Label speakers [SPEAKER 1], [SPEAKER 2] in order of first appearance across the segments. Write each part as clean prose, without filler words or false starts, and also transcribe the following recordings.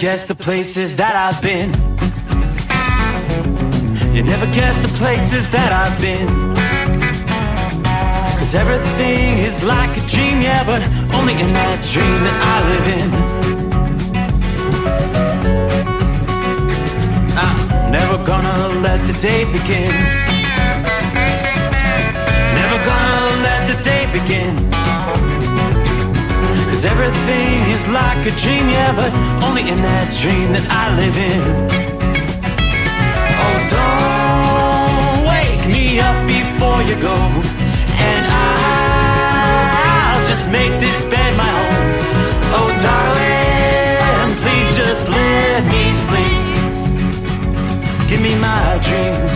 [SPEAKER 1] guess the places that I've been. You never guess the places that I've been. 'Cause everything is like a dream, yeah, but only in that dream that I live in. I'm never gonna let the day begin. Never gonna let the day begin. 'Cause everything is like a dream, yeah, but only in that dream that I live in. Oh, don't wake me up before you go, and I'll just make this bed my home. Oh, darling, please just let me sleep. Give me my dreams.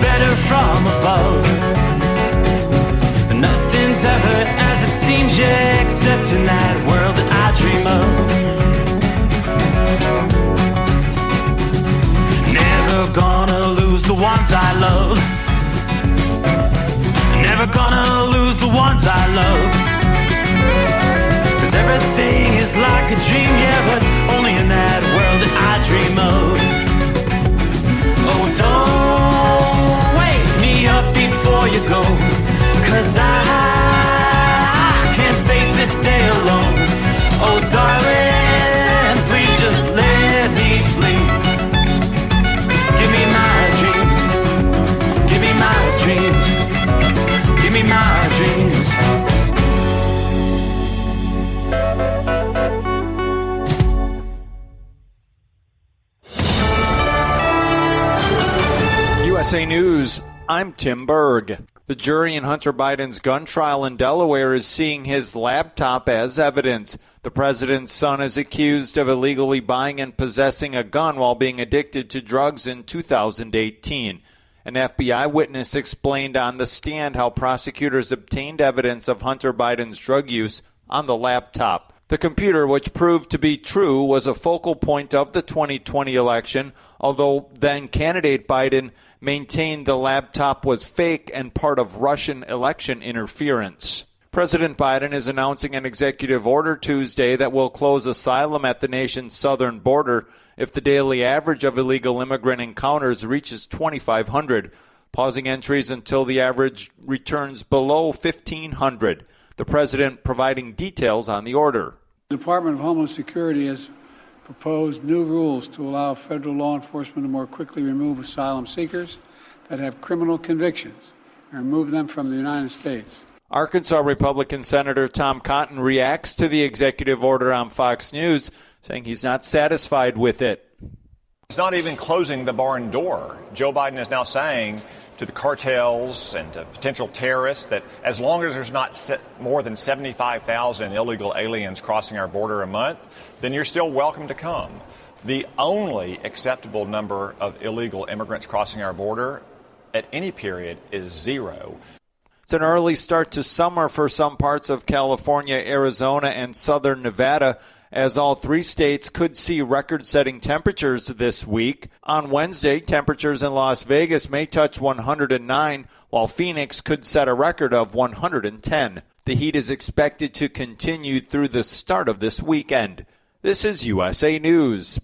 [SPEAKER 1] Better from above. Nothing's ever as it seems, yeah, except in that world that I dream of. Never gonna lose the ones I love. Never gonna lose the ones I love. 'Cause everything is like a dream, yeah, but only in that world that I dream of. Oh, don't wake me up before you go, 'cause I can't face this day alone. Oh, darling, please just let me sleep. Give me my dreams. Give me my dreams. Give me my dreams.
[SPEAKER 2] USA News, I'm Tim Berg. The jury in Hunter Biden's gun trial in Delaware is seeing his laptop as evidence. The president's son is accused of illegally buying and possessing a gun while being addicted to drugs in 2018. An FBI witness explained on the stand how prosecutors obtained evidence of Hunter Biden's drug use on the laptop. The computer, which proved to be true, was a focal point of the 2020 election, although then-candidate Biden maintained the laptop was fake and part of Russian election interference. President Biden is announcing an executive order Tuesday that will close asylum at the nation's southern border if the daily average of illegal immigrant encounters reaches 2,500, pausing entries until the average returns below 1,500. The president providing details on the order.
[SPEAKER 3] The Department of Homeland Security has proposed new rules to allow federal law enforcement to more quickly remove asylum seekers that have criminal convictions and remove them from the United States.
[SPEAKER 2] Arkansas Republican Senator Tom Cotton reacts to the executive order on Fox News, saying he's not satisfied with it.
[SPEAKER 4] It's not even closing the barn door. Joe Biden is now saying to the cartels and to potential terrorists that as long as there's not more than 75,000 illegal aliens crossing our border a month, then you're still welcome to come. The only acceptable number of illegal immigrants crossing our border at any period is 0.
[SPEAKER 2] It's an early start to summer for some parts of California, Arizona, and southern Nevada, as all three states could see record-setting temperatures this week. On Wednesday, temperatures in Las Vegas may touch 109, while Phoenix could set a record of 110. The heat is expected to continue through the start of this weekend. This is USA News.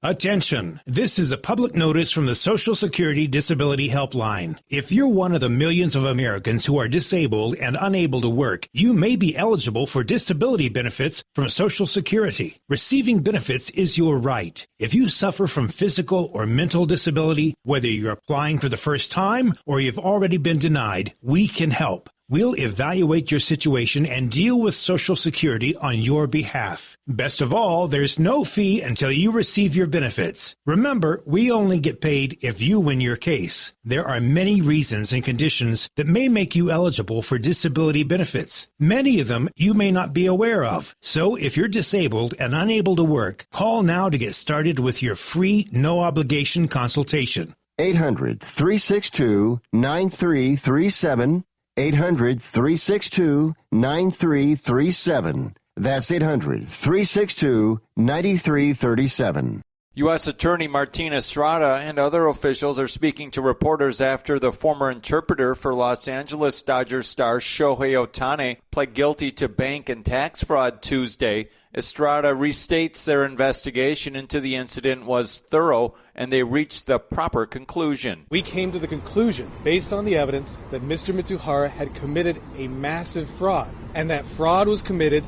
[SPEAKER 5] Attention! This is a public notice from the Social Security Disability Helpline. If you're one of the millions of Americans who are disabled and unable to work, you may be eligible for disability benefits from Social Security. Receiving benefits is your right. If you suffer from physical or mental disability, whether you're applying for the first time or you've already been denied, we can help. We'll evaluate your situation and deal with Social Security on your behalf. Best of all, there's no fee until you receive your benefits. Remember, we only get paid if you win your case. There are many reasons and conditions that may make you eligible for disability benefits. Many of them you may not be aware of. So if you're disabled and unable to work, call now to get started with your free, no-obligation consultation.
[SPEAKER 6] 800-362-9337. 800-362-9337. That's 800-362-9337.
[SPEAKER 2] U.S. Attorney Martina Estrada and other officials are speaking to reporters after the former interpreter for Los Angeles Dodgers star Shohei Ohtani pled guilty to bank and tax fraud Tuesday. Estrada restates their investigation into the incident was thorough and they reached the proper conclusion.
[SPEAKER 7] We came to the conclusion, based on the evidence, that Mr. Mitsuhara had committed a massive fraud, and that fraud was committed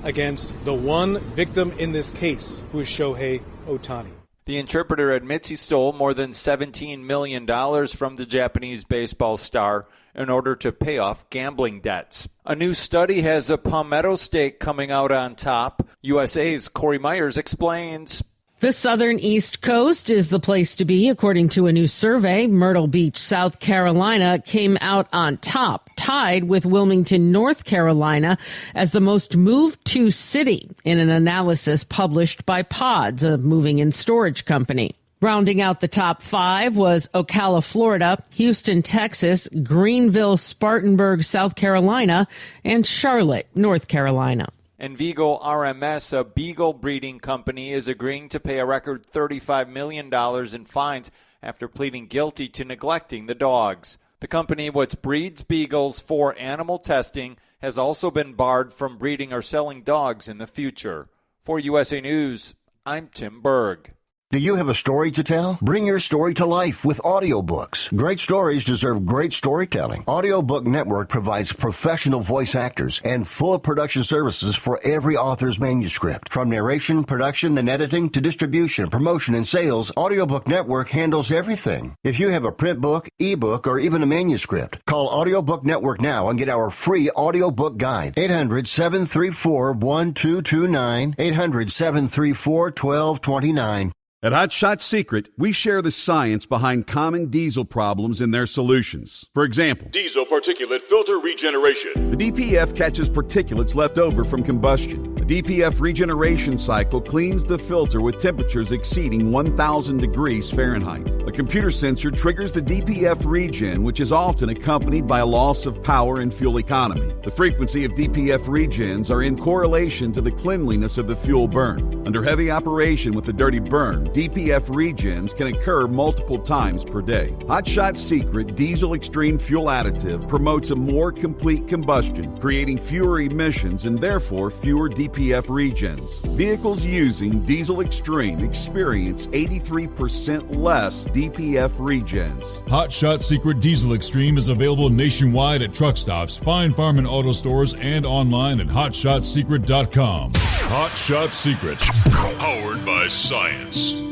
[SPEAKER 7] against the one victim in this case, who is Shohei Ohtani.
[SPEAKER 2] The interpreter admits he stole more than $17 million from the Japanese baseball star in order to pay off gambling debts. A new study has a Palmetto State coming out on top. USA's Corey Myers explains.
[SPEAKER 8] The southern East Coast is the place to be, according to a new survey. Myrtle Beach, South Carolina, came out on top, tied with Wilmington, North Carolina, as the most moved to city in an analysis published by Pods, a moving and storage company. Rounding out the top five was Ocala, Florida, Houston, Texas, Greenville, Spartanburg, South Carolina, and Charlotte, North Carolina.
[SPEAKER 2] And Vigo RMS, a beagle breeding company, is agreeing to pay a record $35 million in fines after pleading guilty to neglecting the dogs. The company, which breeds beagles for animal testing, has also been barred from breeding or selling dogs in the future. For USA News, I'm Tim Berg.
[SPEAKER 6] Do you have a story to tell? Bring your story to life with audiobooks. Great stories deserve great storytelling. Audiobook Network provides professional voice actors and full production services for every author's manuscript. From narration, production, and editing to distribution, promotion, and sales, Audiobook Network handles everything. If you have a print book, ebook, or even a manuscript, call Audiobook Network now and get our free audiobook guide. 800-734-1229. 800-734-1229.
[SPEAKER 9] At Hot Shot Secret, we share the science behind common diesel problems and their solutions. For example,
[SPEAKER 10] diesel particulate filter regeneration.
[SPEAKER 9] The DPF catches particulates left over from combustion. The DPF regeneration cycle cleans the filter with temperatures exceeding 1,000 degrees Fahrenheit. A computer sensor triggers the DPF regen, which is often accompanied by a loss of power and fuel economy. The frequency of DPF regens are in correlation to the cleanliness of the fuel burn. Under heavy operation with the dirty burn, DPF regens can occur multiple times per day. Hot Shot Secret Diesel Extreme Fuel Additive promotes a more complete combustion, creating fewer emissions and therefore fewer DPF regens. Vehicles using Diesel Extreme experience 83% less DPF regens.
[SPEAKER 10] Hot Shot Secret Diesel Extreme is available nationwide at truck stops, fine farm and auto stores, and online at hotshotsecret.com. Hot Shot Secret, powered by science.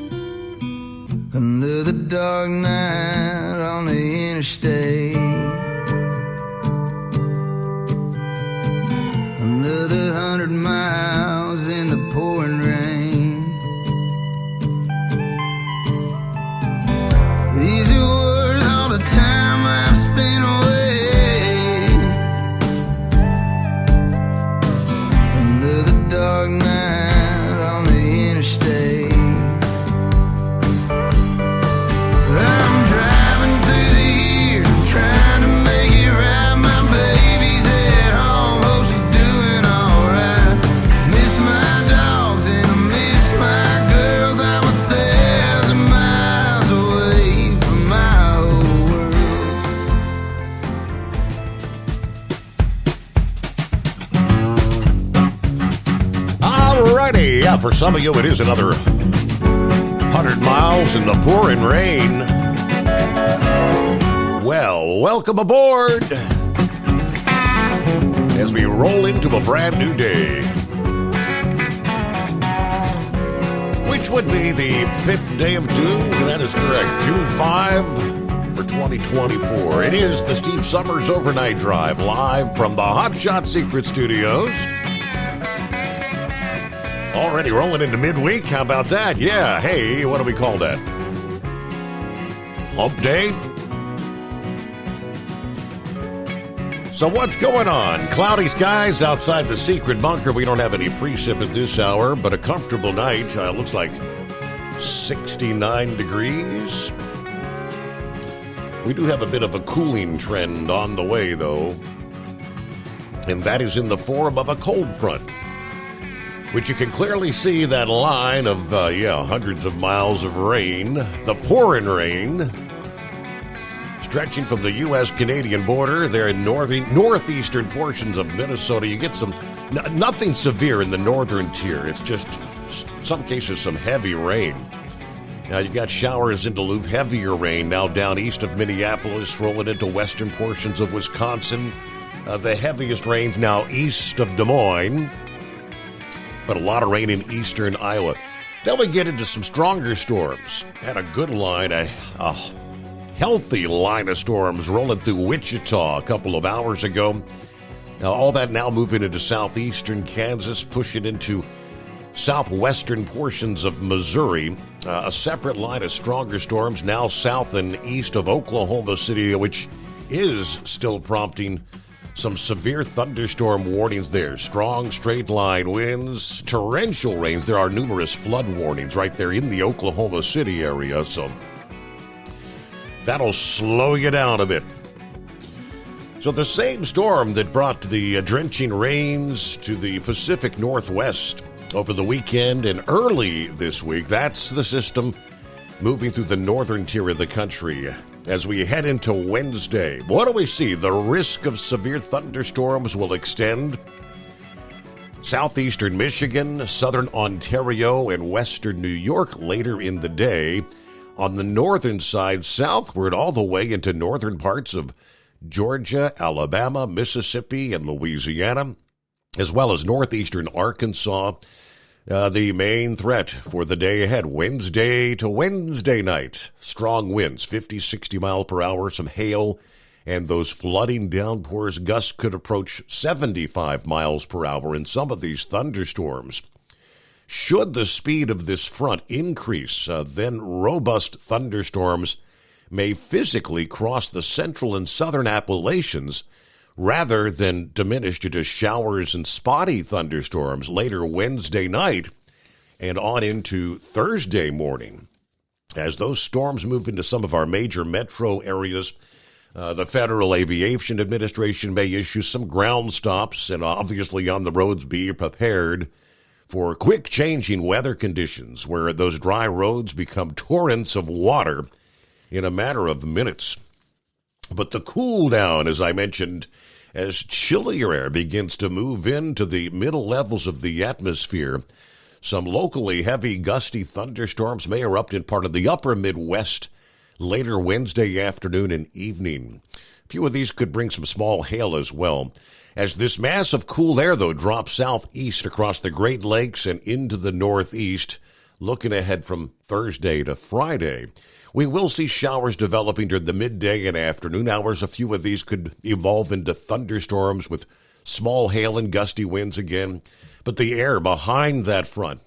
[SPEAKER 11] Another dark night on the interstate. Another 100 miles in the pouring rain. These are worth all the time I've spent away. Another dark night on the interstate. I'm driving through the year, trying to make it right. My baby's at home, hope she's doing alright. Miss my dogs and I miss my girls. I'm 1,000 miles away from my whole world.
[SPEAKER 12] Alrighty, yeah, for some of you it is another 100 miles in the pouring rain. Well, welcome aboard as we roll into a brand new day, which would be the 5th day of June. That is correct, June 5. for 2024. It is the Steve Summers Overnight Drive, live from the Hot Shot Secret Studios. Already rolling into midweek. How about that? Yeah. Hey, what do we call that? Hump Day? So what's going on? Cloudy skies outside the secret bunker. We don't have any precip at this hour, but a comfortable night. Looks like 69 degrees. We do have a bit of a cooling trend on the way, though. And that is in the form of a cold front, which you can clearly see that line of, hundreds of miles of rain, the pouring rain, stretching from the U.S.-Canadian border there in northeastern portions of Minnesota. You get nothing severe in the northern tier. It's just, in some cases, some heavy rain. Now you got showers in Duluth, heavier rain now down east of Minneapolis, rolling into western portions of Wisconsin. The heaviest rains now east of Des Moines, but a lot of rain in eastern Iowa. Then we get into some stronger storms. Had a good line, a healthy line of storms rolling through Wichita a couple of hours ago. Now all that now moving into southeastern Kansas, pushing into southwestern portions of Missouri. A separate line of stronger storms now south and east of Oklahoma City, which is still prompting some severe thunderstorm warnings there. Strong straight line winds, torrential rains. There are numerous flood warnings right there in the Oklahoma City area, so that'll slow you down a bit. So the same storm that brought the drenching rains to the Pacific Northwest over the weekend and early this week, that's the system moving through the northern tier of the country. As we head into Wednesday, what do we see? The risk of severe thunderstorms will extend southeastern Michigan, southern Ontario, and western New York later in the day. On the northern side, southward all the way into northern parts of Georgia, Alabama, Mississippi, and Louisiana, as well as northeastern Arkansas. The main threat for the day ahead, Wednesday to Wednesday night. Strong winds, 50, 60 mile per hour, some hail, and those flooding downpours. Gusts could approach 75 miles per hour in some of these thunderstorms. Should the speed of this front increase, then robust thunderstorms may physically cross the central and southern Appalachians rather than diminish to just showers and spotty thunderstorms later Wednesday night and on into Thursday morning. As those storms move into some of our major metro areas, the Federal Aviation Administration may issue some ground stops, and obviously on the roads be prepared for quick changing weather conditions where those dry roads become torrents of water in a matter of minutes. But the cool down, as I mentioned, as chillier air begins to move into the middle levels of the atmosphere, some locally heavy gusty thunderstorms may erupt in part of the upper Midwest later Wednesday afternoon and evening. A few of these could bring some small hail as well. As this mass of cool air, though, drops southeast across the Great Lakes and into the northeast, looking ahead from Thursday to Friday, we will see showers developing during the midday and afternoon hours. A few of these could evolve into thunderstorms with small hail and gusty winds again. But the air behind that front,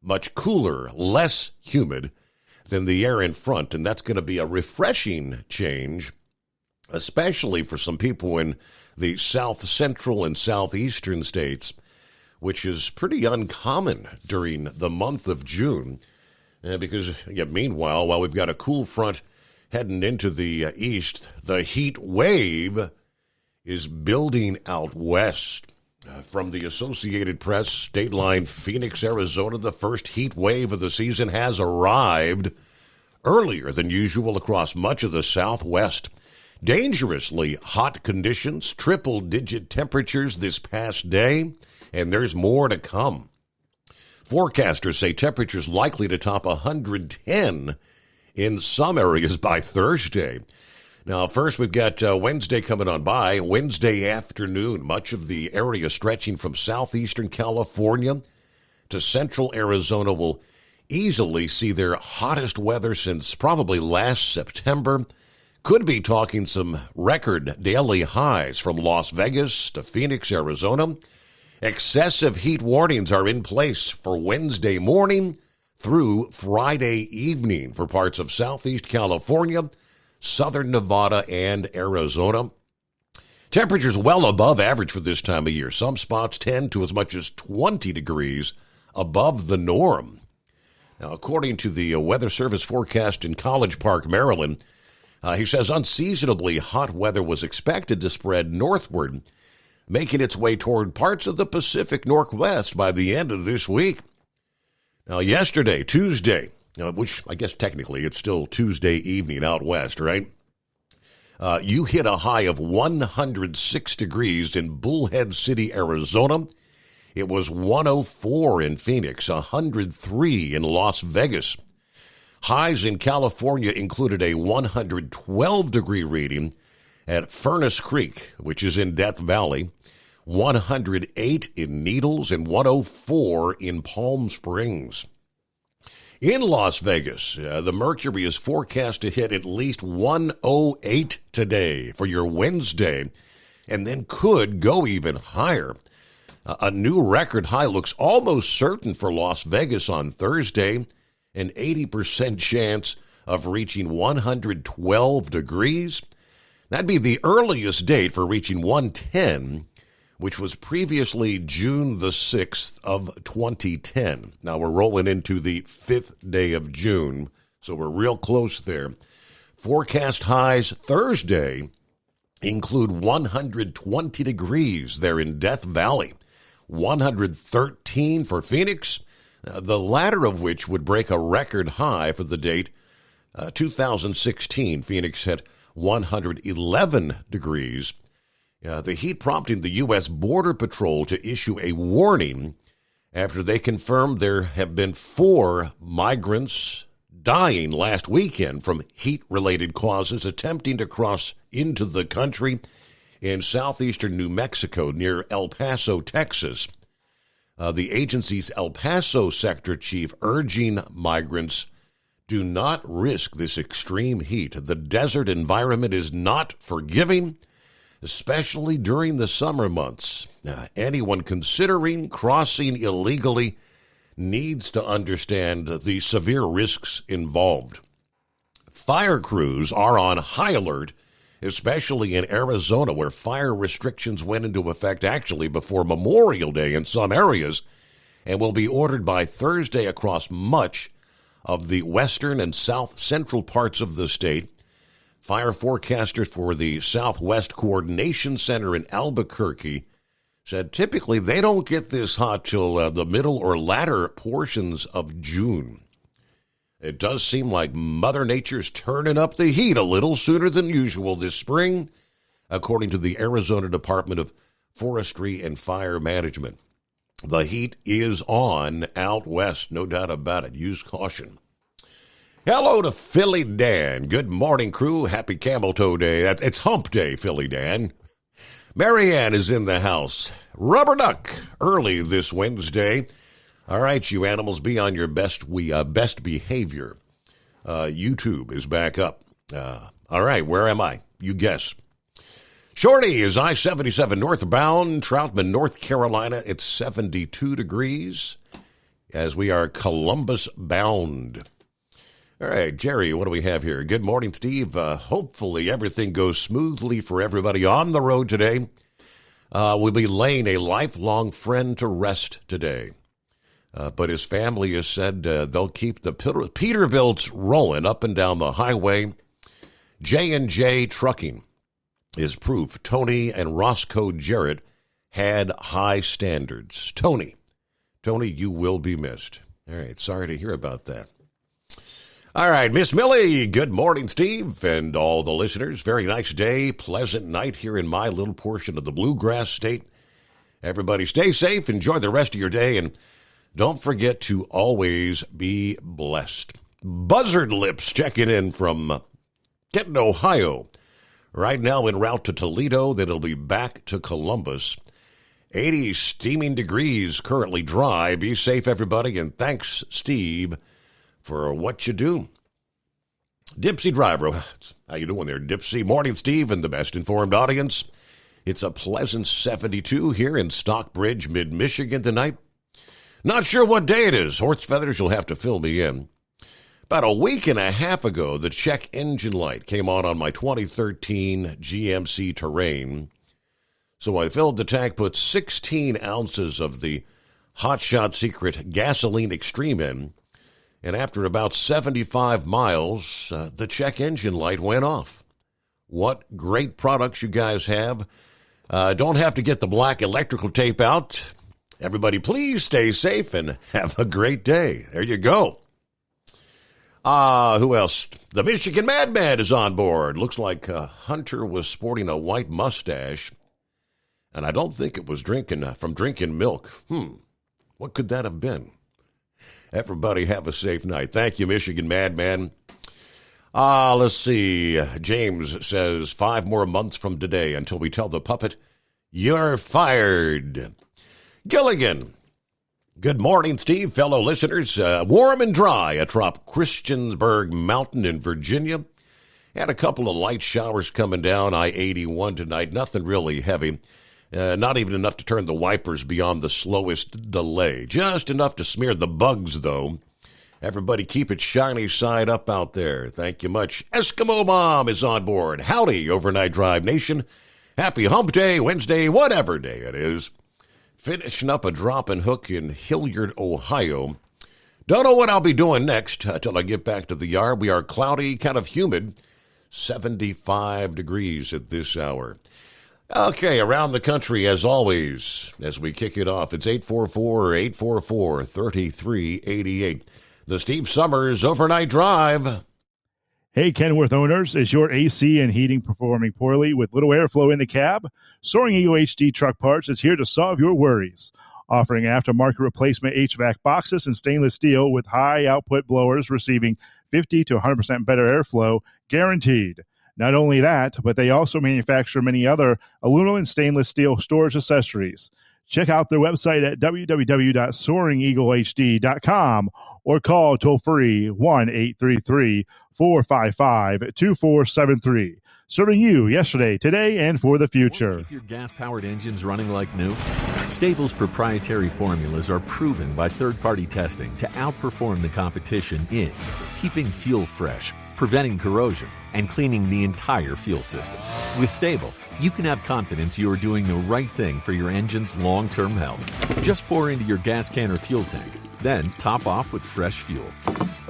[SPEAKER 12] much cooler, less humid than the air in front. And that's going to be a refreshing change, especially for some people in the south central and southeastern states, which is pretty uncommon during the month of June. Because, meanwhile, while we've got a cool front heading into the east, the heat wave is building out west. From the Associated Press, Stateline, Phoenix, Arizona, the first heat wave of the season has arrived earlier than usual across much of the Southwest. Dangerously hot conditions, triple-digit temperatures this past day, and there's more to come. Forecasters say temperatures likely to top 110 in some areas by Thursday. Now, first, we've got Wednesday coming on by. Wednesday afternoon, much of the area stretching from southeastern California to central Arizona will easily see their hottest weather since probably last September. Could be talking some record daily highs from Las Vegas to Phoenix, Arizona. Excessive heat warnings are in place for Wednesday morning through Friday evening for parts of southeast California, southern Nevada, and Arizona. Temperatures well above average for this time of year. Some spots 10 to as much as 20 degrees above the norm. Now, according to the Weather Service forecast in College Park, Maryland, he says unseasonably hot weather was expected to spread northward, making its way toward parts of the Pacific Northwest by the end of this week. Now, yesterday, Tuesday, which I guess technically it's still Tuesday evening out west, right? You hit a high of 106 degrees in Bullhead City, Arizona. It was 104 in Phoenix, 103 in Las Vegas. Highs in California included a 112-degree reading at Furnace Creek, which is in Death Valley, 108 in Needles, and 104 in Palm Springs. In Las Vegas, the mercury is forecast to hit at least 108 today for your Wednesday, and then could go even higher. A new record high looks almost certain for Las Vegas on Thursday, an 80% chance of reaching 112 degrees. That'd be the earliest date for reaching 110, which was previously June the 6th of 2010. Now we're rolling into the 5th day of June, so we're real close there. Forecast highs Thursday include 120 degrees there in Death Valley, 113 for Phoenix, the latter of which would break a record high for the date 2016. Phoenix had 111 degrees. The heat prompting the U.S. Border Patrol to issue a warning after they confirmed there have been 4 migrants dying last weekend from heat-related causes attempting to cross into the country in southeastern New Mexico near El Paso, Texas. The agency's El Paso sector chief urging migrants, do not risk this extreme heat. The desert environment is not forgiving, especially during the summer months. Anyone considering crossing illegally needs to understand the severe risks involved. Fire crews are on high alert, especially in Arizona, where fire restrictions went into effect actually before Memorial Day in some areas and will be ordered by Thursday across much of the western and south central parts of the state. Fire forecasters for the Southwest Coordination Center in Albuquerque said typically they don't get this hot till the middle or latter portions of June. It does seem like Mother Nature's turning up the heat a little sooner than usual this spring, according to the Arizona Department of Forestry and Fire Management. The heat is on out west, no doubt about it. Use caution. Hello to Philly Dan. Good morning, crew. Happy Camel Toe Day. It's Hump Day, Philly Dan. Marianne is in the house. Rubber Duck early this Wednesday. All right, you animals, be on your best behavior. YouTube is back up. All right, where am I? You guess. Shorty is I-77 northbound, Troutman, North Carolina. It's 72 degrees as we are Columbus bound. All right, Jerry, what do we have here? Good morning, Steve. Hopefully everything goes smoothly for everybody on the road today. We'll be laying a lifelong friend to rest today. But his family has said they'll keep the Peterbilts rolling up and down the highway. J&J Trucking is proof Tony and Roscoe Jarrett had high standards. Tony, you will be missed. All right, sorry to hear about that. All right, Miss Millie, good morning, Steve, and all the listeners. Very nice day, pleasant night here in my little portion of the Bluegrass State. Everybody stay safe, enjoy the rest of your day, and don't forget to always be blessed. Buzzard Lips checking in from Kenton, Ohio. Right now en route to Toledo, then it'll be back to Columbus. 80 steaming degrees, currently dry. Be safe, everybody, and thanks, Steve, for what you do. Dipsy Driver. How you doing there, Dipsy? Morning, Steve, and the best informed audience. It's a pleasant 72 here in Stockbridge, mid-Michigan tonight. Not sure what day it is. Horse feathers, you'll have to fill me in. About a week and a half ago, the check engine light came on my 2013 GMC Terrain. So I filled the tank, put 16 ounces of the Hot Shot Secret Gasoline Extreme in, and after about 75 miles, the check engine light went off. What great products you guys have. Don't have to get the black electrical tape out. Everybody, please stay safe and have a great day. There you go. Who else? The Michigan Madman is on board. Looks like Hunter was sporting a white mustache, and I don't think it was from drinking milk. What could that have been? Everybody have a safe night. Thank you, Michigan Madman. Let's see. James says 5 more months from today until we tell the puppet, you're fired. Gilligan. Good morning, Steve, fellow listeners. Warm and dry atop Christiansburg Mountain in Virginia. Had a couple of light showers coming down I-81 tonight. Nothing really heavy. Not even enough to turn the wipers beyond the slowest delay. Just enough to smear the bugs, though. Everybody keep it shiny side up out there. Thank you much. Eskimo Mom is on board. Howdy, Overnight Drive Nation. Happy Hump Day, Wednesday, whatever day it is. Finishing up a drop and hook in Hilliard, Ohio. Don't know what I'll be doing next till I get back to the yard. We are cloudy, kind of humid. 75 degrees at this hour. Okay, around the country, as always, as we kick it off, it's 844-844-3388. The Steve Summers Overnight Drive.
[SPEAKER 13] Hey, Kenworth owners, is your AC and heating performing poorly with little airflow in the cab? Soaring Eagle HD Truck Parts is here to solve your worries. Offering aftermarket replacement HVAC boxes and stainless steel with high output blowers receiving 50 to 100% better airflow, guaranteed. Not only that, but they also manufacture many other aluminum and stainless steel storage accessories. Check out their website at www.soaringeaglehd.com or call toll-free 1-833-455-2473. Serving you yesterday, today, and for the future.
[SPEAKER 14] Keep your gas-powered engines running like new? Stable's proprietary formulas are proven by third-party testing to outperform the competition in keeping fuel fresh, preventing corrosion, and cleaning the entire fuel system. With Stable, you can have confidence you are doing the right thing for your engine's long-term health. Just pour into your gas can or fuel tank, then top off with fresh fuel.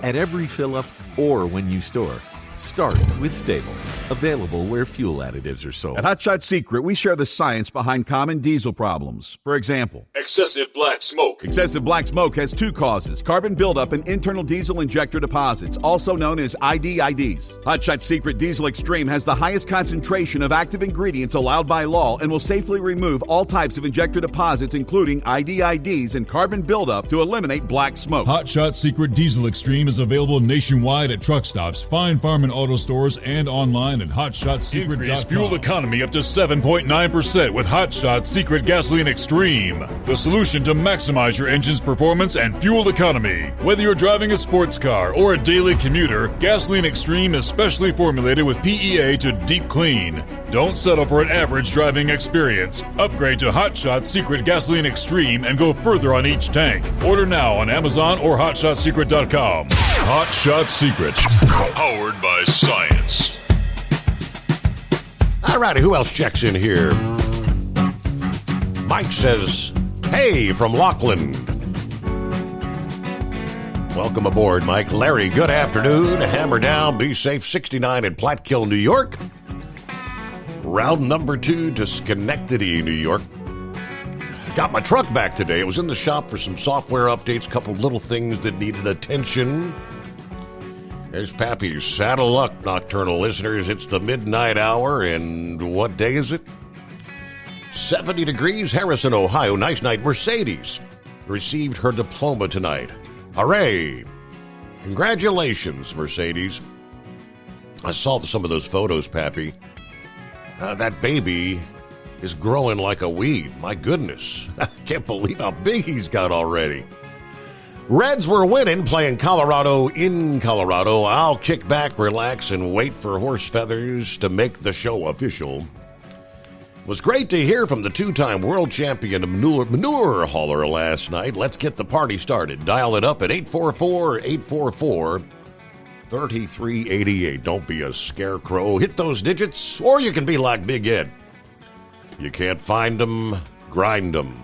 [SPEAKER 14] At every fill-up or when you store, start with Stable. Available where fuel additives are sold.
[SPEAKER 15] At Hot Shot Secret, we share the science behind common diesel problems. For example,
[SPEAKER 10] excessive black smoke.
[SPEAKER 15] Excessive black smoke has 2 causes: carbon buildup and internal diesel injector deposits, also known as IDIDs. Hot Shot Secret Diesel Extreme has the highest concentration of active ingredients allowed by law and will safely remove all types of injector deposits, including IDIDs and carbon buildup, to eliminate black smoke.
[SPEAKER 10] Hot Shot Secret Diesel Extreme is available nationwide at truck stops, fine farm and auto stores, and online at hotshotsecret.com. Increase fuel economy up to 7.9% with Hot Shot Secret Gasoline Extreme, the solution to maximize your engine's performance and fuel economy. Whether you're driving a sports car or a daily commuter, Gasoline Extreme is specially formulated with PEA to deep clean. Don't settle for an average driving experience. Upgrade to Hot Shot Secret Gasoline Extreme and go further on each tank. Order now on Amazon or hotshotsecret.com. Hot Shot Secret, powered by science.
[SPEAKER 12] All righty, who else checks in here? Mike says, hey, from Laughlin. Welcome aboard, Mike. Larry, good afternoon. Hammer down, be safe. 69 in Platkill, New York. Round number 2 to Schenectady, New York. Got my truck back today. It was in the shop for some software updates, a couple little things that needed attention. There's Pappy's Saddle Up, nocturnal listeners. It's the midnight hour, and what day is it? 70 degrees, Harrison, Ohio. Nice night. Mercedes received her diploma tonight. Hooray! Congratulations, Mercedes. I saw some of those photos, Pappy. That baby is growing like a weed. My goodness. I can't believe how big he's got already. Reds were winning, playing Colorado in Colorado. I'll kick back, relax, and wait for Horse Feathers to make the show official. It was great to hear from the two-time world champion manure hauler last night. Let's get the party started. Dial it up at 844-844-3388. Don't be a scarecrow. Hit those digits, or you can be like Big Ed. You can't find them, grind them.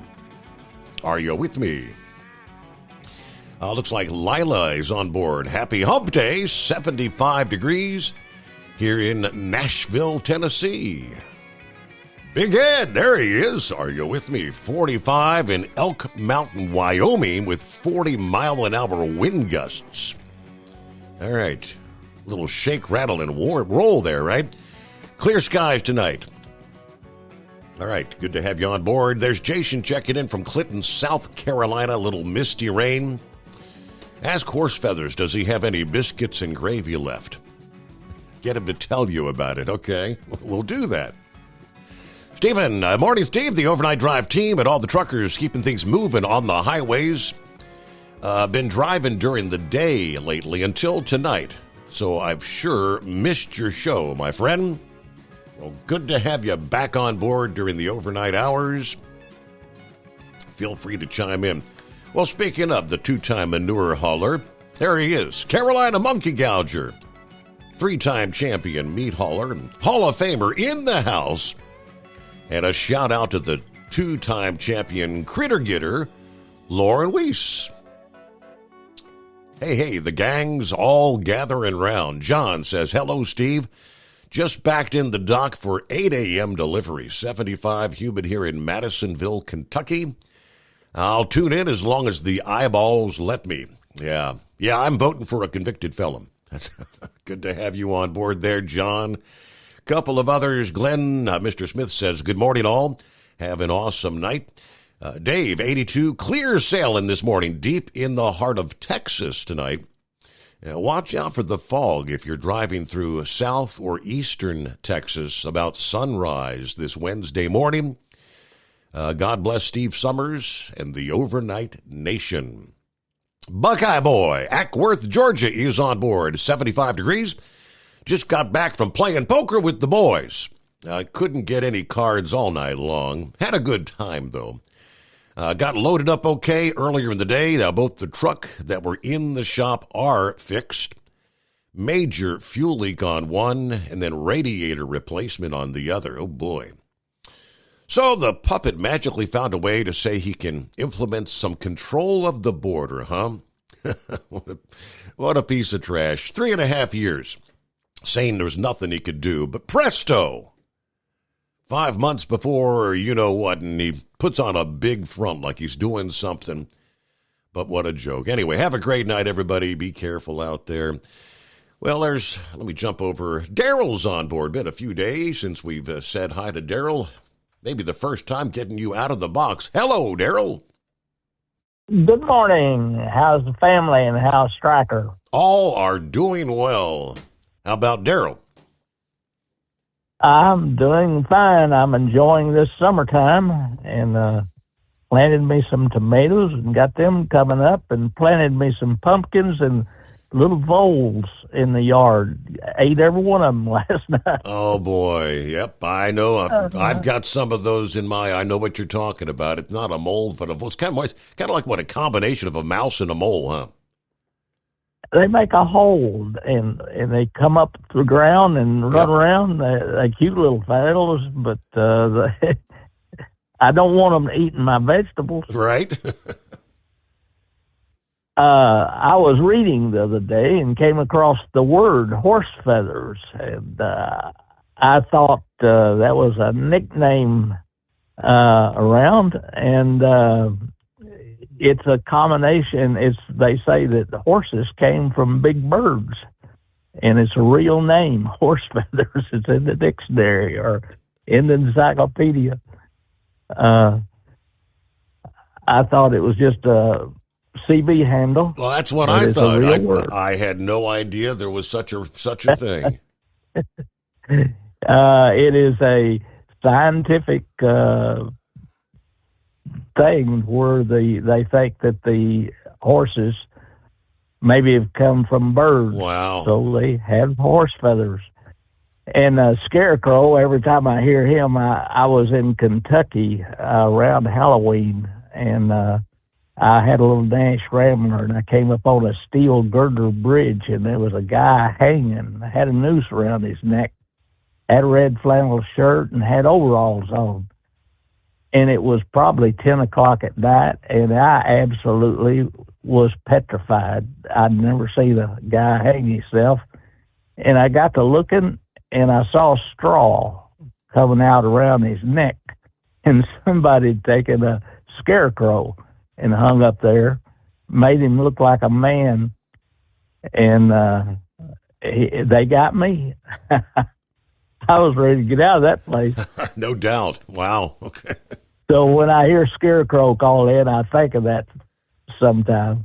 [SPEAKER 12] Are you with me? Looks like Lila is on board. Happy Hump Day, 75 degrees here in Nashville, Tennessee. Big Ed, there he is. Are you with me? 45 in Elk Mountain, Wyoming with 40-mile-an-hour wind gusts. All right. Little shake, rattle, and roll there, right? Clear skies tonight. All right, good to have you on board. There's Jason checking in from Clinton, South Carolina. A little misty rain. Ask Horse Feathers, does he have any biscuits and gravy left? Get him to tell you about it, okay? We'll do that. Stephen, morning, Steve. The overnight drive team and all the truckers keeping things moving on the highways. Been driving during the day lately until tonight, so I've sure missed your show, my friend. Well, good to have you back on board during the overnight hours. Feel free to chime in. Well, speaking of the two-time manure hauler, there he is, Carolina Monkey Gouger, three-time champion meat hauler, and Hall of Famer in the house. And a shout-out to the two-time champion critter getter, Lauren Weiss. Hey, the gang's all gathering round. John says, hello, Steve. Just backed in the dock for 8 a.m. delivery. 75 humid here in Madisonville, Kentucky. I'll tune in as long as the eyeballs let me. Yeah, I'm voting for a convicted felon. That's good to have you on board there, John. Couple of others. Glenn, Mr. Smith says, good morning, all. Have an awesome night. Dave, 82, clear sailing this morning, deep in the heart of Texas tonight. Watch out for the fog if you're driving through south or eastern Texas about sunrise this Wednesday morning. God bless Steve Summers and the Overnight Nation. Buckeye Boy, Ackworth, Georgia is on board, 75 degrees. Just got back from playing poker with the boys. Couldn't get any cards all night long. Had a good time, though. Got loaded up okay earlier in the day. Now, both the truck that were in the shop are fixed. Major fuel leak on one, and then radiator replacement on the other. Oh, boy. So the puppet magically found a way to say he can implement some control of the border, huh? What a piece of trash. 3.5 years saying there's nothing he could do, but presto! 5 months before you-know-what, and he puts on a big front like he's doing something. But what a joke. Anyway, have a great night, everybody. Be careful out there. Well, let me jump over. Daryl's on board. Been a few days since we've said hi to Daryl. Maybe the first time getting you out of the box. Hello, Daryl.
[SPEAKER 16] Good morning. How's the family and how's Stryker?
[SPEAKER 12] All are doing well. How about Daryl?
[SPEAKER 16] I'm doing fine. I'm enjoying this summertime and planted me some tomatoes and got them coming up and planted me some pumpkins and little voles in the yard. Ate every one of them last night.
[SPEAKER 12] Oh, boy. Yep, I know. I've got some of those in I know what you're talking about. It's not a mole, but it's kind of like what, a combination of a mouse and a mole, huh?
[SPEAKER 16] They make a hole, and they come up the ground and run around. They're cute little fellows, but I don't want them eating my vegetables.
[SPEAKER 12] Right.
[SPEAKER 16] I was reading the other day and came across the word horse feathers, and I thought that was a nickname around, and it's a combination. They say that the horses came from big birds, and it's a real name, horse feathers. It's in the dictionary or in the encyclopedia. I thought it was just a CB handle.
[SPEAKER 12] Well, that's what I thought. I had no idea there was such a thing.
[SPEAKER 16] It is a scientific thing where they think that the horses maybe have come from birds.
[SPEAKER 12] Wow.
[SPEAKER 16] So they have horse feathers. And Scarecrow, every time I hear him, I was in Kentucky around Halloween, and I had a little Danish Rambler, and I came up on a steel girder bridge, and there was a guy hanging, had a noose around his neck, had a red flannel shirt, and had overalls on. And it was probably 10 o'clock at night, and I absolutely was petrified. I'd never seen a guy hang himself. And I got to looking, and I saw straw coming out around his neck, and somebody had taken a scarecrow and hung up there, made him look like a man, and they got me. I was ready to get out of that place.
[SPEAKER 12] No doubt. Wow. Okay.
[SPEAKER 16] So when I hear Scarecrow call in, I think of that sometimes.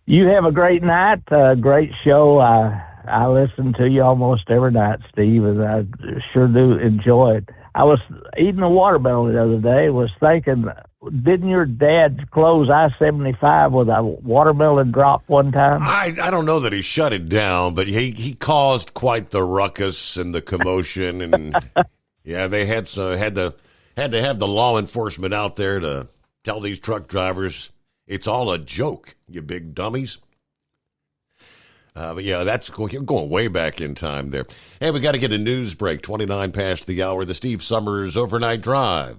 [SPEAKER 16] You have a great night, great show. I listen to you almost every night, Steve, and I sure do enjoy it. I was eating a watermelon the other day, was thinking, didn't your dad close I-75 with a watermelon drop one time?
[SPEAKER 12] I don't know that he shut it down, but he caused quite the ruckus and the commotion, and yeah, they had to have the law enforcement out there to tell these truck drivers it's all a joke, you big dummies. But yeah, you're going way back in time there. Hey, we got to get a news break. 29 past the hour. The Steve Summers Overnight Drive.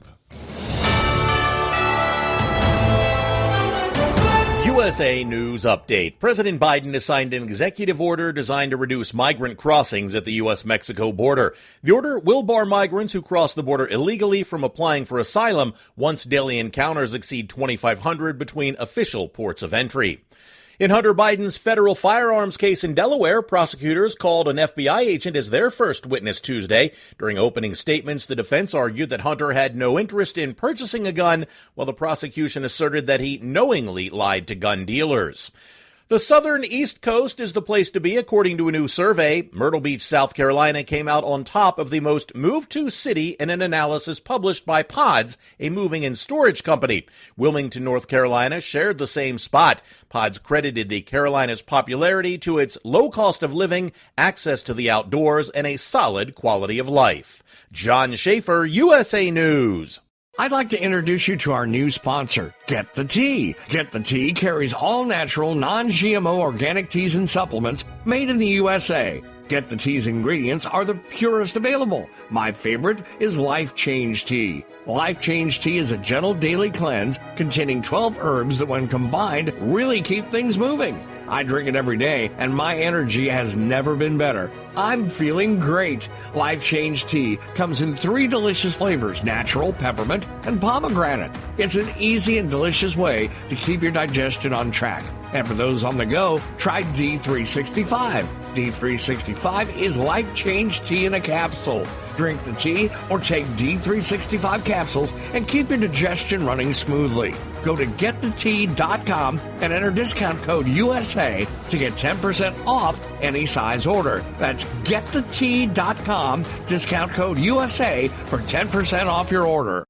[SPEAKER 17] USA News Update. President Biden has signed an executive order designed to reduce migrant crossings at the U.S.-Mexico border. The order will bar migrants who cross the border illegally from applying for asylum once daily encounters exceed 2,500 between official ports of entry. In Hunter Biden's federal firearms case in Delaware, prosecutors called an FBI agent as their first witness Tuesday. During opening statements, the defense argued that Hunter had no interest in purchasing a gun, while the prosecution asserted that he knowingly lied to gun dealers. The southern East Coast is the place to be, according to a new survey. Myrtle Beach, South Carolina came out on top of the most moved-to city in an analysis published by Pods, a moving and storage company. Wilmington, North Carolina shared the same spot. Pods credited the Carolinas' popularity to its low cost of living, access to the outdoors, and a solid quality of life. John Schaefer, USA News.
[SPEAKER 18] I'd like to introduce you to our new sponsor, Get the Tea. Get the Tea carries all natural, non-GMO organic teas and supplements made in the USA. Get the Tea's ingredients are the purest available. My favorite is Life Change Tea. Life Change Tea is a gentle daily cleanse containing 12 herbs that when combined really keep things moving. I drink it every day, and my energy has never been better. I'm feeling great. Life Change Tea comes in 3 delicious flavors, natural, peppermint, and pomegranate. It's an easy and delicious way to keep your digestion on track. And for those on the go, try D365. D365 is Life Change Tea in a capsule. Drink the tea or take D365 capsules and keep your digestion running smoothly. Go to getthetea.com and enter discount code USA to get 10% off any size order. That's getthetea.com, discount code USA for 10% off your order.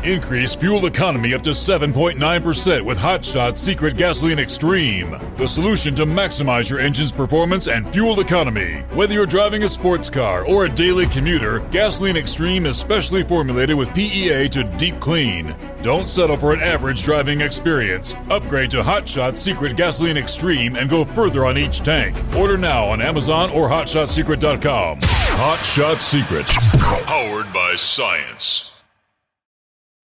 [SPEAKER 10] Increase fuel economy up to 7.9% with Hot Shot Secret Gasoline Extreme. The solution to maximize your engine's performance and fuel economy. Whether you're driving a sports car or a daily commuter, Gasoline Extreme is specially formulated with PEA to deep clean. Don't settle for an average driving experience. Upgrade to Hot Shot Secret Gasoline Extreme and go further on each tank. Order now on Amazon or HotShotSecret.com. Hot Shot Secret. Powered by science.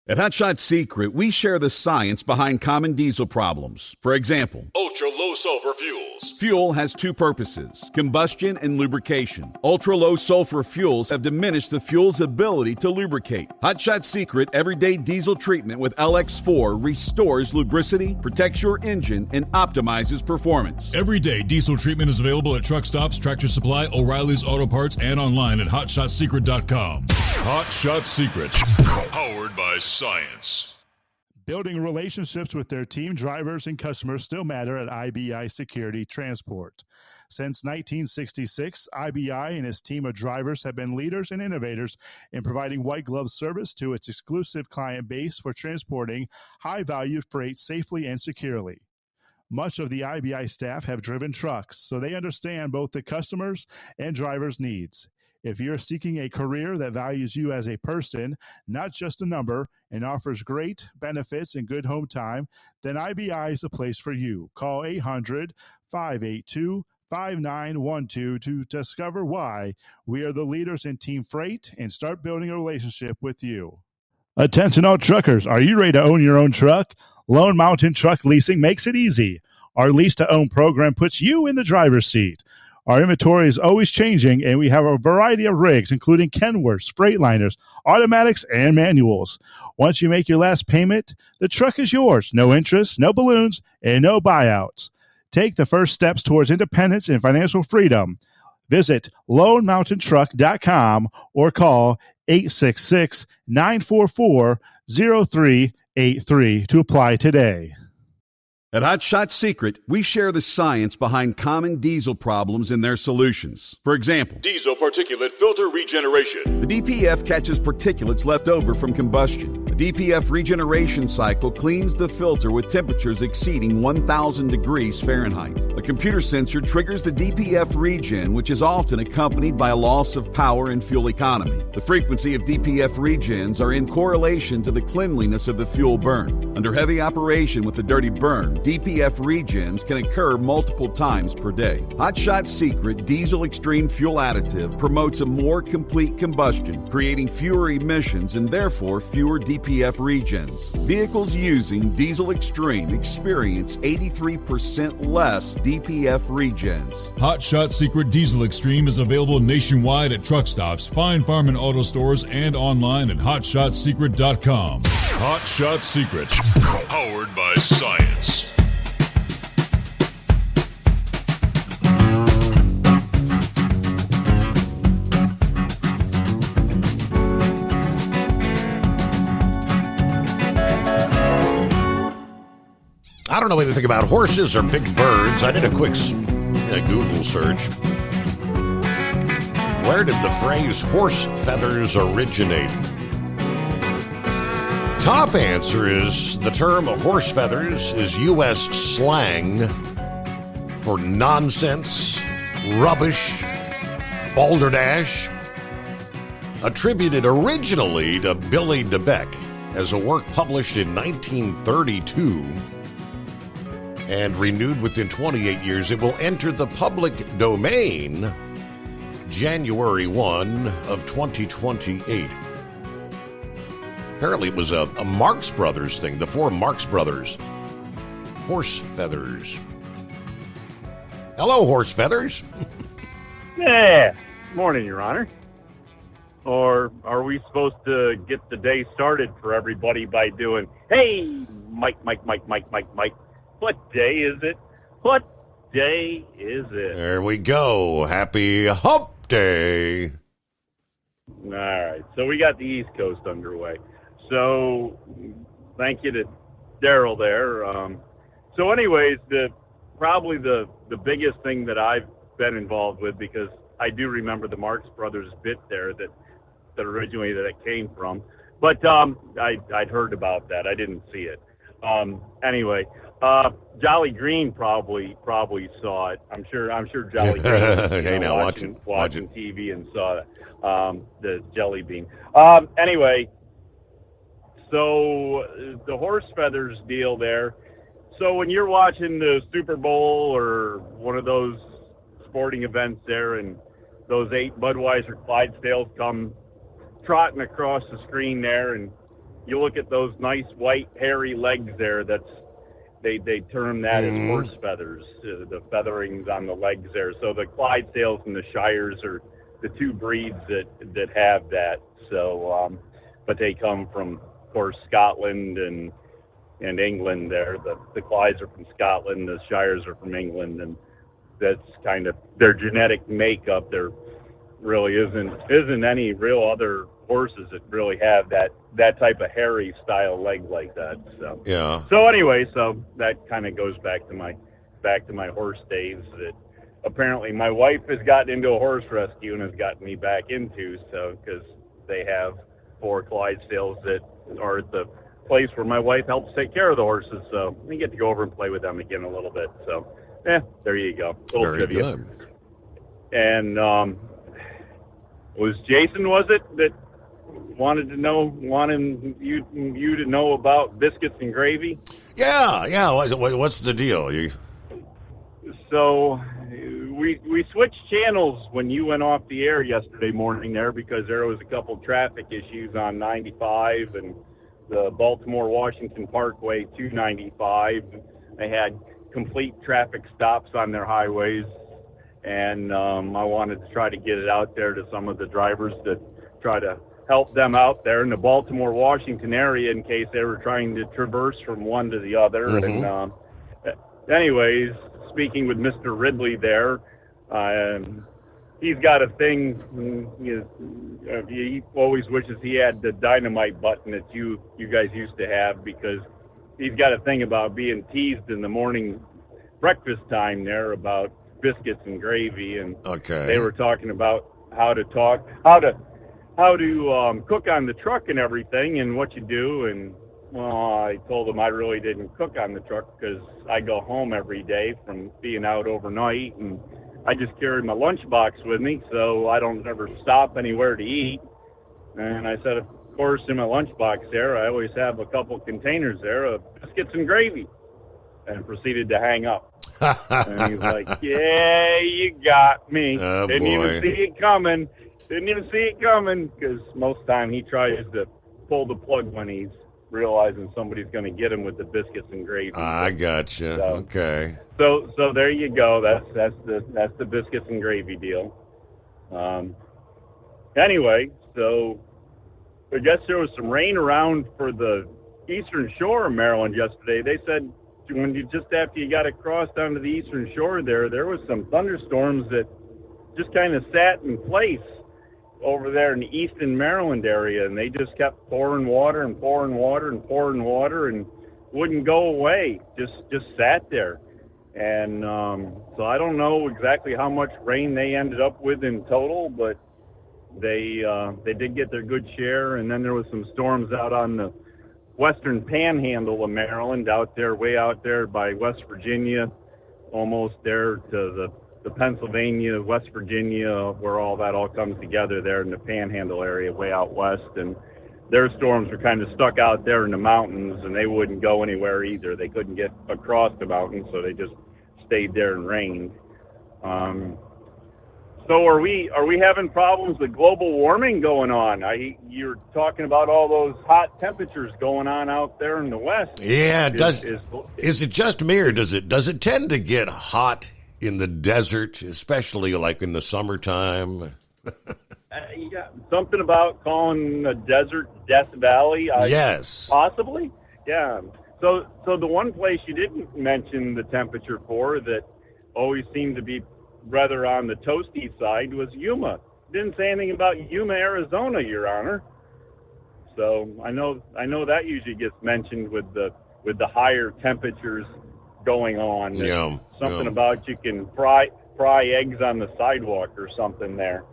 [SPEAKER 15] At Hot Shot Secret, we share the science behind common diesel problems. For example,
[SPEAKER 10] Ultra low sulfur fuels.
[SPEAKER 15] Fuel has 2 purposes, combustion and lubrication. Ultra-low sulfur fuels have diminished the fuel's ability to lubricate. Hot Shot Secret Everyday Diesel Treatment with LX4 restores lubricity, protects your engine, and optimizes performance.
[SPEAKER 10] Everyday diesel treatment is available at truck stops, Tractor Supply, O'Reilly's Auto Parts, and online at HotShotSecret.com. Hot Shot Secret. Powered by science.
[SPEAKER 13] Building relationships with their team drivers and customers still matter at IBI Security Transport. Since 1966, IBI and its team of drivers have been leaders and innovators in providing white glove service to its exclusive client base for transporting high-value freight safely and securely. Much of the IBI staff have driven trucks, so they understand both the customers' and drivers' needs. If you're seeking a career that values you as a person, not just a number, and offers great benefits and good home time, then IBI is the place for you. Call 800-582-5912 to discover why we are the leaders in team freight and start building a relationship with you. Attention all truckers, are you ready to own your own truck? Lone Mountain Truck Leasing makes it easy. Our lease-to-own program puts you in the driver's seat. Our inventory is always changing, and we have a variety of rigs, including Kenworths, Freightliners, automatics, and manuals. Once you make your last payment, the truck is yours. No interest, no balloons, and no buyouts. Take the first steps towards independence and financial freedom. Visit LoneMountainTruck.com or call 866-944-0383 to apply today.
[SPEAKER 15] At Hot Shot Secret, we share the science behind common diesel problems and their solutions. For example,
[SPEAKER 10] Diesel particulate filter regeneration.
[SPEAKER 15] the DPF catches particulates left over from combustion. The DPF regeneration cycle cleans the filter with temperatures exceeding 1,000 degrees Fahrenheit. A computer sensor triggers the DPF regen, which is often accompanied by a loss of power and fuel economy. The frequency of DPF regens are in correlation to the cleanliness of the fuel burn. Under heavy operation with the dirty burn, DPF regens can occur multiple times per day. Hot Shot Secret Diesel Extreme Fuel Additive promotes a more complete combustion, creating fewer emissions and therefore fewer DPF regens. Vehicles using Diesel Extreme experience 83% less DPF regens.
[SPEAKER 10] Hot Shot Secret Diesel Extreme is available nationwide at truck stops, Fine Farm and auto stores, and online at hotshotsecret.com. Hot Shot Secret, powered by science.
[SPEAKER 12] I don't know anything about horses or big birds. I did a quick Google search. Where did the phrase horse feathers originate? Top answer is the term horse feathers is U.S. slang for nonsense, rubbish, balderdash, attributed originally to Billy DeBeck as a work published in 1932 and renewed within 28 years. It will enter the public domain January 1 of 2028. Apparently it was a Marx Brothers thing, the four Marx Brothers. Horse feathers. Hello, horse feathers.
[SPEAKER 19] Yeah. Morning, Your Honor. Or are we supposed to get the day started for everybody by doing, hey, Mike. What day is it? What day is it?
[SPEAKER 12] There we go. Happy Hump Day.
[SPEAKER 19] All right. So we got the East Coast underway. So thank you to Daryl there. So anyways, probably the biggest thing that I've been involved with, because I do remember the Marx Brothers bit there that originally that it came from. But I'd heard about that. I didn't see it. Anyway, Jolly Green probably saw it. I'm sure Jolly Green
[SPEAKER 12] hey, now
[SPEAKER 19] watching TV and saw the jelly bean. Anyway, so the horse feathers deal there. So when you're watching the Super Bowl or one of those sporting events there, and those 8 Budweiser Clydesdales come trotting across the screen there, and you look at those nice white hairy legs there, they term that as horse feathers, the featherings on the legs there. So the Clydesdales and the Shires are the two breeds that have that. So, but they come from, of course, Scotland and England there. The Clydes are from Scotland, the Shires are from England, and that's kind of their genetic makeup. There really isn't any real other horses that really have that type of hairy style leg like that. So
[SPEAKER 12] yeah.
[SPEAKER 19] So anyway, so that kind of goes back to my horse days. That apparently my wife has gotten into a horse rescue and has gotten me back into, so because they have 4 Clydesdales that are at the place where my wife helps take care of the horses, so we get to go over and play with them again a little bit. So, there you go. Little
[SPEAKER 12] Very
[SPEAKER 19] trivia.
[SPEAKER 12] good.
[SPEAKER 19] And was Jason, was it, that wanted you to know about biscuits and gravy?
[SPEAKER 12] Yeah. What's the deal?
[SPEAKER 19] So we switched channels when you went off the air yesterday morning there, because there was a couple traffic issues on 95 and the Baltimore-Washington Parkway 295. They had complete traffic stops on their highways, and I wanted to try to get it out there to some of the drivers to try to help them out there in the Baltimore-Washington area in case they were trying to traverse from one to the other.
[SPEAKER 12] Mm-hmm.
[SPEAKER 19] And anyways, speaking with Mr. Ridley there, he's got a thing. He always wishes he had the dynamite button that you guys used to have, because he's got a thing about being teased in the morning breakfast time there about biscuits and gravy, and they were talking about how to cook on the truck and everything and what you do. And I told him I really didn't cook on the truck because I go home every day from being out overnight, and I just carry my lunchbox with me, so I don't ever stop anywhere to eat. And I said, of course, in my lunchbox there, I always have a couple containers there of biscuits and gravy, and proceeded to hang up. And he's like, yeah, you got me.
[SPEAKER 12] Oh,
[SPEAKER 19] Didn't even see it coming, because most of the time he tries to pull the plug when he's realizing somebody's going to get him with the biscuits and gravy.
[SPEAKER 12] I gotcha.
[SPEAKER 19] So,
[SPEAKER 12] okay.
[SPEAKER 19] So there you go. That's the biscuits and gravy deal. Anyway, so I guess there was some rain around for the eastern shore of Maryland yesterday. They said just after you got across down to the eastern shore there was some thunderstorms that just kind of sat in place over there in the eastern Maryland area, and they just kept pouring water and pouring water and pouring water and wouldn't go away, just sat there. And so I don't know exactly how much rain they ended up with in total, but they did get their good share. And then there was some storms out on the western panhandle of Maryland, way out there by West Virginia, almost there to the Pennsylvania, West Virginia, where all comes together there in the panhandle area way out west. And their storms were kind of stuck out there in the mountains, and they wouldn't go anywhere either. They couldn't get across the mountains, so they just stayed there and rained. So are we having problems with global warming going on? You're talking about all those hot temperatures going on out there in the west.
[SPEAKER 12] Yeah, is it just me, or does it tend to get hot in the desert, especially like in the summertime?
[SPEAKER 19] Yeah, something about calling a desert Death Valley.
[SPEAKER 12] Yes,
[SPEAKER 19] possibly. Yeah. So the one place you didn't mention the temperature for that always seemed to be rather on the toasty side was Yuma. Didn't say anything about Yuma, Arizona, Your Honor. So I know that usually gets mentioned with the higher temperatures going on.
[SPEAKER 12] Yeah.
[SPEAKER 19] Something about you can fry eggs on the sidewalk or something there.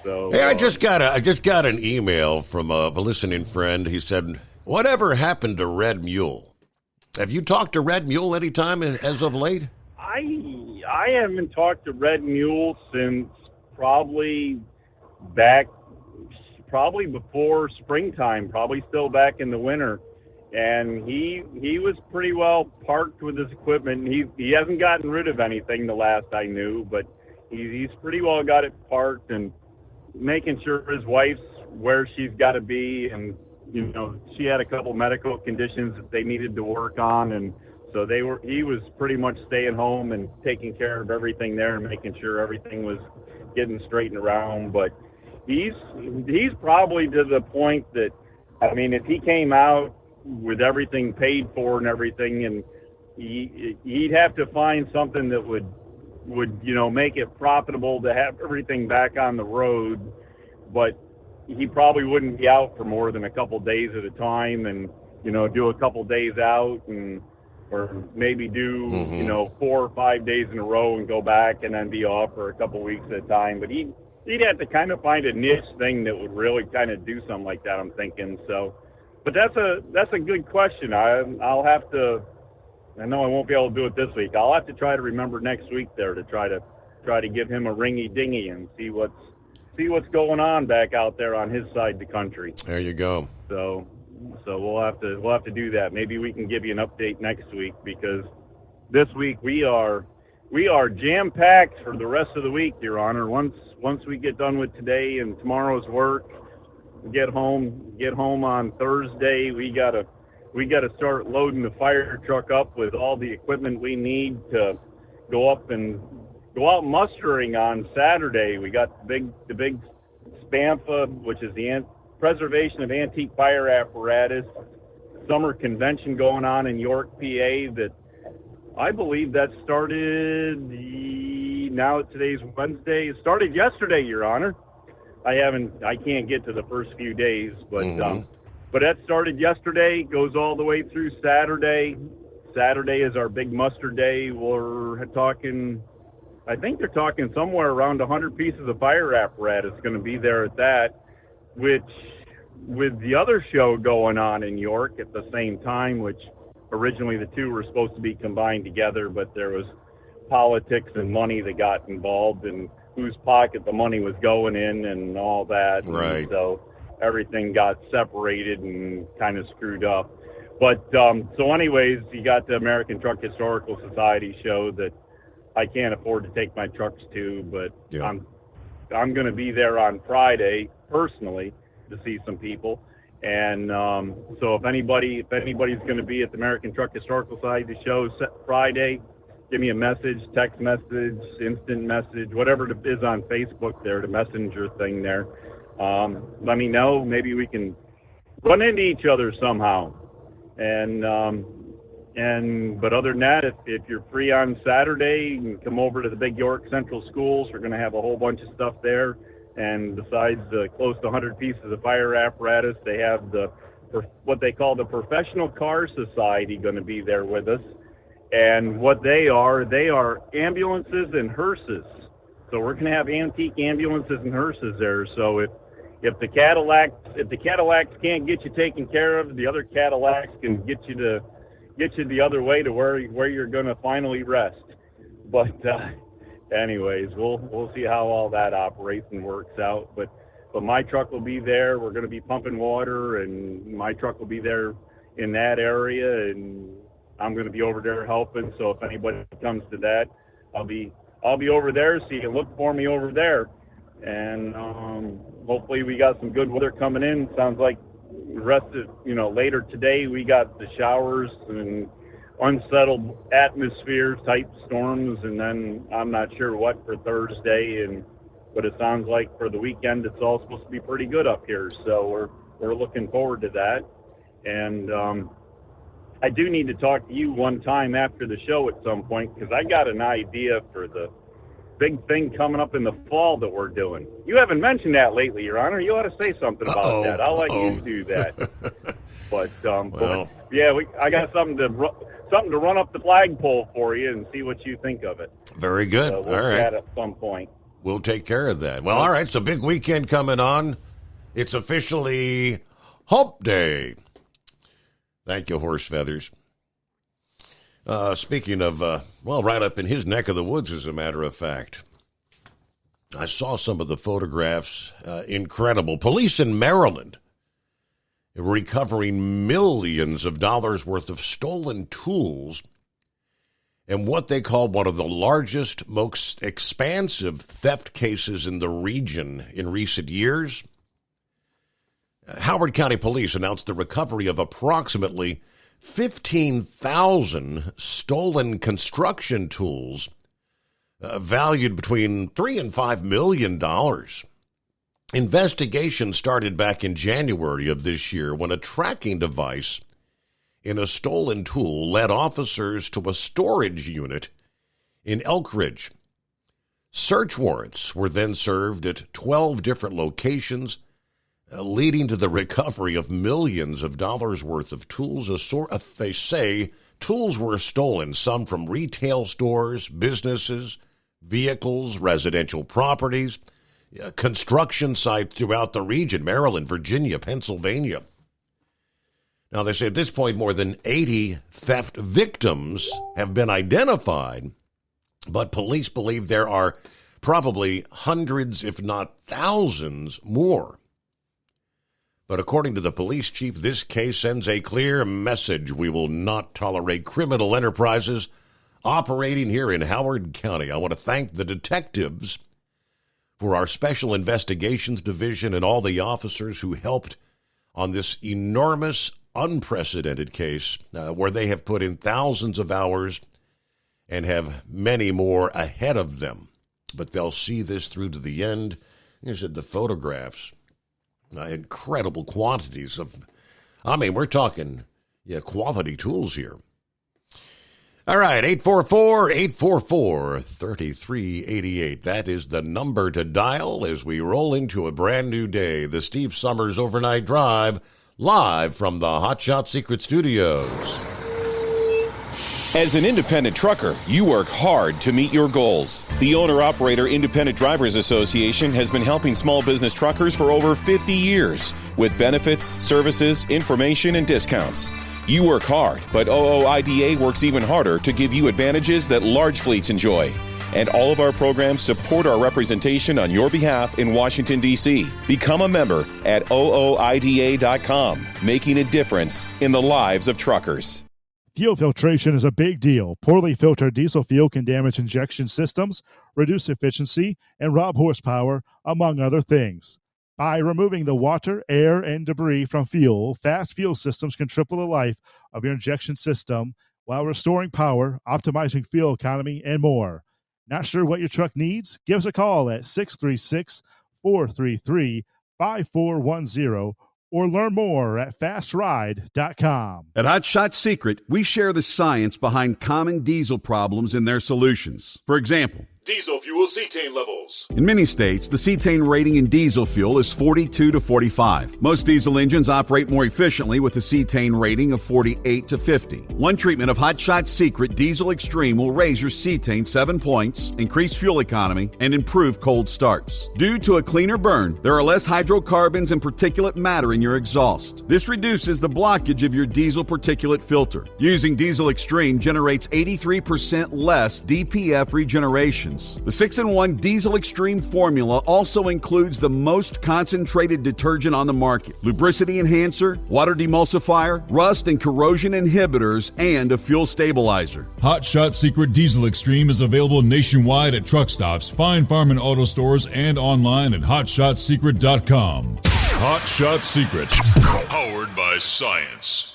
[SPEAKER 19] So
[SPEAKER 12] hey, I just got an email from a listening friend. He said, "Whatever happened to Red Mule? Have you talked to Red Mule any time as of late?"
[SPEAKER 19] I haven't talked to Red Mule since probably before springtime, probably still back in the winter. And he was pretty well parked with his equipment. He hasn't gotten rid of anything the last I knew, but he's pretty well got it parked and making sure his wife's where she's got to be. And, she had a couple medical conditions that they needed to work on, and so he was pretty much staying home and taking care of everything there and making sure everything was getting straightened around. But he's probably to the point that, I mean, if he came out with everything paid for and everything, and he'd have to find something that would make it profitable to have everything back on the road. But he probably wouldn't be out for more than a couple days at a time, and do a couple days out and or maybe do, 4 or 5 days in a row and go back and then be off for a couple weeks at a time. But he'd have to kind of find a niche thing that would really kind of do something like that, I'm thinking. So, but that's a good question. I'll have to, I know I won't be able to do it this week. I'll have to try to remember next week there to try to give him a ringy dingy and see what's going on back out there on his side of the country.
[SPEAKER 12] There you go.
[SPEAKER 19] So we'll have to do that. Maybe we can give you an update next week, because this week we are jam packed for the rest of the week, Your Honor. Once we get done with today and tomorrow's work, get home on Thursday. We gotta start loading the fire truck up with all the equipment we need to go out mustering on Saturday. We got the big SPANFA, which is the Preservation of Antique Fire Apparatus summer convention going on in York, PA, that I believe that started, now today's Wednesday, it started yesterday, Your Honor. I can't get to the first few days, but that started yesterday, goes all the way through Saturday. Saturday is our big muster day. We're talking, I think they're talking somewhere around 100 pieces of fire apparatus going to be there at that, which with the other show going on in York at the same time, which originally the two were supposed to be combined together, but there was politics and money that got involved and whose pocket the money was going in and all that.
[SPEAKER 12] Right.
[SPEAKER 19] And so everything got separated and kind of screwed up. But so anyways, you got the American Truck Historical Society show that I can't afford to take my trucks to, but
[SPEAKER 12] yeah.
[SPEAKER 19] I'm going to be there on Friday personally to see some people. And so if anybody's going to be at the American Truck Historical Society show Friday, give me a message, text message, instant message, whatever it is on Facebook there, the messenger thing there. Let me know. Maybe we can run into each other somehow. But other than that, if you're free on Saturday, you can come over to the Big York Central Schools. We're going to have a whole bunch of stuff there. And besides the close to 100 pieces of fire apparatus, they have what they call the Professional Car Society going to be there with us. And what they are ambulances and hearses. So we're going to have antique ambulances and hearses there. So if the Cadillacs can't get you taken care of, the other Cadillacs can get you the other way to where you're going to finally rest. But anyways, we'll see how all that operates and works out. But my truck will be there. We're going to be pumping water, and my truck will be there in that area, and I'm going to be over there helping. So if anybody comes to that, I'll be over there, so you can look for me over there. And hopefully we got some good weather coming in. Sounds like the rest of, later today we got the showers and unsettled atmosphere type storms, and then I'm not sure what for Thursday, but it sounds like for the weekend it's all supposed to be pretty good up here. So we're looking forward to that. And I do need to talk to you one time after the show at some point, because I got an idea for the big thing coming up in the fall that we're doing. You haven't mentioned that lately, Your Honor. You ought to say something about that. I'll let you do that. But yeah, I got something to run up the flagpole for you and see what you think of it.
[SPEAKER 12] Very good.
[SPEAKER 19] So we'll
[SPEAKER 12] all right.
[SPEAKER 19] chat at some point.
[SPEAKER 12] We'll take care of that. Well, all right. So big weekend coming on. It's officially Hump Day. Thank you, Horse Feathers. Speaking of, right up in his neck of the woods, as a matter of fact. I saw some of the photographs. Incredible. Police in Maryland recovering millions of dollars worth of stolen tools and what they call one of the largest, most expansive theft cases in the region in recent years. Howard County Police announced the recovery of approximately 15,000 stolen construction tools valued between $3 and $5 million. Investigation started back in January of this year when a tracking device in a stolen tool led officers to a storage unit in Elkridge. Search warrants were then served at 12 different locations. leading to the recovery of millions of dollars worth of tools. They say tools were stolen, some from retail stores, businesses, vehicles, residential properties, construction sites throughout the region, Maryland, Virginia, Pennsylvania. Now, they say at this point more than 80 theft victims have been identified, but police believe there are probably hundreds, if not thousands, more. But according to the police chief, this case sends a clear message. We will not tolerate criminal enterprises operating here in Howard County. I want to thank the detectives for our Special Investigations Division and all the officers who helped on this enormous, unprecedented case where they have put in thousands of hours and have many more ahead of them. But they'll see this through to the end. Here's the photographs. Incredible quantities of, we're talking quality tools here. All right, 844-844-3388. That is the number to dial as we roll into a brand new day. The Steve Summers Overnight Drive, live from the Hot Shot Secret Studios.
[SPEAKER 20] As an independent trucker, you work hard to meet your goals. The Owner-Operator Independent Drivers Association has been helping small business truckers for over 50 years with benefits, services, information, and discounts. You work hard, but OOIDA works even harder to give you advantages that large fleets enjoy. And all of our programs support our representation on your behalf in Washington, D.C. Become a member at OOIDA.com, making a difference in the lives of truckers.
[SPEAKER 13] Fuel filtration is a big deal. Poorly filtered diesel fuel can damage injection systems, reduce efficiency, and rob horsepower, among other things. By removing the water, air, and debris from fuel, fast fuel systems can triple the life of your injection system while restoring power, optimizing fuel economy, and more. Not sure what your truck needs? Give us a call at 636-433-5410 or learn more at fastride.com.
[SPEAKER 15] At Hot Shot Secret, we share the science behind common diesel problems and their solutions. For example,
[SPEAKER 10] Diesel fuel cetane levels.
[SPEAKER 15] in many states, the cetane rating in diesel fuel is 42 to 45. Most diesel engines operate more efficiently with a cetane rating of 48 to 50. One treatment of Hot Shot Secret Diesel Extreme will raise your cetane 7 points, increase fuel economy, and improve cold starts. Due to a cleaner burn, there are less hydrocarbons and particulate matter in your exhaust. This reduces the blockage of your diesel particulate filter. Using Diesel Extreme generates 83% less DPF regeneration. The 6-in-1 Diesel Extreme formula also includes the most concentrated detergent on the market, lubricity enhancer, water demulsifier, rust and corrosion inhibitors, and a fuel stabilizer.
[SPEAKER 10] Hot Shot Secret Diesel Extreme is available nationwide at truck stops, fine farm and auto stores, and online at hotshotsecret.com. Hot Shot Secret, powered by science.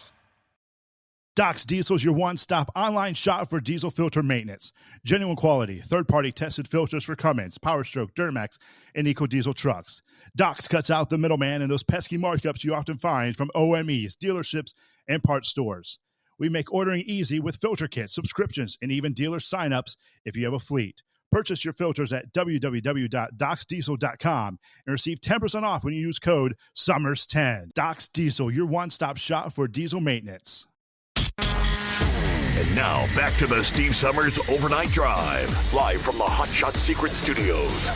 [SPEAKER 13] Doc's Diesel is your one-stop online shop for diesel filter maintenance. Genuine quality, third-party tested filters for Cummins, PowerStroke, Duramax, and EcoDiesel trucks. Doc's cuts out the middleman and those pesky markups you often find from OMEs, dealerships, and parts stores. We make ordering easy with filter kits, subscriptions, and even dealer sign-ups if you have a fleet. Purchase your filters at www.docsdiesel.com and receive 10% off when you use code SUMMERS10. Doc's Diesel, your one-stop shop for diesel maintenance.
[SPEAKER 21] And now, back to the Steve Summers Overnight Drive, live from the Hot Shot Secret Studios.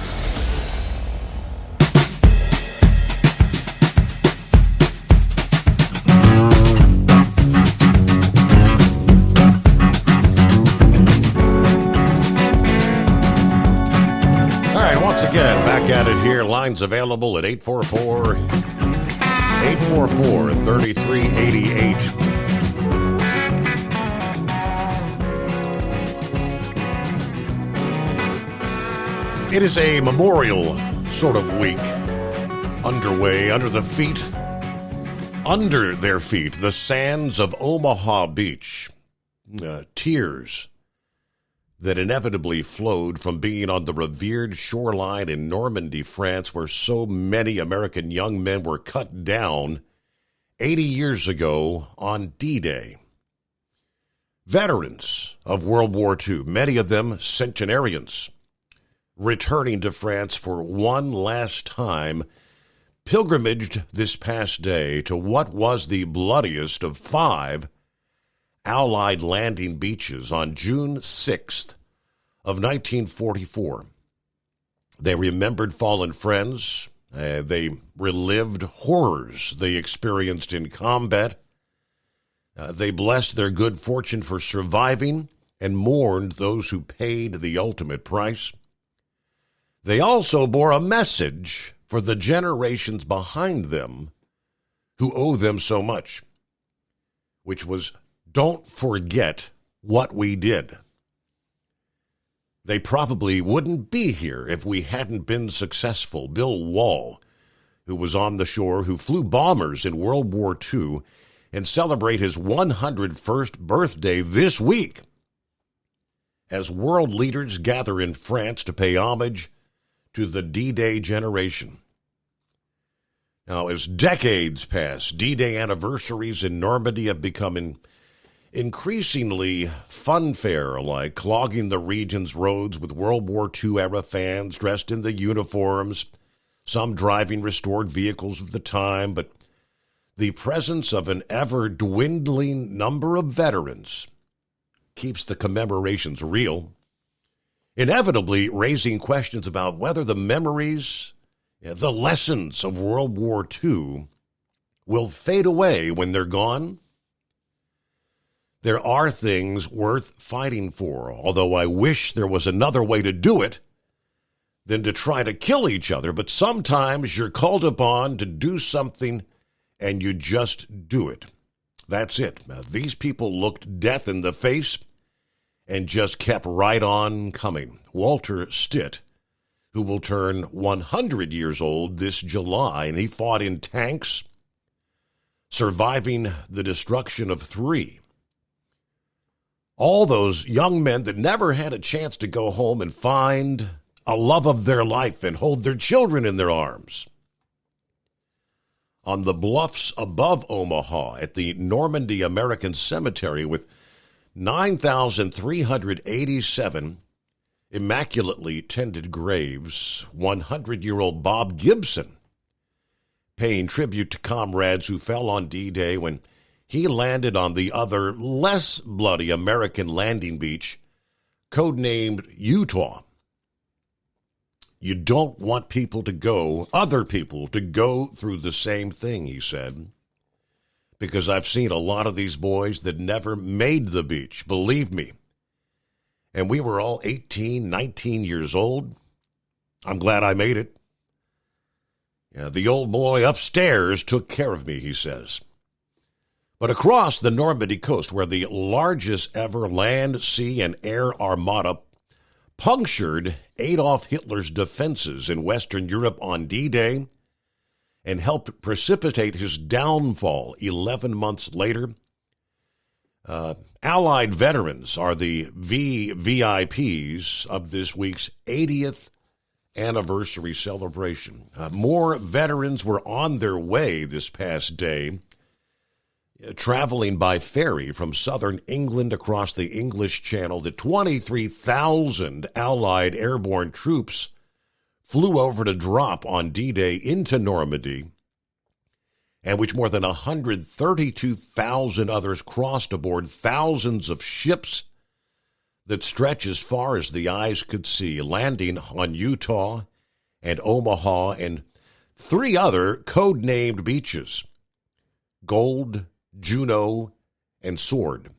[SPEAKER 12] All right, once again, back at it here. Lines available at 844-3388. It is a memorial sort of week underway under their feet, the sands of Omaha Beach. Tears that inevitably flowed from being on the revered shoreline in Normandy, France, where so many American young men were cut down 80 years ago on D-Day. Veterans of World War II, many of them centenarians, returning to France for one last time, pilgrimaged this past day to what was the bloodiest of 5 Allied landing beaches on June 6th of 1944. They remembered fallen friends. They relived horrors they experienced in combat. They blessed their good fortune for surviving and mourned those who paid the ultimate price. They also bore a message for the generations behind them who owe them so much, which was, don't forget what we did. They probably wouldn't be here if we hadn't been successful. Bill Wall, who was on the shore, who flew bombers in World War II, and celebrate his 101st birthday this week as world leaders gather in France to pay homage to the D-Day generation. Now, as decades pass, D-Day anniversaries in Normandy have become increasingly funfair-like, clogging the region's roads with World War II-era fans dressed in the uniforms, some driving restored vehicles of the time, but the presence of an ever-dwindling number of veterans keeps the commemorations real, inevitably raising questions about whether the memories, the lessons of World War II will fade away when they're gone. There are things worth fighting for, although I wish there was another way to do it than to try to kill each other. But sometimes you're called upon to do something and you just do it. That's it. Now, these people looked death in the face and just kept right on coming. Walter Stitt, who will turn 100 years old this July, and he fought in tanks, surviving the destruction of 3. All those young men that never had a chance to go home and find a love of their life and hold their children in their arms. On the bluffs above Omaha at the Normandy American Cemetery with 9,387 immaculately tended graves, 100-year-old Bob Gibson paying tribute to comrades who fell on D-Day when he landed on the other, less bloody American landing beach, codenamed Utah. You don't want other people to go through the same thing, he said, because I've seen a lot of these boys that never made the beach, believe me. And we were all 18, 19 years old. I'm glad I made it. Yeah, the old boy upstairs took care of me, he says. But across the Normandy coast, where the largest ever land, sea, and air armada punctured Adolf Hitler's defenses in Western Europe on D-Day and helped precipitate his downfall 11 months later, Allied veterans are the VIPs of this week's 80th anniversary celebration. More veterans were on their way this past day, traveling by ferry from southern England across the English Channel. The 23,000 Allied airborne troops flew over to drop on D-Day into Normandy, and which more than 132,000 others crossed aboard thousands of ships that stretch as far as the eyes could see, landing on Utah and Omaha and 3 other code-named beaches, Gold, Juno, and Sword.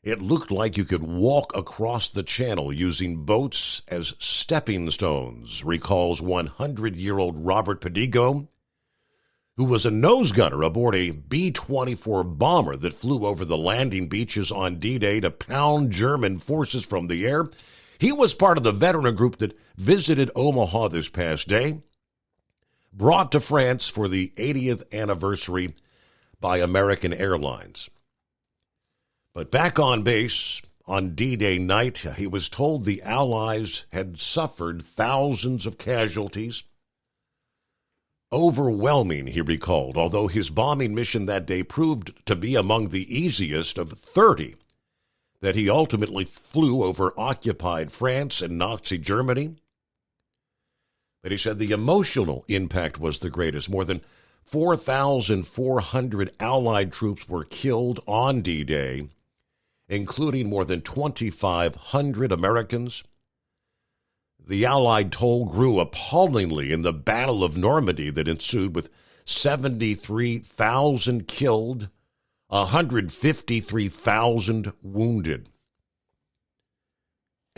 [SPEAKER 12] It looked like you could walk across the channel using boats as stepping stones, recalls 100-year-old Robert Pedigo, who was a nose gunner aboard a B-24 bomber that flew over the landing beaches on D-Day to pound German forces from the air. He was part of the veteran group that visited Omaha this past day, brought to France for the 80th anniversary by American Airlines. But back on base on D-Day night, he was told the Allies had suffered thousands of casualties. Overwhelming, he recalled, although his bombing mission that day proved to be among the easiest of 30 that he ultimately flew over occupied France and Nazi Germany. And he said the emotional impact was the greatest. More than 4,400 Allied troops were killed on D-Day, including more than 2,500 Americans. The Allied toll grew appallingly in the Battle of Normandy that ensued, with 73,000 killed, 153,000 wounded.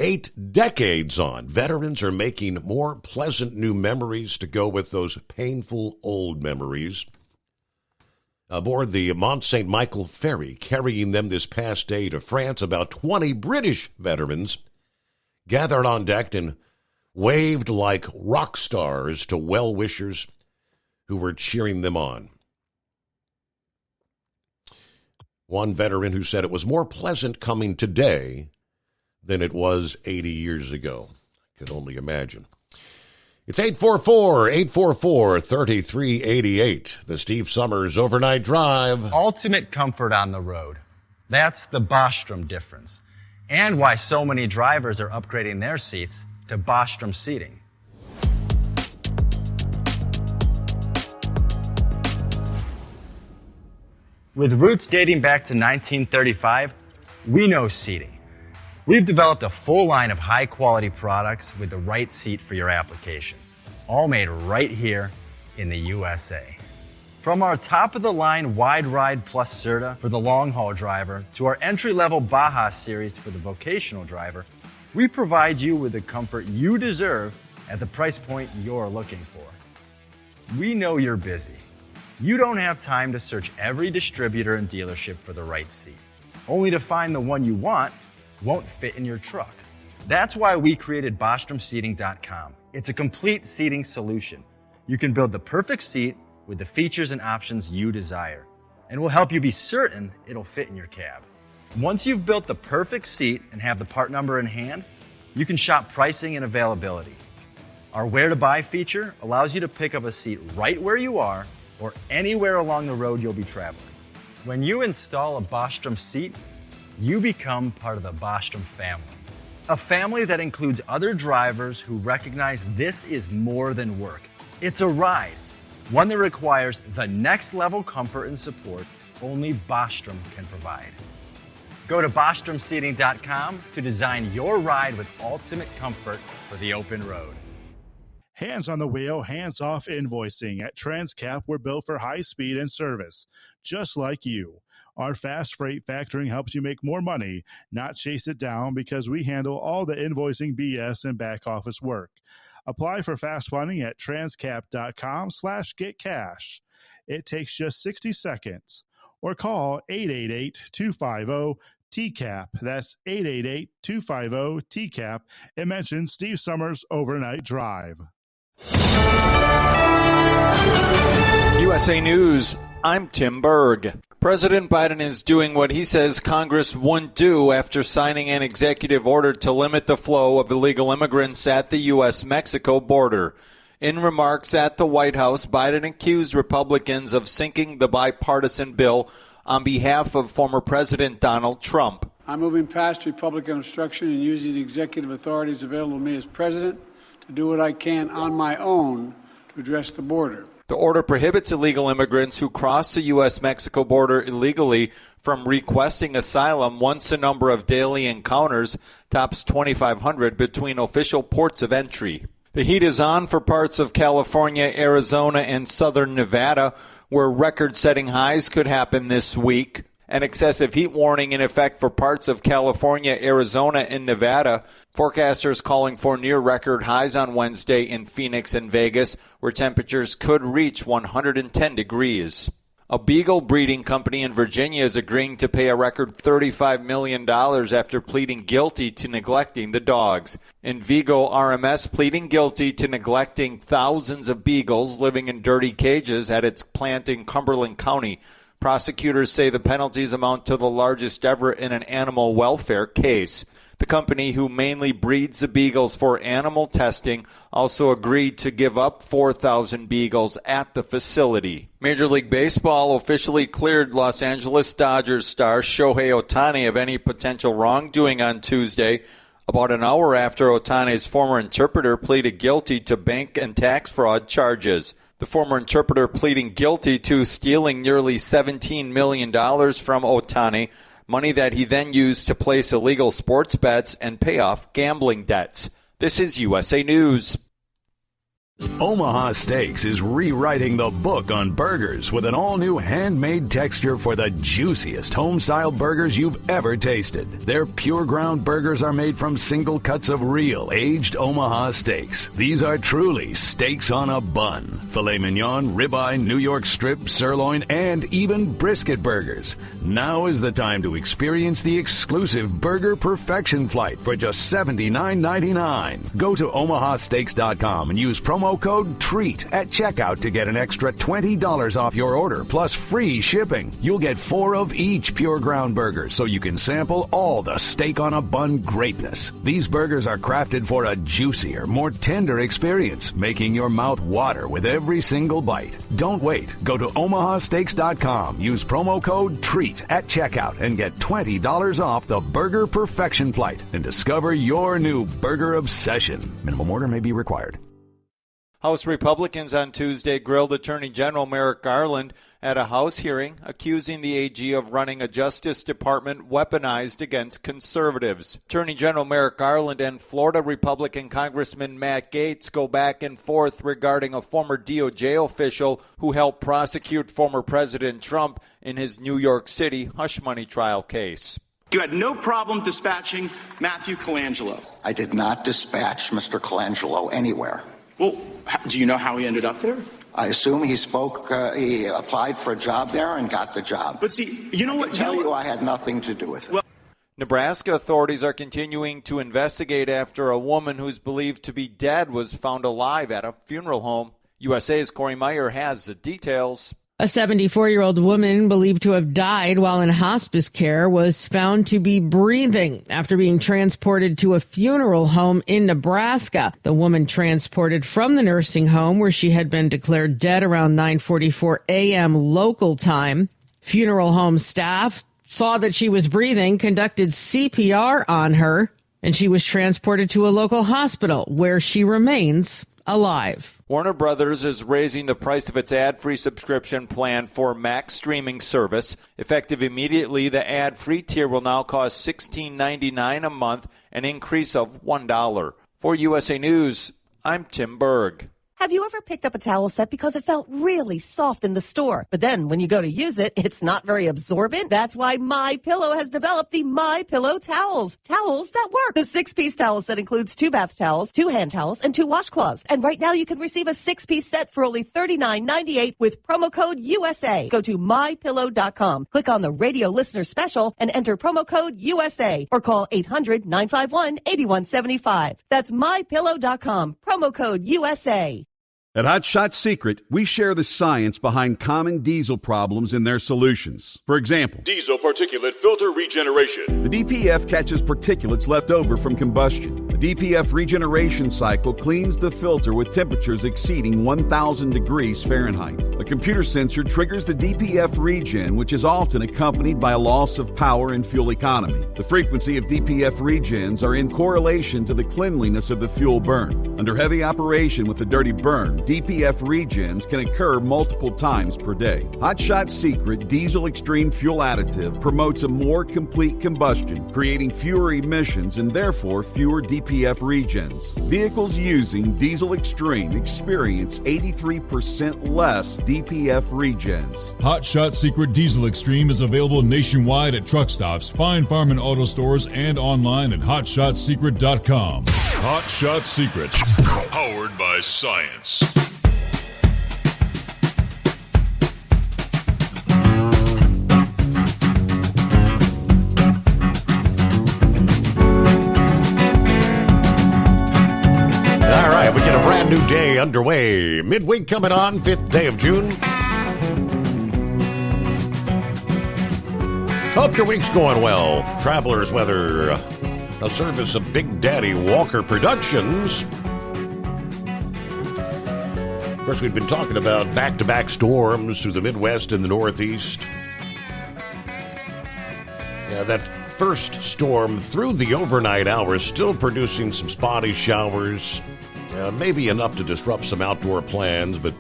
[SPEAKER 12] 8 decades on, veterans are making more pleasant new memories to go with those painful old memories. Aboard the Mont St. Michael ferry, carrying them this past day to France, about 20 British veterans gathered on deck and waved like rock stars to well-wishers who were cheering them on. One veteran who said it was more pleasant coming today than it was 80 years ago. I could only imagine. It's 844-3388, the Steve Summers Overnight Drive.
[SPEAKER 1] Ultimate comfort on the road. That's the Bostrom difference. And why so many drivers are upgrading their seats to Bostrom seating. With roots dating back to 1935, we know seating. We've developed a full line of high-quality products with the right seat for your application, all made right here in the USA. From our top-of-the-line Wide Ride Plus Certa for the long-haul driver to our entry-level Baja series for the vocational driver, we provide you with the comfort you deserve at the price point you're looking for. We know you're busy. You don't have time to search every distributor and dealership for the right seat, only to find the one you want won't fit in your truck. That's why we created BostromSeating.com. It's a complete seating solution. You can build the perfect seat with the features and options you desire, and we'll help you be certain it'll fit in your cab. Once you've built the perfect seat and have the part number in hand, you can shop pricing and availability. Our Where to Buy feature allows you to pick up a seat right where you are or anywhere along the road you'll be traveling. When you install a Bostrom seat, you become part of the Bostrom family. A family that includes other drivers who recognize this is more than work. It's a ride, one that requires the next level comfort and support only Bostrom can provide. Go to BostromSeating.com to design your ride with ultimate comfort for the open road.
[SPEAKER 13] Hands on the wheel, hands off invoicing. At Transcap, we're built for high speed and service, just like you. Our fast freight factoring helps you make more money, not chase it down, because we handle all the invoicing BS and back office work. Apply for fast funding at transcap.com/getcash. It takes just 60 seconds. Or call 888-250-TCAP. That's 888-250-TCAP. And mention Steve Summers Overnight Drive.
[SPEAKER 2] USA News, I'm Tim Berg. President Biden is doing what he says Congress wouldn't do after signing an executive order to limit the flow of illegal immigrants at the U.S.-Mexico border. In remarks at the White House, Biden accused Republicans of sinking the bipartisan bill on behalf of former President Donald Trump.
[SPEAKER 3] I'm moving past Republican obstruction and using the executive authorities available to me as president to do what I can on my own to address the border.
[SPEAKER 2] The order prohibits illegal immigrants who cross the U.S.-Mexico border illegally from requesting asylum once the number of daily encounters tops 2,500 between official ports of entry. The heat is on for parts of California, Arizona, and southern Nevada, where record-setting highs could happen this week. An excessive heat warning in effect for parts of California, Arizona, and Nevada. Forecasters calling for near-record highs on Wednesday in Phoenix and Vegas, where temperatures could reach 110 degrees. A beagle breeding company in Virginia is agreeing to pay a record $35 million after pleading guilty to neglecting the dogs. Envigo RMS pleading guilty to neglecting thousands of beagles living in dirty cages at its plant in Cumberland County. Prosecutors say the penalties amount to the largest ever in an animal welfare case. The company, who mainly breeds the beagles for animal testing, also agreed to give up 4,000 beagles at the facility. Major League Baseball officially cleared Los Angeles Dodgers star Shohei Ohtani of any potential wrongdoing on Tuesday. about an hour after Otane's former interpreter pleaded guilty to bank and tax fraud charges. The former interpreter pleading guilty to stealing nearly $17 million from Otane, money that he then used to place illegal sports bets and pay off gambling debts. This is USA News.
[SPEAKER 4] Omaha Steaks is rewriting the book on burgers with an all-new handmade texture for the juiciest home-style burgers you've ever tasted. Their pure ground burgers are made from single cuts of real, aged Omaha steaks. These are truly steaks on a bun. Filet mignon, ribeye, New York strip, sirloin, and even brisket burgers. Now is the time to experience the exclusive Burger Perfection Flight for just $79.99. Go to omahasteaks.com and use promo code TREAT at checkout to get an extra $20 off your order plus free shipping. You'll get 4 of each pure ground burger so you can sample all the steak on a bun greatness. These burgers are crafted for a juicier, more tender experience, making your mouth water with every single bite. Don't wait. Go to omahasteaks.com. Use promo code TREAT at checkout and get $20 off the Burger Perfection Flight and discover your new burger obsession. Minimum order may be required.
[SPEAKER 2] House Republicans on Tuesday grilled Attorney General Merrick Garland at a House hearing accusing the AG of running a Justice Department weaponized against conservatives. Attorney General Merrick Garland and Florida Republican Congressman Matt Gaetz go back and forth regarding a former DOJ official who helped prosecute former President Trump in his New York City hush money trial case.
[SPEAKER 22] You had no problem dispatching Matthew Colangelo.
[SPEAKER 23] I did not dispatch Mr. Colangelo anywhere.
[SPEAKER 22] Well, do you know how he ended up there?
[SPEAKER 23] I assume he applied for a job there and got the job.
[SPEAKER 22] But see, you know what?
[SPEAKER 23] I tell you, I had nothing to do with it.
[SPEAKER 2] Nebraska authorities are continuing to investigate after a woman who's believed to be dead was found alive at a funeral home. USA's Corey Meyer has the details.
[SPEAKER 8] A 74-year-old woman believed to have died while in hospice care was found to be breathing after being transported to a funeral home in Nebraska. The woman transported from the nursing home where she had been declared dead around 9:44 a.m. local time. Funeral home staff saw that she was breathing, conducted CPR on her, and she was transported to a local hospital where she remains alive.
[SPEAKER 2] Warner Brothers is raising the price of its ad-free subscription plan for Max streaming service. Effective immediately, the ad-free tier will now cost $16.99 a month, an increase of $1. For USA News, I'm Tim Berg.
[SPEAKER 24] Have you ever picked up a towel set because it felt really soft in the store, but then when you go to use it, it's not very absorbent? That's why MyPillow has developed the MyPillow towels. Towels that work. The 6-piece towel set includes 2 bath towels, 2 hand towels, and 2 washcloths. And right now you can receive a 6-piece set for only $39.98 with promo code USA. Go to MyPillow.com, click on the radio listener special, and enter promo code USA, or call 800-951-8175. That's MyPillow.com, promo code USA.
[SPEAKER 15] At Hot Shot Secret, we share the science behind common diesel problems and their solutions. For example,
[SPEAKER 10] diesel particulate filter regeneration.
[SPEAKER 15] The DPF catches particulates left over from combustion. The DPF regeneration cycle cleans the filter with temperatures exceeding 1,000 degrees Fahrenheit. A computer sensor triggers the DPF regen, which is often accompanied by a loss of power and fuel economy. The frequency of DPF regens are in correlation to the cleanliness of the fuel burn. Under heavy operation with a dirty burn, DPF regens can occur multiple times per day. Hot Shot Secret Diesel Extreme Fuel Additive promotes a more complete combustion, creating fewer emissions and therefore fewer DPF regens. Vehicles using Diesel Extreme experience 83% less DPF regens.
[SPEAKER 10] Hot Shot Secret Diesel Extreme is available nationwide at truck stops, Fine Farm and auto stores, and online at hotshotsecret.com. Hot Shot Secret, powered by science.
[SPEAKER 12] All right, we get a brand new day underway. Midweek coming on, 5th day of June. Hope your week's going well. Travelers Weather, a service of Big Daddy Walker Productions. Of course, we've been talking about back-to-back storms through the Midwest and the Northeast. Yeah, that first storm through the overnight hours, still producing some spotty showers, maybe enough to disrupt some outdoor plans, but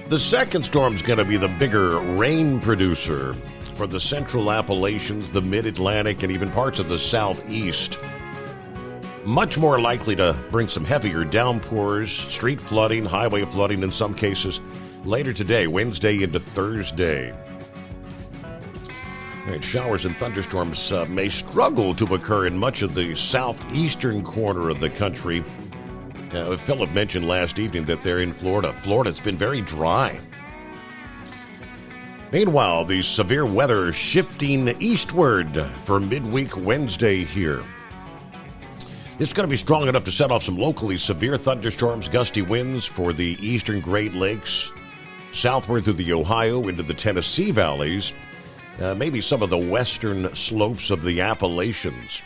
[SPEAKER 12] the second storm's going to be the bigger rain producer for the central Appalachians, the mid-Atlantic, and even parts of the southeast. Much more likely to bring some heavier downpours, street flooding, highway flooding in some cases later today, Wednesday into Thursday. And showers and thunderstorms may struggle to occur in much of the southeastern corner of the country. Philip mentioned last evening that they're in Florida. Florida's been very dry. Meanwhile, the severe weather shifting eastward for midweek Wednesday here. It's going to be strong enough to set off some locally severe thunderstorms, gusty winds for the eastern Great Lakes, southward through the Ohio into the Tennessee valleys, maybe some of the western slopes of the Appalachians.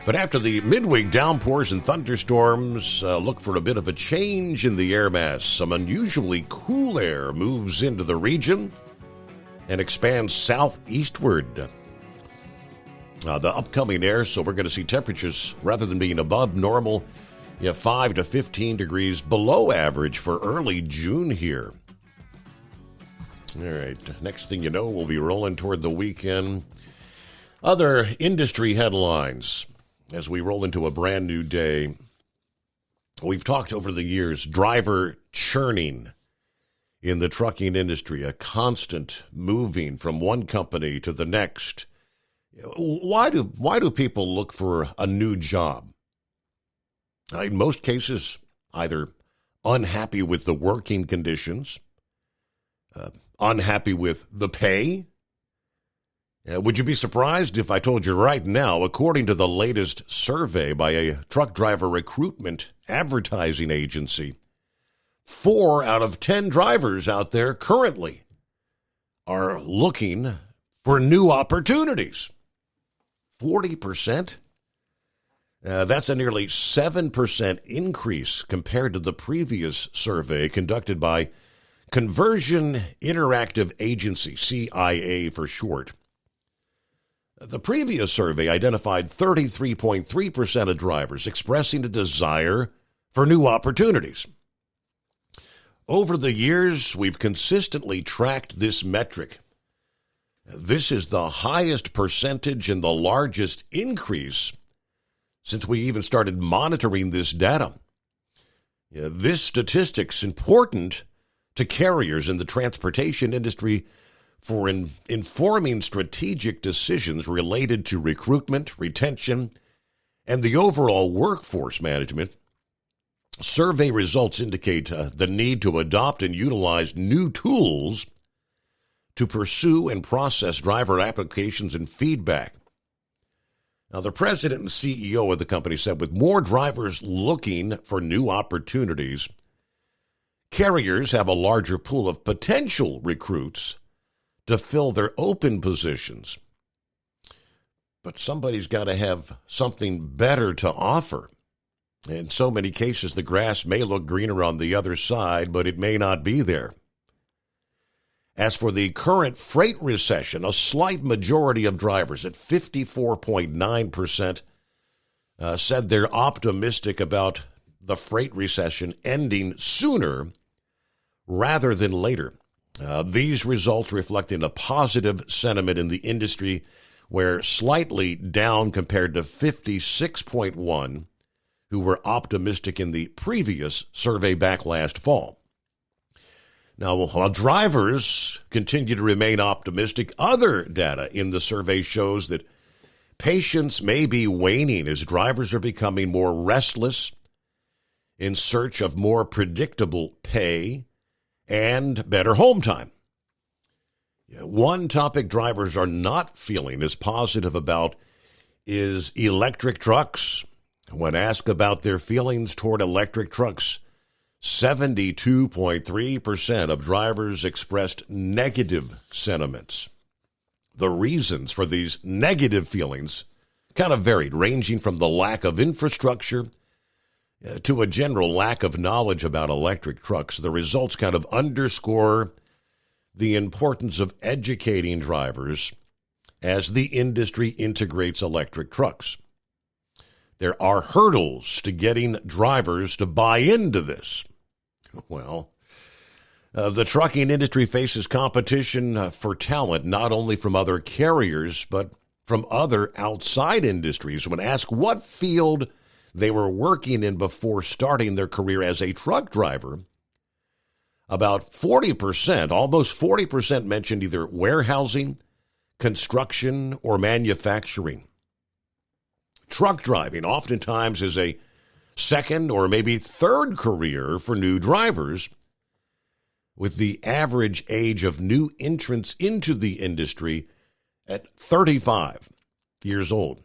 [SPEAKER 12] But after the midweek downpours and thunderstorms, look for a bit of a change in the air mass. Some unusually cool air moves into the region and expands southeastward. The upcoming air, so we're going to see temperatures, rather than being above normal, 5 to 15 degrees below average for early June here. All right, next thing you know, we'll be rolling toward the weekend. Other industry headlines as we roll into a brand new day. We've talked over the years, driver churning in the trucking industry, a constant moving from one company to the next. Why do people look for a new job? In most cases, either unhappy with the working conditions, unhappy with the pay. Would you be surprised if I told you right now, according to the latest survey by a truck driver recruitment advertising agency, 4 out of 10 drivers out there currently are looking for new opportunities. 40%? That's a nearly 7% increase compared to the previous survey conducted by Conversion Interactive Agency, CIA for short. The previous survey identified 33.3% of drivers expressing a desire for new opportunities. Over the years, we've consistently tracked this metric. This is the highest percentage and the largest increase since we even started monitoring this data. This statistic's important to carriers in the transportation industry for informing strategic decisions related to recruitment, retention, and the overall workforce management. Survey results indicate the need to adopt and utilize new tools to pursue and process driver applications and feedback. Now, the president and CEO of the company said with more drivers looking for new opportunities, carriers have a larger pool of potential recruits to fill their open positions. But somebody's got to have something better to offer. In so many cases, the grass may look greener on the other side, but it may not be there. As for the current freight recession, a slight majority of drivers at 54.9% said they're optimistic about the freight recession ending sooner rather than later. These results reflecting a positive sentiment in the industry, where slightly down compared to 56.1% who were optimistic in the previous survey back last fall. Now, while drivers continue to remain optimistic, other data in the survey shows that patience may be waning as drivers are becoming more restless in search of more predictable pay and better home time. One topic drivers are not feeling as positive about is electric trucks. When asked about their feelings toward electric trucks, 72.3% of drivers expressed negative sentiments. The reasons for these negative feelings kind of varied, ranging from the lack of infrastructure to a general lack of knowledge about electric trucks. The results kind of underscore the importance of educating drivers as the industry integrates electric trucks. There are hurdles to getting drivers to buy into this. Well, the trucking industry faces competition for talent, not only from other carriers, but from other outside industries. When asked what field they were working in before starting their career as a truck driver, about 40%, almost 40% mentioned either warehousing, construction, or manufacturing. Truck driving oftentimes is a second or maybe third career for new drivers, with the average age of new entrants into the industry at 35 years old.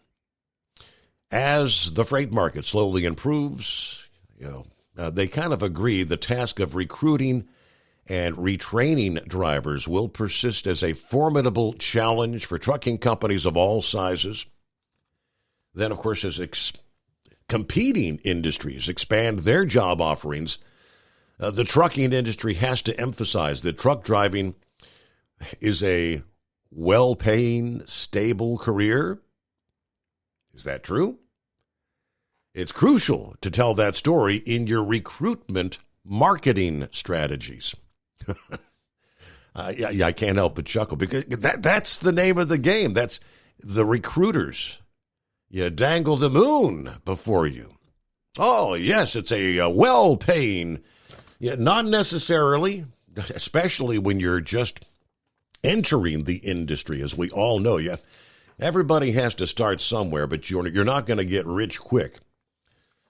[SPEAKER 12] As the freight market slowly improves, they kind of agree the task of recruiting and retraining drivers will persist as a formidable challenge for trucking companies of all sizes. Then, of course, as competing industries expand their job offerings, the trucking industry has to emphasize that truck driving is a well-paying, stable career. Is that true? It's crucial to tell that story in your recruitment marketing strategies. I can't help but chuckle because that's the name of the game. That's the recruiters. You dangle the moon before you. Oh, yes, it's a well-paying, not necessarily, especially when you're just entering the industry, as we all know. Everybody has to start somewhere, but you're not going to get rich quick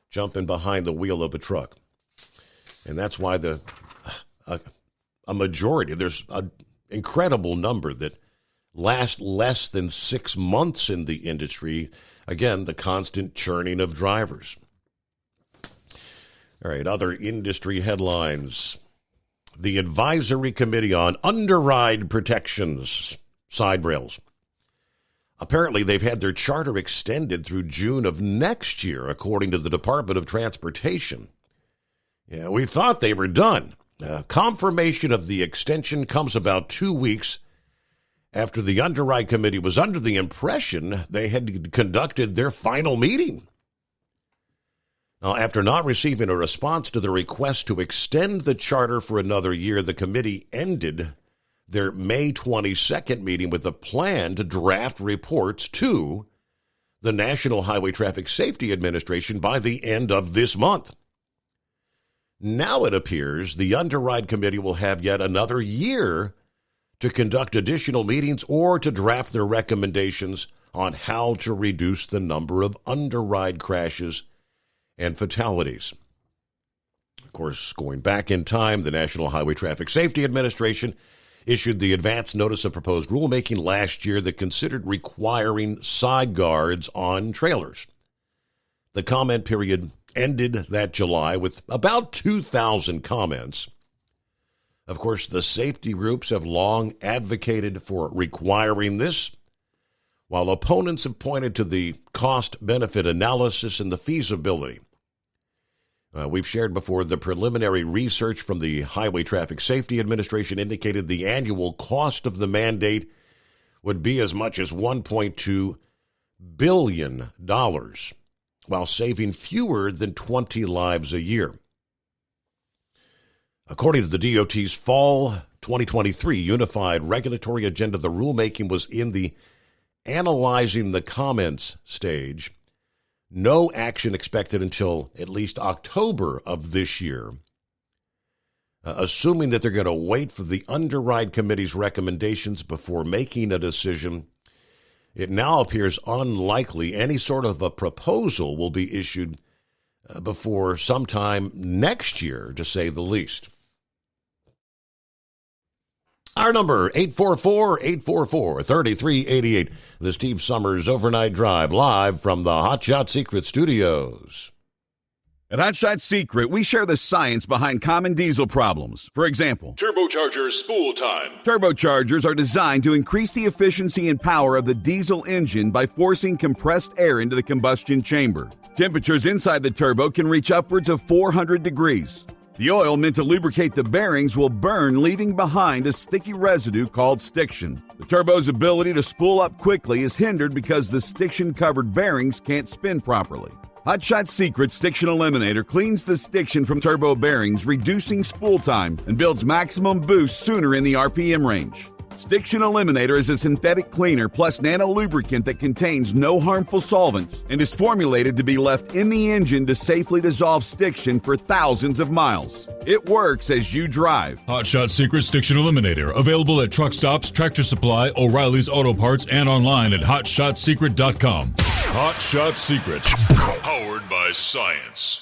[SPEAKER 12] jumping behind the wheel of a truck. And that's why a majority, there's an incredible number that last less than 6 months in the industry. Again, the constant churning of drivers. All right, other industry headlines. The Advisory Committee on Underride Protections, side rails. Apparently, they've had their charter extended through June of next year, according to the Department of Transportation. We thought they were done. Confirmation of the extension comes about 2 weeks after the Underride Committee was under the impression they had conducted their final meeting. Now, after not receiving a response to the request to extend the charter for another year, the committee ended their May 22nd meeting with a plan to draft reports to the National Highway Traffic Safety Administration by the end of this month. Now it appears the Underride Committee will have yet another year to conduct additional meetings or to draft their recommendations on how to reduce the number of underride crashes and fatalities. Of course, going back in time, the National Highway Traffic Safety Administration issued the advance notice of proposed rulemaking last year that considered requiring side guards on trailers. The comment period ended that July with about 2,000 comments. Of course, the safety groups have long advocated for requiring this, while opponents have pointed to the cost-benefit analysis and the feasibility. We've shared before the preliminary research from the Highway Traffic Safety Administration indicated the annual cost of the mandate would be as much as $1.2 billion, while saving fewer than 20 lives a year. According to the DOT's fall 2023 Unified Regulatory Agenda, the rulemaking was in the analyzing the comments stage. No action expected until at least October of this year. Assuming that they're going to wait for the Underride Committee's recommendations before making a decision, it now appears unlikely any sort of a proposal will be issued before sometime next year, to say the least. Our number, 844-844-3388. The Steve Summers Overnight Drive, live from the Hot Shot Secret Studios.
[SPEAKER 15] At Hot Shot Secret, we share the science behind common diesel problems. For example,
[SPEAKER 21] turbocharger spool time.
[SPEAKER 15] Turbochargers are designed to increase the efficiency and power of the diesel engine by forcing compressed air into the combustion chamber. Temperatures inside the turbo can reach upwards of 400 degrees. The oil meant to lubricate the bearings will burn, leaving behind a sticky residue called stiction. The turbo's ability to spool up quickly is hindered because the stiction-covered bearings can't spin properly. Hot Shot Secret Stiction Eliminator cleans the stiction from turbo bearings, reducing spool time, and builds maximum boost sooner in the RPM range. Stiction Eliminator is a synthetic cleaner plus nano-lubricant that contains no harmful solvents and is formulated to be left in the engine to safely dissolve stiction for thousands of miles. It works as you drive.
[SPEAKER 10] Hot Shot Secret Stiction Eliminator. Available at truck stops, Tractor Supply, O'Reilly's Auto Parts, and online at HotShotSecret.com. Hot Shot Secret. Powered by science.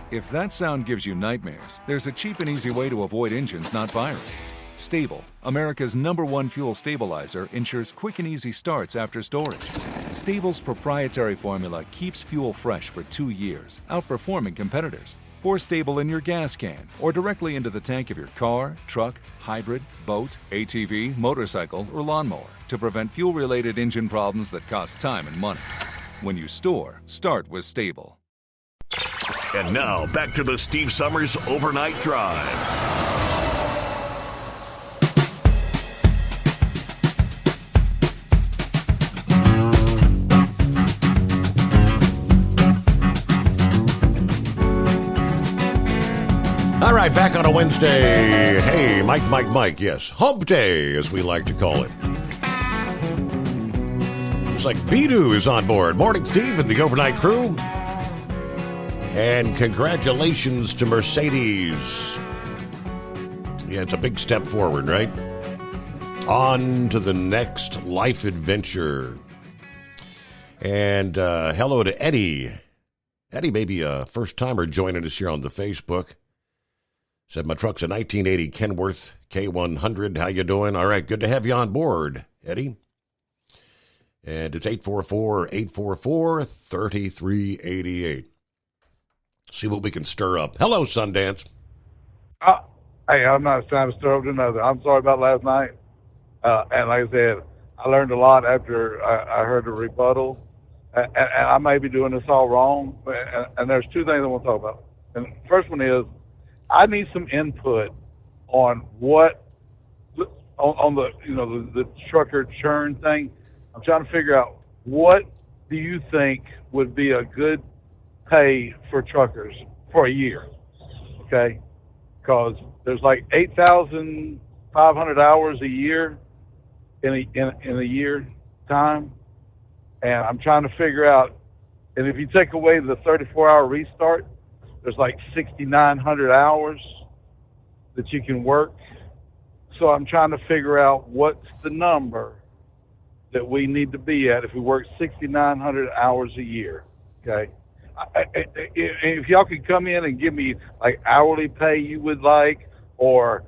[SPEAKER 5] If that sound gives you nightmares, there's a cheap and easy way to avoid engines not firing. Stable, America's #1 fuel stabilizer, ensures quick and easy starts after storage. Stable's proprietary formula keeps fuel fresh for 2 years, outperforming competitors. Pour Stable in your gas can or directly into the tank of your car, truck, hybrid, boat, ATV, motorcycle, or lawnmower to prevent fuel-related engine problems that cost time and money. When you store, start with Stable.
[SPEAKER 21] And now, back to the Steve Summers Overnight Drive.
[SPEAKER 12] All right, back on a Wednesday. Hey, Mike, yes. Hump Day, as we like to call it. Looks like Bidu is on board. Morning, Steve, and the overnight crew. And congratulations to Mercedes. Yeah, it's a big step forward, right? On to the next life adventure. And hello to Eddie. Eddie may be a first-timer joining us here on the Facebook. Said, my truck's a 1980 Kenworth K100. How you doing? All right, good to have you on board, Eddie. And it's 844-844-3388. See what we can stir up. Hello, Sundance.
[SPEAKER 6] Hey, I'm not trying to stir up another. I'm sorry about last night. And like I said, I learned a lot after I heard the rebuttal. And I may be doing this all wrong. And there's two things I want to talk about. And the first one is, I need some input on what, on the, the trucker churn thing. I'm trying to figure out, what do you think would be a good pay for truckers for a year? Okay? Because there's like 8,500 hours a year in a year time. And I'm trying to figure out, and if you take away the 34-hour restart, there's like 6,900 hours that you can work. So I'm trying to figure out what's the number that we need to be at if we work 6,900 hours a year. Okay? If y'all could come in and give me like hourly pay you would like, or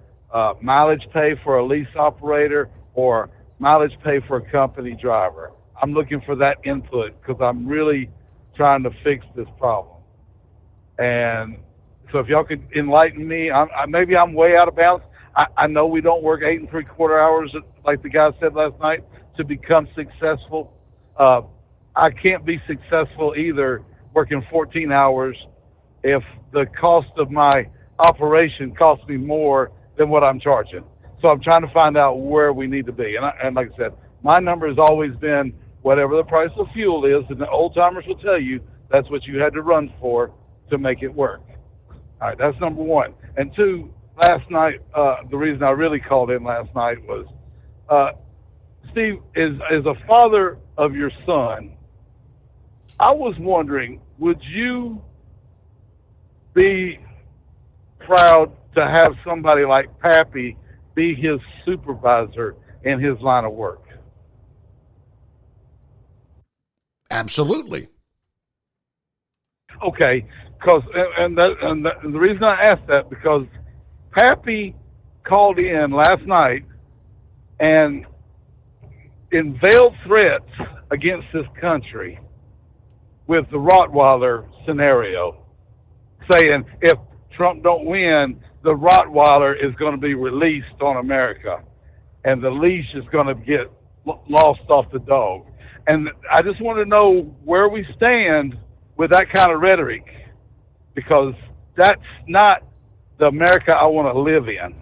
[SPEAKER 6] mileage pay for a lease operator, or mileage pay for a company driver. I'm looking for that input because I'm really trying to fix this problem. And so if y'all could enlighten me, maybe I'm way out of bounds. I know we don't work 8 3/4 hours like the guy said last night to become successful. I can't be successful either working 14 hours if the cost of my operation costs me more than what I'm charging. So I'm trying to find out where we need to be. And like I said, my number has always been whatever the price of fuel is, and the old timers will tell you that's what you had to run for to make it work. All right, that's number one. And two, last night, the reason I really called in last night was, Steve, as a father of your son, I was wondering, would you be proud to have somebody like Pappy be his supervisor in his line of work?
[SPEAKER 12] Absolutely.
[SPEAKER 6] Okay, because and the reason I asked that, because Pappy called in last night and in veiled threats against this country with the Rottweiler scenario, saying if Trump don't win, the Rottweiler is going to be released on America, and the leash is going to get lost off the dog. And I just want to know where we stand with that kind of rhetoric, because that's not the America I want to live in.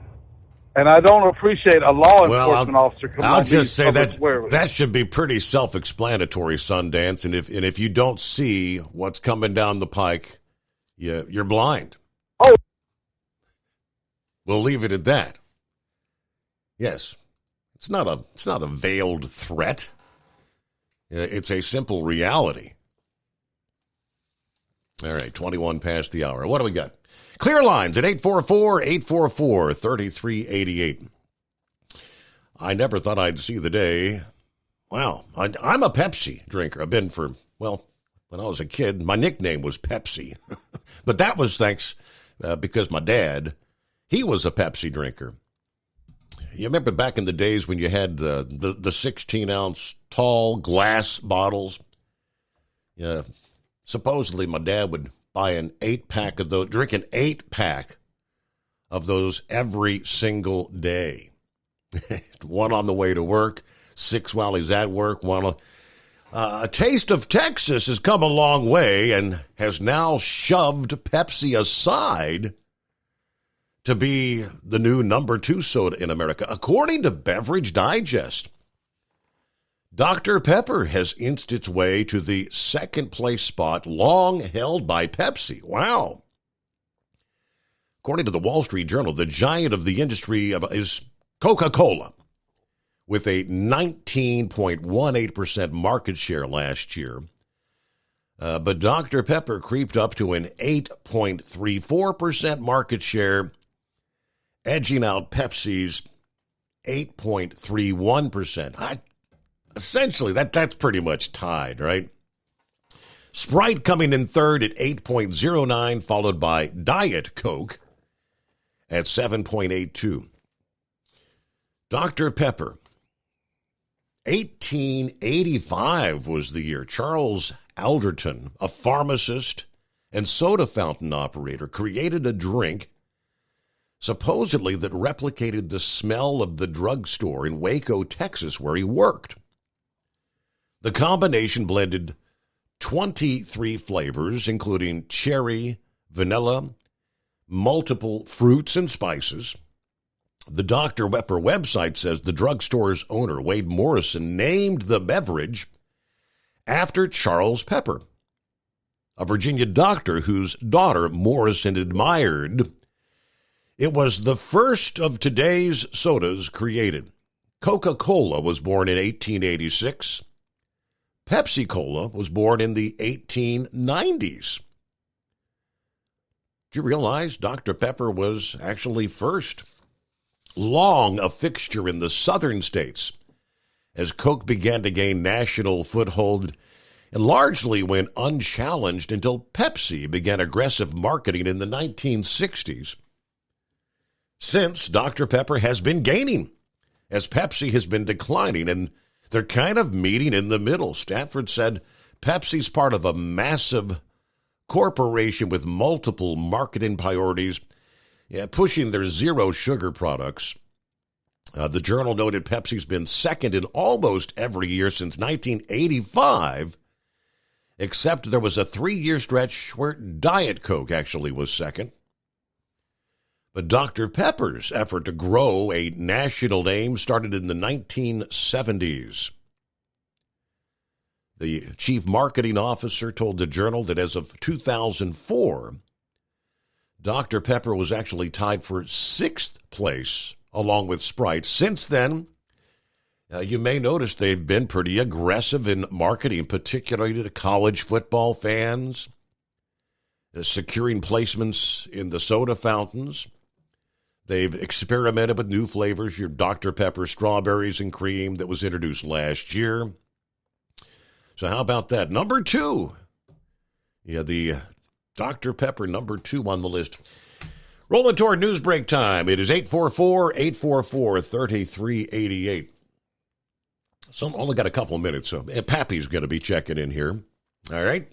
[SPEAKER 6] And I don't appreciate a law enforcement officer coming
[SPEAKER 12] I'll
[SPEAKER 6] on
[SPEAKER 12] just say
[SPEAKER 6] that
[SPEAKER 12] that should be pretty self-explanatory, Sundance. And if you don't see what's coming down the pike, you're blind.
[SPEAKER 6] Oh,
[SPEAKER 12] we'll leave it at that. Yes, it's not a veiled threat. It's a simple reality. All right, 21 past the hour. What do we got? Clear lines at 844-844-3388. I never thought I'd see the day. Wow, I'm a Pepsi drinker. I've been for, when I was a kid, my nickname was Pepsi. But that was thanks because my dad, he was a Pepsi drinker. You remember back in the days when you had the 16-ounce tall glass bottles? Supposedly my dad would buy an 8-pack of those, drink an 8-pack of those every single day. One on the way to work, 6 while he's at work. A Taste of Texas has come a long way and has now shoved Pepsi aside to be the new number 2 soda in America. According to Beverage Digest, Dr. Pepper has inched its way to the second place spot long held by Pepsi. Wow. According to the Wall Street Journal, the giant of the industry is Coca-Cola, with a 19.18% market share last year. But Dr. Pepper creeped up to an 8.34% market share, edging out Pepsi's 8.31%. Essentially, that's pretty much tied, right? Sprite coming in third at 8.09, followed by Diet Coke at 7.82. Dr. Pepper, 1885 was the year. Charles Alderton, a pharmacist and soda fountain operator, created a drink supposedly that replicated the smell of the drugstore in Waco, Texas, where he worked. The combination blended 23 flavors, including cherry, vanilla, multiple fruits and spices. The Dr. Pepper website says the drugstore's owner, Wade Morrison, named the beverage after Charles Pepper, a Virginia doctor whose daughter Morrison admired. It was the first of today's sodas created. Coca-Cola was born in 1886. Pepsi-Cola was born in the 1890s. Did you realize Dr. Pepper was actually first? Long a fixture in the southern states as Coke began to gain national foothold and largely went unchallenged until Pepsi began aggressive marketing in the 1960s. Since, Dr. Pepper has been gaining, as Pepsi has been declining, and they're kind of meeting in the middle. Stanford said Pepsi's part of a massive corporation with multiple marketing priorities, pushing their zero sugar products. The Journal noted Pepsi's been second in almost every year since 1985, except there was a 3-year stretch where Diet Coke actually was second. But Dr. Pepper's effort to grow a national name started in the 1970s. The chief marketing officer told the Journal that as of 2004, Dr. Pepper was actually tied for 6th place along with Sprite. Since then, you may notice they've been pretty aggressive in marketing, particularly to college football fans, securing placements in the soda fountains. They've experimented with new flavors, your Dr. Pepper strawberries and cream that was introduced last year. So how about that? Number 2. The Dr. Pepper number 2 on the list. Rolling toward news break time. It is 844-844-3388. So only got a couple of minutes, so Pappy's going to be checking in here. All right.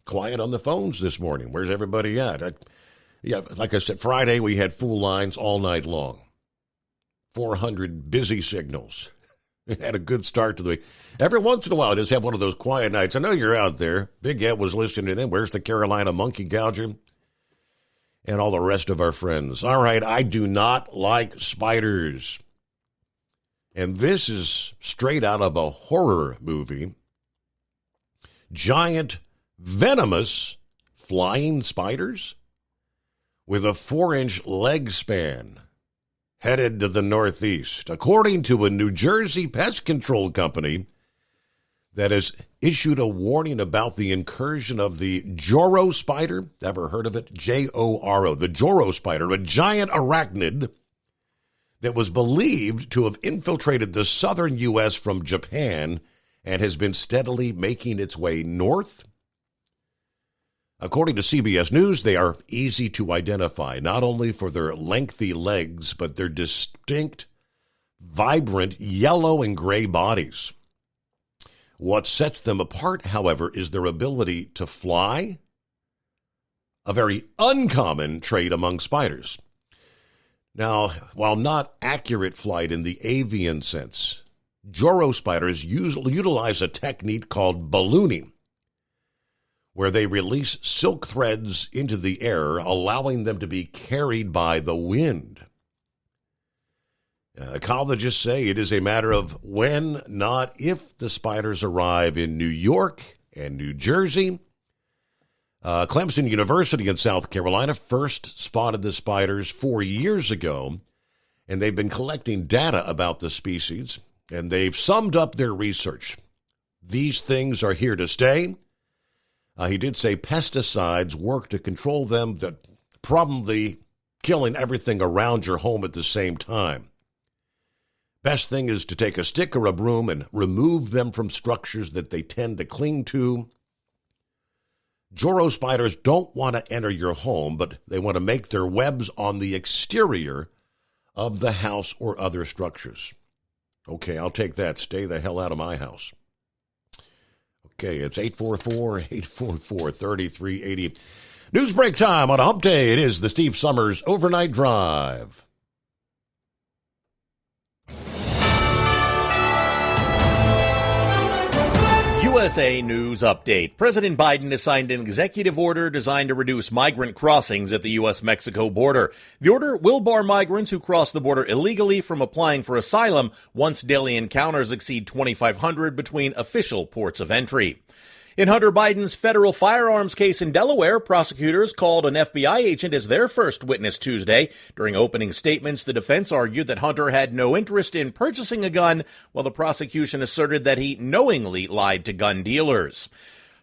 [SPEAKER 12] Quiet on the phones this morning. Where's everybody at? Like I said, Friday we had full lines all night long. 400 busy signals. Had a good start to the week. Every once in a while, just have one of those quiet nights. I know you're out there. Big Ed was listening in. Where's the Carolina monkey gouger? and all the rest of our friends. All right, I do not like spiders. And this is straight out of a horror movie. Giant, venomous, flying spiders with a 4-inch leg span headed to the Northeast, according to a New Jersey pest control company that has issued a warning about the incursion of the Joro spider. Ever heard of it? Joro, the Joro spider, a giant arachnid that was believed to have infiltrated the southern U.S. from Japan and has been steadily making its way north. According to CBS News, they are easy to identify, not only for their lengthy legs, but their distinct, vibrant yellow and gray bodies. What sets them apart, however, is their ability to fly, a very uncommon trait among spiders. Now, while not accurate flight in the avian sense, Joro spiders utilize a technique called ballooning, where they release silk threads into the air, allowing them to be carried by the wind. Ecologists say it is a matter of when, not if, the spiders arrive in New York and New Jersey. Clemson University in South Carolina first spotted the spiders 4 years ago, and they've been collecting data about the species, and they've summed up their research. These things are here to stay. He did say pesticides work to control them, that probably killing everything around your home at the same time. Best thing is to take a stick or a broom and remove them from structures that they tend to cling to. Joro spiders don't want to enter your home, but they want to make their webs on the exterior of the house or other structures. Okay, I'll take that. Stay the hell out of my house. Okay, it's 844-844-3380. News break time on a hump day. It is the Steve Summers Overnight Drive.
[SPEAKER 17] USA News Update. President Biden has signed an executive order designed to reduce migrant crossings at the U.S.-Mexico border. The order will bar migrants who cross the border illegally from applying for asylum once daily encounters exceed 2,500 between official ports of entry. In Hunter Biden's federal firearms case in Delaware, prosecutors called an FBI agent as their first witness Tuesday. During opening statements, the defense argued that Hunter had no interest in purchasing a gun, while the prosecution asserted that he knowingly lied to gun dealers.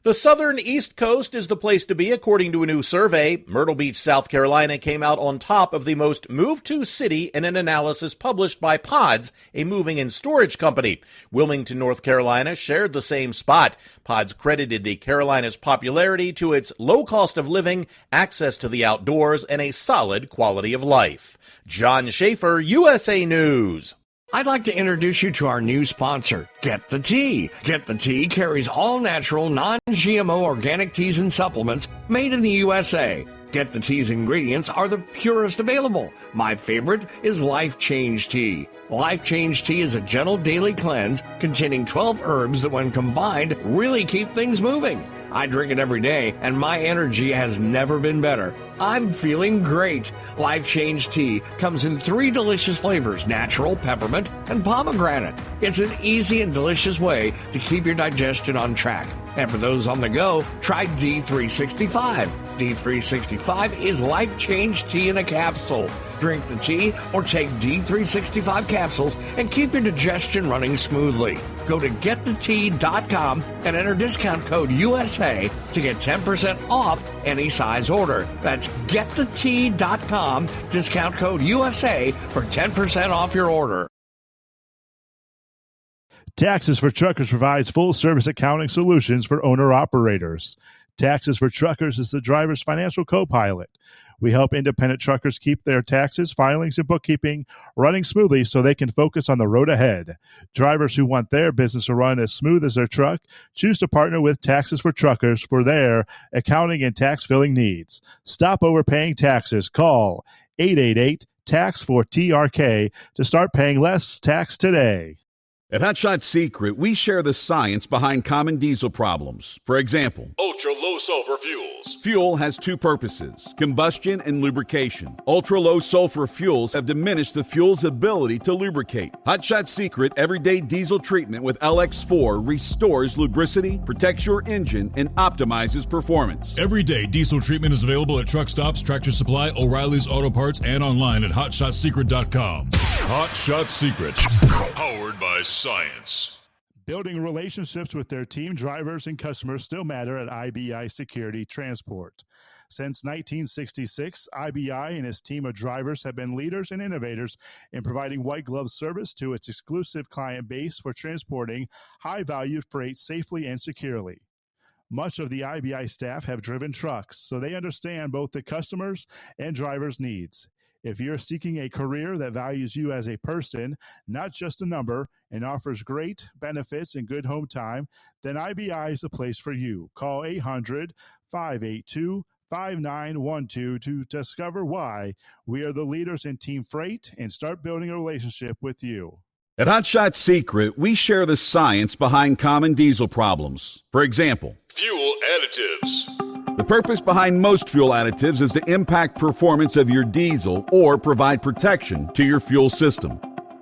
[SPEAKER 17] The southern East Coast is the place to be, according to a new survey. Myrtle Beach, South Carolina, came out on top of the most moved-to city in an analysis published by Pods, a moving and storage company. Wilmington, North Carolina, shared the same spot. Pods credited the Carolinas' popularity to its low cost of living, access to the outdoors, and a solid quality of life. John Schaefer, USA News.
[SPEAKER 18] I'd like to introduce you to our new sponsor, Get the Tea. Get the Tea carries all natural, non-GMO organic teas and supplements made in the USA. Get the Tea's ingredients are the purest available. My favorite is Life Change Tea. Life Change Tea is a gentle daily cleanse containing 12 herbs that, when combined, really keep things moving. I drink it every day, and my energy has never been better. I'm feeling great. Life Change Tea comes in 3 delicious flavors: natural, peppermint, and pomegranate. It's an easy and delicious way to keep your digestion on track. And for those on the go, try D365. D365 is Life Change Tea in a capsule. Drink the tea or take D365 capsules and keep your digestion running smoothly. Go to getthetea.com and enter discount code USA to get 10% off any size order. That's getthetea.com, discount code USA for 10% off your order.
[SPEAKER 13] Taxes for Truckers provides full-service accounting solutions for owner-operators. Taxes for Truckers is the driver's financial co-pilot. We help independent truckers keep their taxes, filings, and bookkeeping running smoothly so they can focus on the road ahead. Drivers who want their business to run as smooth as their truck choose to partner with Taxes for Truckers for their accounting and tax filing needs. Stop overpaying taxes. Call 888-TAX-4TRK to start paying less tax today.
[SPEAKER 15] At Hot Shot Secret, we share the science behind common diesel problems. For example,
[SPEAKER 21] Ultra-low sulfur fuels.
[SPEAKER 15] fuel has two purposes, combustion and lubrication. Ultra-low sulfur fuels have diminished the fuel's ability to lubricate. Hot Shot Secret Everyday Diesel Treatment with LX4 restores lubricity, protects your engine, and optimizes performance.
[SPEAKER 10] Everyday diesel treatment is available at truck stops, Tractor Supply, O'Reilly's Auto Parts, and online at HotShotSecret.com. Hot Shot Secret, powered by science.
[SPEAKER 13] Building relationships with their team, drivers, and customers still matter at IBI Security Transport. Since 1966, IBI and its team of drivers have been leaders and innovators in providing white glove service to its exclusive client base for transporting high-value freight safely and securely. Much of the IBI staff have driven trucks, so they understand both the customers' and drivers' needs. If you're seeking a career that values you as a person, not just a number, and offers great benefits and good home time, then IBI is the place for you. Call 800-582-5912 to discover why we are the leaders in team freight and start building a relationship with you.
[SPEAKER 15] At Hot Shot Secret, we share the science behind common diesel problems. For example,
[SPEAKER 21] Fuel additives.
[SPEAKER 15] the purpose behind most fuel additives is to impact performance of your diesel or provide protection to your fuel system.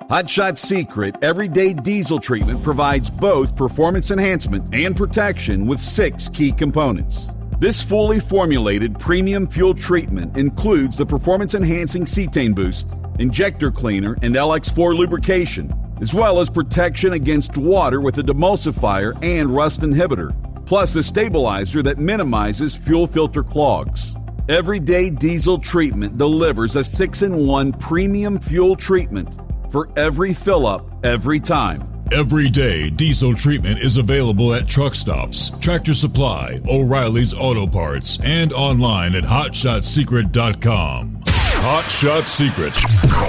[SPEAKER 15] Hot Shot Secret Everyday Diesel Treatment provides both performance enhancement and protection with 6 key components. This fully formulated premium fuel treatment includes the performance-enhancing cetane boost, injector cleaner, and LX4 lubrication, as well as protection against water with a demulsifier and rust inhibitor, plus a stabilizer that minimizes fuel filter clogs. Everyday Diesel Treatment delivers a 6-in-1 premium fuel treatment for every fill-up, every time.
[SPEAKER 10] Everyday diesel treatment is available at truck stops, Tractor Supply, O'Reilly's Auto Parts, and online at HotShotSecret.com. Hot Shot Secret,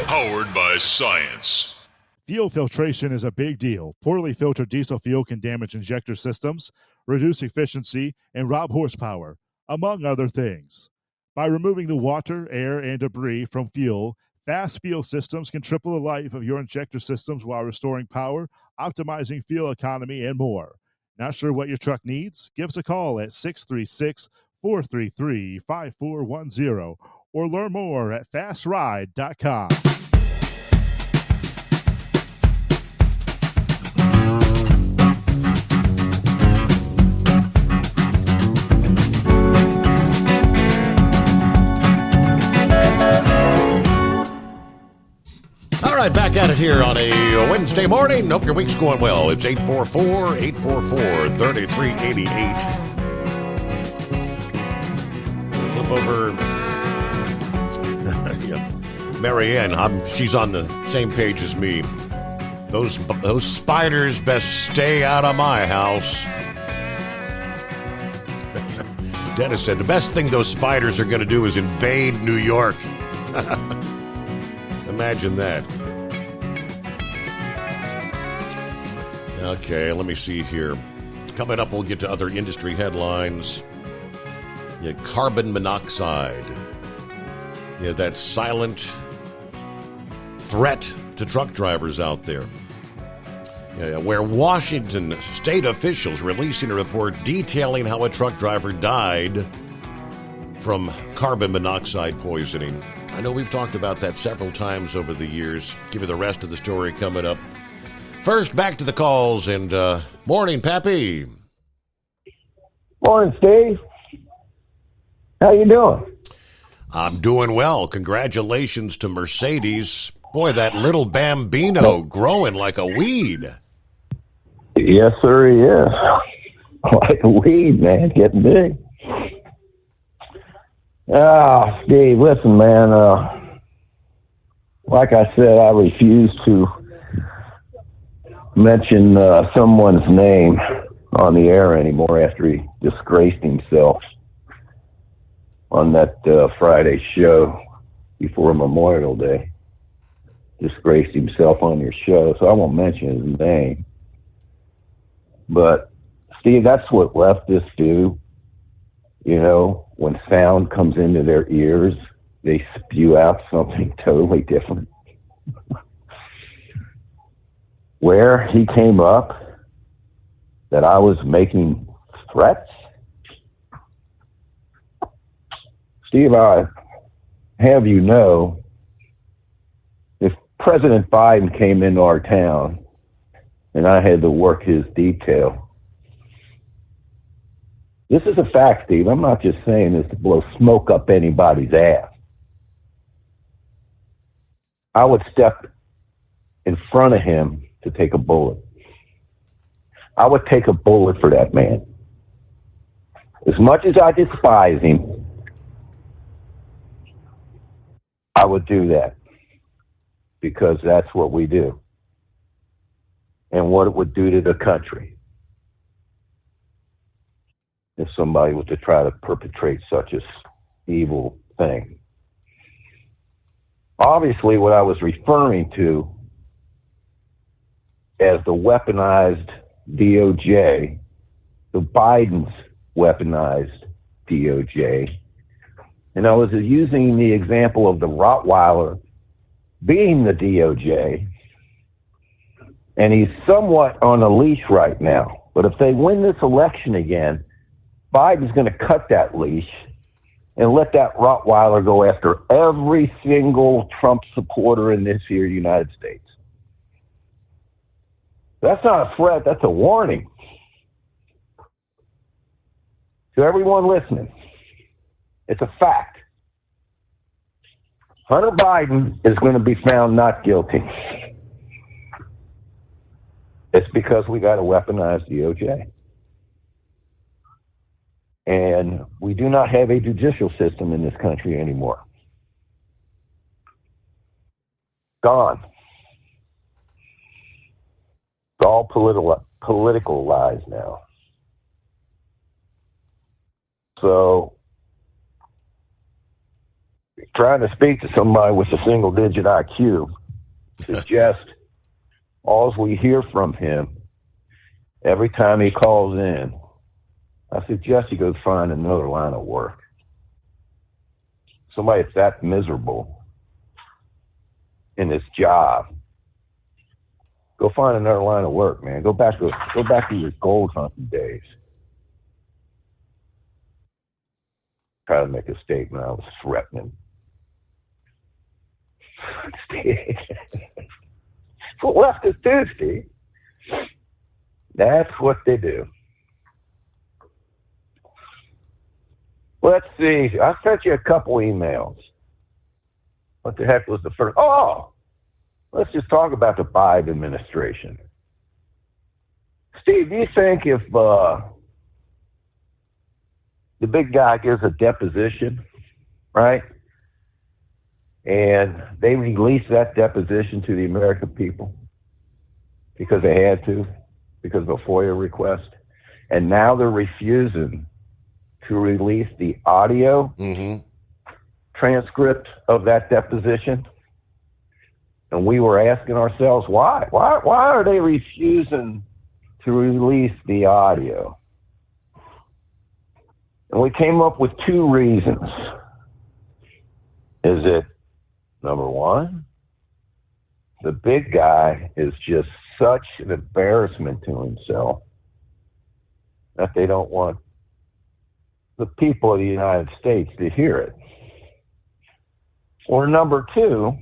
[SPEAKER 10] powered by science.
[SPEAKER 13] Fuel filtration is a big deal. Poorly filtered diesel fuel can damage injector systems, reduce efficiency, and rob horsepower, among other things. By removing the water, air, and debris from fuel, Fast Fuel Systems can triple the life of your injector systems while restoring power, optimizing fuel economy, and more. Not sure what your truck needs? Give us a call at 636-433-5410 or learn more at fastride.com.
[SPEAKER 12] All right, back at it here on a Wednesday morning. Hope your week's going well. It's 844-844-3388. Flip over. Yeah. Marianne, she's on the same page as me. Those spiders best stay out of my house. Dennis said the best thing those spiders are going to do is invade New York. Imagine that. Okay, let me see here. Coming up, we'll get to other industry headlines. Yeah, carbon monoxide. Yeah, that silent threat to truck drivers out there. Yeah, where Washington state officials releasing a report detailing how a truck driver died from carbon monoxide poisoning. I know we've talked about that several times over the years. Give you the rest of the story coming up. First, back to the calls, and morning, Pappy.
[SPEAKER 7] Morning, Steve. How you doing?
[SPEAKER 12] I'm doing well. Congratulations to Mercedes. Boy, that little Bambino growing like a weed.
[SPEAKER 7] Yes, sir, he is. Like a weed, man, getting big. Steve, listen, man, like I said, I refuse to mention someone's name on the air anymore after he disgraced himself on that Friday show before Memorial Day. Disgraced himself on your show, so I won't mention his name. But, Steve, that's what leftists do. You know, when sound comes into their ears, they spew out something totally different. where he came up that I was making threats. Steve, I have you know, if President Biden came into our town and I had to work his detail, this is a fact, Steve. I'm not just saying this to blow smoke up anybody's ass. I would step in front of him to take a bullet. I would take a bullet for that man. As much as I despise him, I would do that because that's what we do and what it would do to the country if somebody was to try to perpetrate such an evil thing. Obviously, what I was referring to as the weaponized DOJ, the Biden's weaponized DOJ, and I was using the example of the Rottweiler being the DOJ, and he's somewhat on a leash right now. But if they win this election again, Biden's going to cut that leash and let that Rottweiler go after every single Trump supporter in this here United States. That's not a threat, that's a warning. To everyone listening, it's a fact. Hunter Biden is going to be found not guilty. It's because we got a weaponized DOJ. And we do not have a judicial system in this country anymore. Gone. It's all political lies now. So, trying to speak to somebody with a single-digit IQ is just all we hear from him every time he calls in. I suggest he goes find another line of work. Somebody that's that miserable in his job. Go find another line of work, man. Go back to your gold hunting days. Try to make a statement. I was threatening. What leftists do, Steve. That's what they do. Let's see. I sent you a couple emails. What the heck was the first? Oh, let's just talk about the Biden administration. Steve, do you think if the big guy gives a deposition, right, and they release that deposition to the American people because they had to, because of a FOIA request, and now they're refusing to release the audio transcript of that deposition? And we were asking ourselves, why? Why are they refusing to release the audio? And we came up with two reasons. Is it, number one, the big guy is just such an embarrassment to himself that they don't want the people of the United States to hear it? Or number two,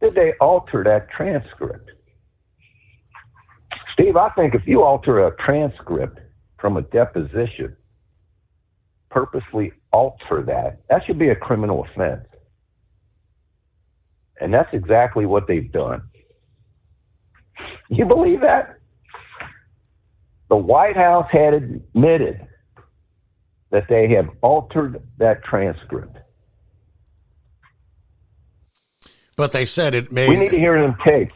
[SPEAKER 7] did they alter that transcript? Steve, I think if you alter a transcript from a deposition, purposely alter that should be a criminal offense. And that's exactly what they've done. You believe that? The White House had admitted that they have altered that transcript.
[SPEAKER 12] But they said it made...
[SPEAKER 7] We need to hear them tape.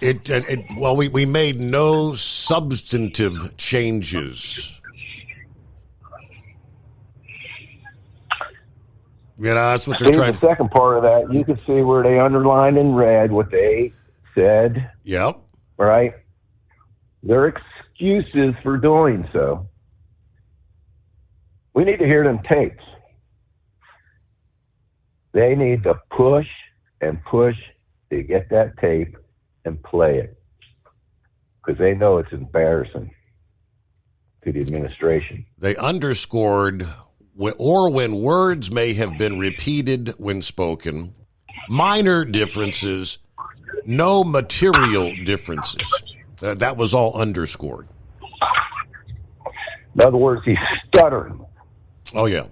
[SPEAKER 12] We made no substantive changes. You know, that's what they're trying.
[SPEAKER 7] The second part of that, you can see where they underlined in red what they said.
[SPEAKER 12] Yep.
[SPEAKER 7] Right? Their excuses for doing so. We need to hear them tapes. They need to push and push to get that tape and play it. because they know it's embarrassing to the administration.
[SPEAKER 12] They underscored, or when words may have been repeated when spoken, minor differences, no material differences. That was all underscored.
[SPEAKER 7] In other words, he's stuttering.
[SPEAKER 12] Oh, yeah.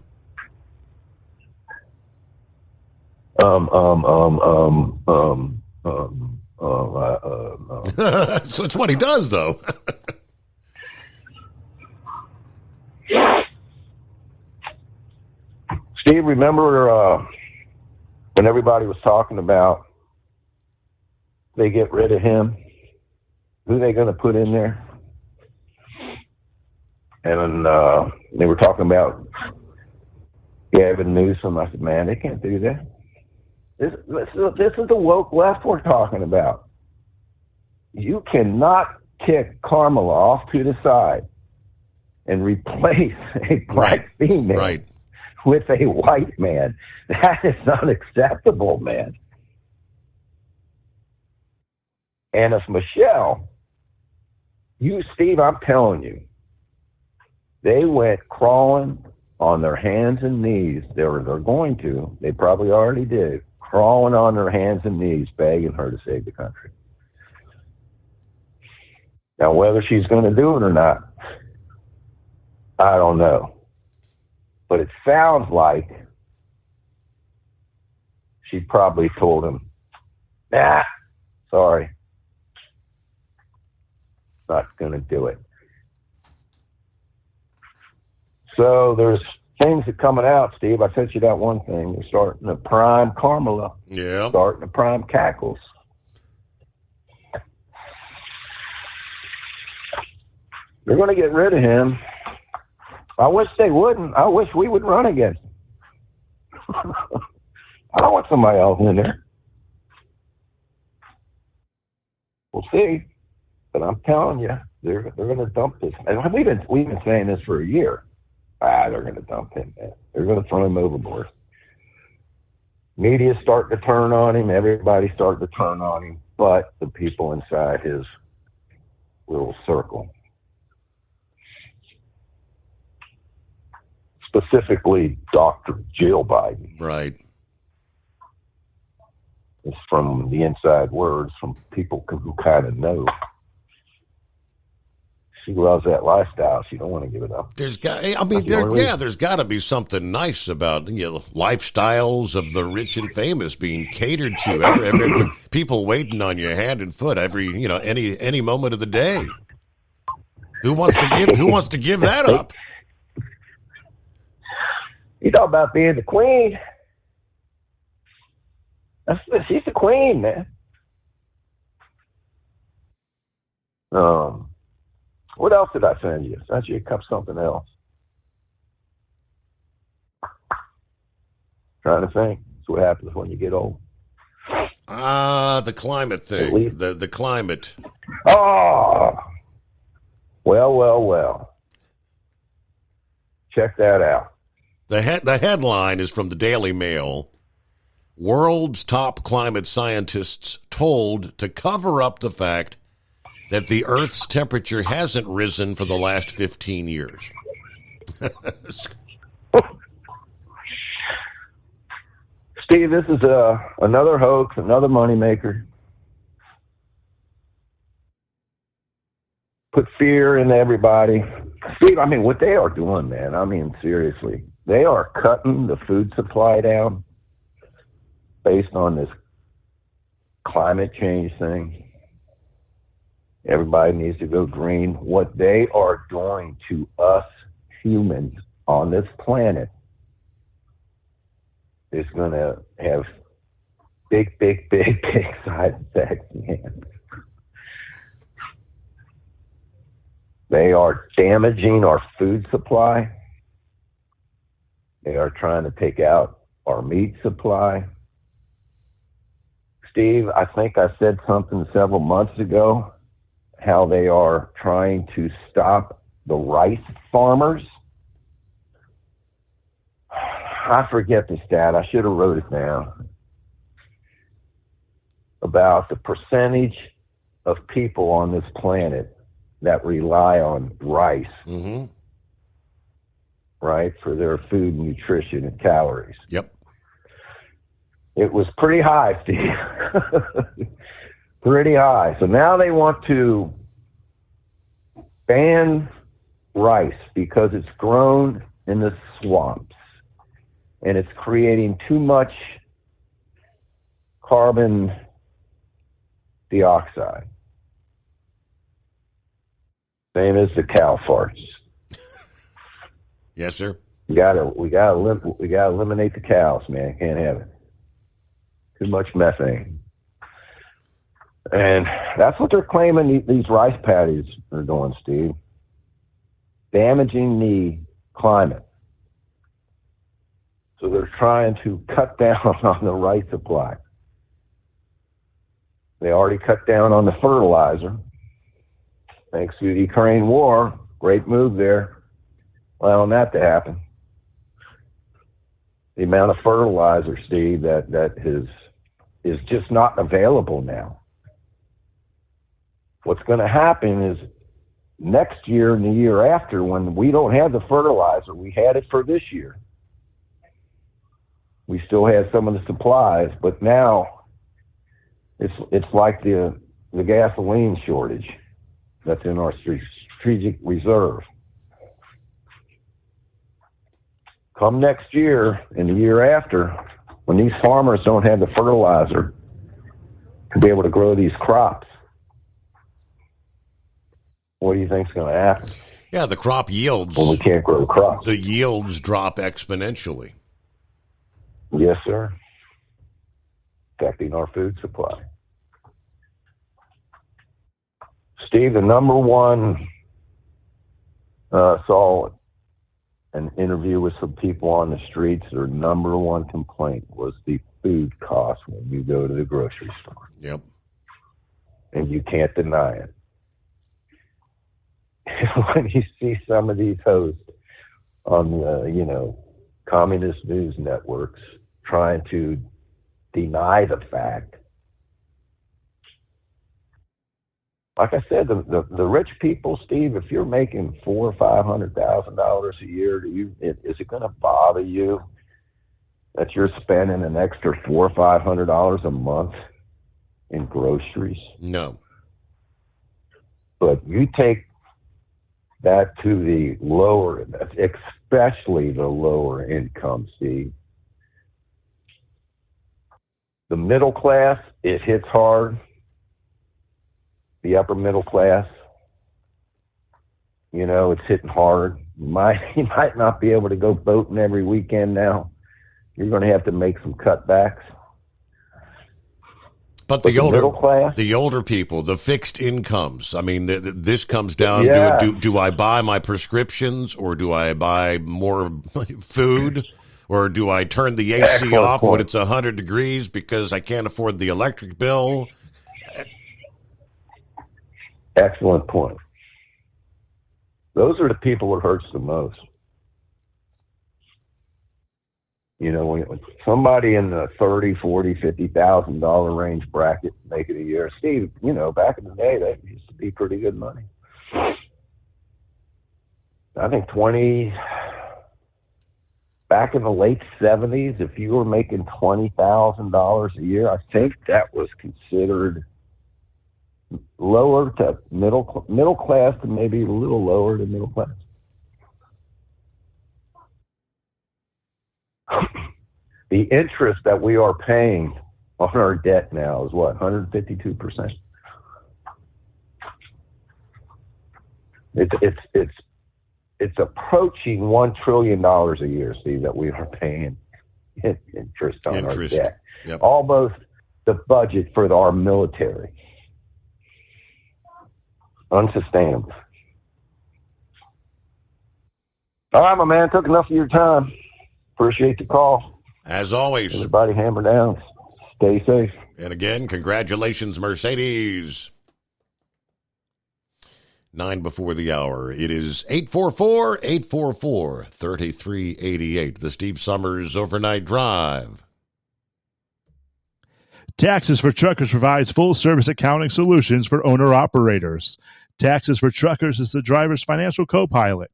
[SPEAKER 12] So it's what he does, though.
[SPEAKER 7] Steve, remember when everybody was talking about they get rid of him? Who are they going to put in there? And they were talking about Gavin Newsom. I said, man, they can't do that. This is the woke left we're talking about. You cannot kick Kamala off to the side and replace a black female with a white man. That is unacceptable, man. And if Michelle, Steve, I'm telling you, they went crawling on their hands and knees. They're going to. They probably already did. Crawling on their hands and knees, begging her to save the country. Now, whether she's going to do it or not, I don't know. But it sounds like she probably told him, nah, sorry. Not going to do it. So there's things that coming out, Steve. I sent you that one thing. They're starting to prime Kamala.
[SPEAKER 12] Yeah.
[SPEAKER 7] Starting to prime Cackles. They're going to get rid of him. I wish they wouldn't. I wish we would run against him. I don't want somebody else in there. We'll see. But I'm telling you, they're going to dump this. And we've been saying this for a year. They're going to dump him, man. They're going to throw him overboard. Media's starting to turn on him. Everybody's starting to turn on him. But the people inside his little circle. Specifically, Dr. Jill Biden.
[SPEAKER 12] Right.
[SPEAKER 7] It's from the inside words from people who kind of know. She loves that lifestyle. She don't want to give it up.
[SPEAKER 12] There's got to be something nice about lifestyles of the rich and famous being catered to. Every people waiting on your hand and foot any moment of the day. Who wants to give that up?
[SPEAKER 7] You talk about being the queen. She's the queen, man. What else did I send you? I sent you something else. Trying to think. That's what happens when you get old.
[SPEAKER 12] The climate thing. The climate.
[SPEAKER 7] Oh. Well. Check that out.
[SPEAKER 12] The headline is from the Daily Mail. World's top climate scientists told to cover up the fact that the Earth's temperature hasn't risen for the last 15 years.
[SPEAKER 7] Steve, this is another hoax, another moneymaker. Put fear into everybody. Steve, what they are doing, man, seriously. They are cutting the food supply down based on this climate change thing. Everybody needs to go green. What they are doing to us humans on this planet is going to have big side effects, man. They are damaging our food supply. They are trying to take out our meat supply. Steve, I think I said something several months ago, how they are trying to stop the rice farmers. I forget the stat. I should have wrote it down. About the percentage of people on this planet that rely on rice, right, for their food, nutrition, and calories.
[SPEAKER 12] Yep.
[SPEAKER 7] It was pretty high, Steve. Pretty high. So now they want to ban rice because it's grown in the swamps and it's creating too much carbon dioxide. Same as the cow farts.
[SPEAKER 12] Yes, sir.
[SPEAKER 7] We gotta eliminate the cows, man. Can't have it. Too much methane. And that's what they're claiming these rice paddies are doing, Steve. Damaging the climate. So they're trying to cut down on the rice supply. They already cut down on the fertilizer. Thanks to the Ukraine war. Great move there. Allowing that to happen. The amount of fertilizer, Steve, that is just not available now. What's going to happen is next year and the year after, when we don't have the fertilizer, we had it for this year. We still had some of the supplies, but now it's like the gasoline shortage that's in our strategic reserve. Come next year and the year after, when these farmers don't have the fertilizer to be able to grow these crops, what do you think's going to happen?
[SPEAKER 12] Yeah, the crop yields.
[SPEAKER 7] Well, we can't grow crops.
[SPEAKER 12] The yields drop exponentially.
[SPEAKER 7] Yes, sir. Affecting our food supply. Steve, the number one, saw an interview with some people on the streets. Their number one complaint was the food cost when you go to the grocery store.
[SPEAKER 12] Yep.
[SPEAKER 7] And you can't deny it. When you see some of these hosts on the, communist news networks trying to deny the fact, like I said, the rich people, Steve, if you're making $400,000 or $500,000 a year, is it going to bother you that you're spending an extra $400 or $500 a month in groceries?
[SPEAKER 12] No.
[SPEAKER 7] But you take that to the lower, especially the lower income, Steve. The middle class, it hits hard. The upper middle class, it's hitting hard. You might not be able to go boating every weekend now. You're going to have to make some cutbacks.
[SPEAKER 12] But the older people, the fixed incomes. I mean, this comes down to do I buy my prescriptions or do I buy more food? Or do I turn the AC off when it's 100 degrees because I can't afford the electric bill?
[SPEAKER 7] Excellent point. Those are the people it hurts the most. When somebody in the $30,000, $40,000, $50,000 range bracket make it a year. Steve, back in the day, that used to be pretty good money. I think back in the late 70s, if you were making $20,000 a year, I think that was considered lower to middle class to maybe a little lower to middle class. The interest that we are paying on our debt now is what, 152%? It's approaching $1 trillion a year, Steve, that we are paying interest on our debt.
[SPEAKER 12] Yep.
[SPEAKER 7] Almost the budget for our military. Unsustainable. All right, my man, took enough of your time. Appreciate the call.
[SPEAKER 12] As always.
[SPEAKER 7] Everybody hammer down. Stay safe.
[SPEAKER 12] And again, congratulations, Mercedes. 9 before the hour. It is 844-844-3388. The Steve Summers Overnight Drive.
[SPEAKER 13] Taxes for Truckers provides full-service accounting solutions for owner-operators. Taxes for Truckers is the driver's financial co-pilot.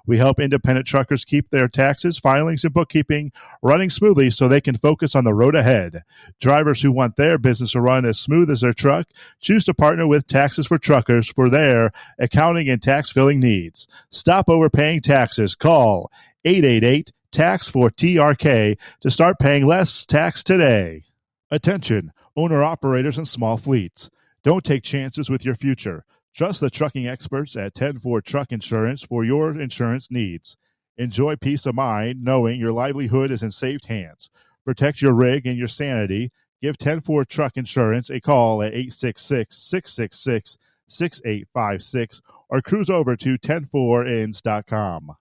[SPEAKER 13] We help independent truckers keep their taxes, filings, and bookkeeping running smoothly so they can focus on the road ahead. Drivers who want their business to run as smooth as their truck choose to partner with Taxes for Truckers for their accounting and tax filing needs. Stop overpaying taxes. Call 888-TAX-4TRK to start paying less tax today. Attention, owner-operators and small fleets. Don't take chances with your future. Trust the trucking experts at 10-4 Truck Insurance for your insurance needs. Enjoy peace of mind knowing your livelihood is in safe hands. Protect your rig and your sanity. Give 10-4 Truck Insurance a call at 866-666-6856 or cruise over to 104ins.com.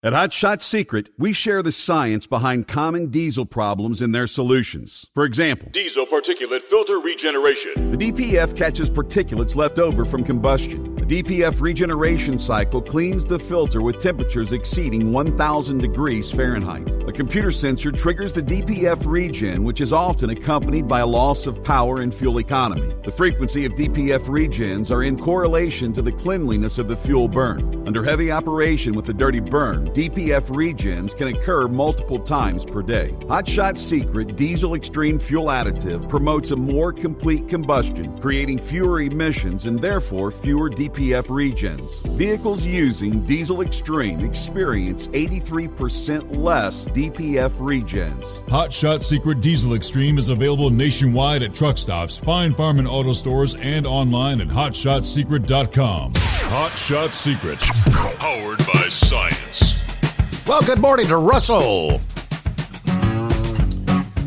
[SPEAKER 15] At Hot Shot Secret, we share the science behind common diesel problems and their solutions. For example,
[SPEAKER 10] Diesel particulate filter regeneration.
[SPEAKER 15] the DPF catches particulates left over from combustion. The DPF regeneration cycle cleans the filter with temperatures exceeding 1,000 degrees Fahrenheit. A computer sensor triggers the DPF regen, which is often accompanied by a loss of power and fuel economy. The frequency of DPF regens are in correlation to the cleanliness of the fuel burn. Under heavy operation with the dirty burn, DPF regens can occur multiple times per day. Hot Shot Secret Diesel Extreme Fuel Additive promotes a more complete combustion, creating fewer emissions and therefore fewer DPF regens. Vehicles using Diesel Extreme experience 83% less DPF regens.
[SPEAKER 10] Hot Shot Secret Diesel Extreme is available nationwide at truck stops, fine farm and auto stores, and online at hotshotsecret.com. Hot Shot Secret, powered by science.
[SPEAKER 12] Well, good morning to Russell.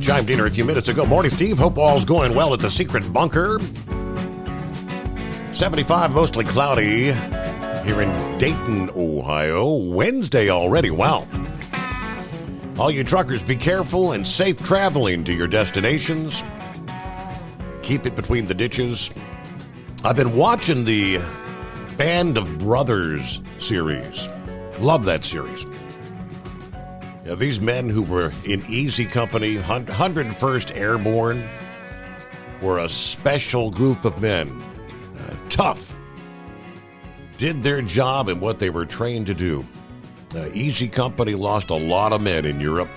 [SPEAKER 12] Chimed in a few minutes ago. Morning, Steve. Hope all's going well at the Secret Bunker. 75, mostly cloudy here in Dayton, Ohio. Wednesday already. Wow. All you truckers, be careful and safe traveling to your destinations. Keep it between the ditches. I've been watching the Band of Brothers series. Love that series. Now, these men who were in Easy Company, 101st Airborne, were a special group of men. Tough. Did their job and what they were trained to do. Easy Company lost a lot of men in Europe.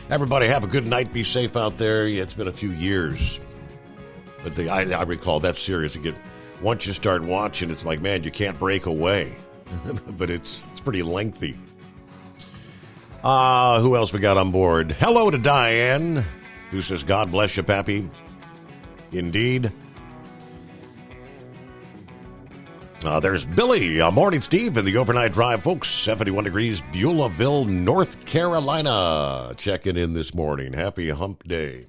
[SPEAKER 12] Everybody have a good night. Be safe out there. Yeah, it's been a few years. But I recall that series again. Once you start watching, it's like, man, you can't break away. But it's pretty lengthy. Who else we got on board? Hello to Diane, who says, God bless you, Pappy. Indeed. There's Billy. Morning, Steve, in the overnight drive, folks. 71 degrees, Beulahville, North Carolina. Checking in this morning. Happy hump day.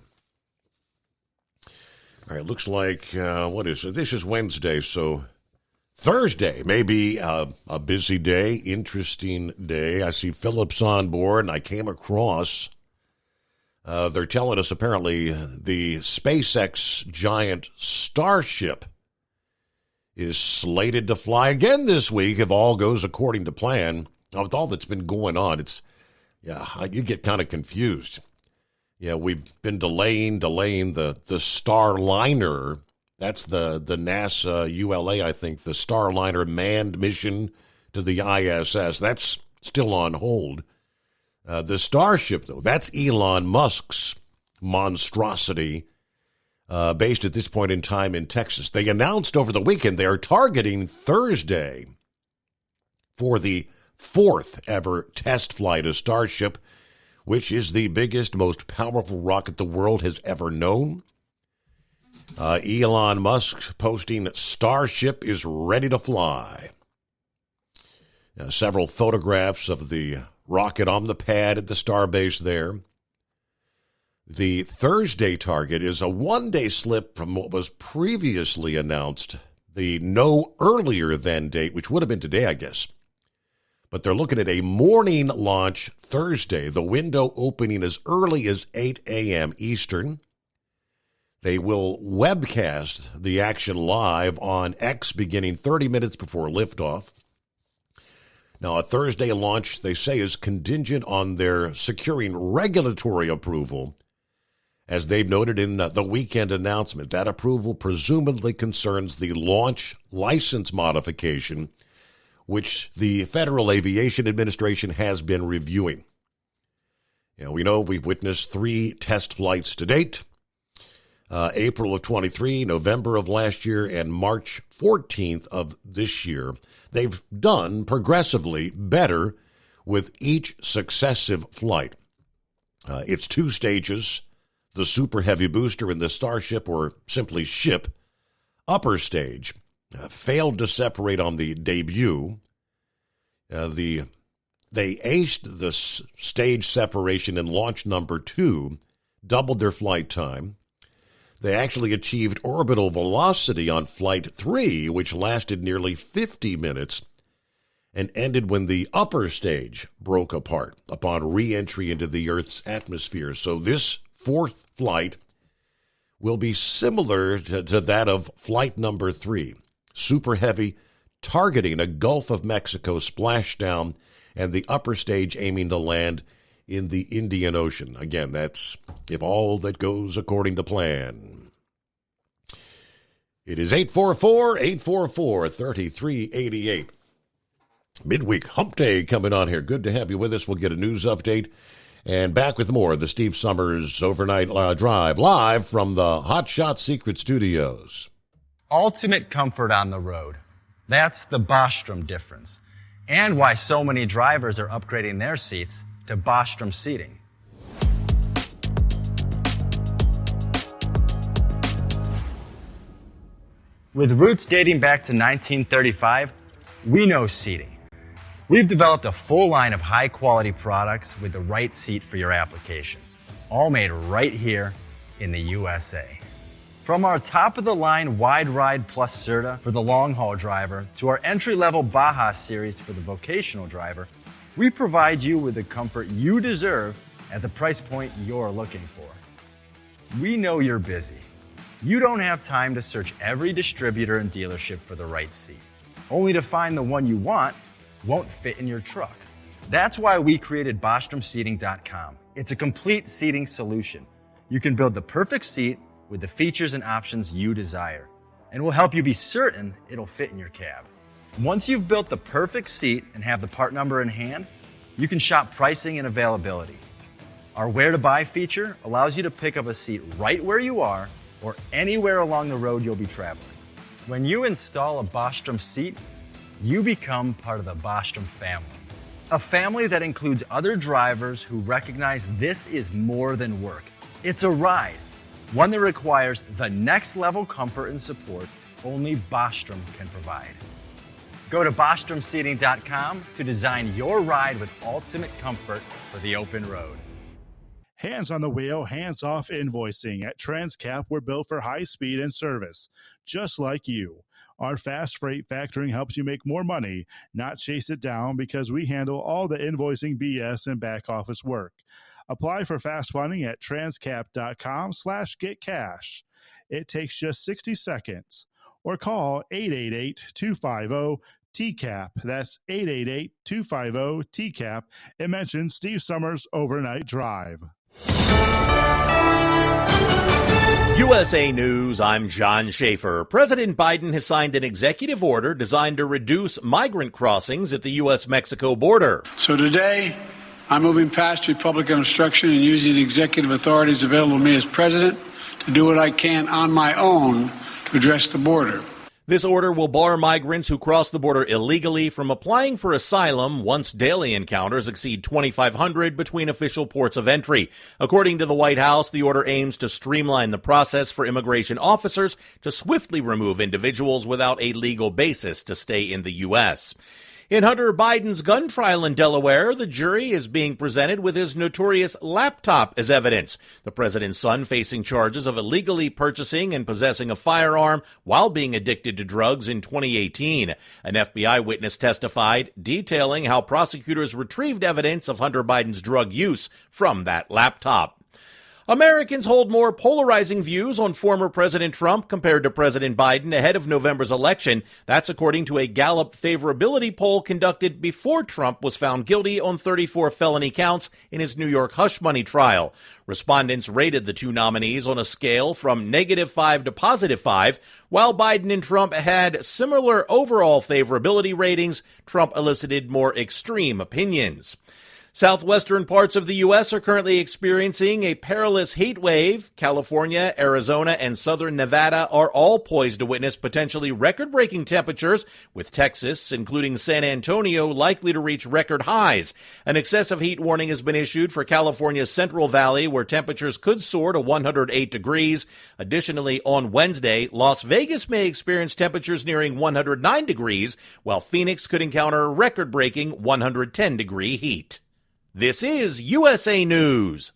[SPEAKER 12] All right, looks like, what is it? This is Wednesday, so Thursday may be a busy day, interesting day. I see Phillips on board, and I came across, they're telling us apparently the SpaceX giant Starship is slated to fly again this week if all goes according to plan. Now, with all that's been going on, you get kind of confused. Yeah, we've been delaying the Starliner. That's the NASA ULA, I think, the Starliner manned mission to the ISS. That's still on hold. The Starship, though, that's Elon Musk's monstrosity, based at this point in time in Texas. They announced over the weekend they are targeting Thursday for the 4th ever test flight of Starship, which is the biggest, most powerful rocket the world has ever known. Elon Musk posting Starship is ready to fly. Several photographs of the rocket on the pad at the starbase there. The Thursday target is a one-day slip from what was previously announced, the no earlier than date, which would have been today, I guess. But they're looking at a morning launch Thursday, the window opening as early as 8 a.m. Eastern. They will webcast the action live on X beginning 30 minutes before liftoff. Now, a Thursday launch, they say, is contingent on their securing regulatory approval. As they've noted in the weekend announcement, that approval presumably concerns the launch license modification, which the Federal Aviation Administration has been reviewing. We know we've witnessed 3 test flights to date, April of 23, November of last year, and March 14th of this year. They've done progressively better with each successive flight. It's 2 stages. The Super Heavy booster and the Starship, or simply Ship, upper stage, failed to separate on the debut. They aced the stage separation in launch number 2, doubled their flight time. They actually achieved orbital velocity on flight 3, which lasted nearly 50 minutes and ended when the upper stage broke apart upon re-entry into the Earth's atmosphere. So this 4th flight will be similar to that of flight number 3, Super Heavy, targeting a Gulf of Mexico splashdown, and the upper stage aiming to land in the Indian Ocean. Again, that's if all that goes according to plan. It is 844-844-3388. Midweek Hump Day coming on here. Good to have you with us. We'll get a news update. And back with more of the Steve Summers Overnight Drive, live from the Hot Shot Secret Studios.
[SPEAKER 1] Ultimate comfort on the road. That's the Bostrom difference. And why so many drivers are upgrading their seats to Bostrom seating. With roots dating back to 1935, we know seating. We've developed a full line of high-quality products with the right seat for your application, all made right here in the USA. From our top-of-the-line Wide Ride Plus Certa for the long-haul driver to our entry-level Baja series for the vocational driver, we provide you with the comfort you deserve at the price point you're looking for. We know you're busy. You don't have time to search every distributor and dealership for the right seat, only to find the one you want won't fit in your truck. That's why we created BostromSeating.com. It's a complete seating solution. You can build the perfect seat with the features and options you desire, and we'll help you be certain it'll fit in your cab. Once you've built the perfect seat and have the part number in hand, you can shop pricing and availability. Our Where to Buy feature allows you to pick up a seat right where you are or anywhere along the road you'll be traveling. When you install a Bostrom seat, you become part of the Bostrom family. A family that includes other drivers who recognize this is more than work. It's a ride, one that requires the next level comfort and support only Bostrom can provide. Go to BostromSeating.com to design your ride with ultimate comfort for the open road.
[SPEAKER 13] Hands on the wheel, hands off invoicing. At Transcap, we're built for high speed and service, just like you. Our fast freight factoring helps you make more money, not chase it down, because we handle all the invoicing BS and back office work. Apply for fast funding at transcap.com/getcash. It takes just 60 seconds. Or call 888-250-TCAP. That's 888-250-TCAP. And mention Steve Summers Overnight Drive.
[SPEAKER 17] USA News, I'm John Schaefer. President Biden has signed an executive order designed to reduce migrant crossings at the U.S.-Mexico border.
[SPEAKER 3] So today, I'm moving past Republican obstruction and using the executive authorities available to me as president to do what I can on my own to address the border.
[SPEAKER 17] This order will bar migrants who cross the border illegally from applying for asylum once daily encounters exceed 2,500 between official ports of entry. According to the White House, the order aims to streamline the process for immigration officers to swiftly remove individuals without a legal basis to stay in the U.S. In Hunter Biden's gun trial in Delaware, the jury is being presented with his notorious laptop as evidence. The president's son facing charges of illegally purchasing and possessing a firearm while being addicted to drugs in 2018. An FBI witness testified, detailing how prosecutors retrieved evidence of Hunter Biden's drug use from that laptop. Americans hold more polarizing views on former President Trump compared to President Biden ahead of November's election. That's according to a Gallup favorability poll conducted before Trump was found guilty on 34 felony counts in his New York hush money trial. Respondents rated the two nominees on a scale from -5 to +5. While Biden and Trump had similar overall favorability ratings, Trump elicited more extreme opinions. Southwestern parts of the U.S. are currently experiencing a perilous heat wave. California, Arizona, and southern Nevada are all poised to witness potentially record-breaking temperatures, with Texas, including San Antonio, likely to reach record highs. An excessive heat warning has been issued for California's Central Valley, where temperatures could soar to 108 degrees. Additionally, on Wednesday, Las Vegas may experience temperatures nearing 109 degrees, while Phoenix could encounter record-breaking 110-degree heat. This is USA News.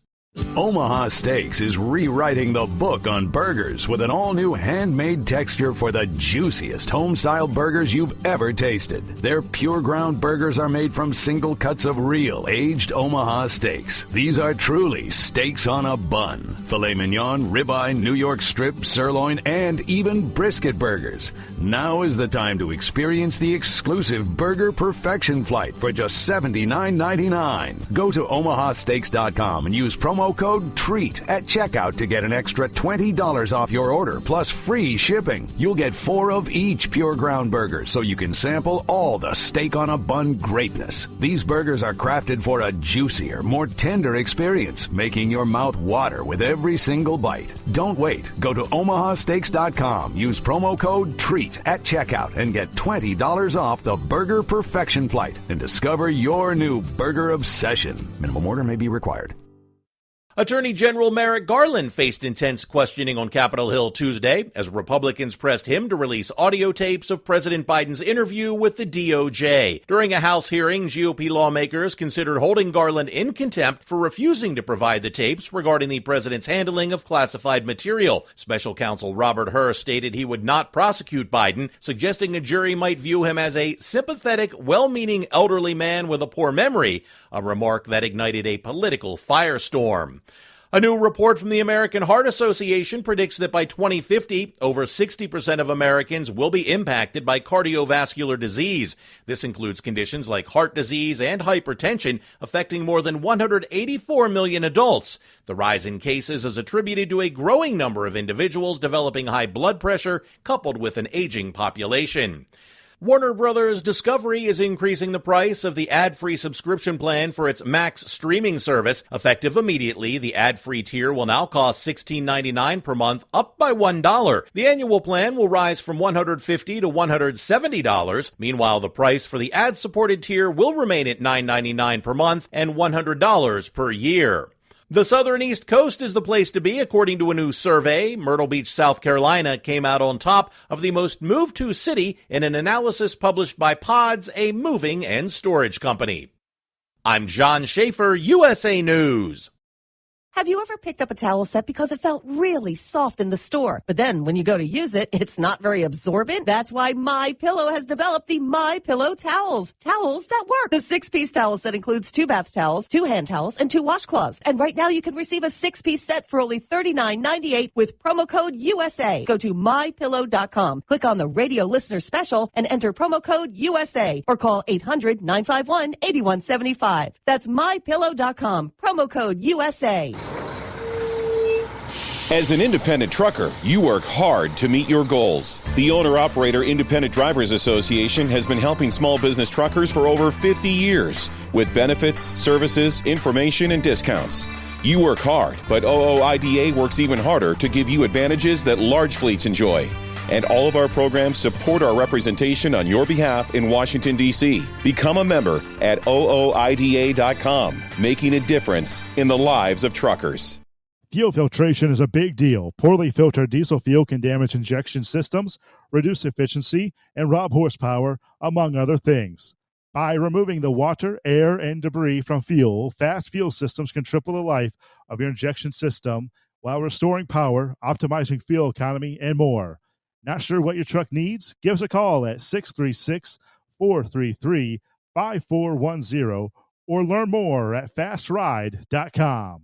[SPEAKER 4] Omaha Steaks is rewriting the book on burgers with an all-new handmade texture for the juiciest home-style burgers you've ever tasted. Their pure ground burgers are made from single cuts of real aged Omaha steaks. These are truly steaks on a bun. Filet mignon, ribeye, New York strip, sirloin, and even brisket burgers. Now is the time to experience the exclusive Burger Perfection Flight for just $79.99. Go to omahasteaks.com and use promo code TREAT at checkout to get an extra $20 off your order, plus free shipping. You'll get 4 of each pure ground burger, so you can sample all the steak on a bun greatness. These burgers are crafted for a juicier, more tender experience, making your mouth water with every single bite. Don't wait. Go to omahasteaks.com, use promo code TREAT at checkout, and get $20 off the Burger Perfection Flight and discover your new burger obsession. Minimum order may be required.
[SPEAKER 17] Attorney General Merrick Garland faced intense questioning on Capitol Hill Tuesday as Republicans pressed him to release audio tapes of President Biden's interview with the DOJ. During a House hearing, GOP lawmakers considered holding Garland in contempt for refusing to provide the tapes regarding the president's handling of classified material. Special counsel Robert Hur stated he would not prosecute Biden, suggesting a jury might view him as a sympathetic, well-meaning elderly man with a poor memory, a remark that ignited a political firestorm. A new report from the American Heart Association predicts that by 2050, over 60% of Americans will be impacted by cardiovascular disease. This includes conditions like heart disease and hypertension, affecting more than 184 million adults. The rise in cases is attributed to a growing number of individuals developing high blood pressure, coupled with an aging population. Warner Brothers Discovery is increasing the price of the ad-free subscription plan for its Max streaming service. Effective immediately, the ad-free tier will now cost $16.99 per month, up by $1. The annual plan will rise from $150 to $170. Meanwhile, the price for the ad-supported tier will remain at $9.99 per month and $100 per year. The southern East Coast is the place to be, according to a new survey. Myrtle Beach, South Carolina, came out on top of the most moved-to city in an analysis published by Pods, a moving and storage company. I'm John Schaefer, USA News.
[SPEAKER 24] Have you ever picked up a towel set because it felt really soft in the store, but then when you go to use it, it's not very absorbent? That's why MyPillow has developed the MyPillow towels. Towels that work. The 6-piece towel set includes 2 bath towels, 2 hand towels, and 2 washcloths. And right now you can receive a 6-piece set for only $39.98 with promo code USA. Go to MyPillow.com, click on the radio listener special, and enter promo code USA, or call 800-951-8175. That's MyPillow.com, promo code USA.
[SPEAKER 20] As an independent trucker, you work hard to meet your goals. The Owner-Operator Independent Drivers Association has been helping small business truckers for over 50 years with benefits, services, information, and discounts. You work hard, but OOIDA works even harder to give you advantages that large fleets enjoy. And all of our programs support our representation on your behalf in Washington, D.C. Become a member at OOIDA.com, making a difference in the lives of truckers.
[SPEAKER 13] Fuel filtration is a big deal. Poorly filtered diesel fuel can damage injection systems, reduce efficiency, and rob horsepower, among other things. By removing the water, air, and debris from fuel, fast fuel systems can triple the life of your injection system while restoring power, optimizing fuel economy, and more. Not sure what your truck needs? Give us a call at 636-433-5410 or learn more at fastride.com.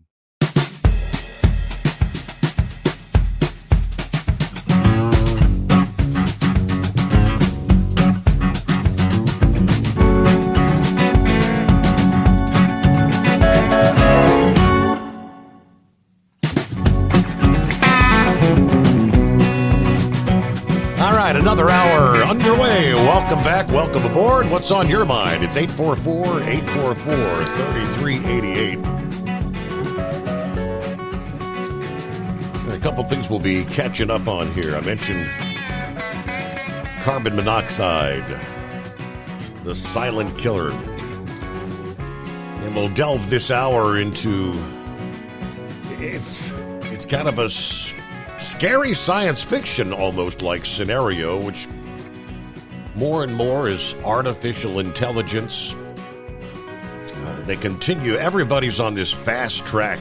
[SPEAKER 12] right, another hour underway. Welcome back. Welcome aboard. What's on your mind? It's 844-844-3388. A couple things we'll be catching up on here. I mentioned carbon monoxide, the silent killer. And we'll delve this hour into it's kind of a scary science fiction almost like scenario, which more and more is artificial intelligence. They continue. Everybody's on this fast track.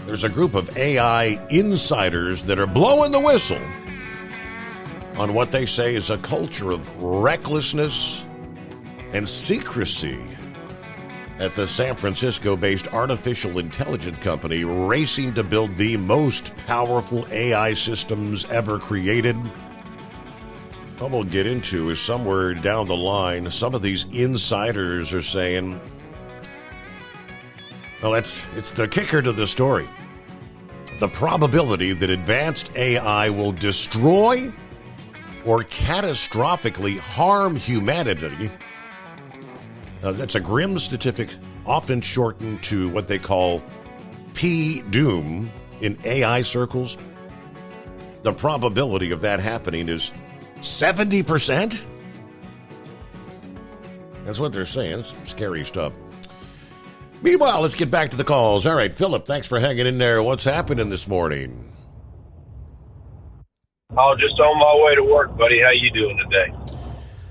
[SPEAKER 12] There's a group of AI insiders that are blowing the whistle on what they say is a culture of recklessness and secrecy at the San Francisco-based artificial intelligence company racing to build the most powerful AI systems ever created. What we'll get into is somewhere down the line, some of these insiders are saying, well, it's the kicker to the story. The probability that advanced AI will destroy or catastrophically harm humanity. That's a grim statistic, often shortened to what they call P-doom in AI circles. The probability of that happening is 70%. That's what they're saying. It's scary stuff. Meanwhile, let's get back to the calls. All right, Philip, thanks for hanging in there. What's happening this morning?
[SPEAKER 9] Oh, just on my way to work, buddy. How you doing today?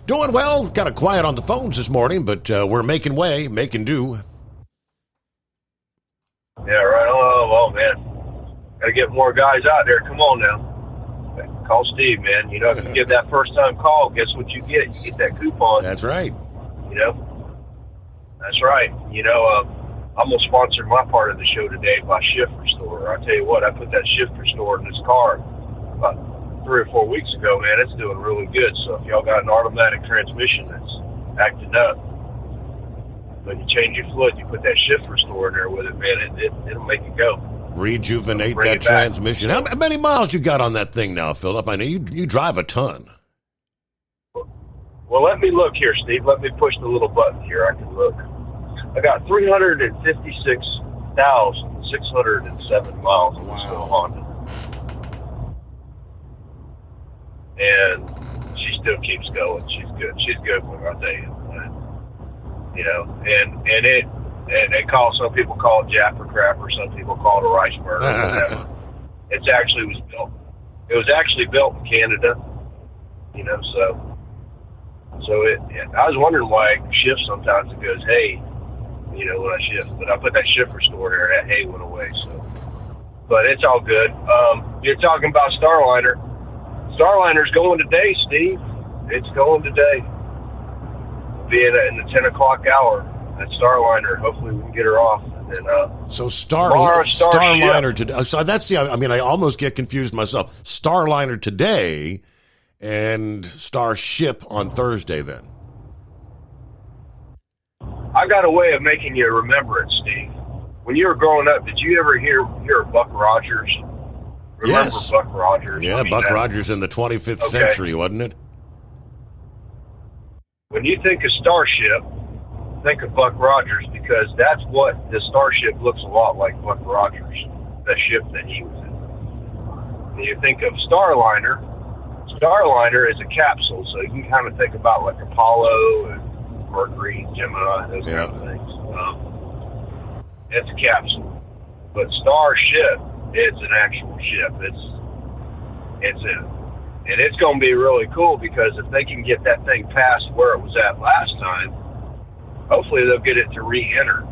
[SPEAKER 12] Doing well. Kind of quiet on the phones this morning, but we're making way, making do.
[SPEAKER 9] Yeah, right on. Oh, man. Got to get more guys out there. Come on now. Call Steve, man. You know, if you give that first-time call, guess what you get? You get that coupon.
[SPEAKER 12] That's right.
[SPEAKER 9] You know? That's right. You know, I'm going to sponsor my part of the show today by Shift Restore. I tell you what, I put that Shift Restore in this car about 3 or 4 weeks ago, man. It's doing really good. So if y'all got an automatic transmission that's acting up, when you change your fluid, you put that Shift Restore in there with it, man, it'll make it go.
[SPEAKER 12] Rejuvenate that transmission. How many miles you got on that thing now, Philip? I know you drive a ton.
[SPEAKER 9] Well, let me look here, Steve. Let me push the little button here. I can look. I got 356,607 miles on this little Honda. And she still keeps going. She's good. She's good one, I tell you. You know, and they call, some people call it Jaffa Crapper, some people call it a rice burner, whatever. It was actually built in Canada, you know, so I was wondering why I shift sometimes. It goes, hey, you know, when I shift, but I put that Shift Restore there, that hay went away, so. But it's all good. You're talking about Starliner. Starliner's going today, Steve. It's going today. Being in the 10 o'clock hour at Starliner. Hopefully we can get her off. And then,
[SPEAKER 12] so Starliner today. So that's the. I mean, I almost get confused myself. Starliner today, and Starship on Thursday. Then
[SPEAKER 9] I got a way of making you remember it, Steve. When you were growing up, did you ever hear of Buck Rogers? Remember
[SPEAKER 12] yes.
[SPEAKER 9] Buck Rogers?
[SPEAKER 12] Yeah, Buck Rogers in the 25th century, wasn't it?
[SPEAKER 9] When you think of Starship, think of Buck Rogers, because that's what the Starship looks a lot like. Buck Rogers, the ship that he was in. When you think of Starliner is a capsule, so you can kind of think about like Apollo and Mercury, Gemini, those kind of things. It's a capsule, but Starship, it's an actual ship. And it's going to be really cool, because if they can get that thing past where it was at last time, hopefully they'll get it to re-enter.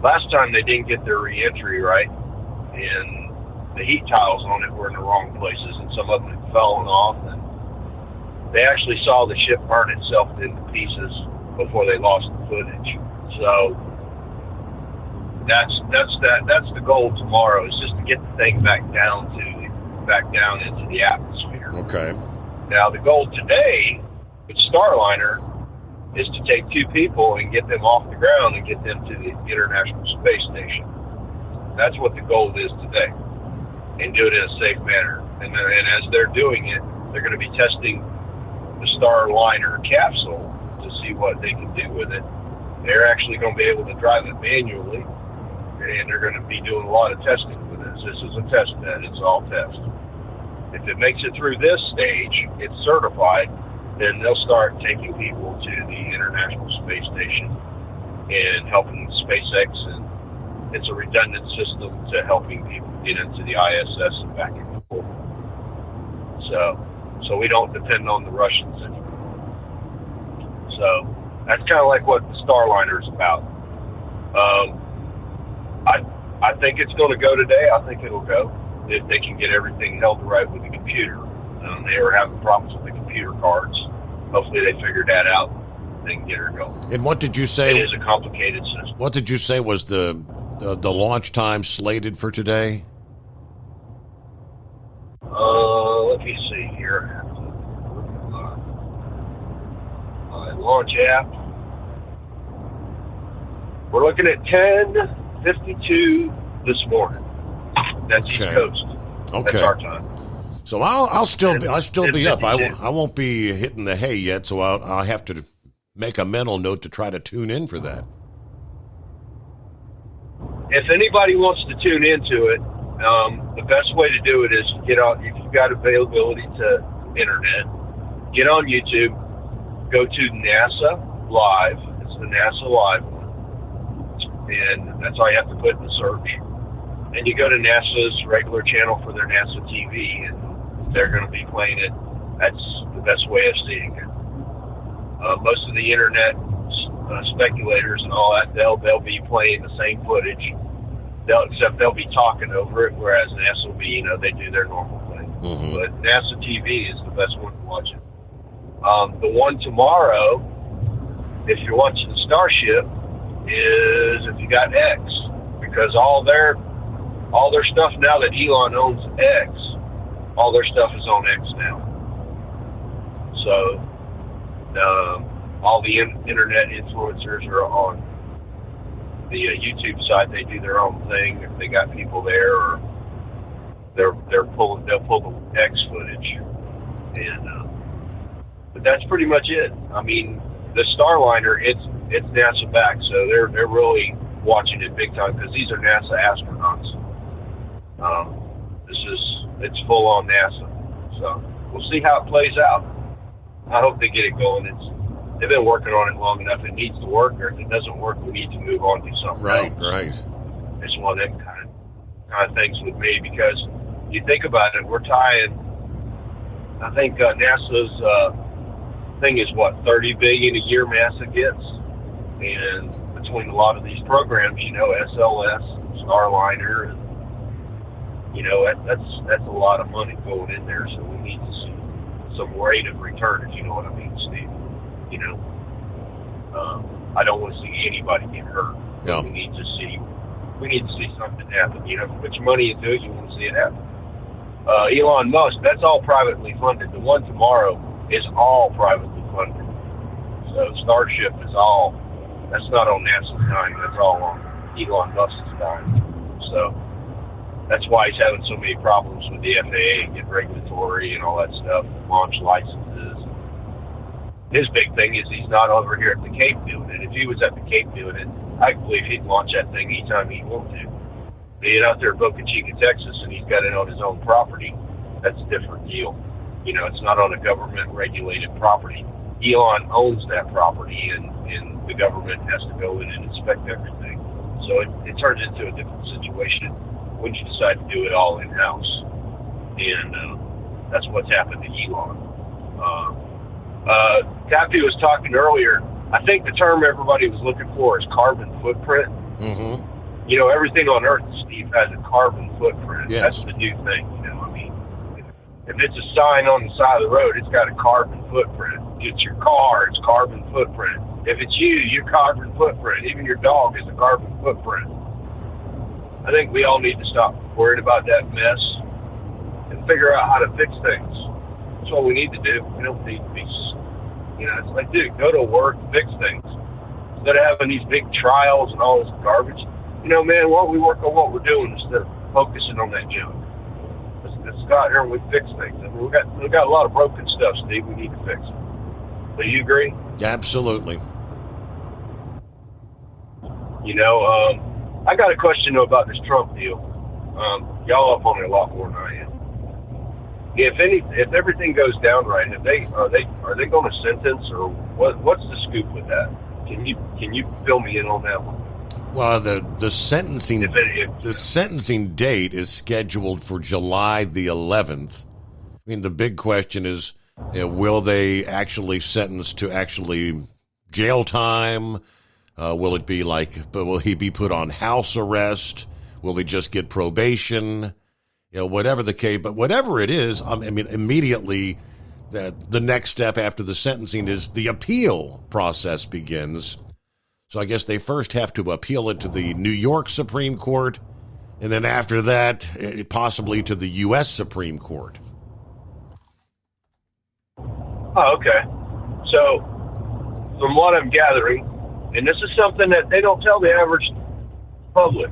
[SPEAKER 9] Last time they didn't get their re-entry right, and the heat tiles on it were in the wrong places, and some of them had fallen off, and they actually saw the ship burn itself into pieces before they lost the footage. So that's the goal tomorrow, is just to get the thing back down into the atmosphere.
[SPEAKER 12] Okay.
[SPEAKER 9] Now the goal today with Starliner is to take 2 people and get them off the ground and get them to the International Space Station. That's what the goal is today, and do it in a safe manner. And as they're doing it, they're going to be testing the Starliner capsule to see what they can do with it. They're actually going to be able to drive it manually, and they're going to be doing a lot of testing with this. This is a test bed. It's all test. If it makes it through this stage, it's certified, then they'll start taking people to the International Space Station and helping SpaceX, and it's a redundant system to helping people get into the ISS and back and forth. So we don't depend on the Russians anymore. So that's kind of like what the Starliner is about. I think it's going to go today. I think it'll go if they can get everything held right with the computer. They were having problems with the computer cards. Hopefully they figured that out. They can get her going.
[SPEAKER 12] And what did you say?
[SPEAKER 9] It is a complicated system.
[SPEAKER 12] What did you say was the launch time slated for today?
[SPEAKER 9] Let me see here. Launch app. We're looking at 10:52 this morning. That's East Coast.
[SPEAKER 12] Okay.
[SPEAKER 9] That's our time.
[SPEAKER 12] So I'll still be up. I won't be hitting the hay yet, so I'll have to make a mental note to try to tune in for that.
[SPEAKER 9] If anybody wants to tune into it, the best way to do it is get on. If you've got availability to internet, get on YouTube. Go to NASA Live. It's the NASA Live one, and that's all you have to put in the search. And you go to NASA's regular channel for their NASA TV, and they're going to be playing it. That's the best way of seeing it. Most of the internet speculators and all that, they'll be playing the same footage. Except they'll be talking over it, whereas NASA will be, they do their normal thing.
[SPEAKER 12] Mm-hmm.
[SPEAKER 9] But NASA TV is the best one to watch it. The one tomorrow, if you're watching Starship, is if you got X, because all their stuff now that Elon owns X, all their stuff is on X now. So all the internet influencers are on the YouTube side. They do their own thing. If they got people there, or they'll pull the X footage, and but that's pretty much it. I mean, the Starliner, it's NASA back, so they're really watching it big time because these are NASA astronauts. It's full on NASA, so we'll see how it plays out. I hope they get it going. They've been working on it long enough. It needs to work, or if it doesn't work, we need to move on to something else.
[SPEAKER 12] Right.
[SPEAKER 9] It's one of them kind of things with me, because you think about it, we're tying. I think NASA's thing is what, $30 billion a year NASA gets, and between a lot of these programs, SLS, Starliner, and that's a lot of money going in there. So we need to see some rate of return, if you know what I mean, Steve. I don't want to see anybody get hurt.
[SPEAKER 12] No.
[SPEAKER 9] We need to see something happen. If you put your money into it, you want to see it happen. Elon Musk, that's all privately funded. The one tomorrow is all privately funded. So Starship is that's not on NASA's dime. That's all on Elon Musk's dime. So that's why he's having so many problems with the FAA and get regulatory and all that stuff, launch licenses. His big thing is he's not over here at the Cape doing it. If he was at the Cape doing it, I believe he'd launch that thing anytime he wanted to. Being out there in Boca Chica, Texas, and he's got it on his own property, that's a different deal. It's not on a government-regulated property. Elon owns that property, and the government has to go in and inspect everything. So it turns into a different situation when you decide to do it all in-house. And that's what's happened to Elon. Tappy was talking earlier. I think the term everybody was looking for is carbon footprint.
[SPEAKER 12] Mm-hmm.
[SPEAKER 9] Everything on Earth, Steve, has a carbon footprint.
[SPEAKER 12] Yes.
[SPEAKER 9] That's the new thing. If it's a sign on the side of the road, it's got a carbon footprint. It's your car, it's carbon footprint. If it's you, your carbon footprint. Even your dog is a carbon footprint. I think we all need to stop worrying about that mess and figure out how to fix things. That's what we need to do. We don't need to be, it's like, dude, go to work, fix things. Instead of having these big trials and all this garbage, man, why don't we work on what we're doing instead of focusing on that junk? Let's go out here and we fix things. I mean, we got a lot of broken stuff, Steve. We need to fix it. Do you agree?
[SPEAKER 12] Absolutely.
[SPEAKER 9] You know, I got a question though about this Trump deal. Y'all up on it a lot more than I am. If everything goes down right, are they going to sentence, or what's the scoop with that? Can you fill me in on that one?
[SPEAKER 12] Well, the sentencing date is scheduled for July the 11th. I mean, the big question is, will they actually sentence to actually jail time? Will it be will he be put on house arrest? Will he just get probation? Whatever the case, but whatever it is, I mean, immediately the next step after the sentencing is the appeal process begins. So I guess they first have to appeal it to the New York Supreme Court, and then after that, possibly to the U.S. Supreme Court.
[SPEAKER 9] Oh, okay. So, from what I'm gathering, and this is something that they don't tell the average public.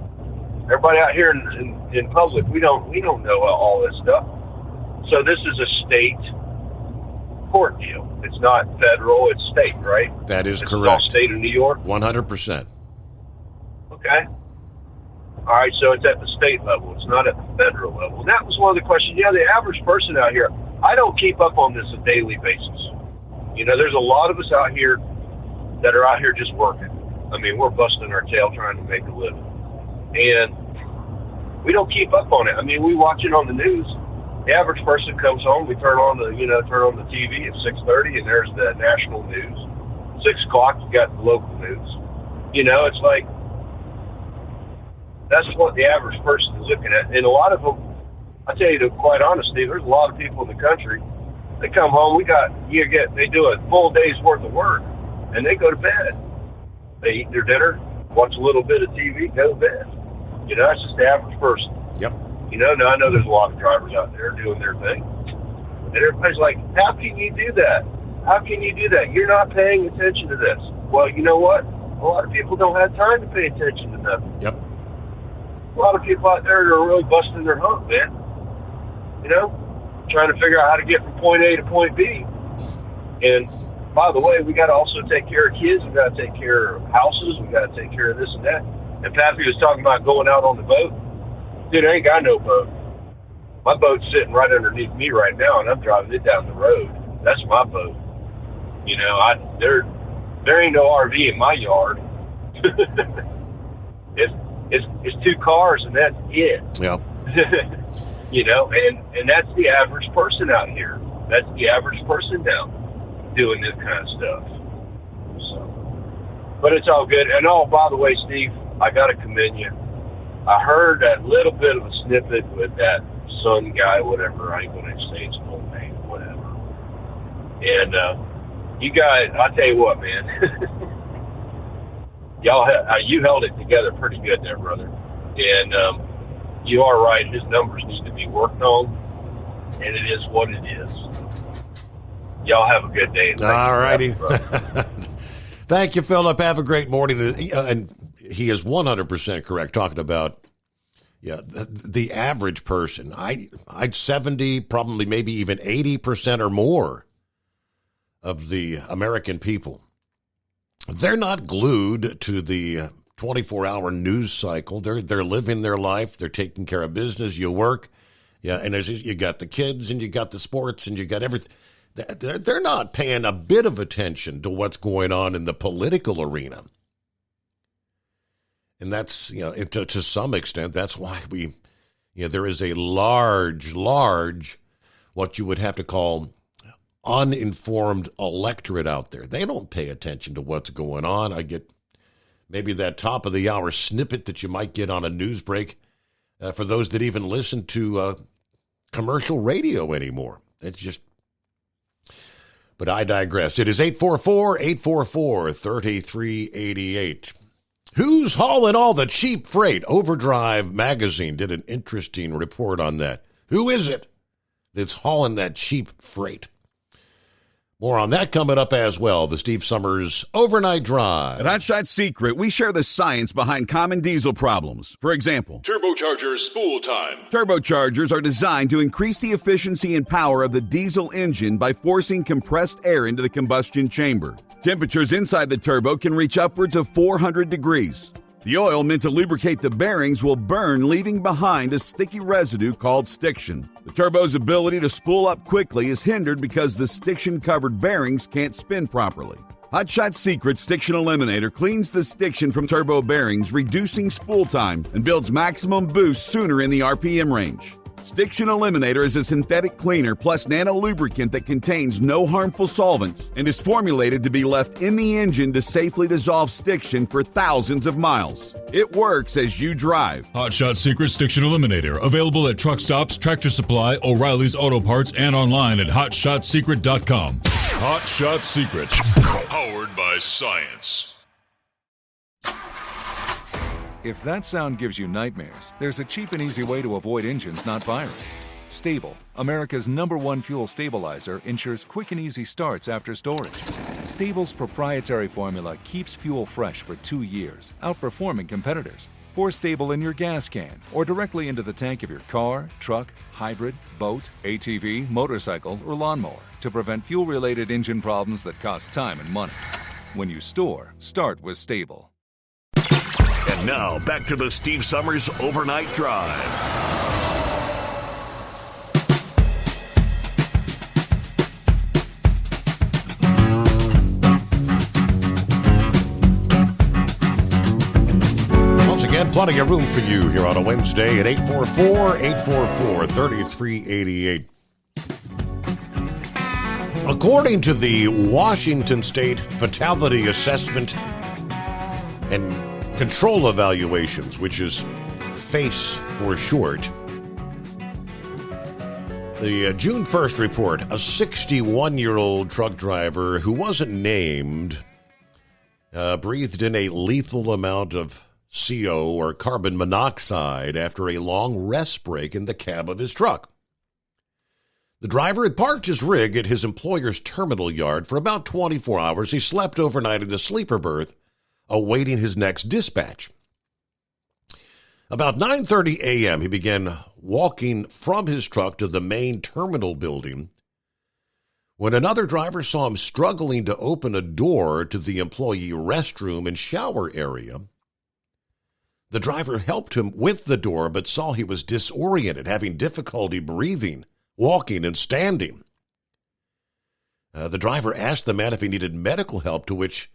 [SPEAKER 9] Everybody out here in public, we don't know all this stuff. So this is a state court deal. It's not federal, it's state, right?
[SPEAKER 12] That is
[SPEAKER 9] correct.
[SPEAKER 12] correct.
[SPEAKER 9] All state of New York?
[SPEAKER 12] 100%.
[SPEAKER 9] Okay. All right, so it's at the state level. It's not at the federal level. And that was one of the questions. Yeah, the average person out here, I don't keep up on this on a daily basis. There's a lot of us out here that are out here just working. I mean, we're busting our tail trying to make a living. And we don't keep up on it. I mean, we watch it on the news. The average person comes home, we turn on the TV at 6:30, and there's the national news. 6 o'clock, you got the local news. It's like, that's what the average person is looking at. And a lot of them, I tell you, to quite honestly, there's a lot of people in the country, they come home, they do a full day's worth of work, and they go to bed. They eat their dinner, watch a little bit of TV, go to bed. That's just the average person.
[SPEAKER 12] Yep.
[SPEAKER 9] Now I know there's a lot of drivers out there doing their thing. And everybody's like, how can you do that? How can you do that? You're not paying attention to this. Well, you know what? A lot of people don't have time to pay attention to nothing.
[SPEAKER 12] Yep.
[SPEAKER 9] A lot of people out there are really busting their hump, man. Trying to figure out how to get from point A to point B. And by the way, we got to also take care of kids. We got to take care of houses. We got to take care of this and that. And Pappy was talking about going out on the boat. Dude, I ain't got no boat. My boat's sitting right underneath me right now, and I'm driving it down the road. That's my boat. There ain't no RV in my yard. It's 2 cars, and that's it.
[SPEAKER 12] Yeah.
[SPEAKER 9] And that's the average person out here. That's the average person now doing this kind of stuff. So, but it's all good. And by the way, Steve, I got to commend you. I heard that little bit of a snippet with that Sun guy, whatever. I ain't going to say his full name, whatever. And you guys, I tell you what, man, you held it together pretty good there, brother. And you are right. His numbers need to be worked on, and it is what it is. Y'all have a good day.
[SPEAKER 12] All righty. Thank you, Philip. Have a great morning. And he is 100% correct talking about the average person. I'd 70, probably maybe even 80% or more of the American people. They're not glued to the 24-hour news cycle. They're living their life. They're taking care of business. You work. Yeah, and you got the kids and you got the sports and you got everything. They're not paying a bit of attention to what's going on in the political arena. And that's, to some extent, that's why there is a large, what you would have to call uninformed electorate out there. They don't pay attention to what's going on. I get maybe that top of the hour snippet that you might get on a news break for those that even listen to commercial radio anymore. It's just, but I digress. It is 844-3388. Who's hauling all the cheap freight? Overdrive magazine did an interesting report on that. Who is it that's hauling that cheap freight? More on that coming up as well. The Steve Summers Overnight Drive.
[SPEAKER 15] At Hot Shot Secret, we share the science behind common diesel problems. For example,
[SPEAKER 21] Turbocharger spool time.
[SPEAKER 15] turbochargers are designed to increase the efficiency and power of the diesel engine by forcing compressed air into the combustion chamber. Temperatures inside the turbo can reach upwards of 400 degrees. The oil meant to lubricate the bearings will burn, leaving behind a sticky residue called stiction. The turbo's ability to spool up quickly is hindered because the stiction-covered bearings can't spin properly. Hot Shot Secret Stiction Eliminator cleans the stiction from turbo bearings, reducing spool time, and builds maximum boost sooner in the RPM range. Stiction Eliminator is a synthetic cleaner plus nano-lubricant that contains no harmful solvents and is formulated to be left in the engine to safely dissolve stiction for thousands of miles. It works as you drive.
[SPEAKER 10] Hot Shot Secret Stiction Eliminator. Available at truck stops, Tractor Supply, O'Reilly's Auto Parts, and online at HotShotSecret.com. Hot Shot Secret. Powered by science.
[SPEAKER 5] If that sound gives you nightmares, there's a cheap and easy way to avoid engines not firing. Stable, America's #1 fuel stabilizer, ensures quick and easy starts after storage. Stable's proprietary formula keeps fuel fresh for 2 years, outperforming competitors. Pour Stable in your gas can or directly into the tank of your car, truck, hybrid, boat, ATV, motorcycle, or lawnmower to prevent fuel-related engine problems that cost time and money. When you store, start with Stable.
[SPEAKER 21] And now, back to the Steve Summers Overnight Drive.
[SPEAKER 12] Once again, plenty of room for you here on a Wednesday at 844-844-3388. According to the Washington State Fatality Assessment and Control Evaluations, which is FACE for short, the June 1st report, a 61-year-old truck driver who wasn't named breathed in a lethal amount of CO, or carbon monoxide, after a long rest break in the cab of his truck. The driver had parked his rig at his employer's terminal yard for about 24 hours. He slept overnight in the sleeper berth, awaiting his next dispatch. About 9:30 a.m., he began walking from his truck to the main terminal building when another driver saw him struggling to open a door to the employee restroom and shower area. The driver helped him with the door, but saw he was disoriented, having difficulty breathing, walking, and standing. The driver asked the man if he needed medical help, to which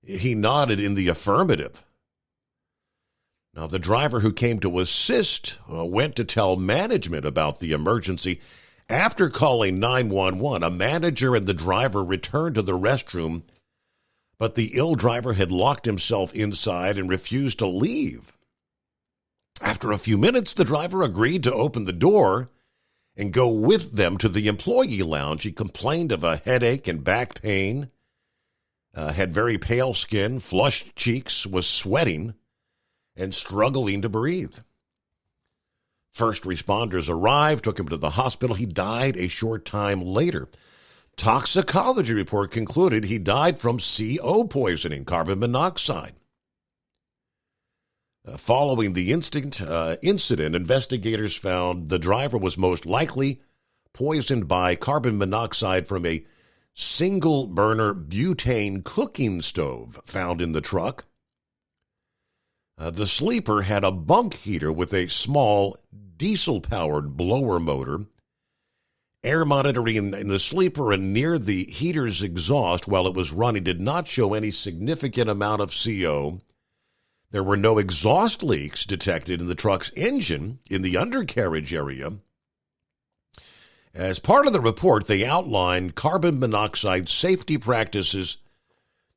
[SPEAKER 12] he nodded in the affirmative. Now, the driver who came to assist went to tell management about the emergency. After calling 911, a manager and the driver returned to the restroom, but the ill driver had locked himself inside and refused to leave. After a few minutes, the driver agreed to open the door and go with them to the employee lounge. He complained of a headache and back pain, had very pale skin, flushed cheeks, was sweating, and struggling to breathe. First responders arrived, took him to the hospital. He died a short time later. Toxicology report concluded he died from CO poisoning, carbon monoxide. Following the incident, investigators found the driver was most likely poisoned by carbon monoxide from a single-burner butane cooking stove found in the truck. The sleeper had a bunk heater with a small diesel-powered blower motor. Air monitoring in the sleeper and near the heater's exhaust while it was running did not show any significant amount of CO. There were no exhaust leaks detected in the truck's engine in the undercarriage area. As part of the report, they outlined carbon monoxide safety practices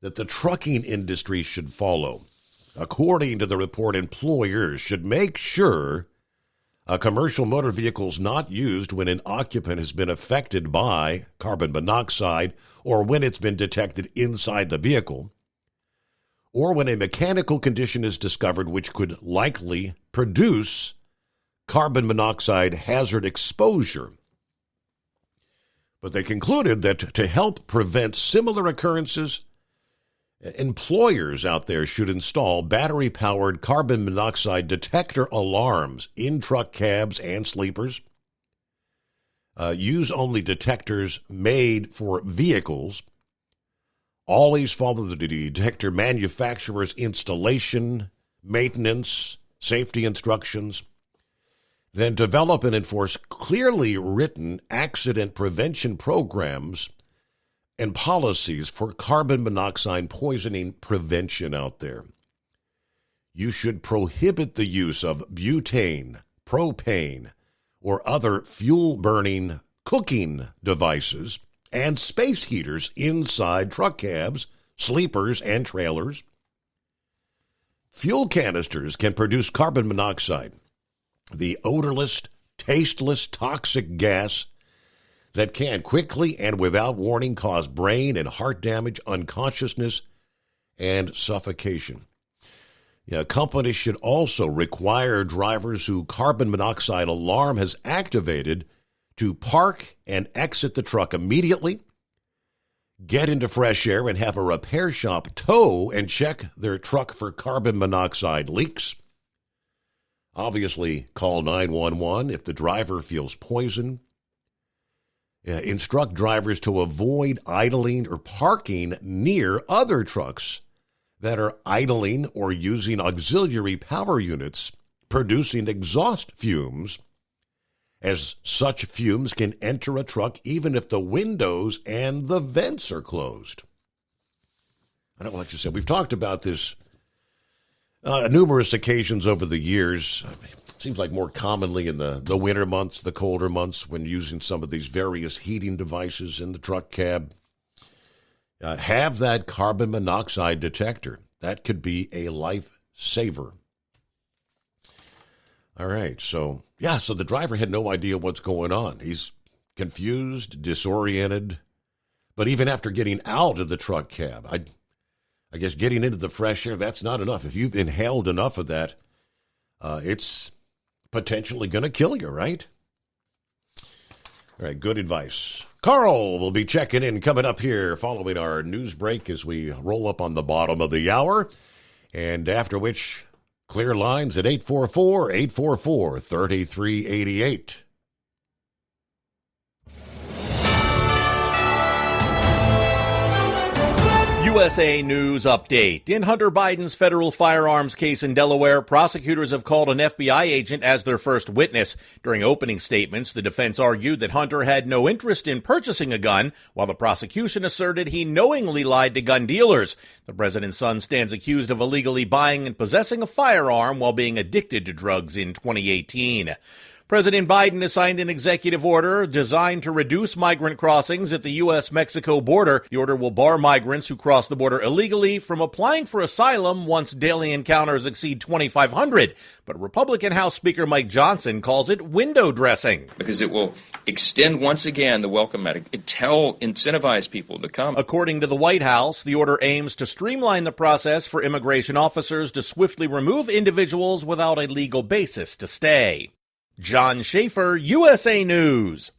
[SPEAKER 12] that the trucking industry should follow. According to the report, employers should make sure a commercial motor vehicle is not used when an occupant has been affected by carbon monoxide, or when it's been detected inside the vehicle, or when a mechanical condition is discovered which could likely produce carbon monoxide hazard exposure. But they concluded that to help prevent similar occurrences, employers out there should install battery-powered carbon monoxide detector alarms in truck cabs and sleepers. Use only detectors made for vehicles. Always follow the detector manufacturer's installation, maintenance, safety instructions. Then develop and enforce clearly written accident prevention programs and policies for carbon monoxide poisoning prevention out there. You should prohibit the use of butane, propane, or other fuel-burning cooking devices and space heaters inside truck cabs, sleepers, and trailers. Fuel canisters can produce carbon monoxide, the odorless, tasteless, toxic gas that can quickly and without warning cause brain and heart damage, unconsciousness, and suffocation. Companies should also require drivers whose carbon monoxide alarm has activated to park and exit the truck immediately, get into fresh air, and have a repair shop tow and check their truck for carbon monoxide leaks. Obviously, call 911 if the driver feels poison. Instruct drivers to avoid idling or parking near other trucks that are idling or using auxiliary power units producing exhaust fumes, as such fumes can enter a truck even if the windows and the vents are closed. I don't like to say, we've talked about this numerous occasions over the years. It seems like more commonly in the winter months, the colder months, when using some of these various heating devices in the truck cab. Have that carbon monoxide detector. That could be a lifesaver. All right, so the driver had no idea what's going on. He's confused, disoriented. But even after getting out of the truck cab, I guess getting into the fresh air, that's not enough. If you've inhaled enough of that, it's potentially going to kill you, right? All right, good advice. Carl will be checking in coming up here following our news break as we roll up on the bottom of the hour. And after which, clear lines at 844-844-3388.
[SPEAKER 17] USA News Update. In Hunter Biden's federal firearms case in Delaware, prosecutors have called an FBI agent as their first witness. During opening statements, the defense argued that Hunter had no interest in purchasing a gun, while the prosecution asserted he knowingly lied to gun dealers. The president's son stands accused of illegally buying and possessing a firearm while being addicted to drugs in 2018. President Biden has signed an executive order designed to reduce migrant crossings at the U.S.-Mexico border. The order will bar migrants who cross the border illegally from applying for asylum once daily encounters exceed 2,500. But Republican House Speaker Mike Johnson calls it window dressing.
[SPEAKER 11] Because it will extend once again the welcome mat. Incentivize people to come.
[SPEAKER 17] According to the White House, the order aims to streamline the process for immigration officers to swiftly remove individuals without a legal basis to stay. John Schaefer, USA News.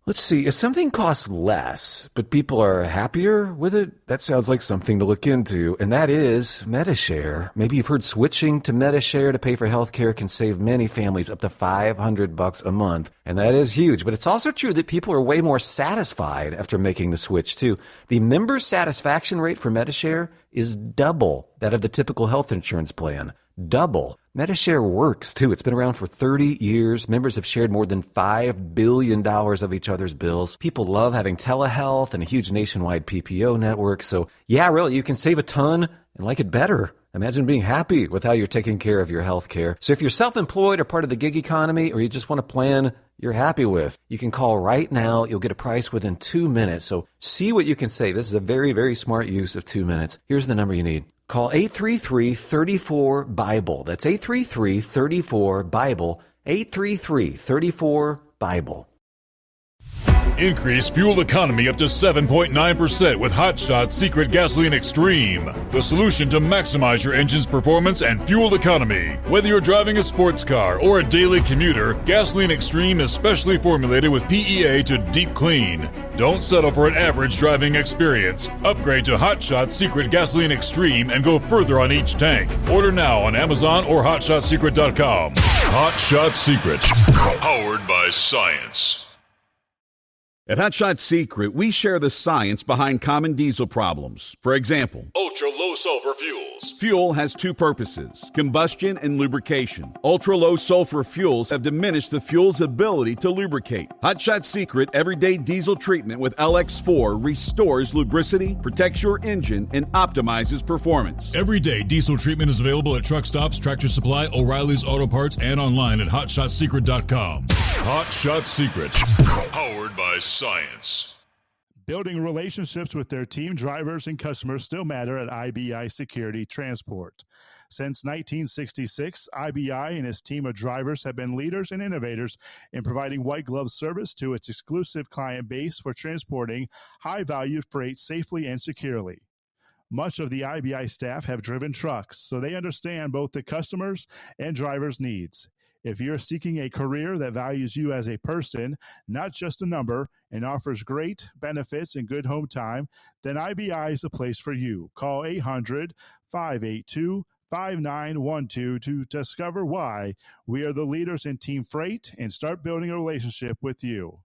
[SPEAKER 14] Let's see, if something costs less, but people are happier with it, that sounds like something to look into, and that is Medi-Share. Maybe you've heard switching to Medi-Share to pay for health care can save many families up to $500 a month, and that is huge. But it's also true that people are way more satisfied after making the switch, too. The member satisfaction rate for Medi-Share is double that of the typical health insurance plan. Double. Medi-Share works, too. It's been around for 30 years. Members have shared more than $5 billion of each other's bills. People love having telehealth and a huge nationwide PPO network. So, yeah, really, you can save a ton and like it better. Imagine being happy with how you're taking care of your health care. So if you're self-employed or part of the gig economy, or you just want a plan you're happy with, you can call right now. You'll get a price within 2 minutes. So see what you can save. This is a very, very smart use of 2 minutes. Here's the number you need. Call 833-34-BIBLE. That's 833-34-BIBLE. 833-34-BIBLE.
[SPEAKER 10] Increase fuel economy up to 7.9% with Hot Shot Secret Gasoline Extreme, the solution to maximize your engine's performance and fuel economy. Whether you're driving a sports car or a daily commuter, Gasoline Extreme is specially formulated with PEA to deep clean. Don't settle for an average driving experience. Upgrade to Hot Shot Secret Gasoline Extreme and go further on each tank. Order now on Amazon or HotShotSecret.com. Hot Shot Secret, powered by science.
[SPEAKER 15] At Hot Shot Secret, we share the science behind common diesel problems. For example,
[SPEAKER 10] Ultra-low sulfur fuels.
[SPEAKER 15] Fuel has two purposes, combustion and lubrication. Ultra-low sulfur fuels have diminished the fuel's ability to lubricate. Hot Shot Secret Everyday Diesel Treatment with LX4 restores lubricity, protects your engine, and optimizes performance.
[SPEAKER 10] Everyday diesel treatment is available at truck stops, Tractor Supply, O'Reilly's Auto Parts, and online at HotShotSecret.com. Hot Shot Secret, powered by science.
[SPEAKER 13] Building relationships with their team drivers and customers still matter at IBI Security Transport. Since 1966, IBI and its team of drivers have been leaders and innovators in providing white glove service to its exclusive client base for transporting high-value freight safely and securely. Much of the IBI staff have driven trucks, so they understand both the customers' and drivers' needs. If you're seeking a career that values you as a person, not just a number, and offers great benefits and good home time, then IBI is the place for you. Call 800-582-5912 to discover why we are the leaders in team freight and start building a relationship with you.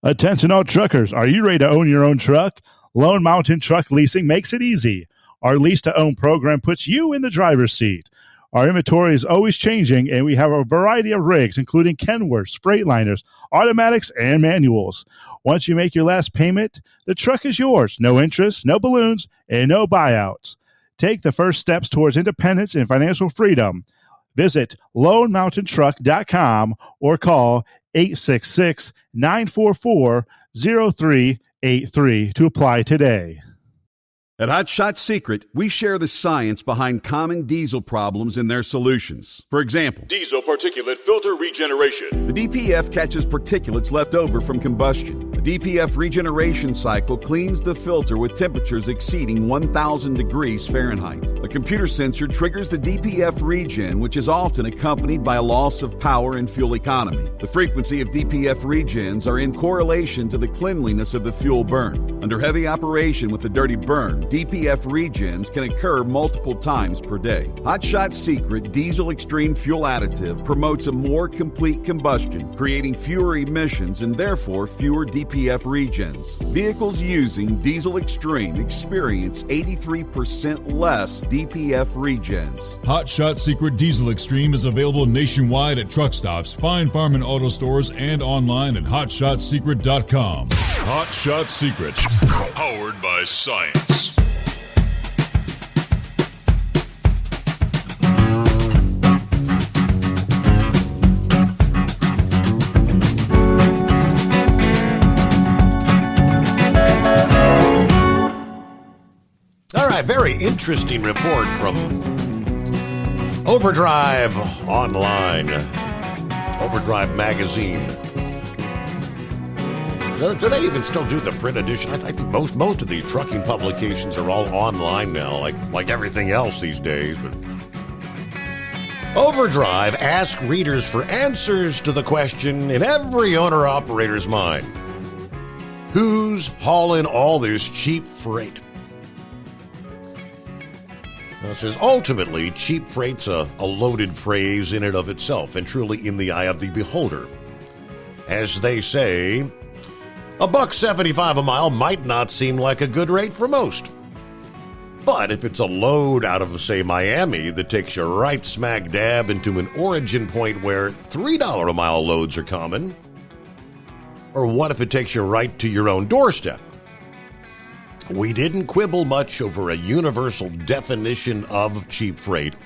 [SPEAKER 13] Attention all truckers, are you ready to own your own truck? Lone Mountain Truck Leasing makes it easy. Our lease-to-own program puts you in the driver's seat. Our inventory is always changing, and we have a variety of rigs, including Kenworths, Freightliners, automatics, and manuals. Once you make your last payment, the truck is yours. No interest, no balloons, and no buyouts. Take the first steps towards independence and financial freedom. Visit LoneMountainTruck.com or call 866-944-0383 to apply today.
[SPEAKER 15] At Hot Shot Secret, we share the science behind common diesel problems and their solutions. For example,
[SPEAKER 10] Diesel particulate filter regeneration.
[SPEAKER 15] the DPF catches particulates left over from combustion. The DPF regeneration cycle cleans the filter with temperatures exceeding 1,000 degrees Fahrenheit. A computer sensor triggers the DPF regen, which is often accompanied by a loss of power and fuel economy. The frequency of DPF regens are in correlation to the cleanliness of the fuel burn. Under heavy operation with the dirty burn, DPF regens can occur multiple times per day. Hot Shot Secret Diesel Extreme Fuel Additive promotes a more complete combustion, creating fewer emissions and therefore fewer DPF regens. Vehicles using Diesel Extreme experience 83% less DPF regens.
[SPEAKER 10] Hot Shot Secret Diesel Extreme is available nationwide at truck stops, Fine Farm and Auto Stores, and online at HotShotSecret.com. Hot Shot Secret, powered by science.
[SPEAKER 12] All right, very interesting report from Overdrive Online, Overdrive Magazine. Do they even still do the print edition? I think most of these trucking publications are all online now, like everything else these days. But Overdrive asks readers for answers to the question in every owner-operator's mind: who's hauling all this cheap freight? Now it says, ultimately, cheap freight's a loaded phrase in and of itself, and truly in the eye of the beholder. As they say, $1.75 a mile might not seem like a good rate for most. But if it's a load out of, say, Miami that takes you right smack dab into an origin point where $3 a mile loads are common, or what if it takes you right to your own doorstep? We didn't quibble much over a universal definition of cheap freight,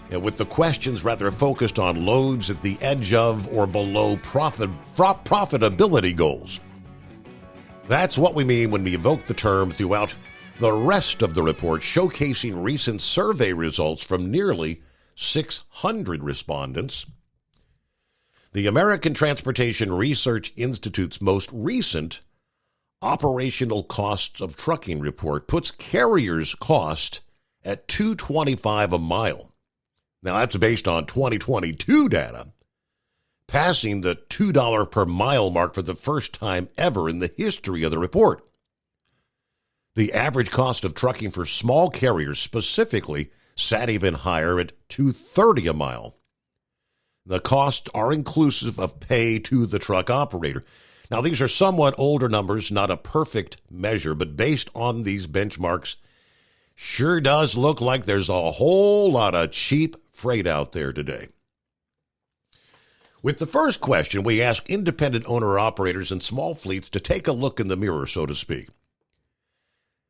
[SPEAKER 12] and with the questions rather focused on loads at the edge of or below profitability goals. That's what we mean when we evoke the term throughout the rest of the report, showcasing recent survey results from nearly 600 respondents. The American Transportation Research Institute's most recent operational costs of trucking report puts carriers' cost at $2.25 a mile. Now, that's based on 2022 data, passing the $2 per mile mark for the first time ever in the history of the report. The average cost of trucking for small carriers specifically sat even higher at $2.30 a mile. The costs are inclusive of pay to the truck operator. Now, these are somewhat older numbers, not a perfect measure, but based on these benchmarks, sure does look like there's a whole lot of cheap freight out there today. With the first question, we ask independent owner-operators and small fleets to take a look in the mirror, so to speak.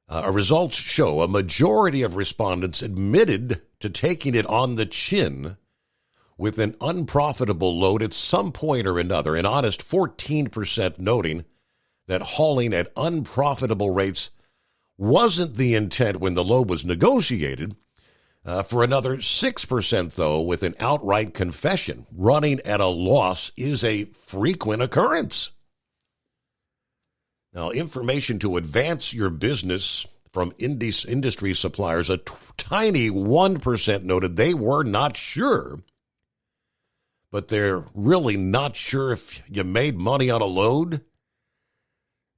[SPEAKER 12] Our results show a majority of respondents admitted to taking it on the chin with an unprofitable load at some point or another, an honest 14% noting that hauling at unprofitable rates wasn't the intent when the load was negotiated. For another 6%, though, with an outright confession, running at a loss is a frequent occurrence. Now, information to advance your business from industry suppliers, a tiny 1% noted they were not sure, but they're really not sure if you made money on a load.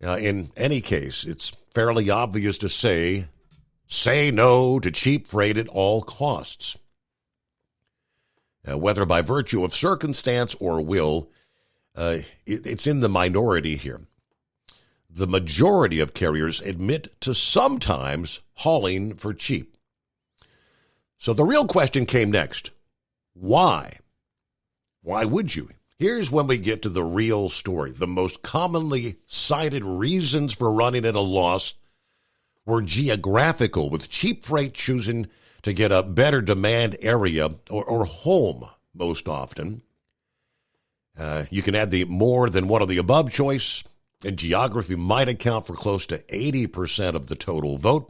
[SPEAKER 12] In any case, it's fairly obvious to say no to cheap freight at all costs. Whether by virtue of circumstance or will, it's in the minority here. The majority of carriers admit to sometimes hauling for cheap. So the real question came next. Why? Why would you? Here's when we get to the real story. The most commonly cited reasons for running at a loss were geographical, with cheap freight choosing to get a better demand area or home most often. You can add the more than one of the above choice, and geography might account for close to 80% of the total vote.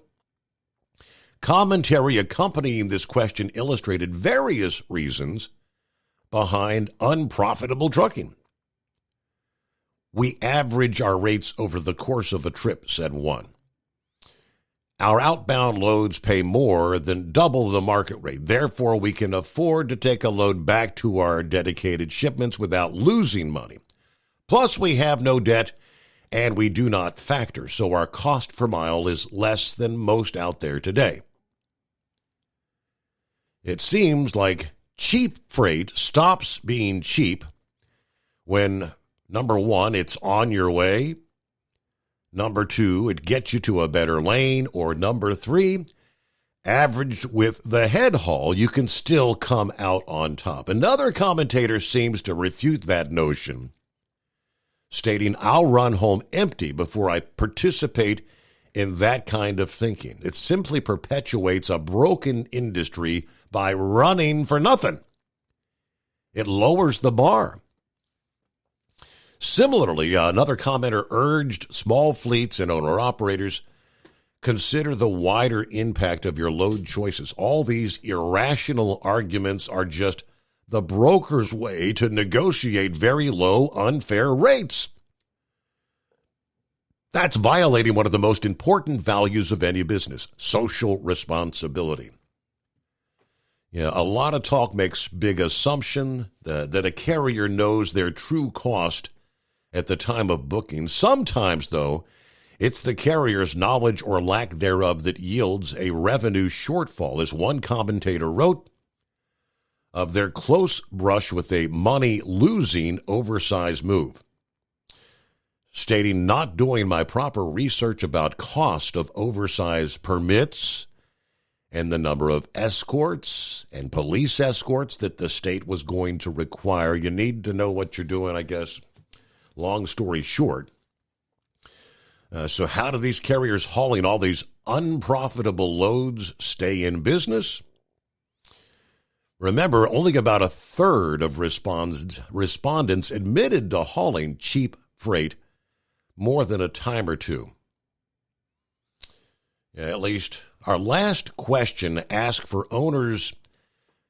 [SPEAKER 12] Commentary accompanying this question illustrated various reasons behind unprofitable trucking. We average our rates over the course of a trip, said one. Our outbound loads pay more than double the market rate. Therefore, we can afford to take a load back to our dedicated shipments without losing money. Plus, we have no debt and we do not factor, so our cost per mile is less than most out there today. It seems like cheap freight stops being cheap when, number one, it's on your way, number two, it gets you to a better lane, or number three, averaged with the head haul, you can still come out on top. Another commentator seems to refute that notion, stating, I'll run home empty before I participate in that kind of thinking. It simply perpetuates a broken industry by running for nothing. It lowers the bar. Similarly, another commenter urged small fleets and owner-operators consider the wider impact of your load choices. All these irrational arguments are just the broker's way to negotiate very low, unfair rates. That's violating one of the most important values of any business, social responsibility. Yeah, a lot of talk makes big assumption that a carrier knows their true cost at the time of booking. Sometimes, though, it's the carrier's knowledge or lack thereof that yields a revenue shortfall. As one commentator wrote of their close brush with a money-losing oversized move, stating, not doing my proper research about cost of oversized permits and the number of escorts and police escorts that the state was going to require. You need to know what you're doing, I guess. Long story short. So how do these carriers hauling all these unprofitable loads stay in business? Remember, only about a third of respondents admitted to hauling cheap freight more than a time or two. Yeah, at least our last question asked for owners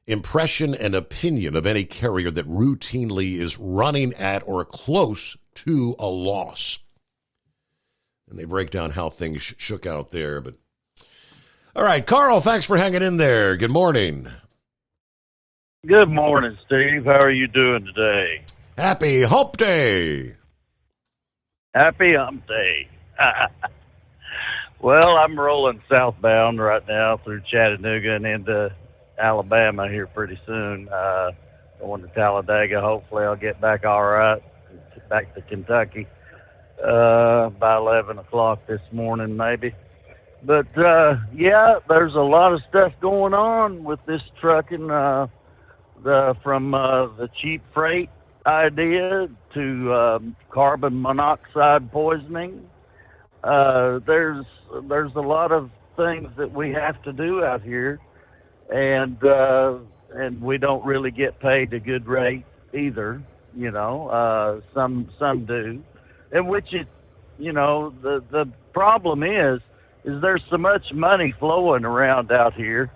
[SPEAKER 12] impression and opinion of any carrier that routinely is running at or close to a loss. And they break down how things shook out there. But all right, Carl, thanks for hanging in there. Good morning.
[SPEAKER 16] Good morning, Steve. How are you doing today?
[SPEAKER 12] Happy Hump Day.
[SPEAKER 16] Happy Hump Day. Well, I'm rolling southbound right now through Chattanooga and into Alabama here pretty soon. Going to Talladega. Hopefully I'll get back all right, back to Kentucky by 11 o'clock this morning maybe. But, yeah, there's a lot of stuff going on with this trucking, from the cheap freight idea to carbon monoxide poisoning. There's a lot of things that we have to do out here, and we don't really get paid a good rate either. You know, some do, and which it, you know, the problem is there's so much money flowing around out here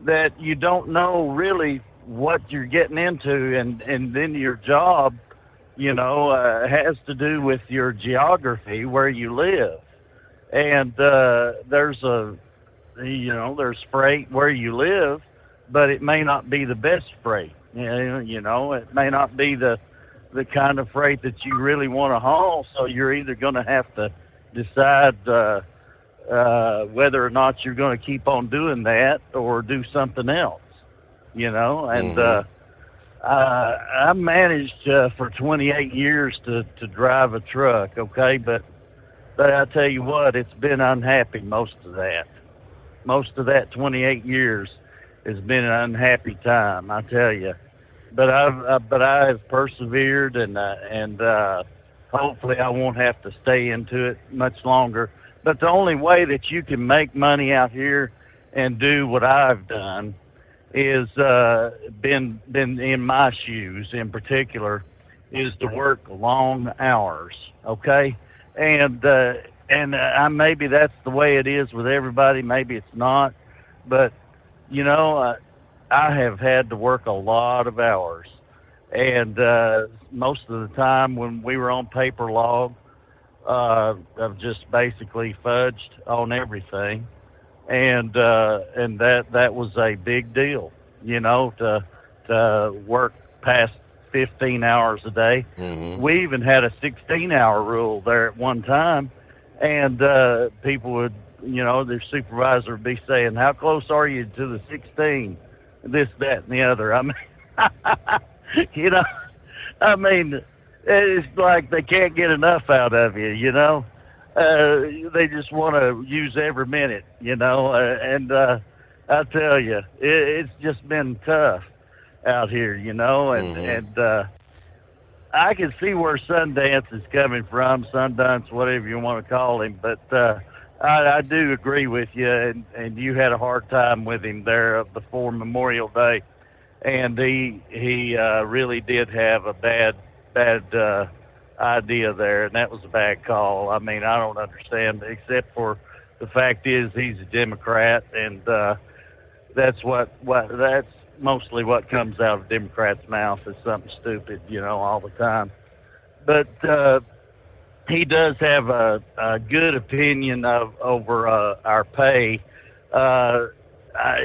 [SPEAKER 16] that you don't know really what you're getting into, and then your job, you know, has to do with your geography, where you live. And there's freight where you live, but it may not be the best freight. You know, it may not be the kind of freight that you really want to haul, so you're either going to have to decide whether or not you're going to keep on doing that or do something else. You know, and I managed for 28 years to drive a truck, okay, but I tell you what, it's been unhappy most of that. Most of that 28 years has been an unhappy time, I tell you. But I've persevered, and hopefully I won't have to stay into it much longer. But the only way that you can make money out here and do what I've done is been in my shoes in particular, is to work long hours, okay? And maybe that's the way it is with everybody. Maybe it's not, but you know, I have had to work a lot of hours, and most of the time when we were on paper log, I've just basically fudged on everything. And that was a big deal, you know, to work past 15 hours a day. Mm-hmm. We even had a 16-hour rule there at one time, and people would, you know, their supervisor would be saying, "How close are you to the 16?" This, that, and the other. I mean, you know, I mean, it's like they can't get enough out of you, you know. They just want to use every minute, you know, and I tell you, it's just been tough out here, you know, and I can see where Sundance is coming from, Sundance, whatever you want to call him, but I do agree with you, and you had a hard time with him there before Memorial Day, and he really did have a bad idea there, and that was a bad call. I mean, I don't understand, except for the fact is he's a Democrat, and that's that's mostly what comes out of Democrats' mouth is something stupid, you know, all the time. But he does have a good opinion over our pay.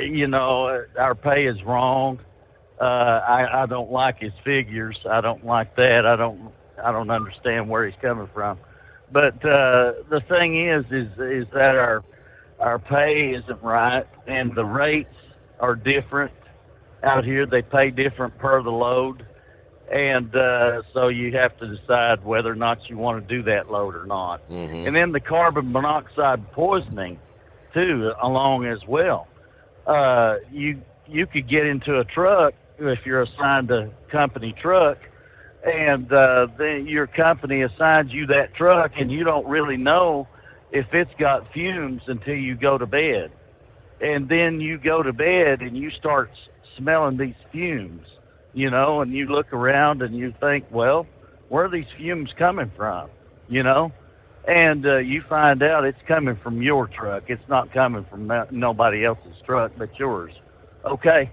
[SPEAKER 16] You know, our pay is wrong. I don't like his figures. I don't like that. I don't understand where he's coming from. But the thing is that our pay isn't right, and the rates are different out here. They pay different per the load, and so you have to decide whether or not you want to do that load or not. Mm-hmm. And then the carbon monoxide poisoning too along as well. You could get into a truck if you're assigned a company truck, and then your company assigns you that truck, and you don't really know if it's got fumes until you go to bed. And then you go to bed and you start smelling these fumes, you know, and you look around and you think, well, where are these fumes coming from, you know? And you find out it's coming from your truck. It's not coming from nobody else's truck but yours. Okay.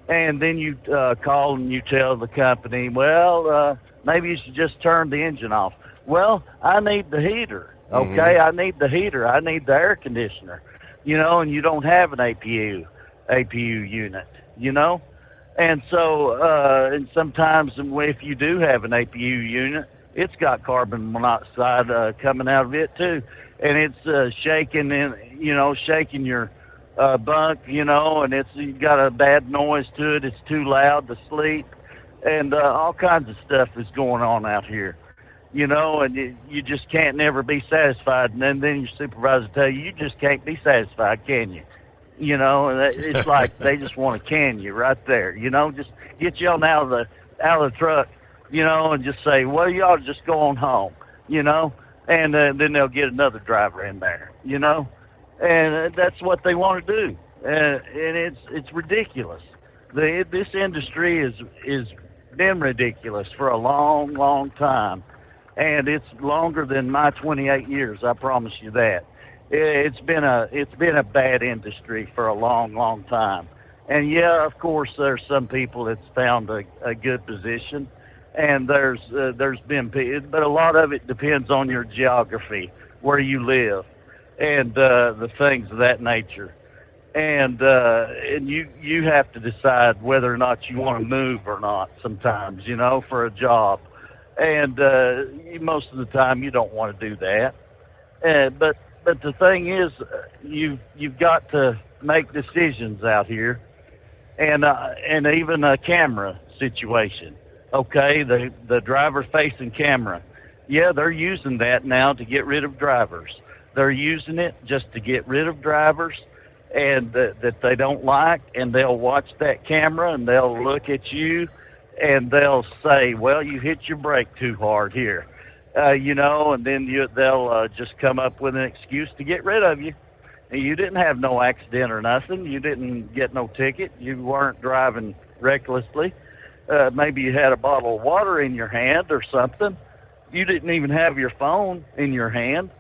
[SPEAKER 16] And then you call and you tell the company, well, maybe you should just turn the engine off. Well, I need the heater, okay? I need the heater. I need the air conditioner, and you don't have an APU unit, And so, and sometimes if you do have an APU unit, it's got carbon monoxide coming out of it too. And it's shaking your bunk, and it's got a bad noise to it. It's too loud to sleep, and all kinds of stuff is going on out here, and you just can't never be satisfied. And then your supervisor tell you just can't be satisfied, can you? And it's like they just want to can you right there, just get you on out of the truck, and just say, well, you ought to just go on home, and then they'll get another driver in there, and that's what they want to do, and it's ridiculous. This industry is been ridiculous for a long, long time, and it's longer than my 28 years. I promise you that. It's been a bad industry for a long, long time, and yeah, of course, there's some people that's found a good position, and there's been, but a lot of it depends on your geography, where you live, and the things of that nature, and you have to decide whether or not you want to move or not. Sometimes, for a job, and most of the time you don't want to do that, but the thing is, you've got to make decisions out here, and even a camera situation. Okay, the driver-facing camera. Yeah, they're using that now to get rid of drivers. They're using it just to get rid of drivers and that they don't like, and they'll watch that camera and they'll look at you and they'll say, well, you hit your brake too hard here. And then they'll just come up with an excuse to get rid of you. And you didn't have no accident or nothing. You didn't get no ticket. You weren't driving recklessly. Maybe you had a bottle of water in your hand or something. You didn't even have your phone in your hand.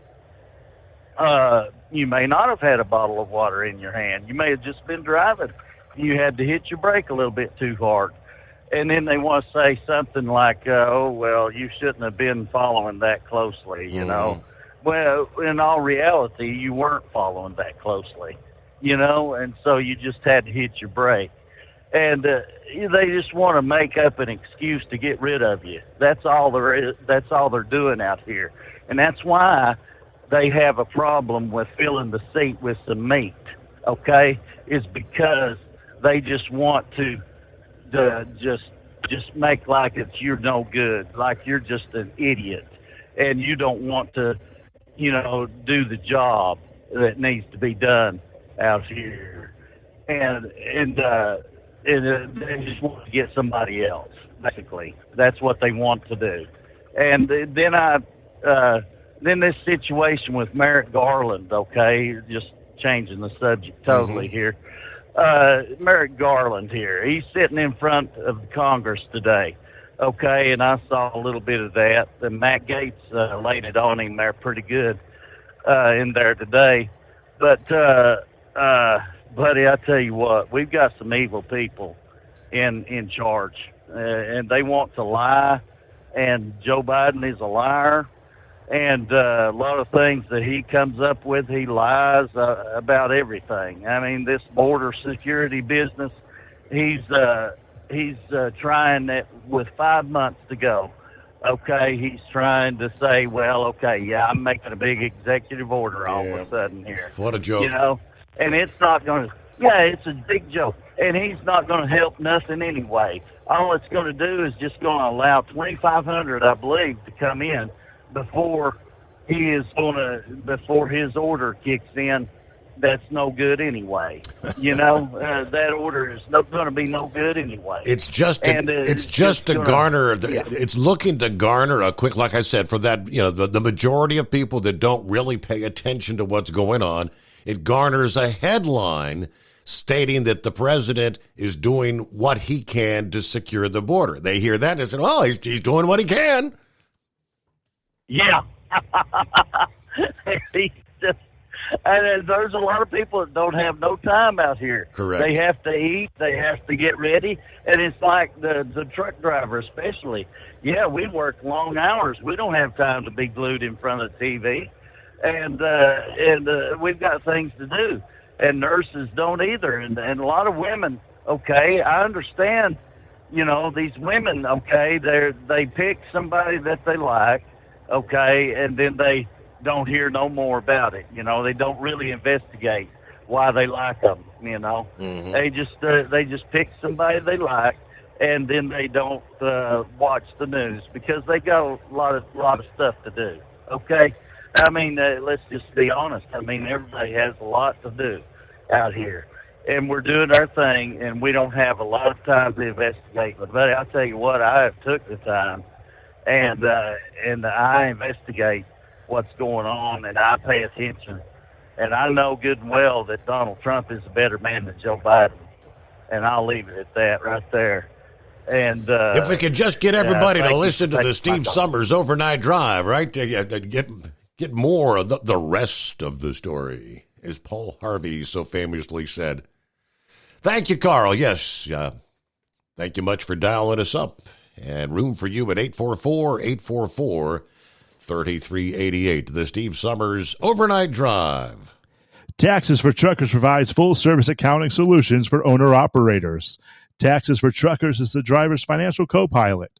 [SPEAKER 16] You may not have had a bottle of water in your hand. You may have just been driving. You had to hit your brake a little bit too hard. And then they want to say something like, oh, well, you shouldn't have been following that closely, Well, in all reality, you weren't following that closely, and so you just had to hit your brake. And they just want to make up an excuse to get rid of you. That's all there is. That's all they're doing out here. And that's why they have a problem with filling the seat with some meat, okay? Is because they just want to just make like you're no good, like you're just an idiot, and you don't want to, do the job that needs to be done out here, and they just want to get somebody else. Basically, that's what they want to do. And then this situation with Merrick Garland, okay, just changing the subject totally here. Merrick Garland here, he's sitting in front of Congress today, okay, and I saw a little bit of that. And Matt Gaetz laid it on him there pretty good in there today. But, buddy, I tell you what, we've got some evil people in charge, and they want to lie, and Joe Biden is a liar. And a lot of things that he comes up with, he lies about everything. I mean, this border security business, he's trying it with 5 months to go. Okay, he's trying to say, well, okay, yeah, I'm making a big executive order all of a sudden here.
[SPEAKER 12] What a joke.
[SPEAKER 16] And it's not going to, it's a big joke. And he's not going to help nothing anyway. All it's going to do is just going to allow 2,500, I believe, to come in before his order kicks in. That's no good anyway. That order is going to be no good anyway.
[SPEAKER 12] It's just to garner. It's looking to garner a quick, like I said, for that. The majority of people that don't really pay attention to what's going on. It garners a headline stating that the president is doing what he can to secure the border. They hear that and say, "Oh, he's doing what he can."
[SPEAKER 16] Yeah. And there's a lot of people that don't have no time out here.
[SPEAKER 12] Correct.
[SPEAKER 16] They have to eat. They have to get ready. And it's like the truck driver especially. Yeah, we work long hours. We don't have time to be glued in front of the TV. And we've got things to do. And nurses don't either. And a lot of women, okay, I understand, you know, these women, okay, they pick somebody that they like, okay, and then they don't hear no more about it. You know, they don't really investigate why they like them, you know.
[SPEAKER 12] Mm-hmm.
[SPEAKER 16] They just pick somebody they like, and then they don't watch the news because they got a lot of stuff to do, okay? I mean, let's just be honest. I mean, everybody has a lot to do out here, and we're doing our thing, and we don't have a lot of time to investigate. But buddy, I'll tell you what, I have took the time, and I investigate what's going on, and I pay attention. And I know good and well that Donald Trump is a better man than Joe Biden, and I'll leave it at that right there. And
[SPEAKER 12] if we could just get everybody to listen to the Steve Summers Overnight Drive, right? Get more of the rest of the story, as Paul Harvey so famously said. Thank you, Carl. Yes, thank you much for dialing us up. And room for you at 844-844-3388. The Steve Summers Overnight Drive.
[SPEAKER 13] Taxes for Truckers provides full-service accounting solutions for owner-operators. Taxes for Truckers is the driver's financial co-pilot.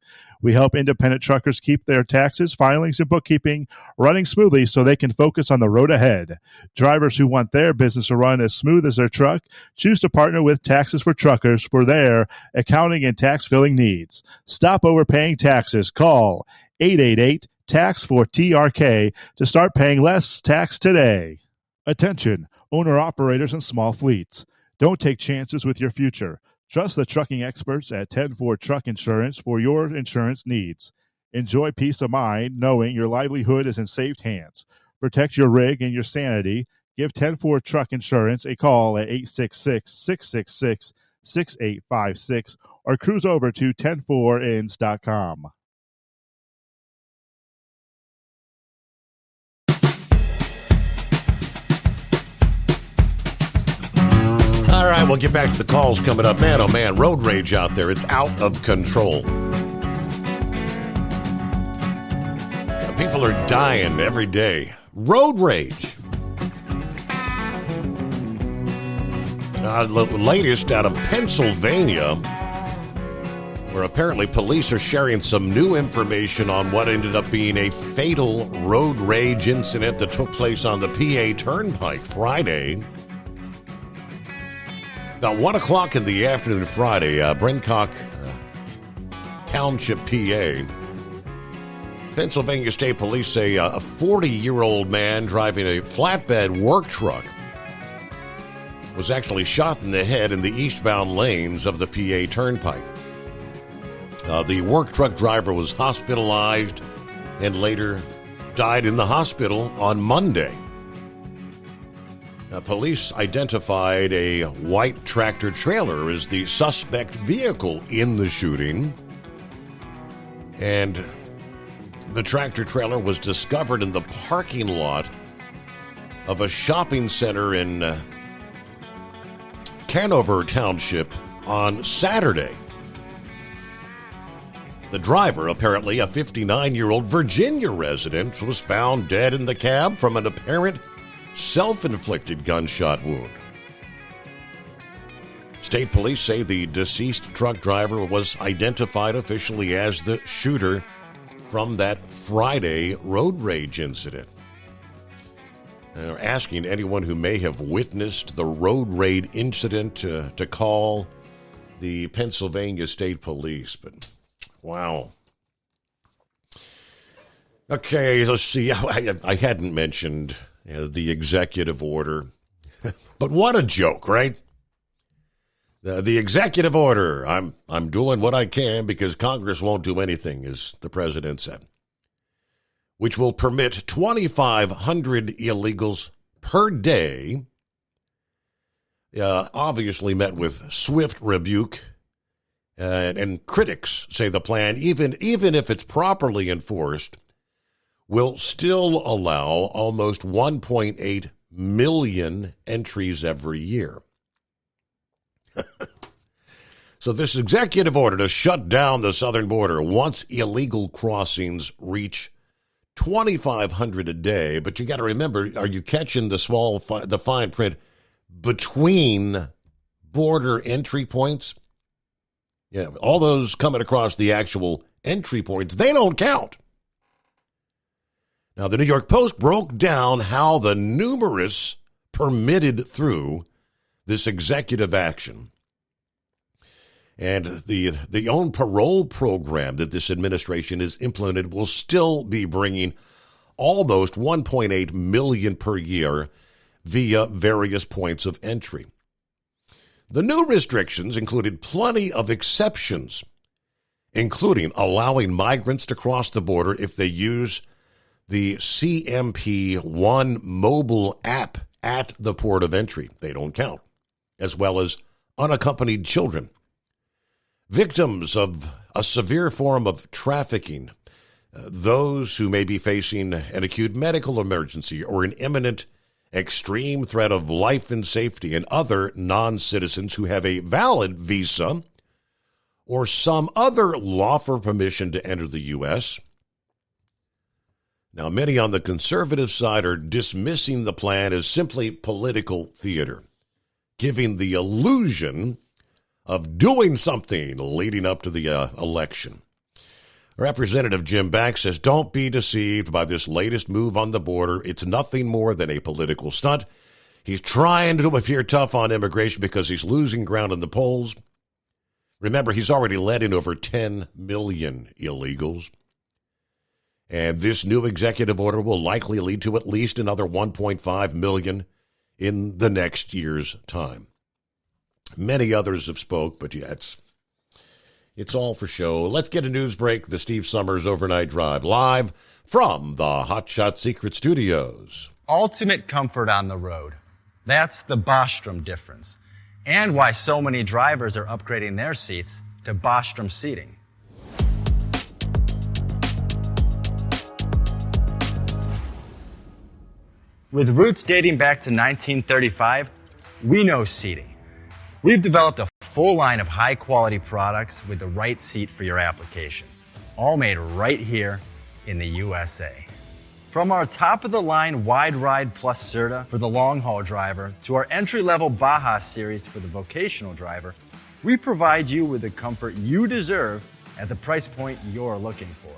[SPEAKER 13] We help independent truckers keep their taxes, filings, and bookkeeping running smoothly so they can focus on the road ahead. Drivers who want their business to run as smooth as their truck choose to partner with Taxes for Truckers for their accounting and tax filing needs. Stop overpaying taxes. Call 888-TAX-4TRK to start paying less tax today. Attention, owner-operators and small fleets. Don't take chances with your future. Trust the trucking experts at 10-4 Truck Insurance for your insurance needs. Enjoy peace of mind knowing your livelihood is in safe hands. Protect your rig and your sanity. Give 10-4 Truck Insurance a call at 866-666-6856 or cruise over to 104ins.com.
[SPEAKER 12] All right, we'll get back to the calls coming up. Man, oh man, road rage out there. It's out of control. People are dying every day. Road rage. Latest out of Pennsylvania, where apparently police are sharing some new information on what ended up being a fatal road rage incident that took place on the PA Turnpike Friday. Now, 1 o'clock in the afternoon Friday, Brincock Township, PA, Pennsylvania State Police say a 40-year-old man driving a flatbed work truck was actually shot in the head in the eastbound lanes of the PA Turnpike. The work truck driver was hospitalized and later died in the hospital on Monday. Police identified a white tractor trailer as the suspect vehicle in the shooting. And the tractor trailer was discovered in the parking lot of a shopping center in Canover Township on Saturday. The driver, apparently a 59-year-old Virginia resident, was found dead in the cab from an apparent self-inflicted gunshot wound. State police say the deceased truck driver was identified officially as the shooter from that Friday road rage incident. They're asking anyone who may have witnessed the road rage incident to call the Pennsylvania State Police. But, wow. Okay, let's see. I hadn't mentioned the executive order. But what a joke, right? The executive order. I'm doing what I can because Congress won't do anything, as the president said, which will permit 2,500 illegals per day. Obviously met with swift rebuke, and critics say the plan, even if it's properly enforced, will still allow almost 1.8 million entries every year. So this executive order to shut down the southern border once illegal crossings reach 2,500 a day. But you got to remember, are you catching the fine print between border entry points? Yeah, all those coming across the actual entry points, they don't count. Now, the New York Post broke down how the numerous permitted through this executive action. And the own parole program that this administration has implemented will still be bringing almost 1.8 million per year via various points of entry. The new restrictions included plenty of exceptions, including allowing migrants to cross the border if they use the CMP-1 mobile app at the port of entry. They don't count, as well as unaccompanied children. Victims of a severe form of trafficking, those who may be facing an acute medical emergency or an imminent extreme threat of life and safety, and other non-citizens who have a valid visa or some other lawful permission to enter the U.S. Now, many on the conservative side are dismissing the plan as simply political theater, giving the illusion of doing something leading up to the election. Representative Jim Bank says, don't be deceived by this latest move on the border. It's nothing more than a political stunt. He's trying to appear tough on immigration because he's losing ground in the polls. Remember, he's already let in over 10 million illegals. And this new executive order will likely lead to at least another 1.5 million in the next year's time. Many others have spoke, but yeah, it's all for show. Let's get a news break. The Steve Summers Overnight Drive, live from the Hot Shot Secret Studios.
[SPEAKER 1] Ultimate comfort on the road. That's the Bostrom difference. And why so many drivers are upgrading their seats to Bostrom seating. With roots dating back to 1935, we know seating. We've developed a full line of high-quality products with the right seat for your application, all made right here in the USA. From our top-of-the-line Wide Ride Plus Certa for the long-haul driver to our entry-level Baja series for the vocational driver, we provide you with the comfort you deserve at the price point you're looking for.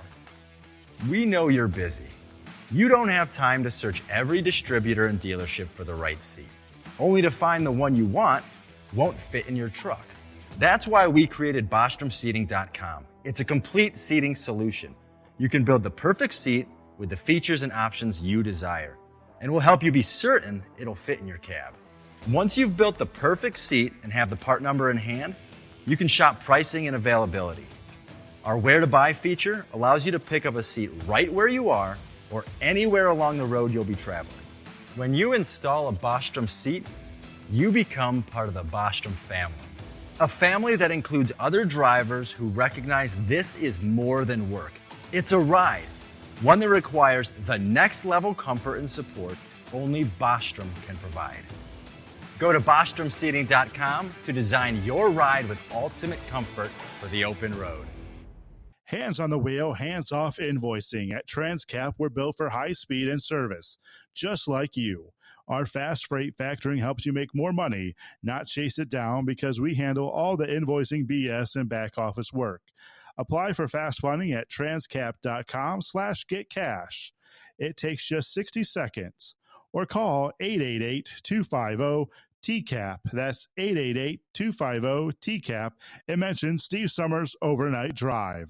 [SPEAKER 1] We know you're busy. You don't have time to search every distributor and dealership for the right seat, only to find the one you want won't fit in your truck. That's why we created BostromSeating.com. It's a complete seating solution. You can build the perfect seat with the features and options you desire, and we'll help you be certain it'll fit in your cab. Once you've built the perfect seat and have the part number in hand, you can shop pricing and availability. Our Where to Buy feature allows you to pick up a seat right where you are or anywhere along the road you'll be traveling. When you install a Bostrom seat, you become part of the Bostrom family. A family that includes other drivers who recognize this is more than work. It's a ride, one that requires the next level comfort and support only Bostrom can provide. Go to BostromSeating.com to design your ride with ultimate comfort for the open road.
[SPEAKER 13] Hands on the wheel, hands off invoicing. At Transcap, we're built for high speed and service, just like you. Our fast freight factoring helps you make more money, not chase it down, because we handle all the invoicing BS and back office work. Apply for fast funding at transcap.com/getcash. It takes just 60 seconds. Or call 888-250-TCAP. That's 888-250-TCAP. And mention Steve Summers Overnight Drive.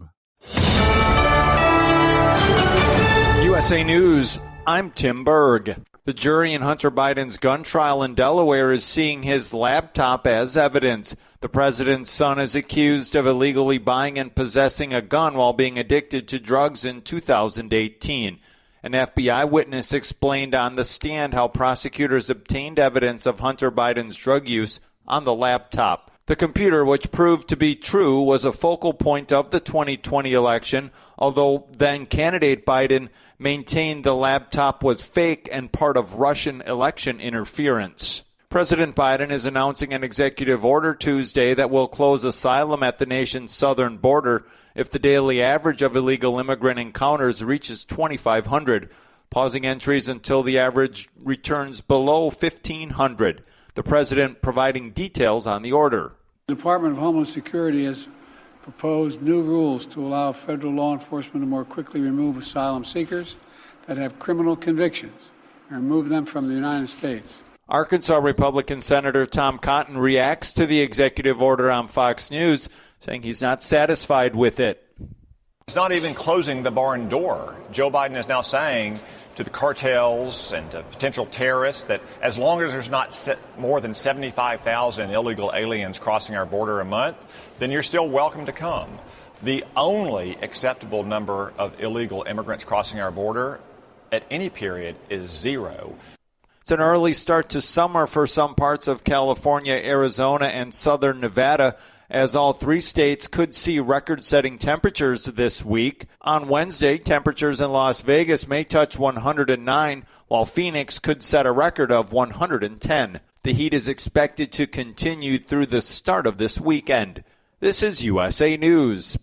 [SPEAKER 2] USA News, I'm Tim Berg. The jury in Hunter Biden's gun trial in Delaware is seeing his laptop as evidence. The president's son is accused of illegally buying and possessing a gun while being addicted to drugs in 2018. An FBI witness explained on the stand how prosecutors obtained evidence of Hunter Biden's drug use on the laptop. The computer, which proved to be true, was a focal point of the 2020 election, although then candidate Biden maintained the laptop was fake and part of Russian election interference. President Biden is announcing an executive order Tuesday that will close asylum at the nation's southern border if the daily average of illegal immigrant encounters reaches 2,500, pausing entries until the average returns below 1,500. The president providing details on the order.
[SPEAKER 3] The Department of Homeland Security has proposed new rules to allow federal law enforcement to more quickly remove asylum seekers that have criminal convictions and remove them from the United States.
[SPEAKER 2] Arkansas Republican Senator Tom Cotton reacts to the executive order on Fox News, saying he's not satisfied with it.
[SPEAKER 8] It's not even closing the barn door. Joe Biden is now saying to the cartels and to potential terrorists that as long as there's not more than 75,000 illegal aliens crossing our border a month, then you're still welcome to come. The only acceptable number of illegal immigrants crossing our border at any period is 0.
[SPEAKER 2] It's an early start to summer for some parts of California, Arizona, and southern Nevada, as all three states could see record-setting temperatures this week. On Wednesday, temperatures in Las Vegas may touch 109, while Phoenix could set a record of 110. The heat is expected to continue through the start of this weekend. This is USA News.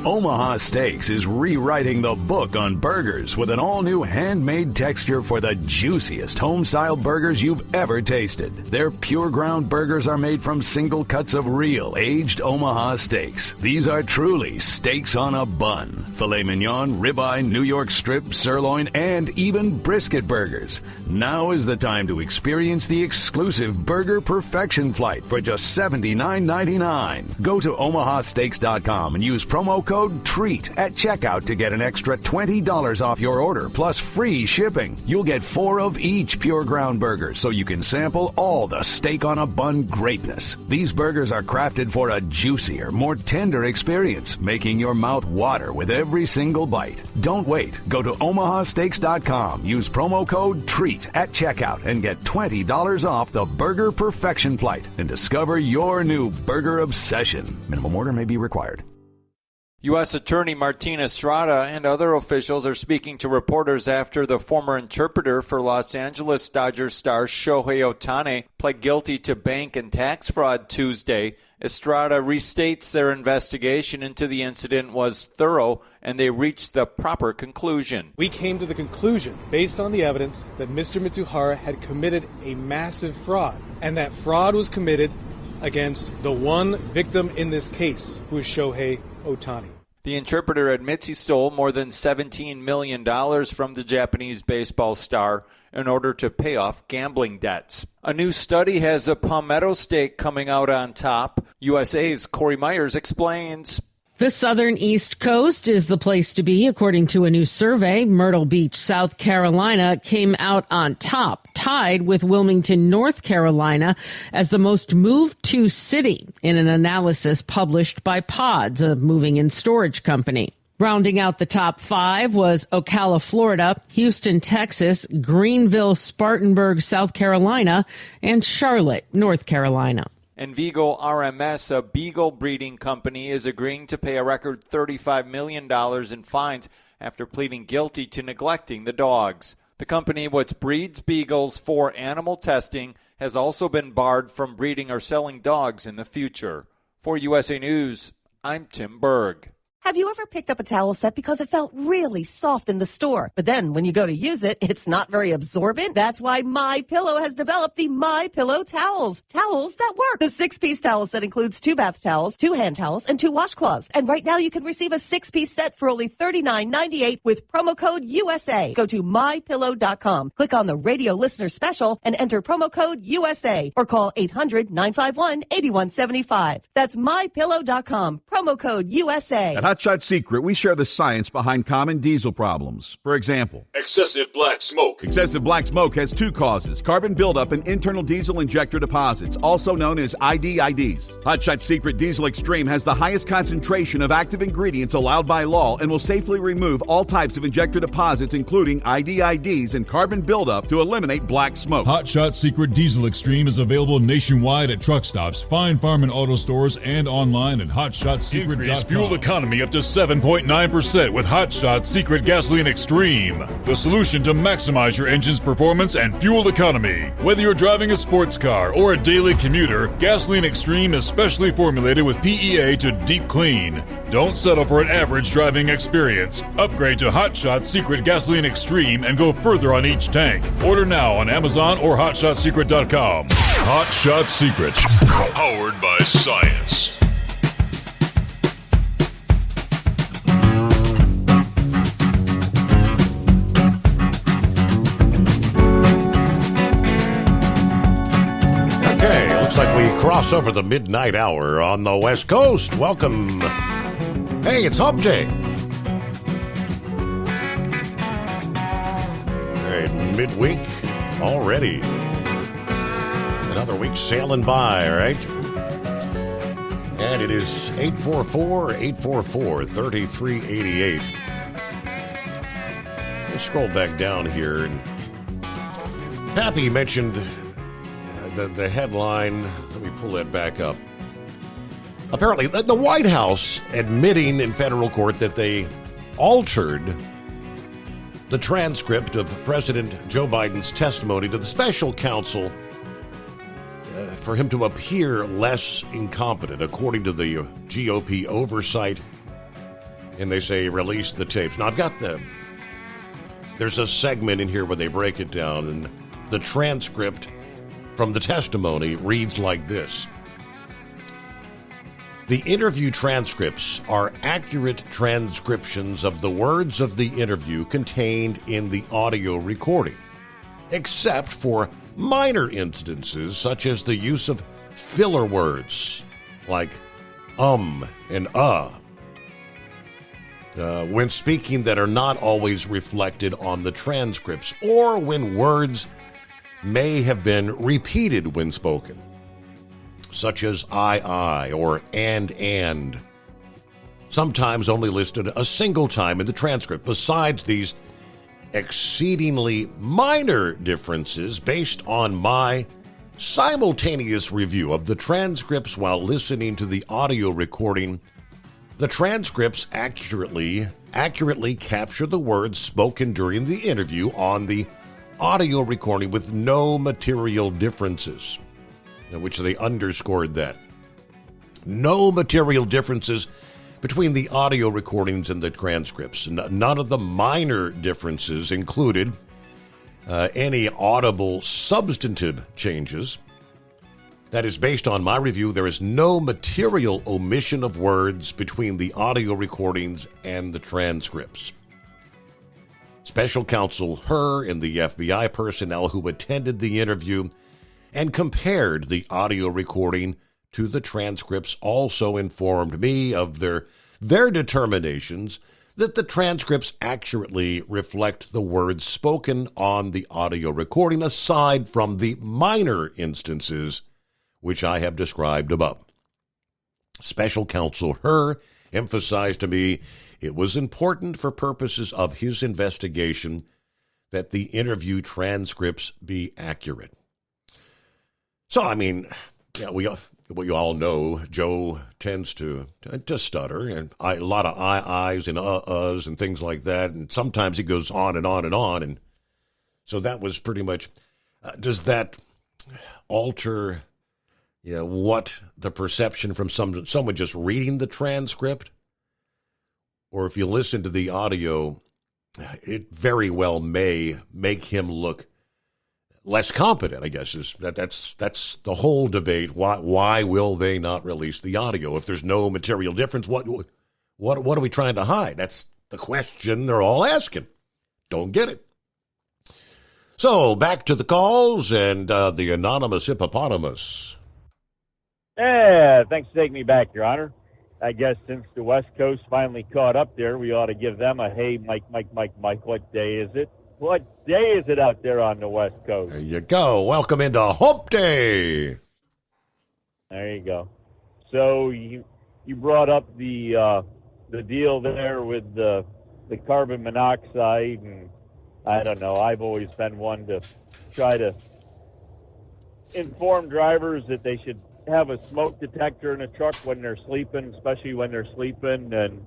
[SPEAKER 4] Omaha Steaks is rewriting the book on burgers with an all-new handmade texture for the juiciest home-style burgers you've ever tasted. Their pure ground burgers are made from single cuts of real, aged Omaha steaks. These are truly steaks on a bun. Filet mignon, ribeye, New York strip, sirloin, and even brisket burgers. Now is the time to experience the exclusive Burger Perfection Flight for just $79.99. Go to omahasteaks.com and use promo code TREAT at checkout to get an extra $20 off your order plus free shipping. You'll get 4 of each pure ground burger so you can sample all the steak on a bun greatness. These burgers are crafted for a juicier, more tender experience, making your mouth water with every single bite. Don't wait. Go to omahasteaks.com. Use promo code TREAT at checkout and get $20 off the Burger Perfection Flight and discover your new burger obsession. Minimum order may be required.
[SPEAKER 2] U.S. Attorney Martina Estrada and other officials are speaking to reporters after the former interpreter for Los Angeles Dodgers star Shohei Ohtani pled guilty to bank and tax fraud Tuesday. Estrada restates their investigation into the incident was thorough and they reached the proper conclusion.
[SPEAKER 19] We came to the conclusion, based on the evidence, that Mr. Mitsuhara had committed a massive fraud, and that fraud was committed against the one victim in this case, who is Shohei Ohtani.
[SPEAKER 2] The interpreter admits he stole more than $17 million from the Japanese baseball star in order to pay off gambling debts. A new study has a Palmetto State coming out on top. USA's Corey Myers explains.
[SPEAKER 22] The southern East Coast is the place to be, according to a new survey. Myrtle Beach, South Carolina, came out on top, tied with Wilmington, North Carolina, as the most moved to city in an analysis published by Pods, a moving and storage company. Rounding out the top 5 was Ocala, Florida, Houston, Texas, Greenville, Spartanburg, South Carolina, and Charlotte, North Carolina.
[SPEAKER 2] And Vigo RMS, a beagle breeding company, is agreeing to pay a record $35 million in fines after pleading guilty to neglecting the dogs. The company, which breeds beagles for animal testing, has also been barred from breeding or selling dogs in the future. For USA News, I'm Tim Berg.
[SPEAKER 24] Have you ever picked up a towel set because it felt really soft in the store, but then when you go to use it, it's not very absorbent? That's why MyPillow has developed the MyPillow towels. Towels that work. The 6-piece towel set includes 2 bath towels, 2 hand towels, and 2 washcloths. And right now you can receive a 6-piece set for only $39.98 with promo code USA. Go to MyPillow.com, click on the radio listener special, and enter promo code USA, or call 800-951-8175. That's MyPillow.com, promo code USA.
[SPEAKER 23] At
[SPEAKER 15] Hot Shot Secret, we share the science behind common diesel problems. For example,
[SPEAKER 10] Excessive black smoke.
[SPEAKER 15] excessive black smoke has two causes: carbon buildup and internal diesel injector deposits, also known as IDIDs. Hot Shot Secret Diesel Extreme has the highest concentration of active ingredients allowed by law and will safely remove all types of injector deposits, including IDIDs and carbon buildup, to eliminate black smoke.
[SPEAKER 10] Hot Shot Secret Diesel Extreme is available nationwide at truck stops, Fine Farm and auto stores, and online at hotshotsecret.com. Increase fuel economy up to 7.9% with Hot Shot Secret Gasoline Extreme, the solution to maximize your engine's performance and fuel economy. Whether you're driving a sports car or a daily commuter, Gasoline Extreme is specially formulated with PEA to deep clean. Don't settle for an average driving experience. Upgrade to Hot Shot Secret Gasoline Extreme and go further on each tank. Order now on Amazon or hotshotsecret.com. Hot Shot Secret, powered by science.
[SPEAKER 12] Okay, looks like we cross over the midnight hour on the West Coast. Welcome. Hey, it's Hump Day. All right, midweek already. Another week sailing by, all right? And it is 844-844-3388. Let's scroll back down here. And Pappy mentioned the headline. Let me pull that back up. Apparently, the White House admitting in federal court that they altered the transcript of President Joe Biden's testimony to the special counsel for him to appear less incompetent, according to the GOP oversight. And they say release the tapes. Now, there's a segment in here where they break it down, and the transcript from the testimony reads like this. The interview transcripts are accurate transcriptions of the words of the interview contained in the audio recording, except for minor instances such as the use of filler words like and when speaking that are not always reflected on the transcripts, or when words may have been repeated when spoken, such as I, or and, sometimes only listed a single time in the transcript. Besides these exceedingly minor differences, based on my simultaneous review of the transcripts while listening to the audio recording, the transcripts accurately capture the words spoken during the interview on the audio recording with no material differences, which they underscored that. No material differences between the audio recordings and the transcripts. None of the minor differences included any audible substantive changes. That is, based on my review, there is no material omission of words between the audio recordings and the transcripts. Special Counsel Hur and the FBI personnel who attended the interview and compared the audio recording to the transcripts also informed me of their determinations that the transcripts accurately reflect the words spoken on the audio recording, aside from the minor instances which I have described above. Special Counsel Hur emphasized to me it was important for purposes of his investigation that the interview transcripts be accurate. So, I mean, yeah, we all know Joe tends to stutter, and a lot of I's and uhs and things like that, and sometimes he goes on and on and on, and so that was pretty much. Does that alter, what the perception from someone just reading the transcript? Or if you listen to the audio, it very well may make him look less competent, I guess. That's the whole debate. Why will they not release the audio? If there's no material difference, what are we trying to hide? That's the question they're all asking. Don't get it. So, back to the calls and the anonymous hippopotamus.
[SPEAKER 6] Yeah, thanks for taking me back, Your Honor. I guess since the West Coast finally caught up there, we ought to give them a, hey, Mike, what day is it? What day is it out there on the West Coast?
[SPEAKER 12] There you go. Welcome into Hump Day.
[SPEAKER 6] There you go. So you brought up the deal there with the carbon monoxide, and I don't know. I've always been one to try to inform drivers that they should have a smoke detector in a truck when they're sleeping, especially when they're sleeping, and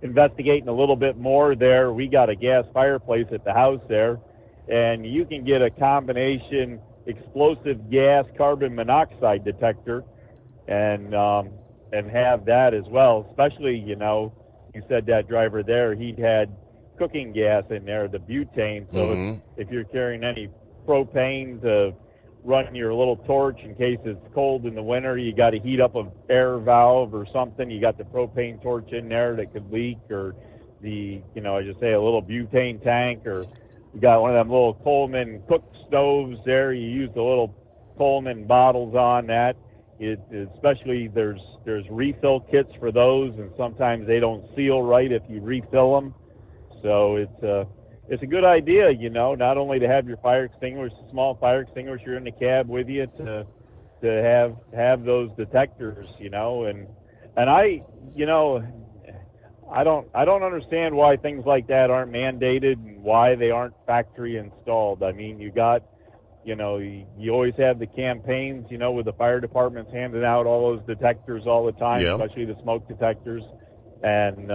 [SPEAKER 6] investigating a little bit more there. We got a gas fireplace at the house there, and you can get a combination explosive gas carbon monoxide detector and have that as well. Especially, you said that driver there, he had cooking gas in there, the butane. So if you're carrying any propane to run your little torch in case it's cold in the winter, you got to heat up an air valve or something. You got the propane torch in there that could leak, or a little butane tank, or you got one of them little Coleman cook stoves there. You use the little Coleman bottles on that. Especially there's refill kits for those, and sometimes they don't seal right if you refill them. So it's a good idea, not only to have your fire extinguisher, small fire extinguisher in the cab with you, to have those detectors, and I don't understand why things like that aren't mandated and why they aren't factory installed. I mean, you always have the campaigns, with the fire departments handing out all those detectors all the time, especially the smoke detectors. And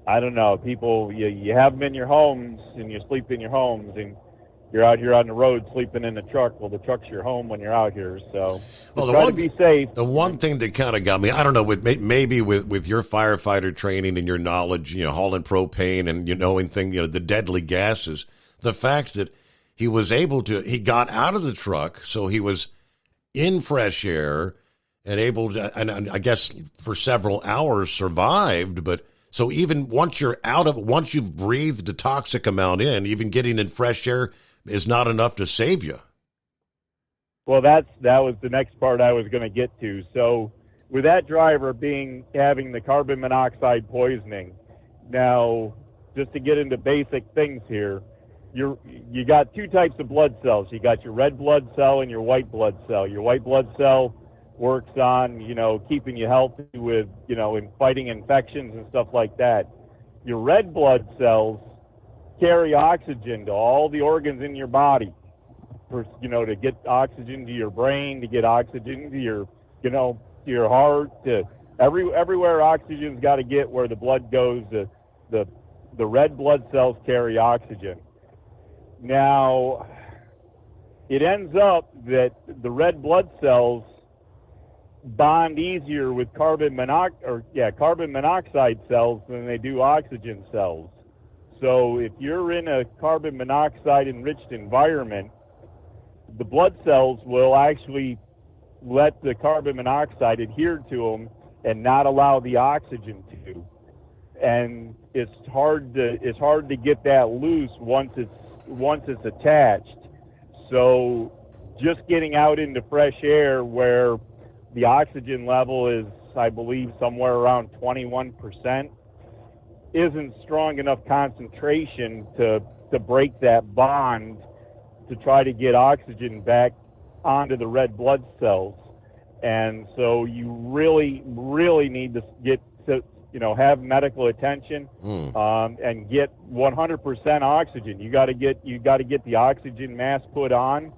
[SPEAKER 6] I don't know, people, you have them in your homes and you sleep in your homes, and you're out here on the road sleeping in the truck. Well, the truck's your home when you're out here, so try to be safe.
[SPEAKER 12] The one thing that kind of got me, I don't know, with your firefighter training and your knowledge, hauling propane and knowing the deadly gases, the fact that he got out of the truck, so he was in fresh air and able to, and I guess for several hours survived. But so even once you've breathed a toxic amount in, even getting in fresh air is not enough to save you.
[SPEAKER 6] Well, that was the next part I was going to get to. So with that driver having the carbon monoxide poisoning, now just to get into basic things here, you got two types of blood cells. You got your red blood cell and your white blood cell. Your white blood cell works on, keeping you healthy with, in fighting infections and stuff like that. Your red blood cells carry oxygen to all the organs in your body, to get oxygen to your brain, to get oxygen to your, to your heart, to everywhere oxygen's got to get where the blood goes. The red blood cells carry oxygen. Now, it ends up that the red blood cells bond easier with carbon monoxide cells than they do oxygen cells. So if you're in a carbon monoxide enriched environment, the blood cells will actually let the carbon monoxide adhere to them and not allow the oxygen to. And it's hard to get that loose once it's attached. So just getting out into fresh air where the oxygen level is, I believe, somewhere around 21%, isn't strong enough concentration to break that bond to try to get oxygen back onto the red blood cells. And so you really, really need to have medical attention and get 100% oxygen. You got to get the oxygen mask put on,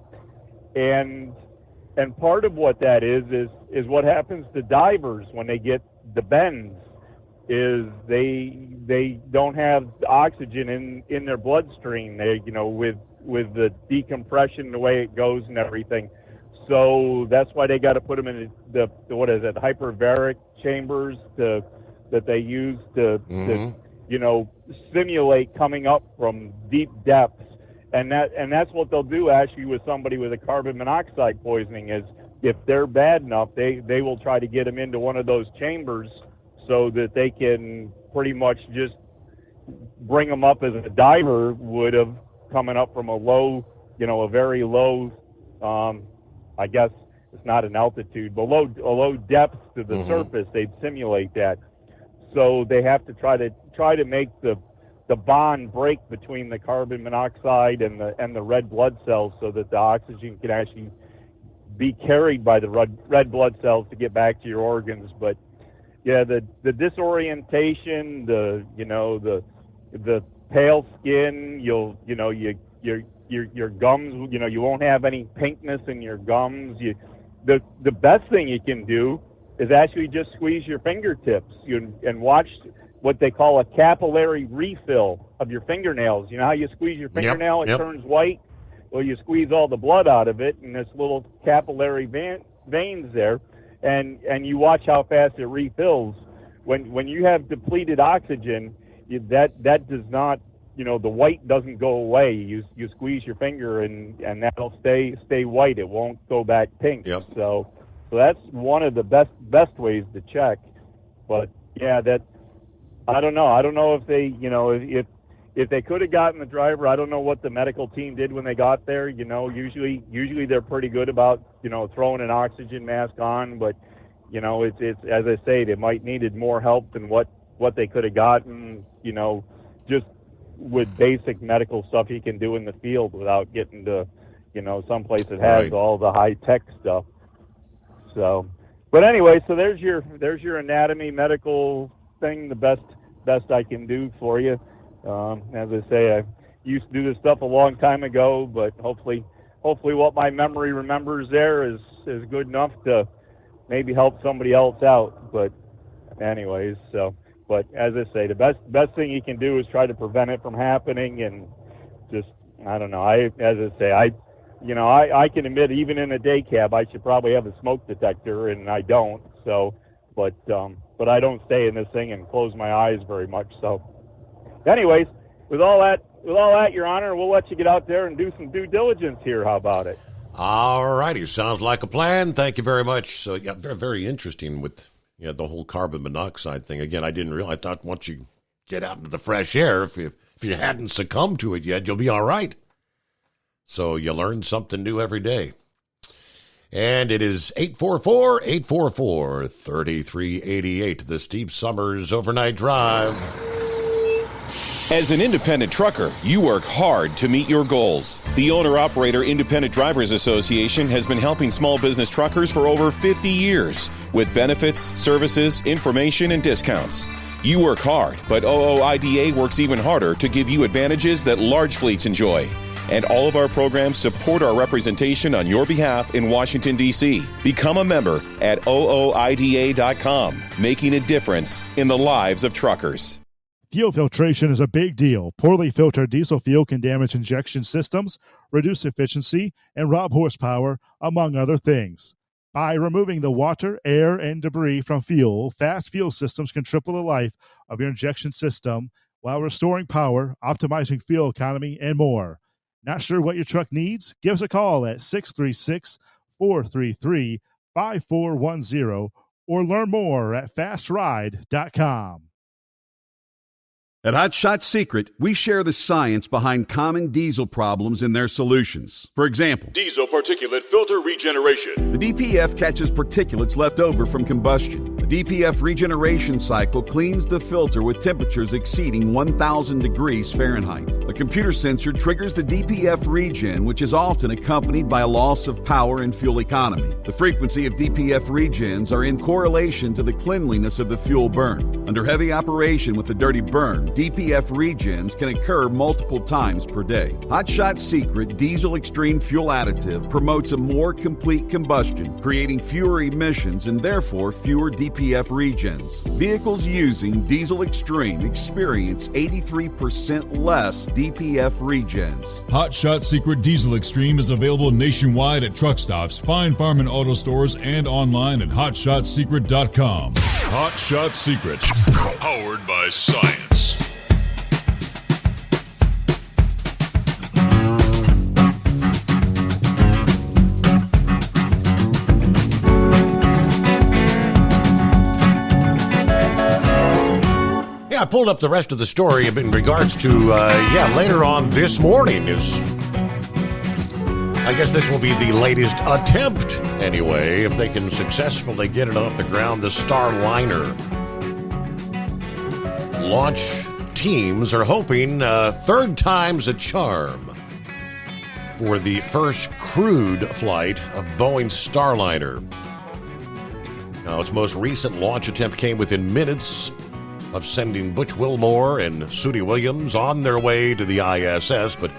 [SPEAKER 6] and part of what that is what happens to divers when they get the bends, is they don't have oxygen in their bloodstream. They with the decompression, the way it goes and everything. So that's why they got to put them in the hyperbaric chambers that they use to simulate coming up from deep depths. And that's what they'll do actually with somebody with a carbon monoxide poisoning, is if they're bad enough, they will try to get them into one of those chambers so that they can pretty much just bring them up as a diver would have, coming up from a low, a very low, I guess It's not an altitude. Below depth to the surface, they'd simulate that. So they have to try to make the bond break between the carbon monoxide and the red blood cells, so that the oxygen can actually be carried by the red blood cells to get back to your organs. But yeah, the disorientation, the pale skin, your gums, you won't have any pinkness in your gums. The best thing you can do is actually just squeeze your fingertips and watch what they call a capillary refill of your fingernails. You know how you squeeze your fingernail, it turns white? Well, you squeeze all the blood out of it, and there's little capillary veins there, and you watch how fast it refills. When you have depleted oxygen, that does not, the white doesn't go away. You squeeze your finger, and that'll stay white. It won't go back pink.
[SPEAKER 12] Yep.
[SPEAKER 6] So that's one of the best ways to check. But yeah, I don't know. I don't know if they, if they could have gotten the driver. I don't know what the medical team did when they got there. Usually they're pretty good about, throwing an oxygen mask on. But, it's as I say, they might needed more help than what they could have gotten, just with basic medical stuff he can do in the field without getting to, someplace that has all the high tech stuff. So, but anyway, so there's your anatomy medical thing, the best I can do for you. As I say, I used to do this stuff a long time ago, but hopefully what my memory remembers there is good enough to maybe help somebody else out. But anyways, but as I say, the best thing you can do is try to prevent it from happening, and just, I don't know. I can admit, even in a day cab, I should probably have a smoke detector, and I don't. So, but I don't stay in this thing and close my eyes very much. So, anyways, with all that, Your Honor, we'll let you get out there and do some due diligence here. How about it?
[SPEAKER 12] All righty. Sounds like a plan. Thank you very much. So, yeah, very, very interesting with the whole carbon monoxide thing. Again, I didn't realize. I thought once you get out into the fresh air, if you hadn't succumbed to it yet, you'll be all right. So you learn something new every day. And it is 844-844-3388, the Steve Summers Overnight Drive.
[SPEAKER 7] As an independent trucker, you work hard to meet your goals. The Owner-Operator Independent Drivers Association has been helping small business truckers for over 50 years with benefits, services, information, and discounts. You work hard, but OOIDA works even harder to give you advantages that large fleets enjoy. And all of our programs support our representation on your behalf in Washington, D.C. Become a member at OOIDA.com, making a difference in the lives of truckers.
[SPEAKER 13] Fuel filtration is a big deal. Poorly filtered diesel fuel can damage injection systems, reduce efficiency, and rob horsepower, among other things. By removing the water, air, and debris from fuel, fast fuel systems can triple the life of your injection system while restoring power, optimizing fuel economy, and more. Not sure what your truck needs? Give us a call at 636-433-5410 or learn more at fastride.com.
[SPEAKER 15] At Hot Shot Secret, we share the science behind common diesel problems and their solutions. For example,
[SPEAKER 10] diesel particulate filter regeneration.
[SPEAKER 15] The DPF catches particulates left over from combustion. The DPF regeneration cycle cleans the filter with temperatures exceeding 1,000 degrees Fahrenheit. A computer sensor triggers the DPF regen, which is often accompanied by a loss of power and fuel economy. The frequency of DPF regens are in correlation to the cleanliness of the fuel burn. Under heavy operation with the dirty burn, DPF regens can occur multiple times per day. Hot Shot Secret Diesel Extreme Fuel Additive promotes a more complete combustion, creating fewer emissions and therefore fewer DPF regens. Vehicles using Diesel Extreme experience 83% less DPF regens.
[SPEAKER 10] Hot Shot Secret Diesel Extreme is available nationwide at truck stops, Fine Farm and auto stores, and online at hotshotsecret.com. Hot Shot Secret, powered by science.
[SPEAKER 12] Yeah, I pulled up the rest of the story in regards to, later on this morning is I guess this will be the latest attempt, anyway, if they can successfully get it off the ground. The Starliner launch teams are hoping third time's a charm for the first crewed flight of Boeing's Starliner. Now, its most recent launch attempt came within minutes of sending Butch Wilmore and Sudie Williams on their way to the ISS, but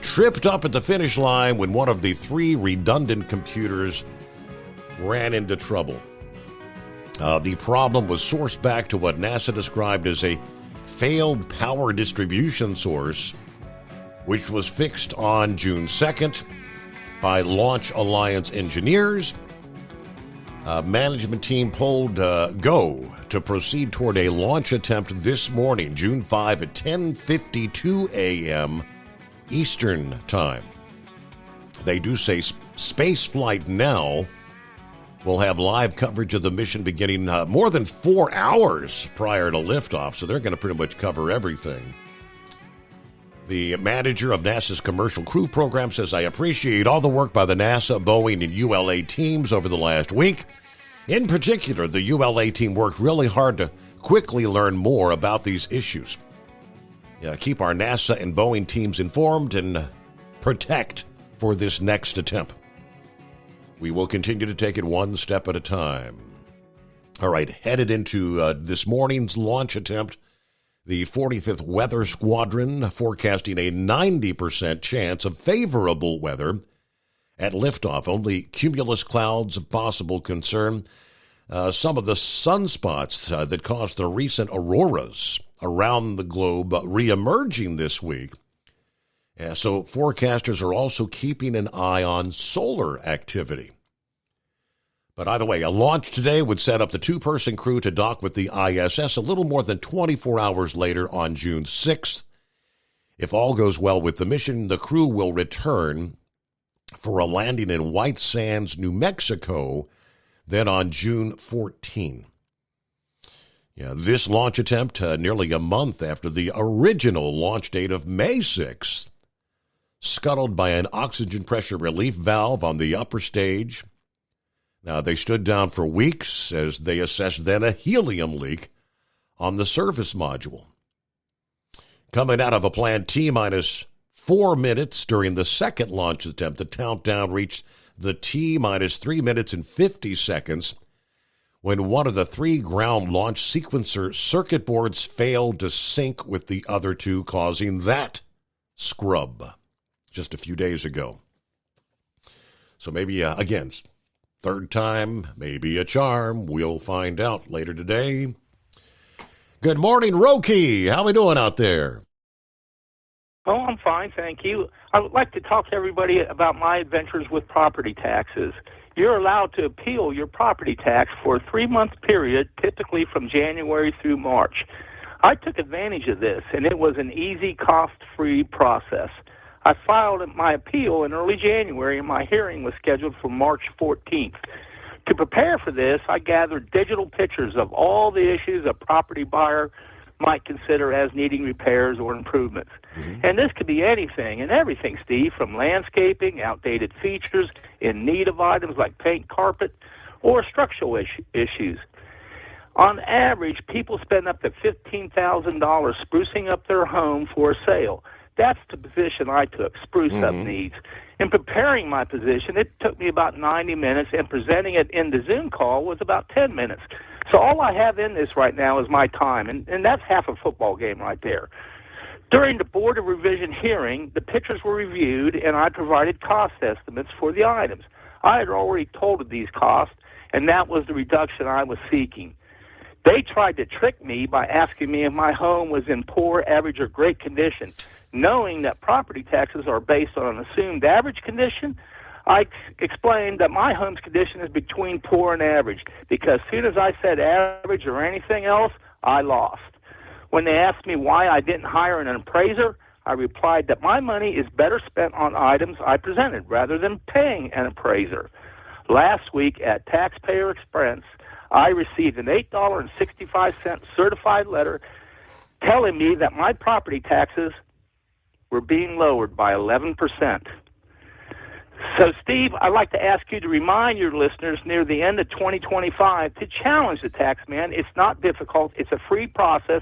[SPEAKER 12] tripped up at the finish line when one of the 3 redundant computers ran into trouble. The problem was sourced back to what NASA described as a failed power distribution source, which was fixed on June 2nd by Launch Alliance engineers. Management team pulled go to proceed toward a launch attempt this morning, June 5 at 10:52 a.m. Eastern Time. They do say Spaceflight Now will have live coverage of the mission beginning more than 4 hours prior to liftoff, so they're going to pretty much cover everything. The manager of NASA's Commercial Crew Program says, "I appreciate all the work by the NASA, Boeing, and ULA teams over the last week. In particular, the ULA team worked really hard to quickly learn more about these issues. Keep our NASA and Boeing teams informed and protect for this next attempt. We will continue to take it one step at a time." All right, headed into this morning's launch attempt, the 45th Weather Squadron forecasting a 90% chance of favorable weather at liftoff. Only cumulus clouds of possible concern. Some of the sunspots that caused the recent auroras around the globe reemerging this week. So forecasters are also keeping an eye on solar activity. But either way, a launch today would set up the 2-person crew to dock with the ISS a little more than 24 hours later on June 6th. If all goes well with the mission, the crew will return for a landing in White Sands, New Mexico, then on June 14. This launch attempt, nearly a month after the original launch date of May 6th, scuttled by an oxygen pressure relief valve on the upper stage. Now, they stood down for weeks as they assessed then a helium leak on the service module. Coming out of a planned T-minus 4 minutes during the second launch attempt, the countdown reached the T-minus 3 minutes and 50 seconds when one of the 3 ground launch sequencer circuit boards failed to sync with the other 2, causing that scrub just a few days ago. So maybe, again, third time, maybe a charm. We'll find out later today. Good morning, Roki. How we doing out there?
[SPEAKER 9] Oh, I'm fine, thank you. I would like to talk to everybody about my adventures with property taxes. You're allowed to appeal your property tax for a 3-month period, typically from January through March. I took advantage of this, and it was an easy, cost-free process. I filed my appeal in early January, and my hearing was scheduled for March 14th. To prepare for this, I gathered digital pictures of all the issues a property buyer might consider as needing repairs or improvements. And this could be anything and everything, Steve, from landscaping, outdated features, in need of items like paint, carpet, or structural issues. On average, people spend up to $15,000 sprucing up their home for a sale. That's the position I took, spruce up needs. In preparing my position, it took me about 90 minutes, and presenting it in the Zoom call was about 10 minutes. So all I have in this right now is my time, and that's half a football game right there. During the Board of Revision hearing, the pictures were reviewed, and I provided cost estimates for the items. I had already told these costs, and that was the reduction I was seeking. They tried to trick me by asking me if my home was in poor, average, or great condition. Knowing that property taxes are based on an assumed average condition, I explained that my home's condition is between poor and average, because as soon as I said average or anything else, I lost. When they asked me why I didn't hire an appraiser, I replied that my money is better spent on items I presented rather than paying an appraiser. Last week at Taxpayer Expense, I received an $8.65 certified letter telling me that my property taxes were being lowered by 11%. So, Steve, I'd like to ask you to remind your listeners near the end of 2025 to challenge the tax man. It's not difficult. It's a free process,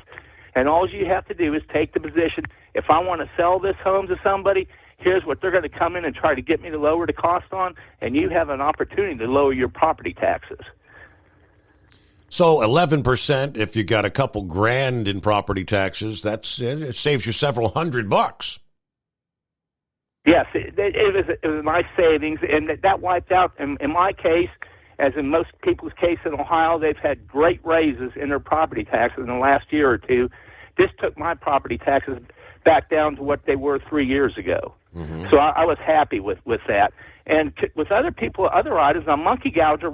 [SPEAKER 9] and all you have to do is take the position. If I want to sell this home to somebody, here's what they're going to come in and try to get me to lower the cost on, and you have an opportunity to lower your property taxes.
[SPEAKER 12] So 11%, if you got a couple grand in property taxes, it saves you several $100.
[SPEAKER 9] Yes, it was my savings, and that wiped out, in my case, as in most people's case in Ohio, they've had great raises in their property taxes in the last year or two. This took my property taxes back down to what they were 3 years ago. Mm-hmm. So I was happy with that. And with other people, other items, now Monkey Gouger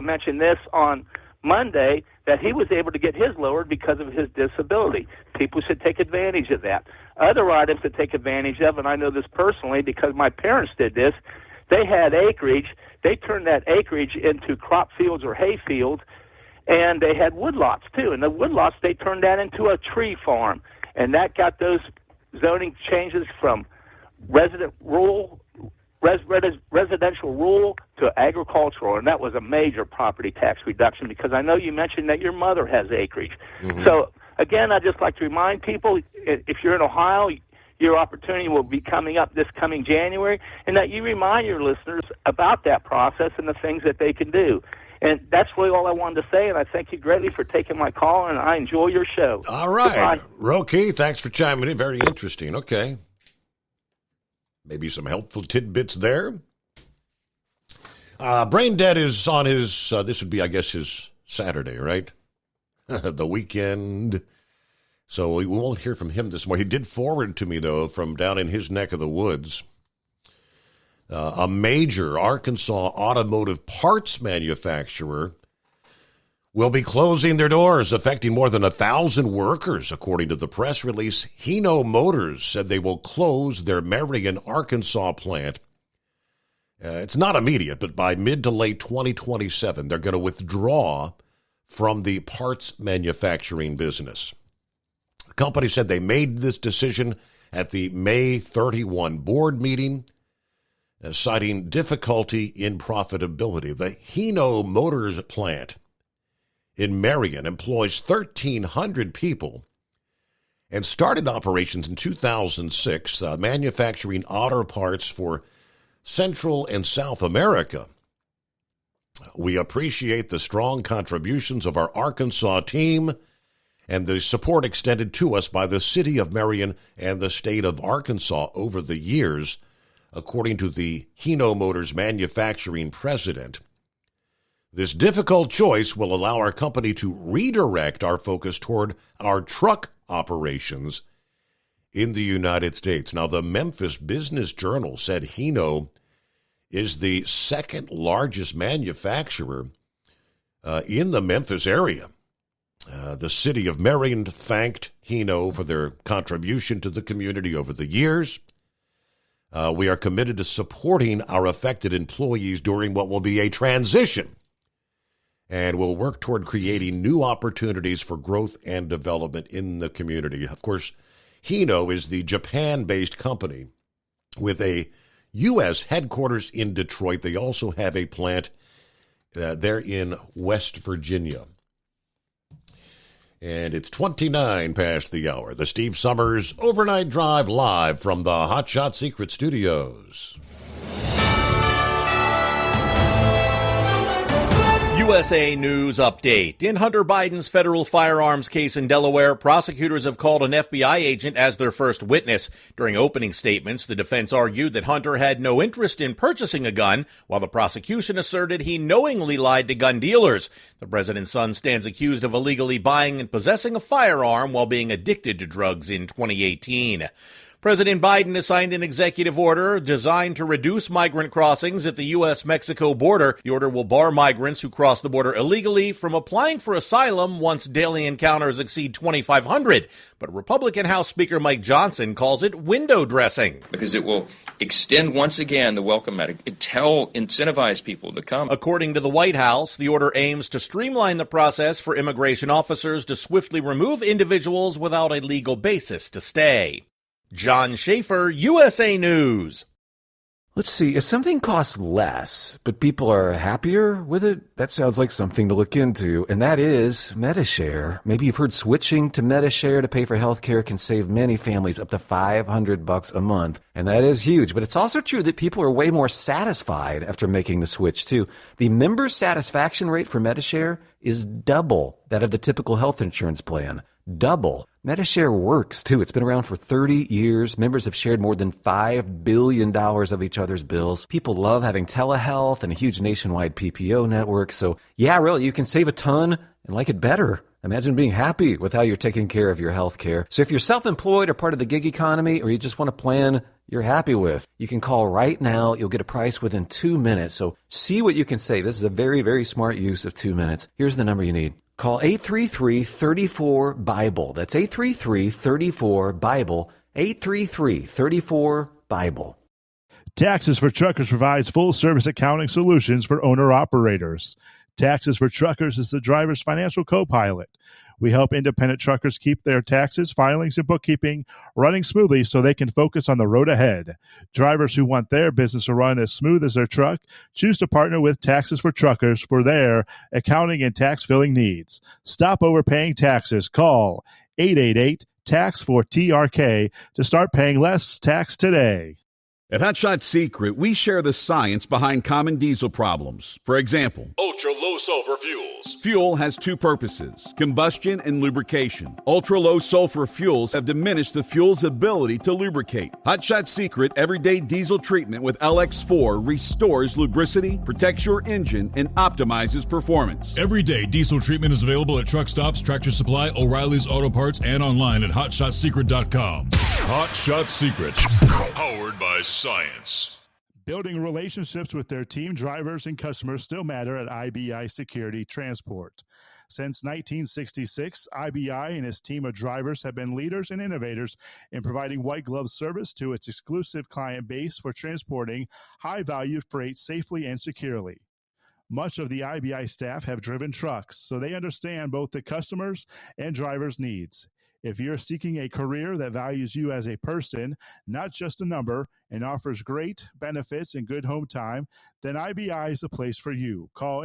[SPEAKER 9] mentioned this on Monday, that he was able to get his lowered because of his disability. People should take advantage of that. Other items to take advantage of, and I know this personally because my parents did this, they had acreage. They turned that acreage into crop fields or hay fields, and they had woodlots too. And the woodlots, they turned that into a tree farm, and that got those zoning changes from residential rural to agricultural, and that was a major property tax reduction because I know you mentioned that your mother has acreage. Mm-hmm. So, again, I'd just like to remind people, if you're in Ohio, your opportunity will be coming up this coming January, and that you remind your listeners about that process and the things that they can do. And that's really all I wanted to say, and I thank you greatly for taking my call, and I enjoy your show.
[SPEAKER 12] All right.
[SPEAKER 9] Goodbye.
[SPEAKER 12] Roki, thanks for chiming in. Very interesting. Okay. Maybe some helpful tidbits there. Brain Dead is on his, this would be, I guess, his Saturday, right? The weekend. So we won't hear from him this morning. He did forward to me, though, from down in his neck of the woods. A major Arkansas automotive parts manufacturer will be closing their doors, affecting more than 1,000 workers. According to the press release, Hino Motors said they will close their Marion, Arkansas plant. It's not immediate, but by mid to late 2027, they're going to withdraw from the parts manufacturing business. The company said they made this decision at the May 31 board meeting, citing difficulty in profitability. The Hino Motors plant in Marion employs 1,300 people and started operations in 2006, manufacturing auto parts for Central and South America. We appreciate the strong contributions of our Arkansas team and the support extended to us by the city of Marion and the state of Arkansas over the years, according to the Hino Motors manufacturing president. This difficult choice will allow our company to redirect our focus toward our truck operations in the United States. Now, the Memphis Business Journal said Hino is the second largest manufacturer in the Memphis area. The city of Marion thanked Hino for their contribution to the community over the years. We are committed to supporting our affected employees during what will be a transition, and will work toward creating new opportunities for growth and development in the community. Of course, Hino is the Japan-based company with a U.S. headquarters in Detroit. They also have a plant there in West Virginia. And it's 29 past the hour. The Steve Summers Overnight Drive live from the Hot Shot Secret Studios.
[SPEAKER 17] USA News Update. In Hunter Biden's federal firearms case in Delaware, prosecutors have called an FBI agent as their first witness. During opening statements, the defense argued that Hunter had no interest in purchasing a gun, while the prosecution asserted he knowingly lied to gun dealers. The president's son stands accused of illegally buying and possessing a firearm while being addicted to drugs in 2018. President Biden has signed an executive order designed to reduce migrant crossings at the U.S.-Mexico border. The order will bar migrants who cross the border illegally from applying for asylum once daily encounters exceed 2,500. But Republican House Speaker Mike Johnson calls it window dressing.
[SPEAKER 11] Because it will extend once again the welcome mat. Incentivize people to come.
[SPEAKER 17] According to the White House, the order aims to streamline the process for immigration officers to swiftly remove individuals without a legal basis to stay. John Schaefer, USA News.
[SPEAKER 14] Let's see, if something costs less, but people are happier with it, that sounds like something to look into, and that is Medi-Share. Maybe you've heard switching to Medi-Share to pay for health care can save many families up to $500 a month, and that is huge. But it's also true that people are way more satisfied after making the switch, too. The member satisfaction rate for Medi-Share is double that of the typical health insurance plan. Double. Medi-Share works, too. It's been around for 30 years. Members have shared more than $5 billion of each other's bills. People love having telehealth and a huge nationwide PPO network. So, yeah, really, you can save a ton and like it better. Imagine being happy with how you're taking care of your health care. So if you're self-employed or part of the gig economy, or you just want a plan you're happy with, you can call right now. You'll get a price within 2 minutes. So see what you can save. This is a very, very smart use of 2 minutes. Here's the number you need. Call 833-34-BIBLE. That's 833-34-BIBLE. 833-34-BIBLE.
[SPEAKER 13] Taxes for Truckers provides full-service accounting solutions for owner-operators. Taxes for Truckers is the driver's financial co-pilot. We help independent truckers keep their taxes, filings, and bookkeeping running smoothly so they can focus on the road ahead. Drivers who want their business to run as smooth as their truck choose to partner with Taxes for Truckers for their accounting and tax filing needs. Stop overpaying taxes. Call 888-TAX-4TRK to start paying less tax today.
[SPEAKER 15] At Hot Shot Secret, we share the science behind common diesel problems. For example,
[SPEAKER 10] ultra-low sulfur fuels.
[SPEAKER 15] Fuel has two purposes, combustion and lubrication. Ultra-low sulfur fuels have diminished the fuel's ability to lubricate. Hot Shot Secret Everyday Diesel Treatment with LX4 restores lubricity, protects your engine, and optimizes performance.
[SPEAKER 10] Everyday diesel treatment is available at truck stops, Tractor Supply, O'Reilly's Auto Parts, and online at HotShotSecret.com. Hot Shot Secret, powered by science.
[SPEAKER 13] Building relationships with their team drivers and customers still matter at IBI Security Transport. Since 1966, IBI and its team of drivers have been leaders and innovators in providing white glove service to its exclusive client base for transporting high-value freight safely and securely. Much of the IBI staff have driven trucks, so they understand both the customers' and drivers' needs. If you're seeking a career that values you as a person, not just a number, and offers great benefits and good home time, then IBI is the place for you. Call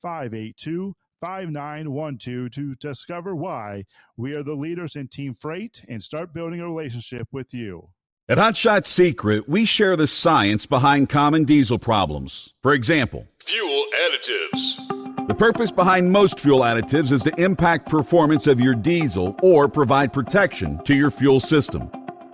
[SPEAKER 13] 800-582-5912 to discover why we are the leaders in team freight and start building a relationship with you.
[SPEAKER 15] At Hot Shot Secret, we share the science behind common diesel problems. For example,
[SPEAKER 10] fuel additives.
[SPEAKER 15] The purpose behind most fuel additives is to impact performance of your diesel or provide protection to your fuel system.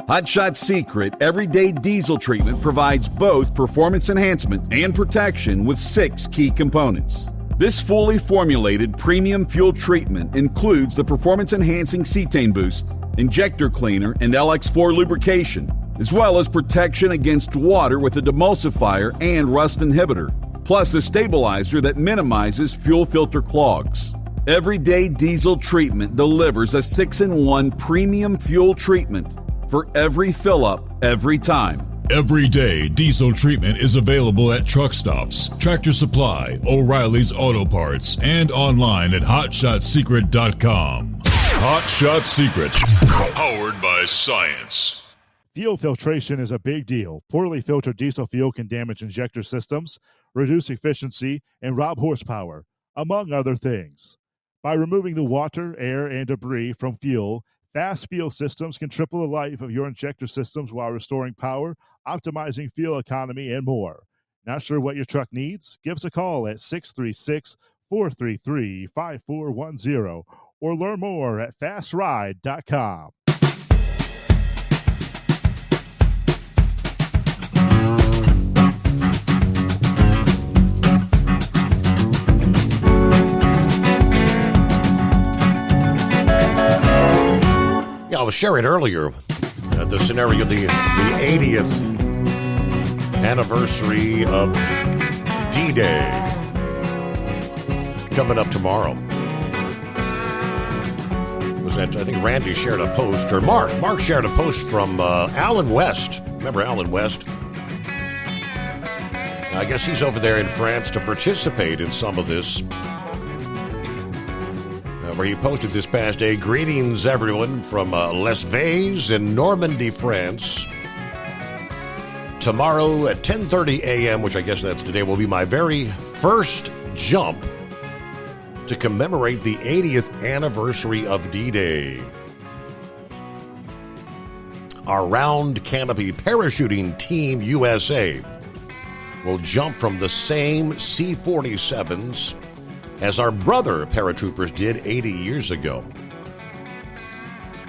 [SPEAKER 15] Hot Shot Secret Everyday Diesel Treatment provides both performance enhancement and protection with 6 key components. This fully formulated premium fuel treatment includes the performance-enhancing cetane boost, injector cleaner, and LX4 lubrication, as well as protection against water with a demulsifier and rust inhibitor, plus a stabilizer that minimizes fuel filter clogs. Everyday Diesel Treatment delivers a 6-in-1 premium fuel treatment for every fill-up, every time.
[SPEAKER 10] Everyday Diesel Treatment is available at truck stops, Tractor Supply, O'Reilly's Auto Parts, and online at HotShotSecret.com. Hot Shot Secret, powered by science.
[SPEAKER 13] Fuel filtration is a big deal. Poorly filtered diesel fuel can damage injector systems, reduce efficiency, and rob horsepower, among other things. By removing the water, air, and debris from fuel, fast fuel systems can triple the life of your injector systems while restoring power, optimizing fuel economy, and more. Not sure what your truck needs? Give us a call at 636-433-5410 or learn more at fastride.com.
[SPEAKER 12] Yeah, I was sharing earlier the scenario, the 80th anniversary of D-Day coming up tomorrow. Was that, I think Randy shared a post, or Mark shared a post from Alan West. Remember Alan West? I guess he's over there in France to participate in some of this. Where he posted this past day, greetings everyone from Les Vayes in Normandy, France. tomorrow at 10:30 a.m., which I guess that's today, will be my very first jump to commemorate the 80th anniversary of D-Day. Our round canopy parachuting team USA will jump from the same C-47s as our brother paratroopers did 80 years ago.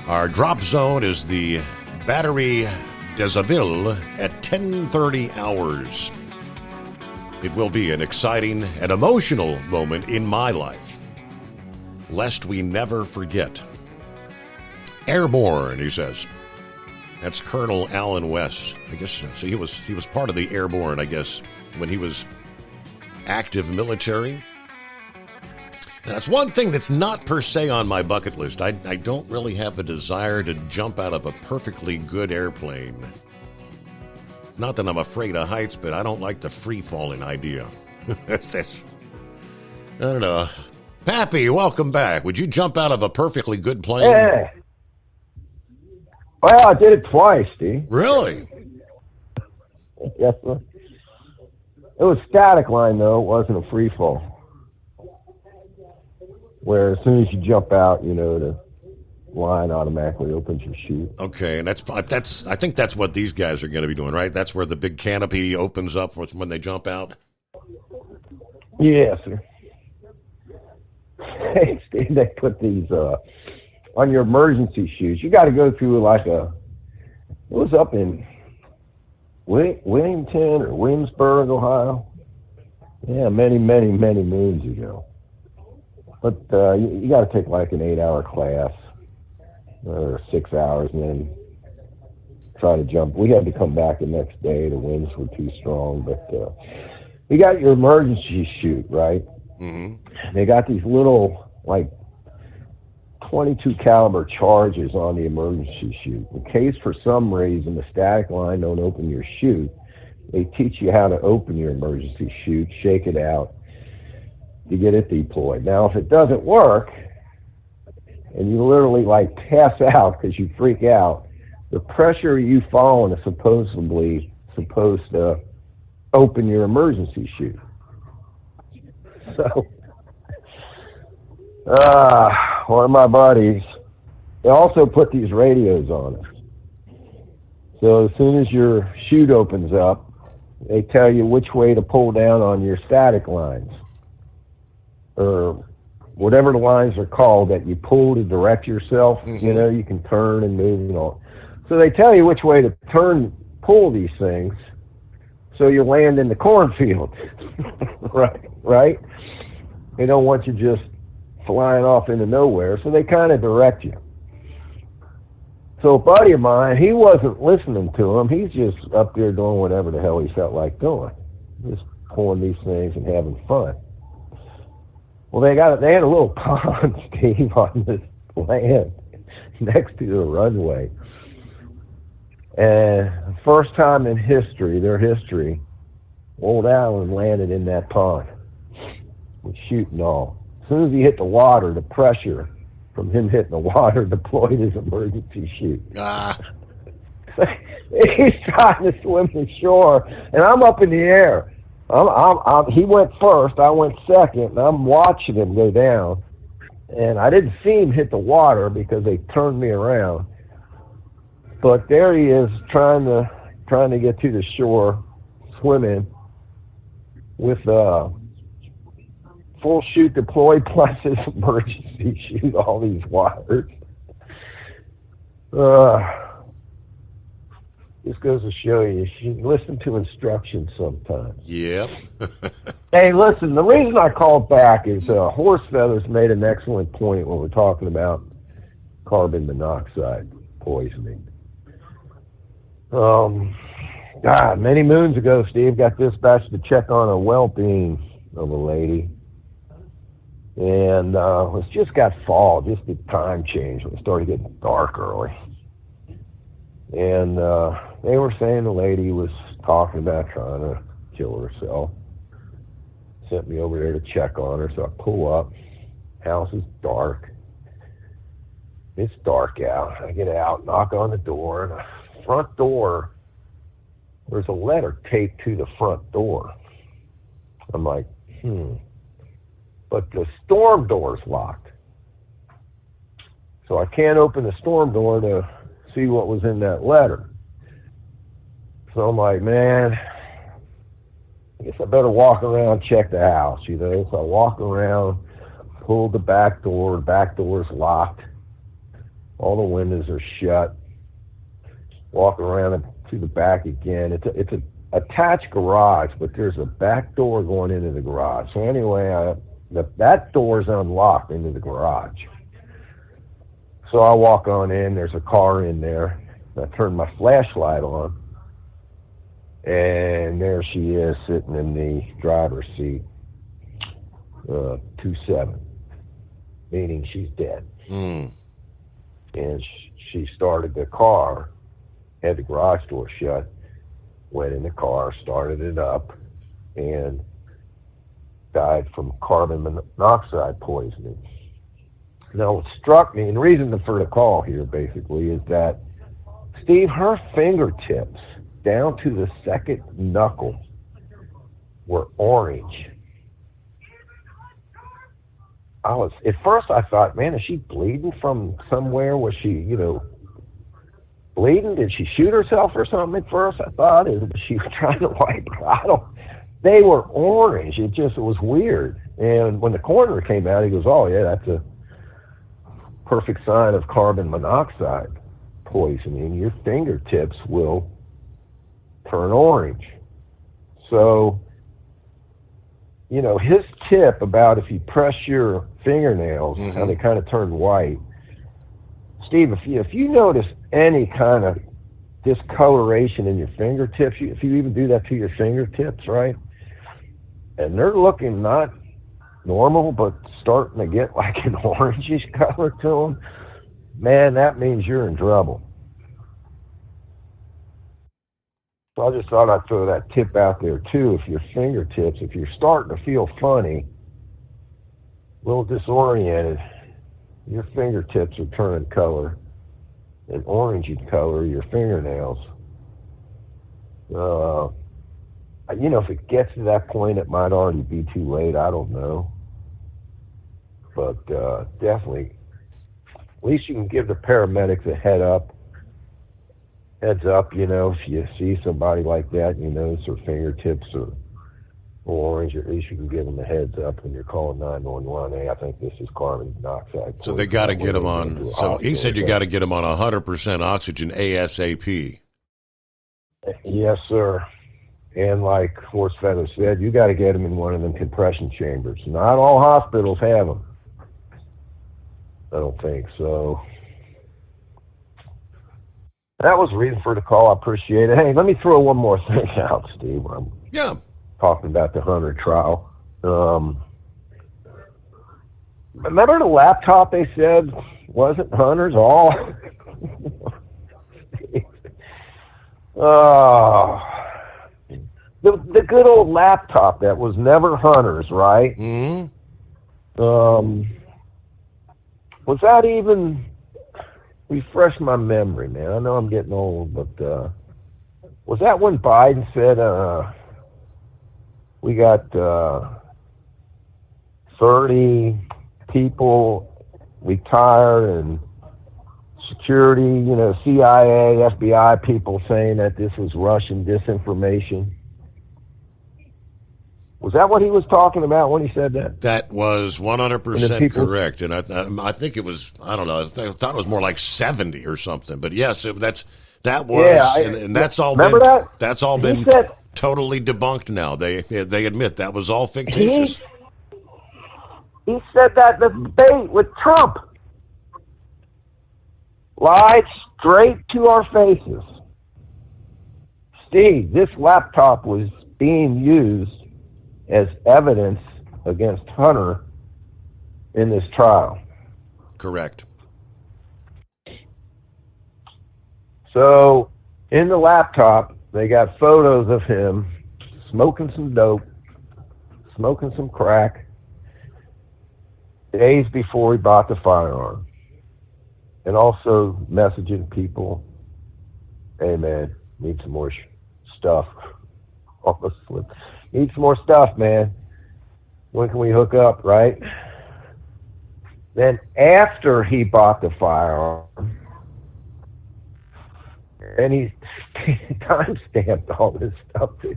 [SPEAKER 12] Our drop zone is the Battery des Avils at 10:30 hours. It will be an exciting and emotional moment in my life, lest we never forget. Airborne, he says. That's Colonel Alan West. I guess so. He was part of the Airborne, I guess, when he was active military. And that's one thing that's not per se on my bucket list. I don't really have a desire to jump out of a perfectly good airplane. Not that I'm afraid of heights, but I don't like the free-falling idea. I don't know. Pappy, welcome back. Would you jump out of a perfectly good plane?
[SPEAKER 5] Yeah. Well, I did it twice, Steve.
[SPEAKER 12] Really?
[SPEAKER 5] Yes, sir. It was static line, though. It wasn't a free fall. Where as soon as you jump out, the line automatically opens your chute.
[SPEAKER 12] Okay, and that's I think that's what these guys are going to be doing, right? That's where the big canopy opens up when they jump out?
[SPEAKER 5] Yes, sir. Hey, Steve, they put these on your emergency chutes. You got to go through it was up in Wilmington or Williamsburg, Ohio. Yeah, many, many, many moons ago. But you got to take like an 8-hour class or 6 hours and then try to jump. We had to come back the next day. The winds were too strong. But you got your emergency chute, right? Mm-hmm. They got these little, 22 caliber charges on the emergency chute. In case for some reason the static line don't open your chute, they teach you how to open your emergency chute, shake it out, to get it deployed. Now, if it doesn't work, and you literally pass out because you freak out, the pressure you falling is supposed to open your emergency chute. So, one of my buddies, they also put these radios on it. So as soon as your chute opens up, they tell you which way to pull down on your static lines, or whatever the lines are called that you pull to direct yourself. Mm-hmm. You can turn and move and all. So they tell you which way to pull these things so you land in the cornfield. right? They don't want you just flying off into nowhere, so they kind of direct you. So a buddy of mine, he wasn't listening to him. He's just up there doing whatever the hell he felt like doing. Just pulling these things and having fun. Well, they had a little pond, Steve, on this land next to the runway. And the first time in their history, old Alan landed in that pond with chute and all. As soon as he hit the water, the pressure from him hitting the water deployed his emergency chute. He's trying to swim to shore, and I'm up in the air. He went first, I went second, and I'm watching him go down. And I didn't see him hit the water because they turned me around. But there he is trying to get to the shore, swimming with full chute deployed plus his emergency chute, all these wires. This goes to show you listen to instructions sometimes.
[SPEAKER 12] Yep.
[SPEAKER 5] Hey, listen, the reason I called back is Horse Feathers made an excellent point when we're talking about carbon monoxide poisoning. Many moons ago, Steve got dispatched to check on a well-being of a lady. And it just got fall, just the time change. It started getting dark early. And they were saying the lady was talking about trying to kill herself. Sent me over there to check on her, so I pull up. House is dark. It's dark out. I get out, knock on the door, and the front door there's a letter taped to the front door. I'm like, But the storm door's locked. So I can't open the storm door to see what was in that letter. So I'm like, man, I guess I better walk around, check the house, you know. So I walk around, pull the back door's locked. All the windows are shut. Walk around to the back again. It's a attached garage, but there's a back door going into the garage. So anyway, that door's unlocked into the garage. So I walk on in, there's a car in there. I turn my flashlight on, and there she is sitting in the driver's seat, 2-7, meaning she's dead. And she started the car, had the garage door shut, went in the car, started it up, and died from carbon monoxide poisoning. Now, what struck me, and the reason for the call here basically is that, Steve, her fingertips down to the second knuckle were orange. At first I thought, man, is she bleeding from somewhere? Was she, bleeding? Did she shoot herself or something at first? I thought she was trying to wipe her. They were orange. It was weird. And when the coroner came out, he goes, oh yeah, that's a perfect sign of carbon monoxide poisoning. Your fingertips will turn orange. So, his tip about if you press your fingernails, how they kind of turn white. Steve, if you notice any kind of discoloration in your fingertips, if you even do that to your fingertips, right? And they're looking not normal, but starting to get like an orangish color to them, man, that means you're in trouble. So I just thought I'd throw that tip out there too. If your fingertips, if you're starting to feel funny, a little disoriented, your fingertips are turning color, and orangey color, your fingernails. If it gets to that point, it might already be too late. I don't know. But definitely, at least you can give the paramedics a heads up, if you see somebody like that, you notice their fingertips are orange, at least you can give them a heads up when you're calling 911. Hey, I think this is carbon monoxide.
[SPEAKER 12] So they got to get them on. So he said you got to get them on 100% oxygen ASAP.
[SPEAKER 5] Yes, sir. And like Horse Feather said, you got to get them in one of them compression chambers. Not all hospitals have them. I don't think so. That was the reason for the call. I appreciate it. Hey, let me throw one more thing out, Steve.
[SPEAKER 12] Yeah.
[SPEAKER 5] Talking about the Hunter trial. Remember the laptop they said wasn't Hunter's all? The good old laptop that was never Hunter's, right? Was that even... Refresh my memory, man. I know I'm getting old, but was that when Biden said we got 30 people retired and security, CIA, FBI people saying that this was Russian disinformation? Was that what he was talking about when he said that?
[SPEAKER 12] That was 100% correct. And I think it was, I don't know, I thought it was more like 70 or something. But yes, and that's all been, that? That's all been totally debunked now. They admit that was all fictitious.
[SPEAKER 5] He said that in the debate with Trump. Lied straight to our faces. Steve, this laptop was being used as evidence against Hunter in this trial.
[SPEAKER 12] Correct.
[SPEAKER 5] So, in the laptop, they got photos of him smoking some dope, smoking some crack, days before he bought the firearm. And also messaging people, hey man, need some more stuff. Need some more stuff, man. When can we hook up, right? Then after he bought the firearm, and he's time-stamped all this stuff, too.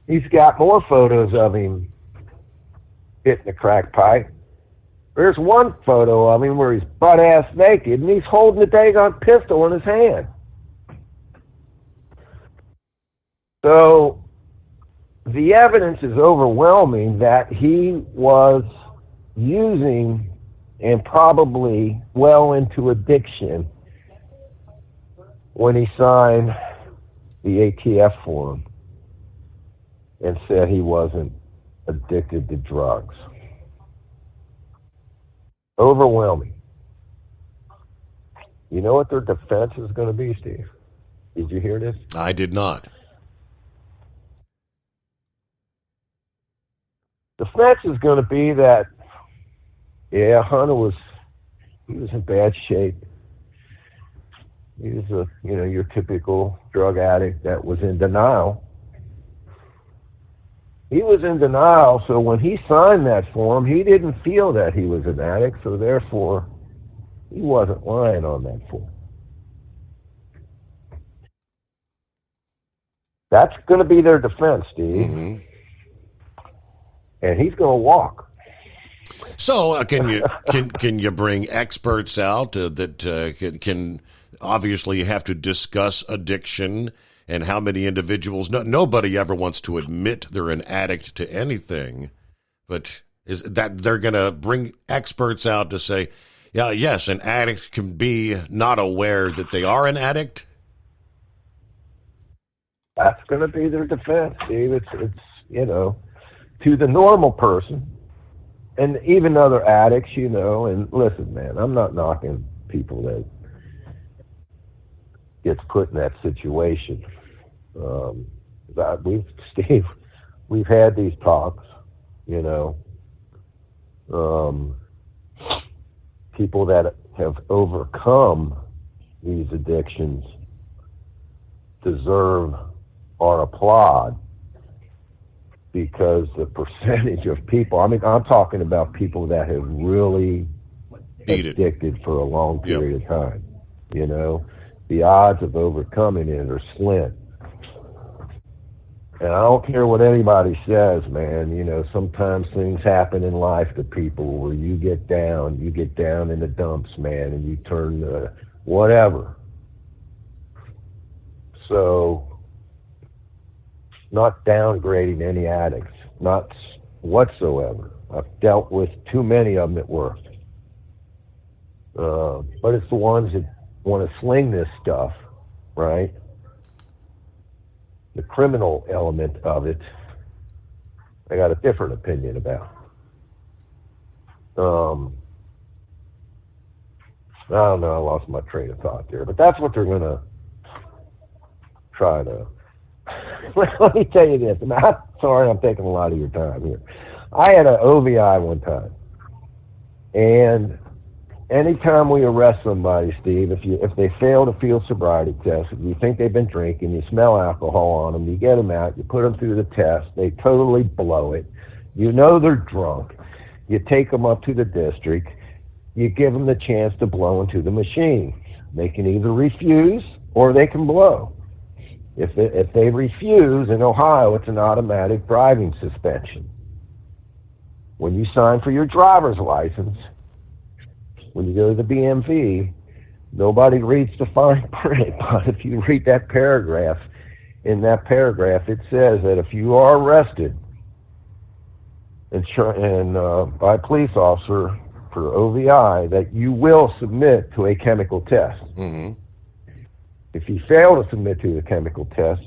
[SPEAKER 5] He's got more photos of him hitting a crack pipe. There's one photo of him where he's butt-ass naked, and he's holding a daggone pistol in his hand. So the evidence is overwhelming that he was using and probably well into addiction when he signed the ATF form and said he wasn't addicted to drugs. Overwhelming. You know what their defense is going to be, Steve? Did you hear this?
[SPEAKER 12] I did not.
[SPEAKER 5] Defense is going to be that, yeah, Hunter was in bad shape. He was your typical drug addict that was in denial. He was in denial, so when he signed that form, he didn't feel that he was an addict, so therefore, he wasn't lying on that form. That's going to be their defense, Steve. Mm-hmm. And he's going to walk.
[SPEAKER 12] So can you bring experts out that can obviously have to discuss addiction and how many individuals? Nobody ever wants to admit they're an addict to anything, but is that they're going to bring experts out to say, yeah, yes, an addict can be not aware that they are an addict?
[SPEAKER 5] That's going to be their defense, Steve. It's to the normal person, and even other addicts, and listen, man, I'm not knocking people that gets put in that situation. We've had these talks, people that have overcome these addictions deserve our applaud, because the percentage of people, I'm talking about people that have really addicted for a long period of time, the odds of overcoming it are slim. And I don't care what anybody says, man, sometimes things happen in life to people where you get down in the dumps, man, and you turn to whatever. So, not downgrading any addicts, not whatsoever. I've dealt with too many of them at work. But it's the ones that want to sling this stuff, right? The criminal element of it, I got a different opinion about. I don't know, I lost my train of thought there, but that's what they're going to try to... Let me tell you this. Sorry, I'm taking a lot of your time here. I had an OVI one time, and anytime we arrest somebody, Steve, if they fail to field sobriety test, if you think they've been drinking, you smell alcohol on them, you get them out, you put them through the test, they totally blow it, they're drunk, you take them up to the district, you give them the chance to blow into the machine. They can either refuse or they can blow. If they refuse, in Ohio, it's an automatic driving suspension. When you sign for your driver's license, when you go to the BMV, nobody reads the fine print, but if you read that paragraph, in that paragraph it says that if you are arrested by a police officer for OVI, that you will submit to a chemical test. Mm-hmm. If you fail to submit to the chemical test,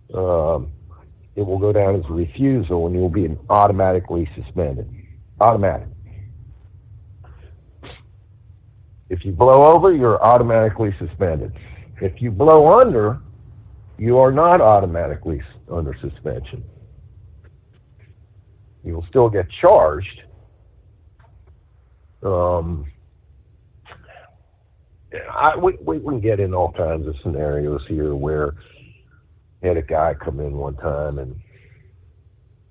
[SPEAKER 5] it will go down as a refusal and you will be automatically suspended. Automatic. If you blow over, you're automatically suspended. If you blow under, you are not automatically under suspension. You will still get charged. we can get in all kinds of scenarios here where I had a guy come in one time, and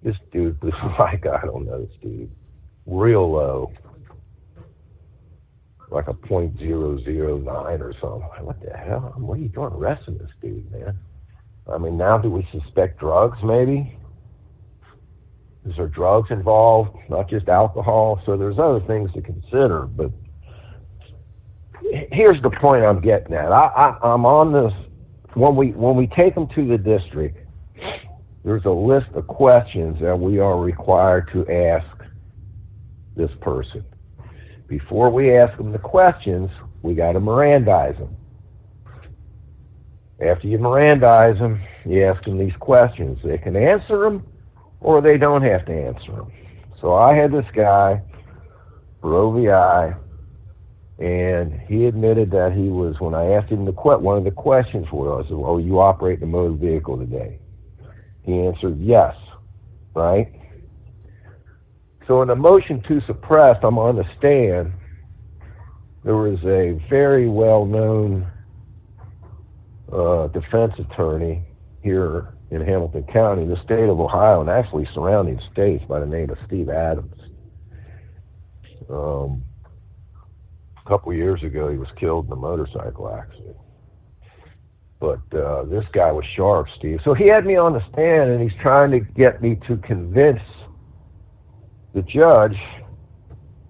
[SPEAKER 5] this dude was like, I don't know, Steve, real low, like a .009 or something. What the hell? What are you doing arresting this dude, man? I mean, now do we suspect drugs, maybe? Is there drugs involved, not just alcohol? So there's other things to consider, but here's the point I'm getting at. I'm on this, when we take them to the district, there's a list of questions that we are required to ask this person. Before we ask them the questions, we got to Mirandize them. After you Mirandize them, you ask them these questions. They can answer them, or they don't have to answer them. So I had this guy for OVI, and he admitted that he was, when I asked him one of the questions was, "Oh, you operate a motor vehicle today?" He answered yes, right? So in the motion to suppress, I'm on the stand. There was a very well-known defense attorney here in Hamilton County, the state of Ohio, and actually surrounding states, by the name of Steve Adams. A couple years ago, he was killed in a motorcycle accident. But this guy was sharp, Steve. So he had me on the stand, and he's trying to get me to convince the judge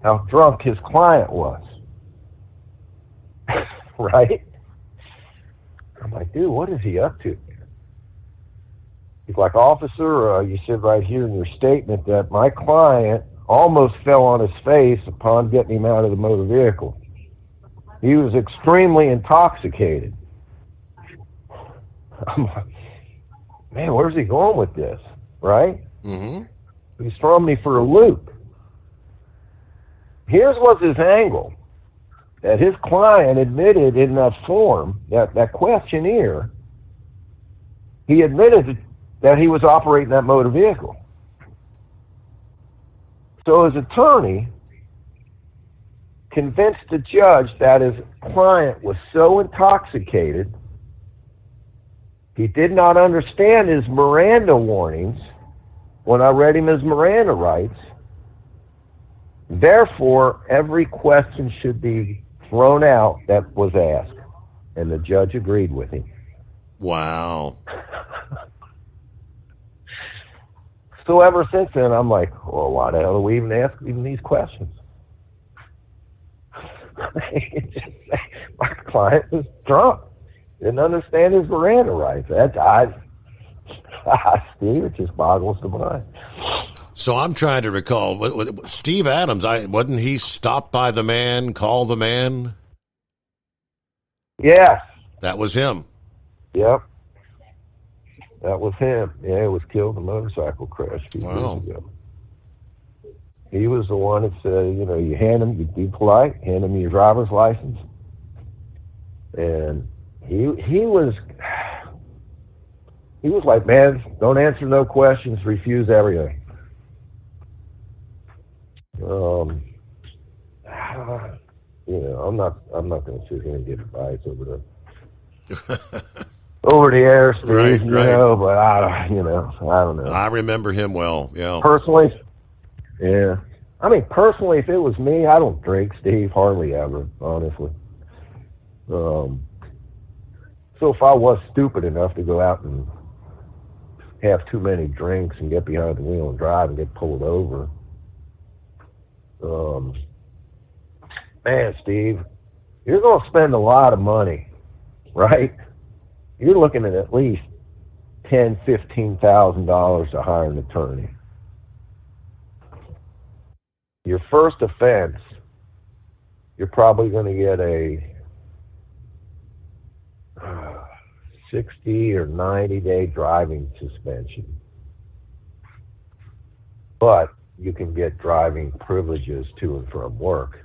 [SPEAKER 5] how drunk his client was. Right? I'm like, dude, what is he up to? He's like, officer, you said right here in your statement that my client almost fell on his face upon getting him out of the motor vehicle. He was extremely intoxicated. I'm like, man, where's he going with this? Right?
[SPEAKER 12] Mm-hmm.
[SPEAKER 5] He's throwing me for a loop. Here's what's his angle. That his client admitted in that form, that questionnaire, he admitted that he was operating that motor vehicle. So his attorney convinced the judge that his client was so intoxicated, he did not understand his Miranda warnings when I read him his Miranda rights. Therefore, every question should be thrown out that was asked. And the judge agreed with him.
[SPEAKER 12] Wow.
[SPEAKER 5] So ever since then, I'm like, well, why the hell do we even ask even these questions? My client was drunk. Didn't understand his Miranda rights. Steve, it just boggles the mind.
[SPEAKER 12] So I'm trying to recall, Steve Adams, wasn't he stopped by the man, call the man?
[SPEAKER 5] Yes.
[SPEAKER 12] That was him.
[SPEAKER 5] Yep. That was him. Yeah, he was killed in a motorcycle crash a few years ago. He was the one that said, you be polite, hand him your driver's license. And he was like, man, don't answer no questions, refuse everything. I'm not going to sit here and give advice over the air, Steve,
[SPEAKER 12] right.
[SPEAKER 5] But I don't know.
[SPEAKER 12] I remember him well, yeah.
[SPEAKER 5] Personally, yeah. I mean, personally, if it was me, I don't drink, Steve, hardly ever, honestly. So if I was stupid enough to go out and have too many drinks and get behind the wheel and drive and get pulled over, man, Steve, you're going to spend a lot of money, right? You're looking at least $10,000, $15,000 to hire an attorney. Your first offense, you're probably going to get a 60 or 90-day driving suspension. But you can get driving privileges to and from work.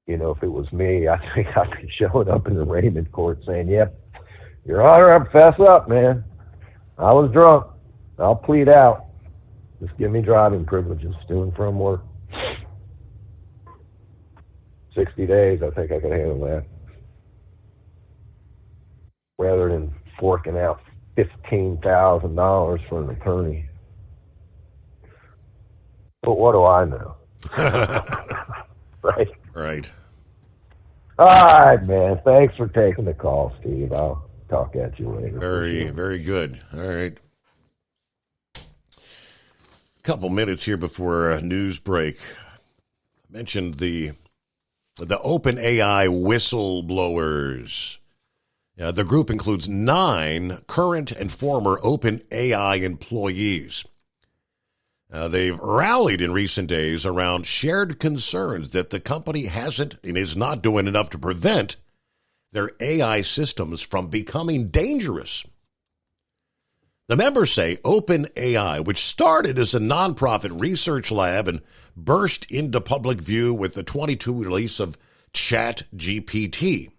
[SPEAKER 5] If it was me, I think I'd be showing up in the Raymond court saying, yep, Your Honor, I fess up, man. I was drunk. I'll plead out. Just give me driving privileges to and from work. 60 days, I think I can handle that. Rather than forking out $15,000 for an attorney. But what do I know? Right.
[SPEAKER 12] Right.
[SPEAKER 5] All right, man. Thanks for taking the call, Steve. I'll talk at you later.
[SPEAKER 12] Very good. All right. Couple minutes here before a news break. I mentioned the OpenAI whistleblowers. The group includes 9 current and former OpenAI employees. They've rallied in recent days around shared concerns that the company hasn't and is not doing enough to prevent their AI systems from becoming dangerous. The members say OpenAI, which started as a nonprofit research lab and burst into public view with the 2022 release of ChatGPT,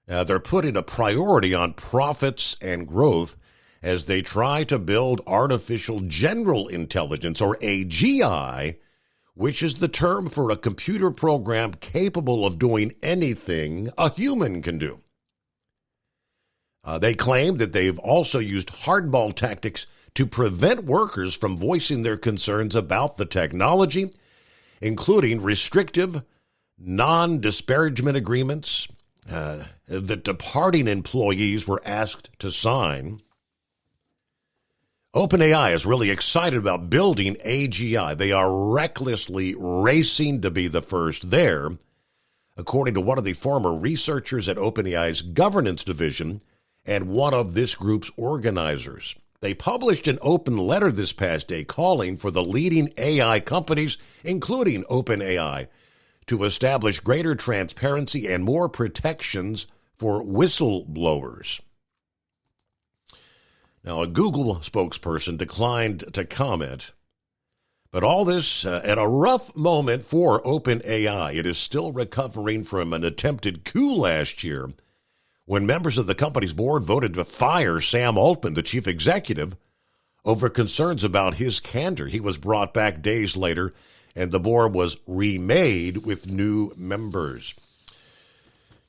[SPEAKER 12] they're putting a priority on profits and growth as they try to build artificial general intelligence, or AGI, which is the term for a computer program capable of doing anything a human can do. They claim that they've also used hardball tactics to prevent workers from voicing their concerns about the technology, including restrictive, non-disparagement agreements that departing employees were asked to sign. OpenAI is really excited about building AGI. They are recklessly racing to be the first there, according to one of the former researchers at OpenAI's governance division and one of this group's organizers. They published an open letter this past day calling for the leading AI companies, including OpenAI, to establish greater transparency and more protections for whistleblowers. Now, a Google spokesperson declined to comment, but all this at a rough moment for OpenAI. It is still recovering from an attempted coup last year when members of the company's board voted to fire Sam Altman, the chief executive, over concerns about his candor. He was brought back days later, and the board was remade with new members.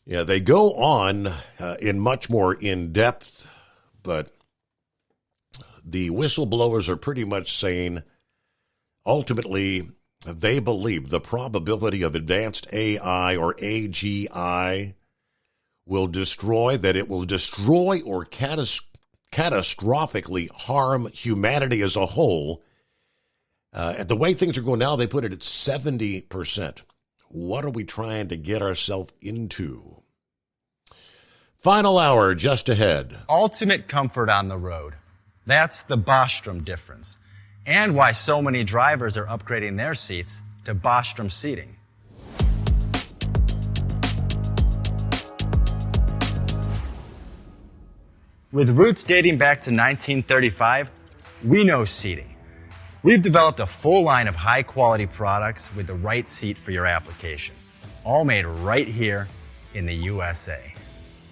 [SPEAKER 12] Yeah, they go on in much more in-depth, but the whistleblowers are pretty much saying, ultimately, they believe the probability of advanced AI or AGI will destroy or catastrophically harm humanity as a whole. And the way things are going now, they put it at 70%. What are we trying to get ourselves into? Final hour just ahead.
[SPEAKER 1] Ultimate comfort on the road. That's the Bostrom difference, and why so many drivers are upgrading their seats to Bostrom seating. With roots dating back to 1935, we know seating. We've developed a full line of high-quality products with the right seat for your application, all made right here in the USA.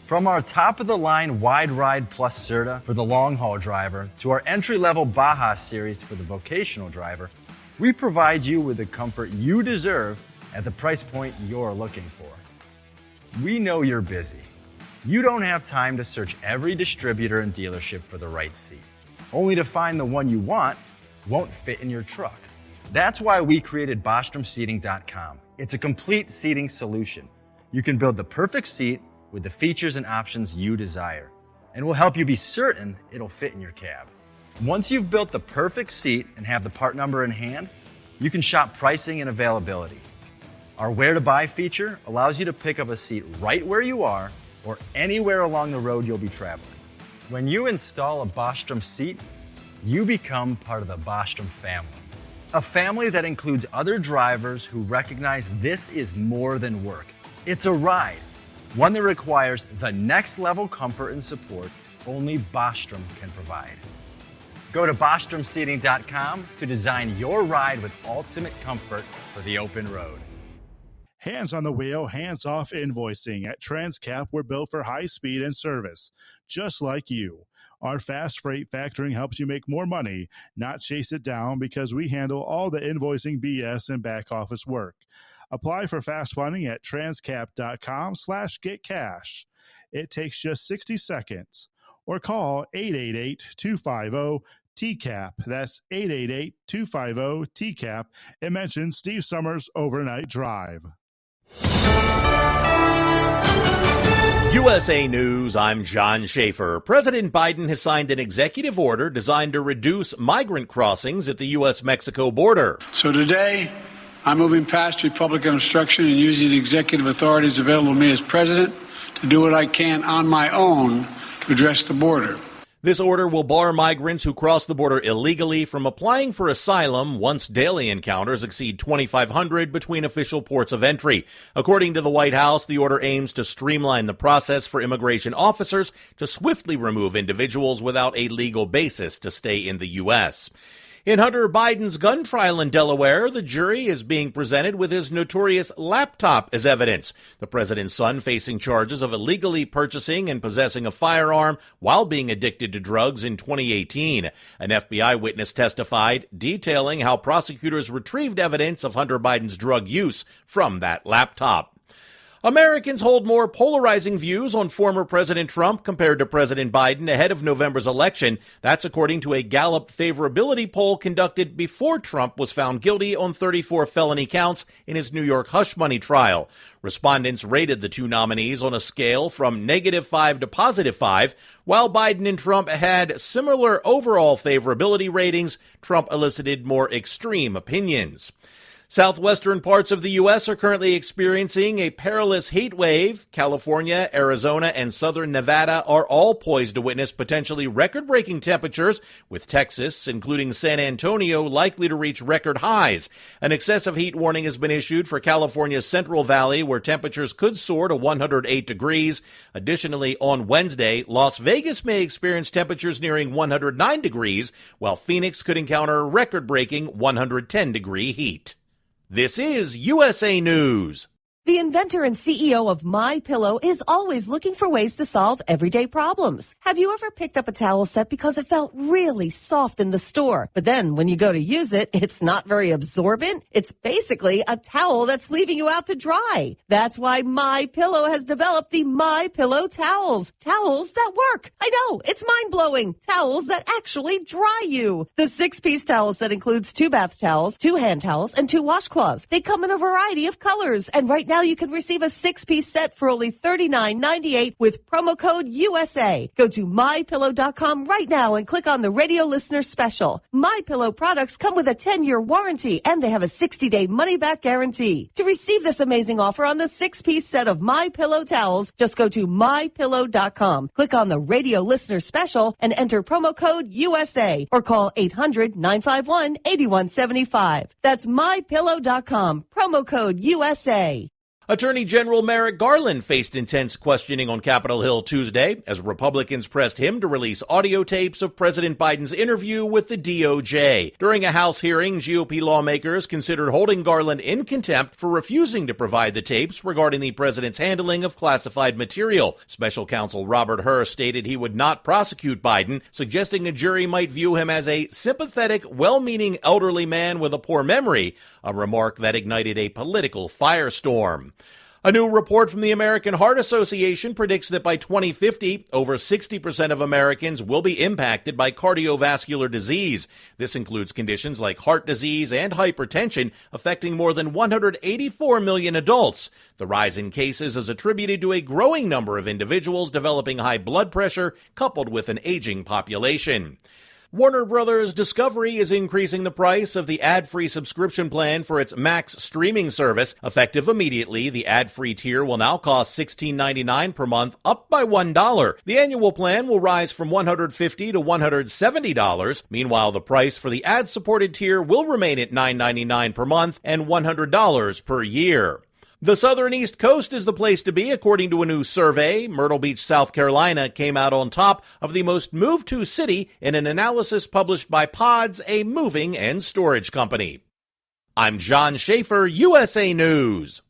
[SPEAKER 1] From our top-of-the-line Wide Ride Plus Certa for the long-haul driver to our entry-level Baja series for the vocational driver, we provide you with the comfort you deserve at the price point you're looking for. We know you're busy. You don't have time to search every distributor and dealership for the right seat, only to find the one you want won't fit in your truck. That's why we created BostromSeating.com. It's a complete seating solution. You can build the perfect seat with the features and options you desire, and we'll help you be certain it'll fit in your cab. Once you've built the perfect seat and have the part number in hand, you can shop pricing and availability. Our Where to Buy feature allows you to pick up a seat right where you are or anywhere along the road you'll be traveling. When you install a Bostrom seat, you become part of the Bostrom family. A family that includes other drivers who recognize this is more than work. It's a ride. One that requires the next level comfort and support only Bostrom can provide. Go to BostromSeating.com to design your ride with ultimate comfort for the open road.
[SPEAKER 13] Hands on the wheel, hands off invoicing. At Transcap, we're built for high speed and service, just like you. Our fast freight factoring helps you make more money, not chase it down, because we handle all the invoicing BS and back office work. Apply for fast funding at transcap.com/getcash. It takes just 60 seconds. Or call 888-250-TCAP. That's 888-250-TCAP. And mention Steve Summers Overnight Drive.
[SPEAKER 17] USA News, I'm John Schaefer. President Biden has signed an executive order designed to reduce migrant crossings at the U.S.-Mexico border.
[SPEAKER 3] So today, I'm moving past Republican obstruction and using the executive authorities available to me as president to do what I can on my own to address the border.
[SPEAKER 17] This order will bar migrants who cross the border illegally from applying for asylum once daily encounters exceed 2,500 between official ports of entry. According to the White House, the order aims to streamline the process for immigration officers to swiftly remove individuals without a legal basis to stay in the U.S. In Hunter Biden's gun trial in Delaware, the jury is being presented with his notorious laptop as evidence. The president's son facing charges of illegally purchasing and possessing a firearm while being addicted to drugs in 2018. An FBI witness testified, detailing how prosecutors retrieved evidence of Hunter Biden's drug use from that laptop. Americans hold more polarizing views on former President Trump compared to President Biden ahead of November's election. That's according to a Gallup favorability poll conducted before Trump was found guilty on 34 felony counts in his New York hush money trial. Respondents rated the two nominees on a scale from -5 to +5. While Biden and Trump had similar overall favorability ratings, Trump elicited more extreme opinions. Southwestern parts of the U.S. are currently experiencing a perilous heat wave. California, Arizona, and southern Nevada are all poised to witness potentially record-breaking temperatures, with Texas, including San Antonio, likely to reach record highs. An excessive heat warning has been issued for California's Central Valley, where temperatures could soar to 108 degrees. Additionally, on Wednesday, Las Vegas may experience temperatures nearing 109 degrees, while Phoenix could encounter record-breaking 110-degree heat. This is USA News.
[SPEAKER 24] The inventor and CEO of MyPillow is always looking for ways to solve everyday problems. Have you ever picked up a towel set because it felt really soft in the store, but then when you go to use it, it's not very absorbent? It's basically a towel that's leaving you out to dry. That's why MyPillow has developed the MyPillow towels. Towels that work. I know, it's mind-blowing. Towels that actually dry you. The 6-piece towel set includes 2 bath towels, 2 hand towels, and 2 washcloths. They come in a variety of colors, and right now you can receive a 6-piece set for only $39.98 with promo code USA. Go to MyPillow.com right now and click on the radio listener special. MyPillow products come with a 10-year warranty and they have a 60-day money-back guarantee. To receive this amazing offer on the 6-piece set of MyPillow towels, just go to MyPillow.com. Click on the radio listener special and enter promo code USA or call 800-951-8175. That's MyPillow.com. Promo code USA.
[SPEAKER 17] Attorney General Merrick Garland faced intense questioning on Capitol Hill Tuesday as Republicans pressed him to release audio tapes of President Biden's interview with the DOJ. During a House hearing, GOP lawmakers considered holding Garland in contempt for refusing to provide the tapes regarding the president's handling of classified material. Special counsel Robert Hur stated he would not prosecute Biden, suggesting a jury might view him as a sympathetic, well-meaning elderly man with a poor memory, a remark that ignited a political firestorm. A new report from the American Heart Association predicts that by 2050, over 60% of Americans will be impacted by cardiovascular disease. This includes conditions like heart disease and hypertension, affecting more than 184 million adults. The rise in cases is attributed to a growing number of individuals developing high blood pressure, coupled with an aging population. Warner Brothers Discovery is increasing the price of the ad-free subscription plan for its Max streaming service. Effective immediately, the ad-free tier will now cost $16.99 per month, up by $1. The annual plan will rise from $150 to $170. Meanwhile, the price for the ad-supported tier will remain at $9.99 per month and $100 per year. The Southern East Coast is the place to be, according to a new survey. Myrtle Beach, South Carolina, came out on top of the most moved-to city in an analysis published by Pods, a moving and storage company. I'm John Schaefer, USA News.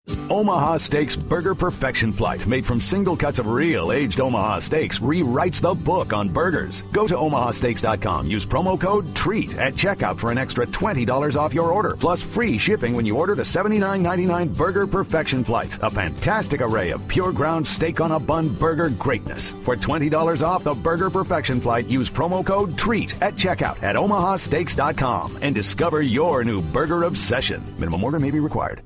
[SPEAKER 4] Omaha Steaks Burger Perfection Flight, made from single cuts of real aged Omaha steaks, rewrites the book on burgers. Go to omahasteaks.com. Use promo code TREAT at checkout for an extra $20 off your order, plus free shipping when you order the $79.99 Burger Perfection Flight. A fantastic array of pure ground steak on a bun burger greatness. For $20 off the Burger Perfection Flight, use promo code TREAT at checkout at omahasteaks.com and discover your new burger obsession. Minimum order may be required.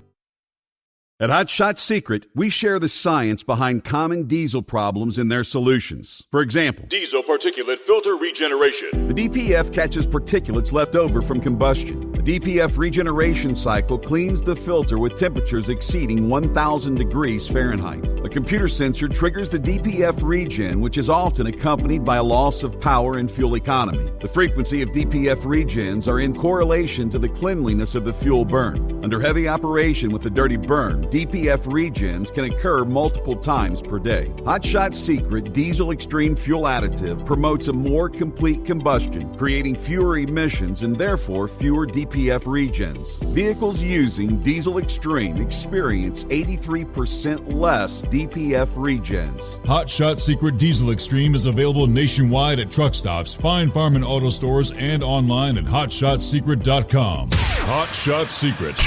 [SPEAKER 15] At Hot Shot Secret, we share the science behind common diesel problems and their solutions. For example,
[SPEAKER 10] Diesel particulate filter regeneration.
[SPEAKER 15] the DPF catches particulates left over from combustion. The DPF regeneration cycle cleans the filter with temperatures exceeding 1,000 degrees Fahrenheit. A computer sensor triggers the DPF regen, which is often accompanied by a loss of power and fuel economy. The frequency of DPF regens are in correlation to the cleanliness of the fuel burn. Under heavy operation with the dirty burn, DPF regens can occur multiple times per day. Hot Shot Secret Diesel Extreme Fuel Additive promotes a more complete combustion, creating fewer emissions and therefore fewer DPF regens. Vehicles using Diesel Extreme experience 83% less DPF regens.
[SPEAKER 10] Hot Shot Secret Diesel Extreme is available nationwide at truck stops, Fine Farm and auto stores, and online at hotshotsecret.com. Hot Shot Secret,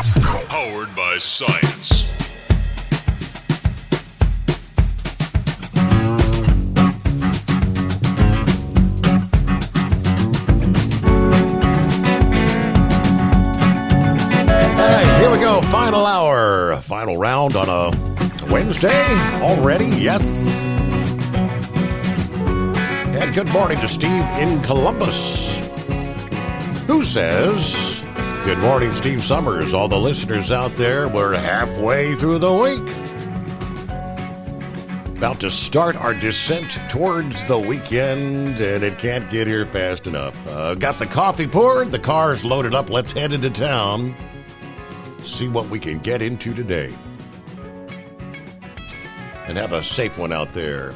[SPEAKER 10] powered by science.
[SPEAKER 12] Final hour, final round on a Wednesday already, yes. And good morning to Steve in Columbus, who says, good morning, Steve Summers. All the listeners out there, we're halfway through the week. About to start our descent towards the weekend, and it can't get here fast enough. Got the coffee poured, the car's loaded up, let's head into town. See what we can get into today. And have a safe one out there.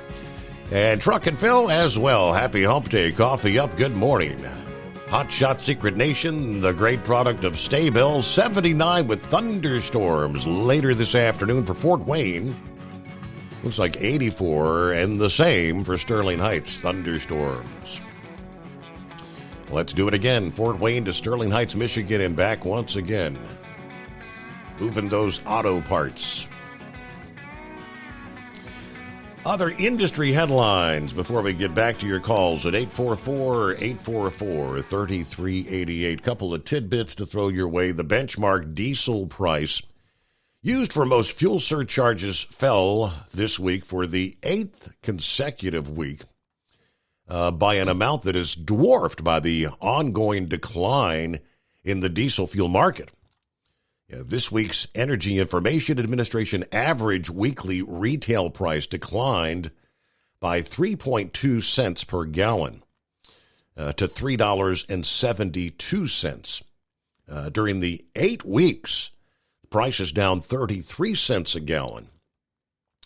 [SPEAKER 12] And Truck and Phil as well. Happy Hump Day. Coffee up. Good morning. Hot Shot Secret Nation, the great product of Staybell. 79 with thunderstorms later this afternoon for Fort Wayne. Looks like 84 and the same for Sterling Heights. Thunderstorms. Let's do it again. Fort Wayne to Sterling Heights, Michigan, and back once again. Moving those auto parts. Other industry headlines before we get back to your calls at 844-844-3388. Couple of tidbits to throw your way. The benchmark diesel price used for most fuel surcharges fell this week for the 8th consecutive week by an amount that is dwarfed by the ongoing decline in the diesel fuel market. This week's Energy Information Administration average weekly retail price declined by 3.2 cents per gallon to $3.72. During the 8 weeks, the price is down 33 cents a gallon.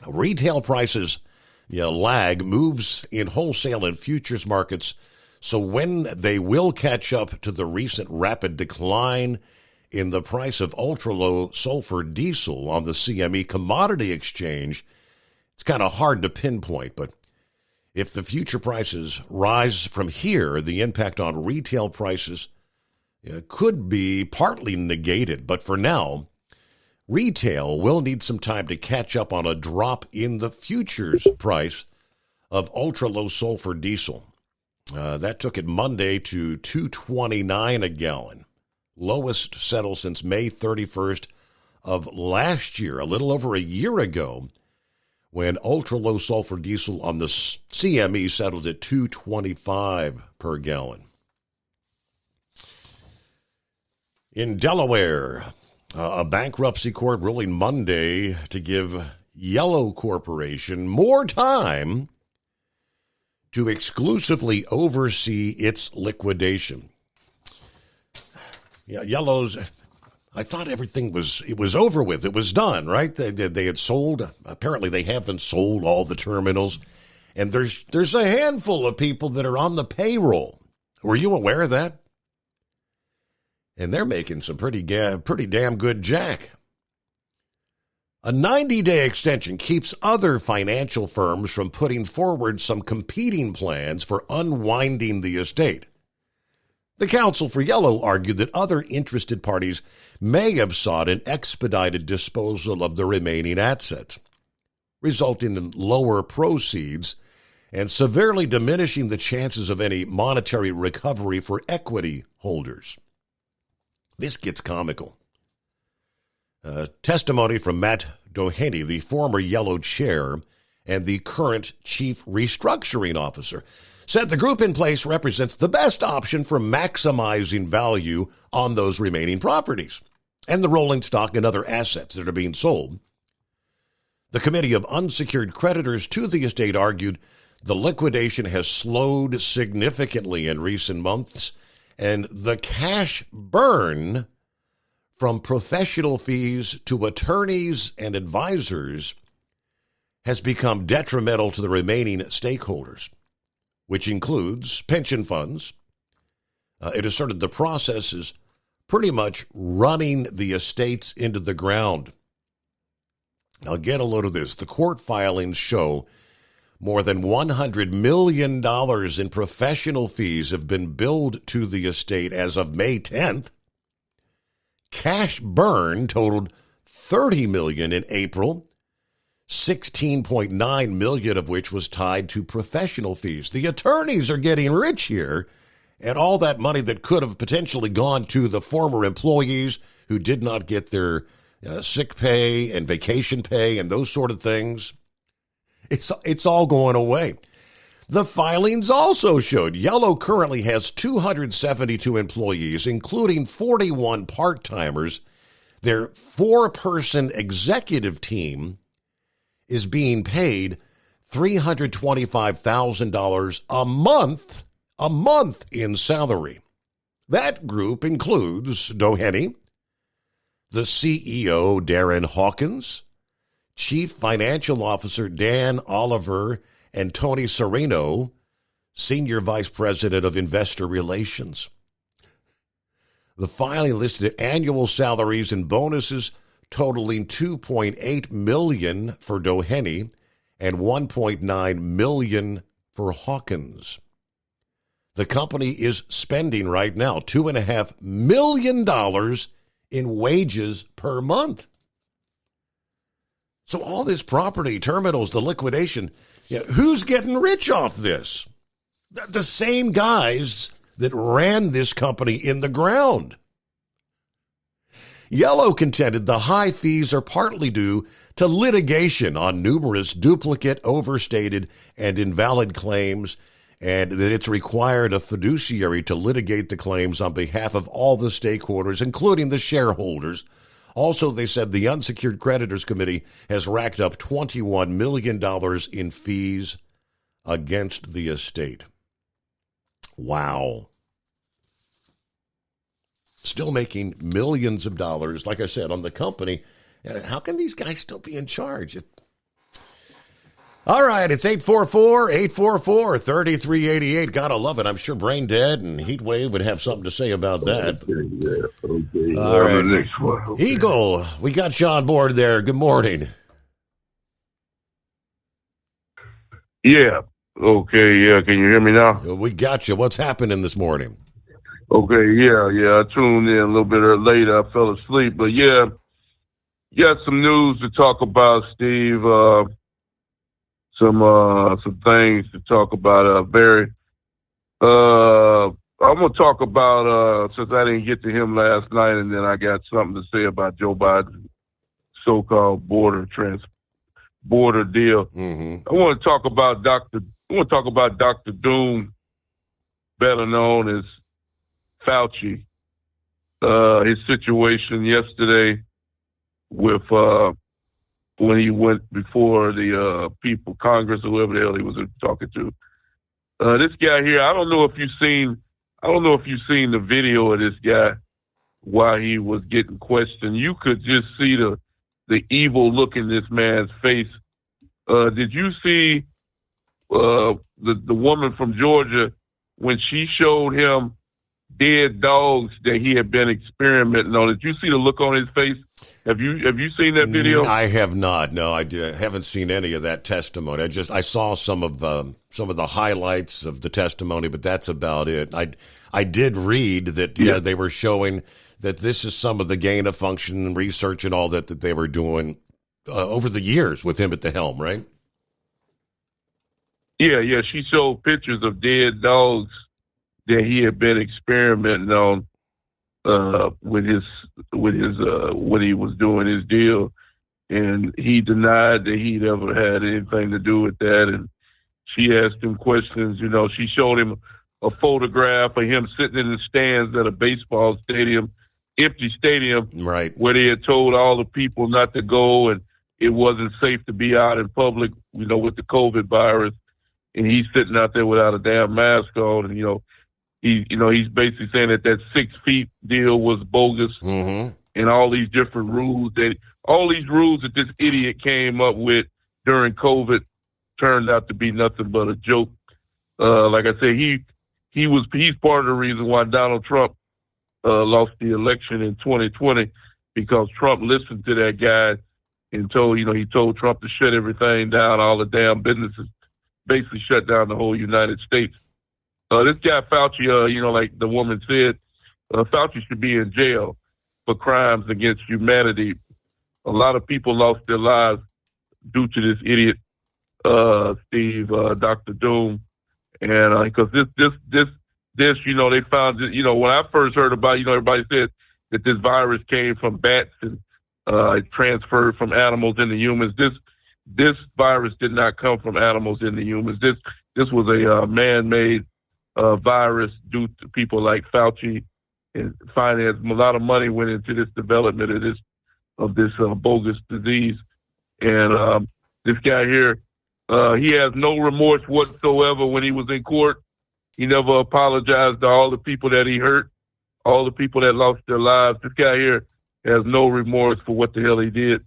[SPEAKER 12] Retail prices lag moves in wholesale and futures markets, so when they will catch up to the recent rapid decline in the price of ultra-low sulfur diesel on the CME commodity exchange, it's kind of hard to pinpoint. But if the future prices rise from here, the impact on retail prices could be partly negated. But for now, retail will need some time to catch up on a drop in the futures price of ultra-low sulfur diesel. That took it Monday to $2.29 a gallon. Lowest settle since May 31st of last year, a little over a year ago, when ultra-low sulfur diesel on the CME settled at $2.25 per gallon. In Delaware, a bankruptcy court ruling Monday to give Yellow Corporation more time to exclusively oversee its liquidation. Yeah, Yellow's, I thought everything was over with. It was done, right? They had sold, apparently they haven't sold all the terminals. And there's a handful of people that are on the payroll. Were you aware of that? And they're making some pretty damn good jack. A 90-day extension keeps other financial firms from putting forward some competing plans for unwinding the estate. The counsel for Yellow argued that other interested parties may have sought an expedited disposal of the remaining assets, resulting in lower proceeds and severely diminishing the chances of any monetary recovery for equity holders. This gets comical. Testimony from Matt Doheny, the former Yellow chair and the current chief restructuring officer, said the group in place represents the best option for maximizing value on those remaining properties and the rolling stock and other assets that are being sold. The Committee of Unsecured Creditors to the estate argued the liquidation has slowed significantly in recent months, and the cash burn from professional fees to attorneys and advisors has become detrimental to the remaining stakeholders, which includes pension funds. It asserted the process is pretty much running the estates into the ground. Now get a load of this. The court filings show more than $100 million in professional fees have been billed to the estate as of May 10th. Cash burn totaled $30 million in April, $16.9 million of which was tied to professional fees. The attorneys are getting rich here, and all that money that could have potentially gone to the former employees who did not get their sick pay and vacation pay and those sort of things, it's all going away. The filings also showed Yellow currently has 272 employees, including 41 part-timers. Their 4-person executive team is being paid $325,000 a month in salary. That group includes Doheny, the CEO Darren Hawkins, Chief Financial Officer Dan Oliver, and Tony Sereno, Senior Vice President of Investor Relations. The filing listed annual salaries and bonuses totaling $2.8 million for Doheny and $1.9 million for Hawkins. The company is spending right now $2.5 million in wages per month. So all this property, terminals, the liquidation, who's getting rich off this? The same guys that ran this company in the ground. Yellow contended the high fees are partly due to litigation on numerous duplicate, overstated, and invalid claims, and that it's required a fiduciary to litigate the claims on behalf of all the stakeholders, including the shareholders. Also, they said the Unsecured Creditors Committee has racked up $21 million in fees against the estate. Wow. Still making millions of dollars, like I said, on the company. How can these guys still be in charge? All right, it's 844-844-3388. Gotta love it. I'm sure Brain Dead and Heatwave would have something to say about that.
[SPEAKER 18] Okay.
[SPEAKER 12] All right.
[SPEAKER 18] The next one. Okay.
[SPEAKER 12] Eagle, we got you on board there. Good morning.
[SPEAKER 18] Yeah. Okay, yeah. Can you hear me now?
[SPEAKER 12] We got you. What's happening this morning?
[SPEAKER 18] Okay, yeah. I tuned in a little bit later. I fell asleep. But, yeah, got some news to talk about, Steve. Some things to talk about. Barry. I'm going to talk about, since I didn't get to him last night, and then I got something to say about Joe Biden's so-called border deal.
[SPEAKER 12] Mm-hmm.
[SPEAKER 18] I want to talk about Dr. Doom, better known as Fauci. His situation yesterday with when he went before the people, Congress, or whoever the hell he was talking to. This guy here, I don't know if you've seen the video of this guy while he was getting questioned. You could just see the evil look in this man's face. Did you see the woman from Georgia when she showed him dead dogs that he had been experimenting on. Did you see the look on his face? Have you seen that video?
[SPEAKER 12] I have not. No, I haven't seen any of that testimony. I saw some of the highlights of the testimony, but that's about it. I did read that they were showing that this is some of the gain of function research and all that they were doing over the years with him at the helm, right?
[SPEAKER 18] Yeah. She showed pictures of dead dogs that he had been experimenting on with his when he was doing his deal, and he denied that he'd ever had anything to do with that. And she asked him questions. You know, she showed him a photograph of him sitting in the stands at a baseball stadium, empty stadium,
[SPEAKER 12] right,
[SPEAKER 18] where they had told all the people not to go, and it wasn't safe to be out in public, you know, with the COVID virus. And he's sitting out there without a damn mask on, and he's basically saying that 6 feet deal was bogus, and all these different rules that this idiot came up with during COVID turned out to be nothing but a joke. Like I said, he's part of the reason why Donald Trump lost the election in 2020, because Trump listened to that guy and he told Trump to shut everything down, all the damn businesses, basically shut down the whole United States. This guy Fauci, like the woman said, Fauci should be in jail for crimes against humanity. A lot of people lost their lives due to this idiot, Steve, Dr. Doom. And because this, they found it, when I first heard about it, everybody said that this virus came from bats and it transferred from animals into humans. This virus did not come from animals into humans. This was a man-made virus due to people like Fauci and finance. A lot of money went into this development of this bogus disease. And this guy here, he has no remorse whatsoever when he was in court. He never apologized to all the people that he hurt, all the people that lost their lives. This guy here has no remorse for what the hell he did,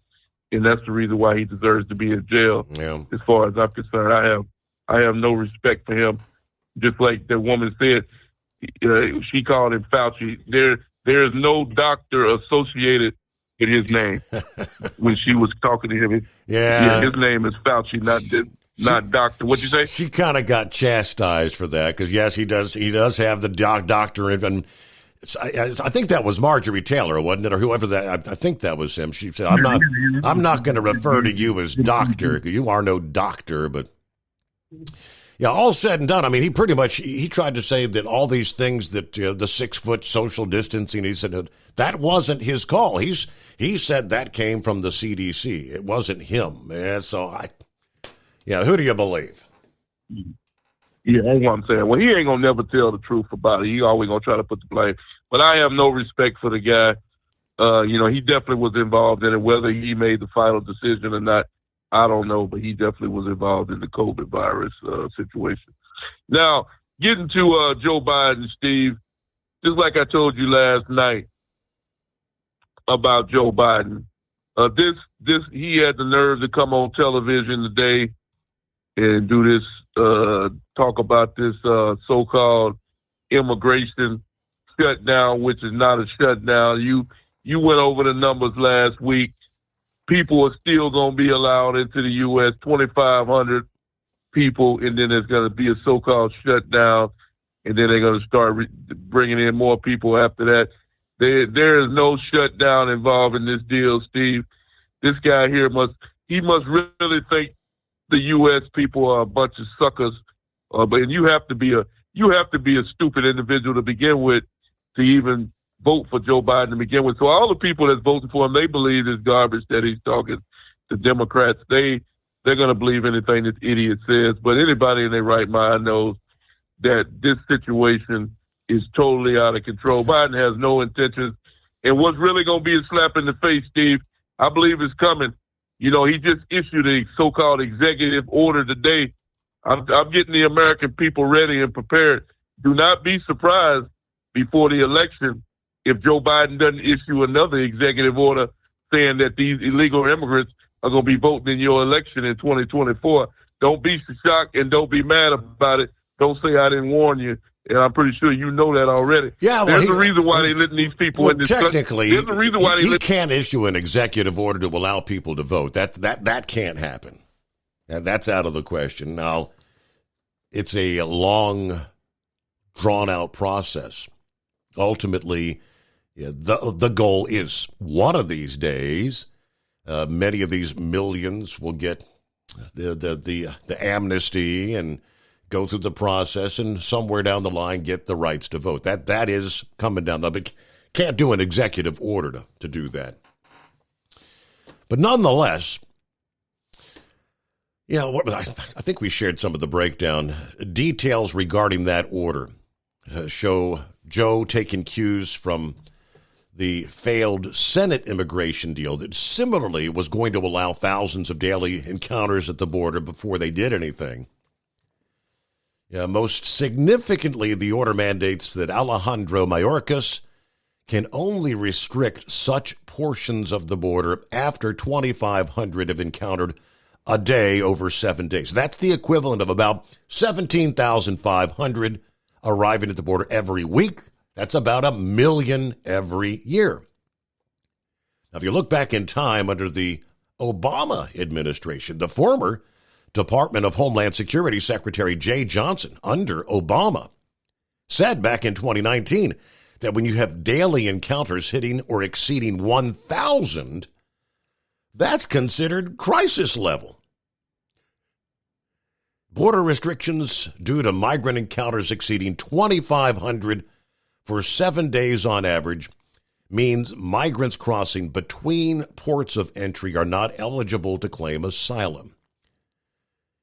[SPEAKER 18] and that's the reason why he deserves to be in jail.
[SPEAKER 12] Yeah.
[SPEAKER 18] As far as I'm concerned, I have no respect for him. Just like the woman said, she called him Fauci. There is no doctor associated with his name. When she was talking to him, his name is Fauci, not doctor. What'd you say?
[SPEAKER 12] She kind of got chastised for that because yes, he does have the doctor, and I think that was Marjorie Taylor, wasn't it, or whoever that? I think that was him. She said, "I'm not going to refer to you as doctor. You are no doctor." But yeah, all said and done, I mean, he pretty much he tried to say that all these things that the 6 foot social distancing, he said that wasn't his call. He said that came from the CDC. It wasn't him. And so who do you believe?
[SPEAKER 18] Yeah, that's what I'm saying. Well, he ain't gonna never tell the truth about it. He always gonna try to put the blame. But I have no respect for the guy. He definitely was involved in it. Whether he made the final decision or not, I don't know. But he definitely was involved in the COVID virus situation. Now, getting to Joe Biden, Steve, just like I told you last night about Joe Biden, he had the nerve to come on television today and do this. Talk about this so-called immigration shutdown, which is not a shutdown. You went over the numbers last week. People are still going to be allowed into the U.S., 2,500 people, and then there's going to be a so-called shutdown, and then they're going to start bringing in more people after that. There is no shutdown involved in this deal, Steve. This guy here must really think the U.S. people are a bunch of suckers, but you have to be a stupid individual to begin with to even vote for Joe Biden to begin with. So all the people that's voting for him, they believe this garbage that he's talking to Democrats. They're going to believe anything this idiot says. But anybody in their right mind knows that this situation is totally out of control. Biden has no intentions, and what's really going to be a slap in the face, Steve, I believe is coming. He just issued a so-called executive order today. I'm getting the American people ready and prepared. Do not be surprised before the election if Joe Biden doesn't issue another executive order saying that these illegal immigrants are going to be voting in your election in 2024. Don't be shocked and don't be mad about it. Don't say I didn't warn you. And I'm pretty sure you know that already.
[SPEAKER 12] Yeah, well,
[SPEAKER 18] there's a reason why they're letting these people in this
[SPEAKER 12] technically,
[SPEAKER 18] country. There's a reason why
[SPEAKER 12] he can't issue an executive order to allow people to vote. That can't happen. And that's out of the question. Now, it's a long, drawn-out process. Ultimately, the goal is one of these days, many of these millions will get the amnesty and go through the process, and somewhere down the line get the rights to vote. That is coming down. But can't do an executive order to do that. But nonetheless, I think we shared some of the breakdown. Details regarding that order show Joe taking cues from the failed Senate immigration deal that similarly was going to allow thousands of daily encounters at the border before they did anything. Most significantly, the order mandates that Alejandro Mayorkas can only restrict such portions of the border after 2,500 have encountered a day over 7 days. That's the equivalent of about 17,500 arriving at the border every week. That's about 1 million every year. Now, if you look back in time under the Obama administration, the former Department of Homeland Security Secretary Jay Johnson, under Obama, said back in 2019 that when you have daily encounters hitting or exceeding 1,000, that's considered crisis level. Border restrictions due to migrant encounters exceeding 2,500 for 7 days on average means migrants crossing between ports of entry are not eligible to claim asylum.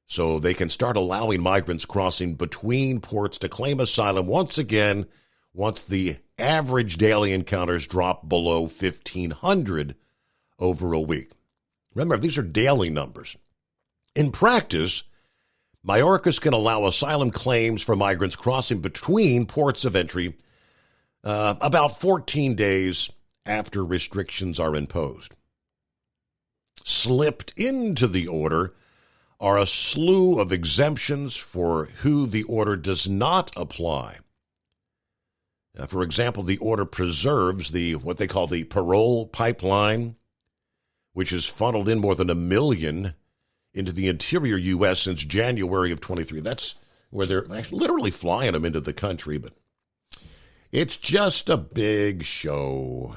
[SPEAKER 12] So they can start allowing migrants crossing between ports to claim asylum once again once the average daily encounters drop below 1,500 over a week. Remember, these are daily numbers. In practice, Mayorkas can allow asylum claims for migrants crossing between ports of entry about 14 days after restrictions are imposed. Slipped into the order are a slew of exemptions for who the order does not apply. For example, the order preserves what they call the parole pipeline, which has funneled in more than 1 million into the interior U.S. since January of 23. That's where they're literally flying them into the country, but it's just a big show.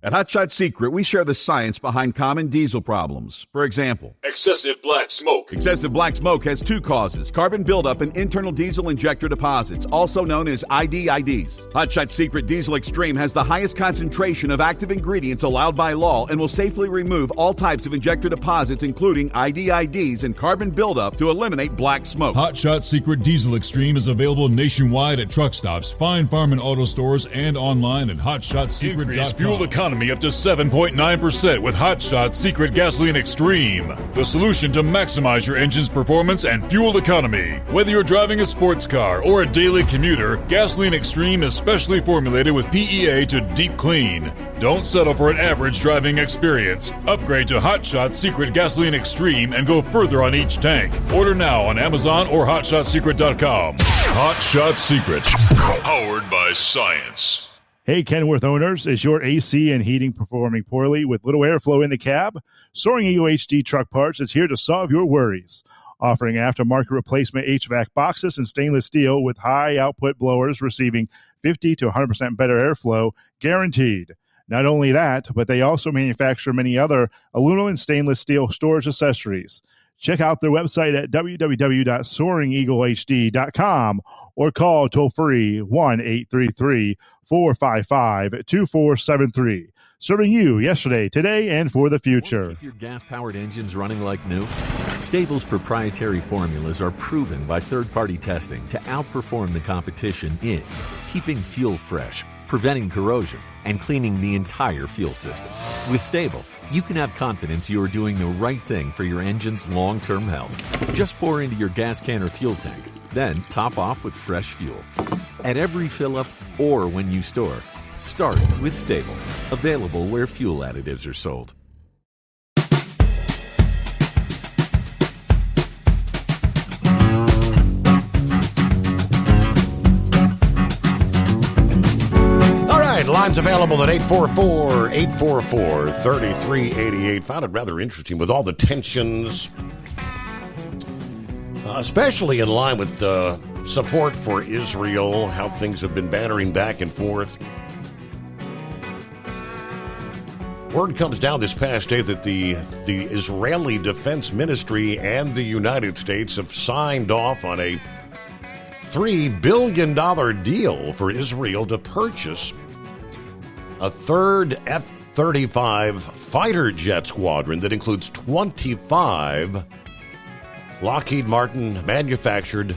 [SPEAKER 15] At Hot Shot Secret, we share the science behind common diesel problems. For example,
[SPEAKER 10] excessive black smoke.
[SPEAKER 15] Excessive black smoke has 2 causes: carbon buildup and internal diesel injector deposits, also known as IDIDs. Hot Shot Secret Diesel Extreme has the highest concentration of active ingredients allowed by law and will safely remove all types of injector deposits, including IDIDs and carbon buildup, to eliminate black smoke.
[SPEAKER 10] Hot Shot Secret Diesel Extreme is available nationwide at truck stops, Fine Farm and auto stores, and online at hotshotsecret.com. Increase fuel economy up to 7.9% with Hot Shot Secret Gasoline Extreme, the solution to maximize your engine's performance and fuel economy. Whether you're driving a sports car or a daily commuter, Gasoline Extreme is specially formulated with PEA to deep clean. Don't settle for an average driving experience. Upgrade to Hot Shot Secret Gasoline Extreme and go further on each tank. Order now on Amazon or hotshotsecret.com. Hot Shot Secret, powered by science.
[SPEAKER 13] Hey, Kenworth owners, is your AC and heating performing poorly with little airflow in the cab? Soaring Eagle HD Truck Parts is here to solve your worries. Offering aftermarket replacement HVAC boxes and stainless steel with high output blowers receiving 50 to 100% better airflow, guaranteed. Not only that, but they also manufacture many other aluminum and stainless steel storage accessories. Check out their website at www.soaringeaglehd.com or call toll-free 1-833-455-2473. Serving you yesterday, today, and for the future.
[SPEAKER 16] Keep your gas-powered engines running like new? Stable's proprietary formulas are proven by third-party testing to outperform the competition in keeping fuel fresh, preventing corrosion, and cleaning the entire fuel system. With Stable, you can have confidence you are doing the right thing for your engine's long-term health. Just pour into your gas can or fuel tank, then top off with fresh fuel. At every fill-up or when you store, start with Stable. Available where fuel additives are sold.
[SPEAKER 12] lines available at 844-844-3388. Found it rather interesting with all the tensions, especially in line with the support for Israel, how things have been bantering back and forth. Word comes down this past day that the Israeli Defense Ministry and the United States have signed off on a $3 billion deal for Israel to purchase a third F-35 fighter jet squadron that includes 25 Lockheed Martin manufactured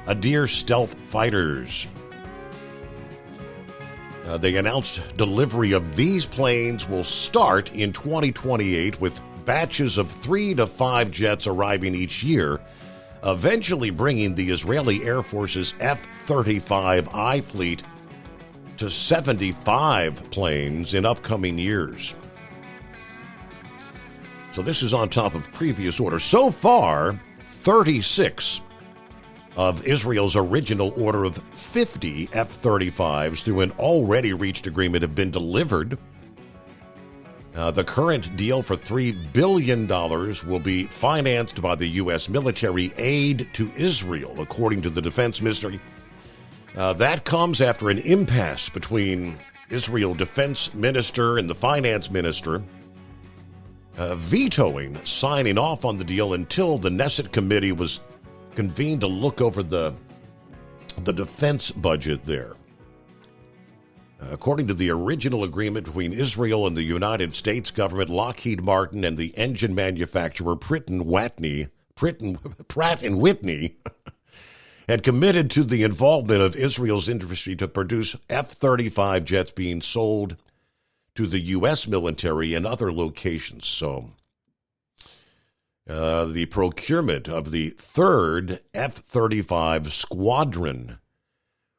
[SPEAKER 12] Adir stealth fighters. They announced delivery of these planes will start in 2028 with batches of 3 to 5 jets arriving each year, eventually bringing the Israeli Air Force's F-35I fleet to 75 planes in upcoming years. So this is on top of previous orders. So far, 36 of Israel's original order of 50 F-35s through an already reached agreement have been delivered. The current deal for $3 billion will be financed by the U.S. military aid to Israel, according to the Defense Ministry. That comes after an impasse between Israel Defense Minister and the Finance Minister, vetoing signing off on the deal until the Knesset committee was convened to look over the defense budget there. According to the original agreement between Israel and the United States government, Lockheed Martin and the engine manufacturer Pratt & Whitney had committed to the involvement of Israel's industry to produce F-35 jets being sold to the U.S. military and other locations. So the procurement of the third F-35 squadron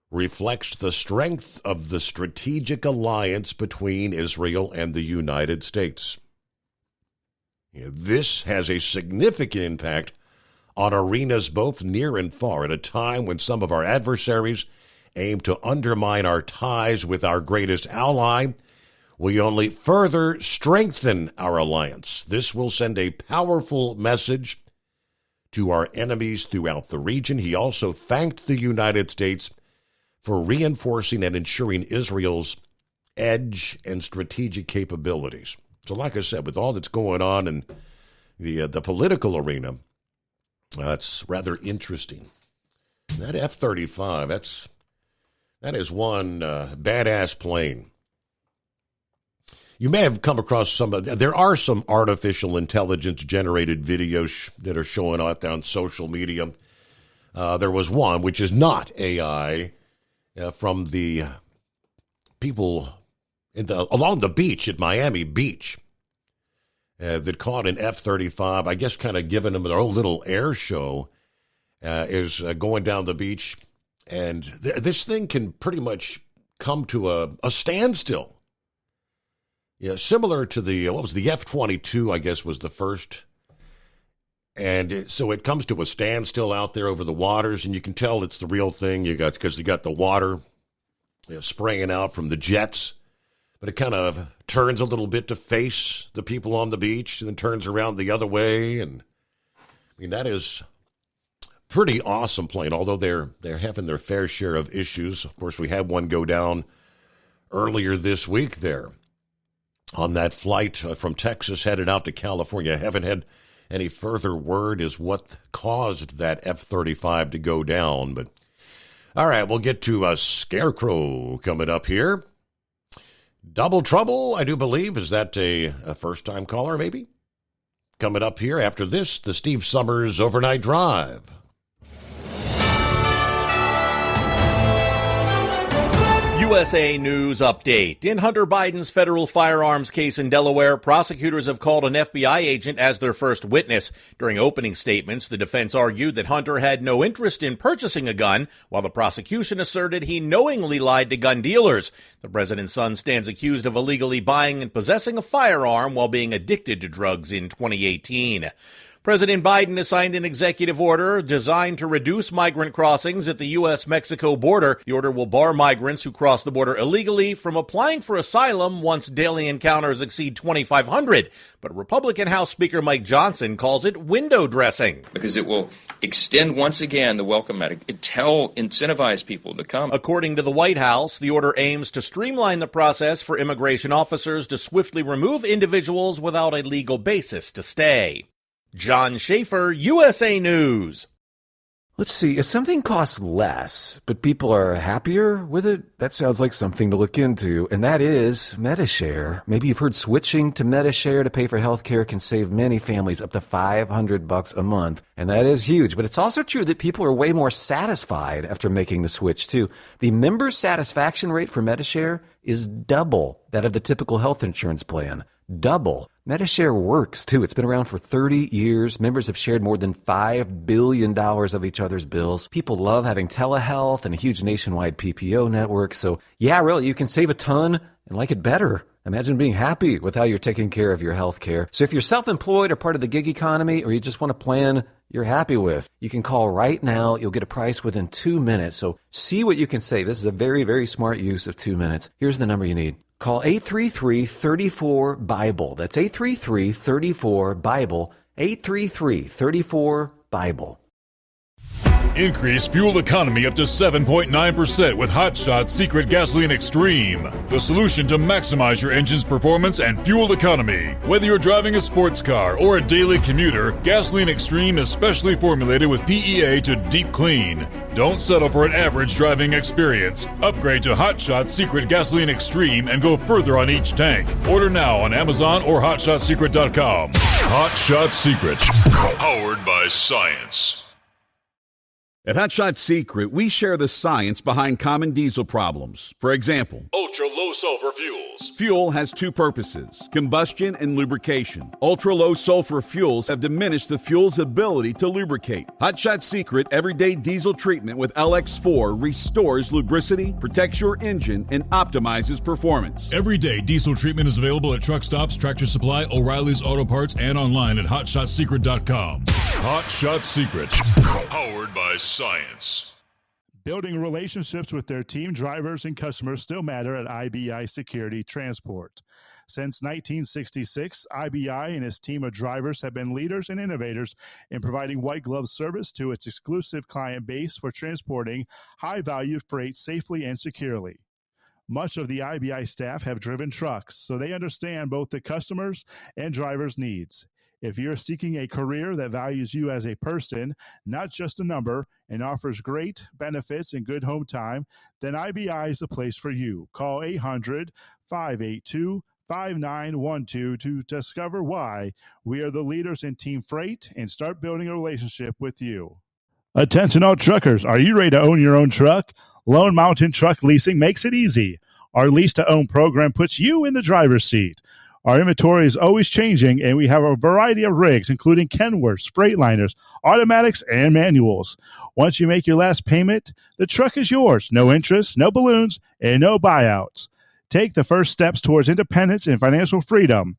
[SPEAKER 12] reflects the strength of the strategic alliance between Israel and the United States. This has a significant impact on arenas both near and far at a time when some of our adversaries aim to undermine our ties with our greatest ally. We only further strengthen our alliance. This will send a powerful message to our enemies throughout the region. He also thanked the United States for reinforcing and ensuring Israel's edge and strategic capabilities. So like I said, with all that's going on in the political arena, it's rather interesting. That F-35, that is one badass plane. You may have come across there are some artificial intelligence generated videos that are showing out there on social media. There was one, which is not AI, from the people along the beach at Miami Beach that caught an F-35, I guess kind of giving them their own little air show, is going down the beach. And this thing can pretty much come to a standstill. Yeah, similar to the F-22, I guess, was the first. And so it comes to a standstill out there over the waters, and you can tell it's the real thing. Because you got the water spraying out from the jets, but it kind of turns a little bit to face the people on the beach, and then turns around the other way. And I mean, that is pretty awesome plane. Although they're having their fair share of issues. Of course, we had one go down earlier this week there on that flight from Texas headed out to California. I haven't had any further word as what caused that F-35 to go down. But all right, we'll get to a Scarecrow coming up here. Double Trouble, I do believe. Is that a first-time caller, maybe? Coming up here after this, the Steve Summers Overnight Drive.
[SPEAKER 17] USA News Update. In Hunter Biden's federal firearms case in Delaware, prosecutors have called an FBI agent as their first witness. During opening statements, the defense argued that Hunter had no interest in purchasing a gun, while the prosecution asserted he knowingly lied to gun dealers. The president's son stands accused of illegally buying and possessing a firearm while being addicted to drugs in 2018. President Biden has signed an executive order designed to reduce migrant crossings at the U.S.-Mexico border. The order will bar migrants who cross cross the border illegally from applying for asylum once daily encounters exceed 2,500. But Republican House Speaker Mike Johnson calls it window dressing.
[SPEAKER 11] Because it will extend once again the welcome mat. Incentivize people to come.
[SPEAKER 17] According to the White House, the order aims to streamline the process for immigration officers to swiftly remove individuals without a legal basis to stay. John Schaefer, USA News.
[SPEAKER 14] Let's see, if something costs less, but people are happier with it, that sounds like something to look into, and that is Medi-Share. Maybe you've heard switching to Medi-Share to pay for health care can save many families up to $500 a month, and that is huge. But it's also true that people are way more satisfied after making the switch, too. The member satisfaction rate for Medi-Share is double that of the typical health insurance plan. Double. Medi-Share works, too. It's been around for 30 years. Members have shared more than $5 billion of each other's bills. People love having telehealth and a huge nationwide PPO network. So, yeah, really, you can save a ton and like it better. Imagine being happy with how you're taking care of your health care. So if you're self-employed or part of the gig economy, or you just want a plan you're happy with, you can call right now. You'll get a price within 2 minutes. So see what you can save. This is a very, very smart use of 2 minutes. Here's the number you need. Call 833-34-BIBLE. That's 833-34-BIBLE. 833-34-BIBLE.
[SPEAKER 10] Increase fuel economy up to 7.9% with Hot Shot Secret Gasoline Extreme, the solution to maximize your engine's performance and fuel economy. Whether you're driving a sports car or a daily commuter, Gasoline Extreme is specially formulated with PEA to deep clean. Don't settle for an average driving experience. Upgrade to Hot Shot Secret Gasoline Extreme and go further on each tank. Order now on Amazon or HotShotSecret.com. Hot Shot Secret, powered by science.
[SPEAKER 15] At Hot Shot Secret, we share the science behind common diesel problems. For example,
[SPEAKER 10] ultra-low sulfur fuels.
[SPEAKER 15] Fuel has two purposes, combustion and lubrication. Ultra-low sulfur fuels have diminished the fuel's ability to lubricate. Hot Shot Secret Everyday Diesel Treatment with LX4 restores lubricity, protects your engine, and optimizes performance.
[SPEAKER 10] Everyday diesel treatment is available at truck stops, Tractor Supply, O'Reilly's Auto Parts, and online at HotShotSecret.com. Hot Shot Secret, powered by science.
[SPEAKER 13] Building relationships with their team drivers and customers still matter at IBI Security Transport. Since 1966, IBI and its team of drivers have been leaders and innovators in providing white glove service to its exclusive client base for transporting high-value freight safely and securely. Much of the IBI staff have driven trucks, so they understand both the customers' and drivers' needs. If you're seeking a career that values you as a person, not just a number, and offers great benefits and good home time, then IBI is the place for you. Call 800-582-5912 to discover why we are the leaders in team freight and start building a relationship with you. Attention all truckers, are you ready to own your own truck? Lone Mountain Truck Leasing makes it easy. Our lease-to-own program puts you in the driver's seat. Our inventory is always changing, and we have a variety of rigs, including Kenworths, Freightliners, automatics, and manuals. Once you make your last payment, the truck is yours. No interest, no balloons, and no buyouts. Take the first steps towards independence and financial freedom.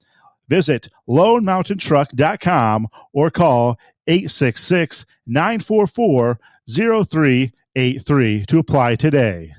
[SPEAKER 13] Visit LoneMountainTruck.com or call 866-944-0383 to apply today.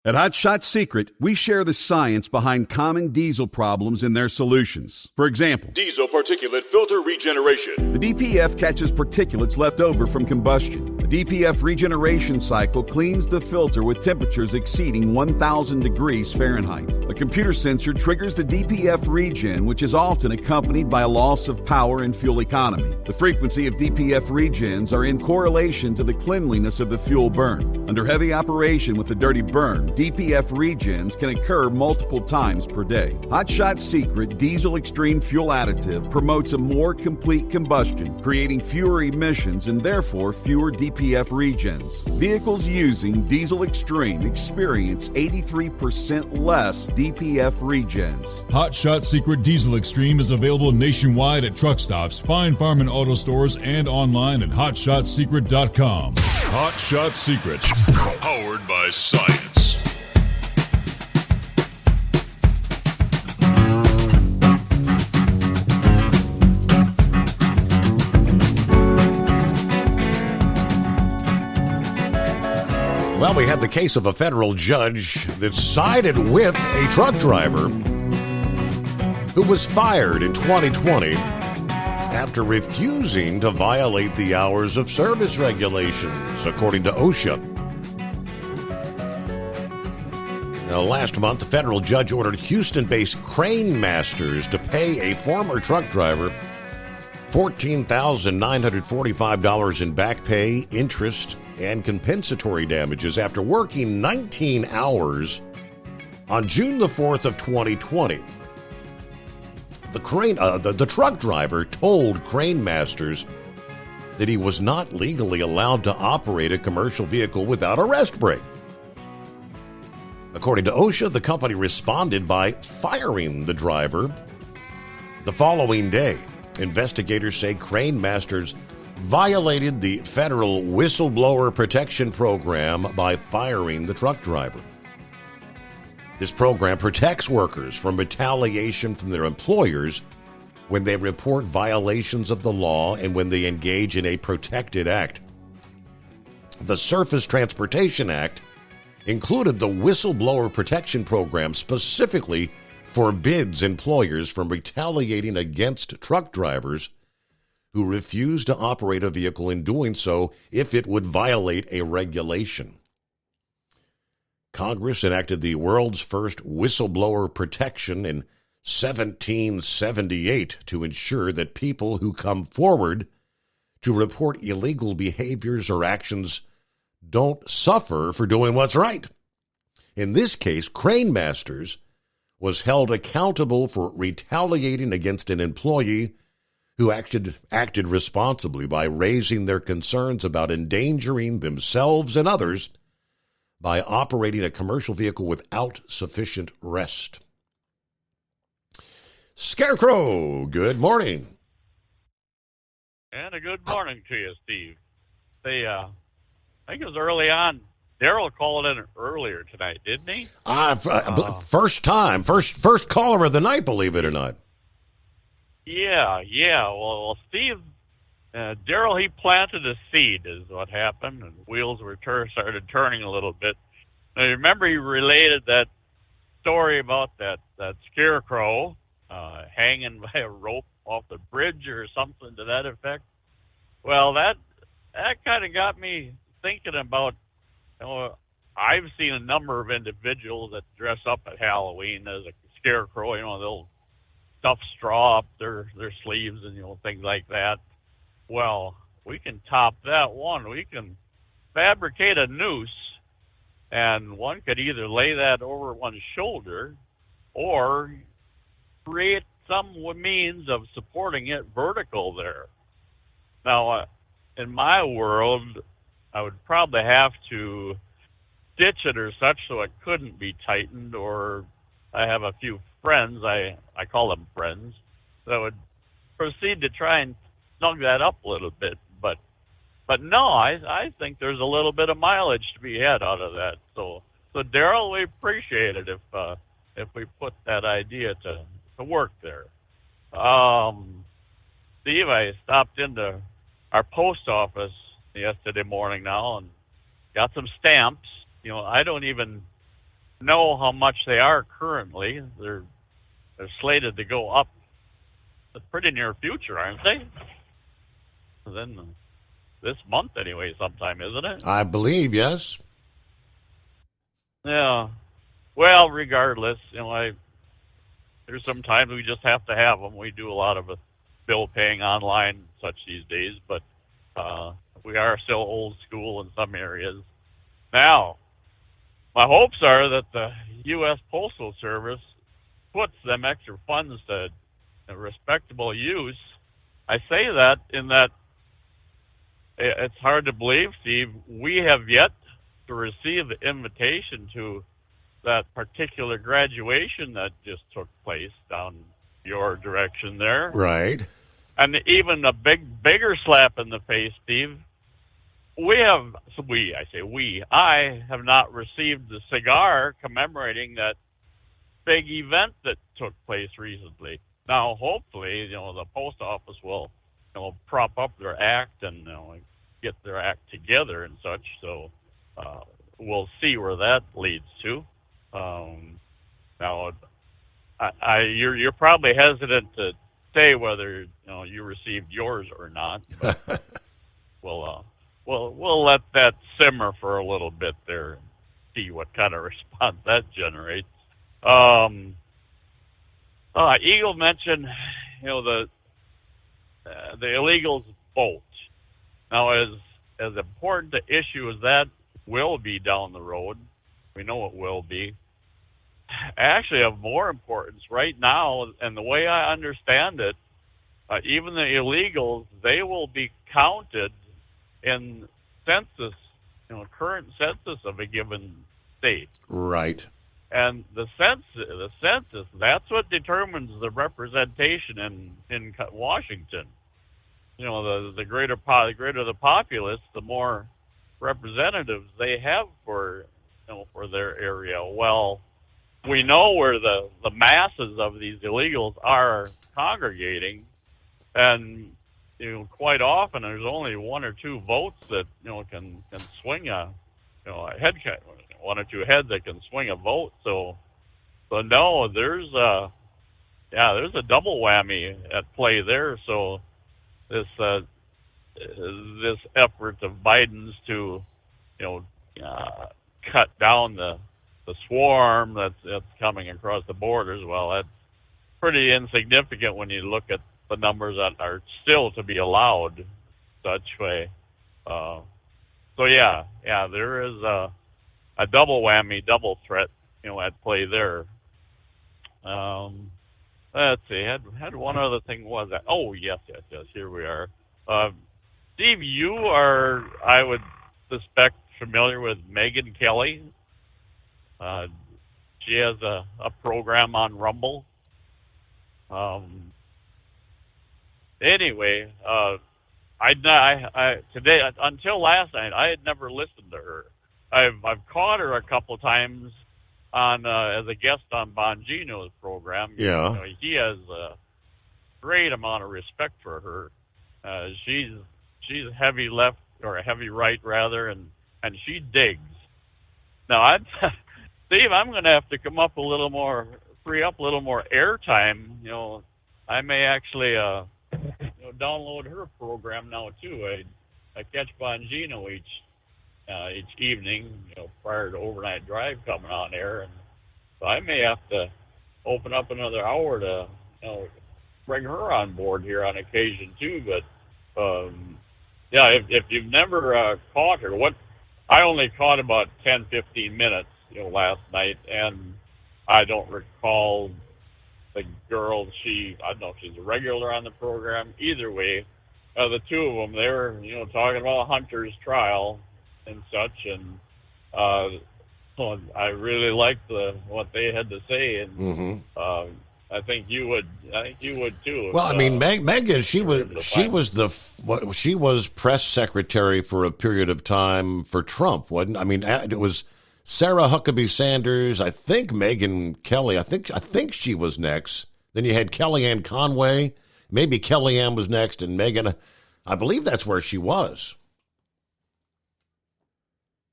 [SPEAKER 15] At Hot Shot Secret, we share the science behind common diesel problems and their solutions. For example,
[SPEAKER 10] diesel particulate filter regeneration.
[SPEAKER 15] The DPF catches particulates left over from combustion. The DPF regeneration cycle cleans the filter with temperatures exceeding 1,000 degrees Fahrenheit. A computer sensor triggers the DPF regen, which is often accompanied by a loss of power and fuel economy. The frequency of DPF regens are in correlation to the cleanliness of the fuel burn. Under heavy operation with the dirty burn, DPF regens can occur multiple times per day. Hot Shot Secret Diesel Extreme Fuel Additive promotes a more complete combustion, creating fewer emissions and therefore fewer DPF regens. Vehicles using Diesel Extreme experience 83% less DPF regens.
[SPEAKER 10] Hot Shot Secret Diesel Extreme is available nationwide at truck stops, Fine Farm and Auto Stores, and online at HotShotSecret.com. Hot Shot Secret, powered by science.
[SPEAKER 12] Well, we had the case of a federal judge that sided with a truck driver who was fired in 2020 after refusing to violate the hours of service regulations, according to OSHA. Now, last month, the federal judge ordered Houston-based Crane Masters to pay a former truck driver $14,945 in back pay, interest, and compensatory damages after working 19 hours on June the 4th of 2020. The truck driver told Crane Masters that he was not legally allowed to operate a commercial vehicle without a rest break. According to OSHA, the company responded by firing the driver the following day. Investigators say Crane Masters violated the federal whistleblower protection program by firing the truck driver. This program protects workers from retaliation from their employers when they report violations of the law and when they engage in a protected act. The Surface Transportation Act included the whistleblower protection program specifically forbids employers from retaliating against truck drivers who refuse to operate a vehicle in doing so if it would violate a regulation. Congress enacted the world's first whistleblower protection in 1778 to ensure that people who come forward to report illegal behaviors or actions don't suffer for doing what's right. In this case, Crane Masters was held accountable for retaliating against an employee who acted responsibly by raising their concerns about endangering themselves and others by operating a commercial vehicle without sufficient rest. Scarecrow, good morning.
[SPEAKER 8] And a good morning to you, Steve. I think it was early on. Daryl called in earlier tonight, didn't he?
[SPEAKER 12] First caller of the night, believe it or not.
[SPEAKER 8] Yeah. Well, Steve, Daryl, he planted a seed is what happened, and wheels started turning a little bit. Now, you remember he related that story about that scarecrow hanging by a rope off the bridge or something to that effect? Well, that kind of got me thinking about, I've seen a number of individuals that dress up at Halloween as a scarecrow. They'll stuff straw up their sleeves and things like that. Well, we can top that one. We can fabricate a noose, and one could either lay that over one's shoulder or create some means of supporting it vertical there. Now, in my world, I would probably have to stitch it or such so it couldn't be tightened, or I have a few friends, I call them friends, that would proceed to try and snug that up a little bit. But no, I think there's a little bit of mileage to be had out of that. So Daryl, we appreciate it if we put that idea to work there. Steve, I stopped into our post office yesterday morning now and got some stamps. I don't even know how much they are currently. They're slated to go up the pretty near future, aren't they? Then this month anyway, sometime, isn't it?
[SPEAKER 12] I believe, yes.
[SPEAKER 8] Yeah. Well, regardless, there's sometimes we just have to have them. We do a lot of bill paying online and such these days, but we are still old school in some areas. Now, my hopes are that the U.S. Postal Service puts them extra funds to a respectable use. I say that in that it's hard to believe, Steve, we have yet to receive the invitation to that particular graduation that just took place down your direction there.
[SPEAKER 12] Right.
[SPEAKER 8] And even a bigger slap in the face, Steve, I have not received the cigar commemorating that big event that took place recently. Now, hopefully, the post office will, prop up their act and get their act together and such. So we'll see where that leads to. Now, you're probably hesitant to say whether you received yours or not. But we'll let that simmer for a little bit there and see what kind of response that generates. Eagle mentioned, the illegals vote. Now, as important an issue as that will be down the road, we know it will be. Actually, of more importance right now, and the way I understand it, even the illegals, they will be counted in census, current census of a given state.
[SPEAKER 12] Right.
[SPEAKER 8] And the census, that's what determines the representation in Washington. The greater the populace, the more representatives they have for their area. Well, we know where the masses of these illegals are congregating, and quite often there's only one or two votes that can swing a head, one or two heads that can swing a vote. So no, there's a double whammy at play there. So this effort of Biden's to cut down the swarm that's coming across the borders, well, that's pretty insignificant when you look at the numbers that are still to be allowed such way. So there is a double whammy, double threat, at play there. Let's see, had one other thing was that. Oh, yes, here we are. Steve, you are, I would suspect, familiar with Megyn Kelly. She has a program on Rumble. Anyway, today, until last night, I had never listened to her. I've caught her a couple times on as a guest on Bongino's program.
[SPEAKER 12] Yeah.
[SPEAKER 8] He has a great amount of respect for her. She's heavy left, or heavy right rather, and she digs. Now, Steve, I'm going to have to come up free up a little more airtime. I may actually download her program now too. I catch Bongino each evening, prior to Overnight Drive coming on air, and so I may have to open up another hour to bring her on board here on occasion too. But if you've never caught her, I only caught about 10-15 minutes last night, and I don't recall the girl. I don't know if she's a regular on the program. Either way, the two of them, they were talking about Hunter's trial and such, and I really liked what they had to say, and I think you would too.
[SPEAKER 12] Well, I mean, Megyn, she was press secretary for a period of time for Trump, wasn't? I mean, it was Sarah Huckabee Sanders, I think Megyn Kelly, I think she was next. Then you had Kellyanne Conway, maybe Kellyanne was next, and Megyn, I believe that's where she was.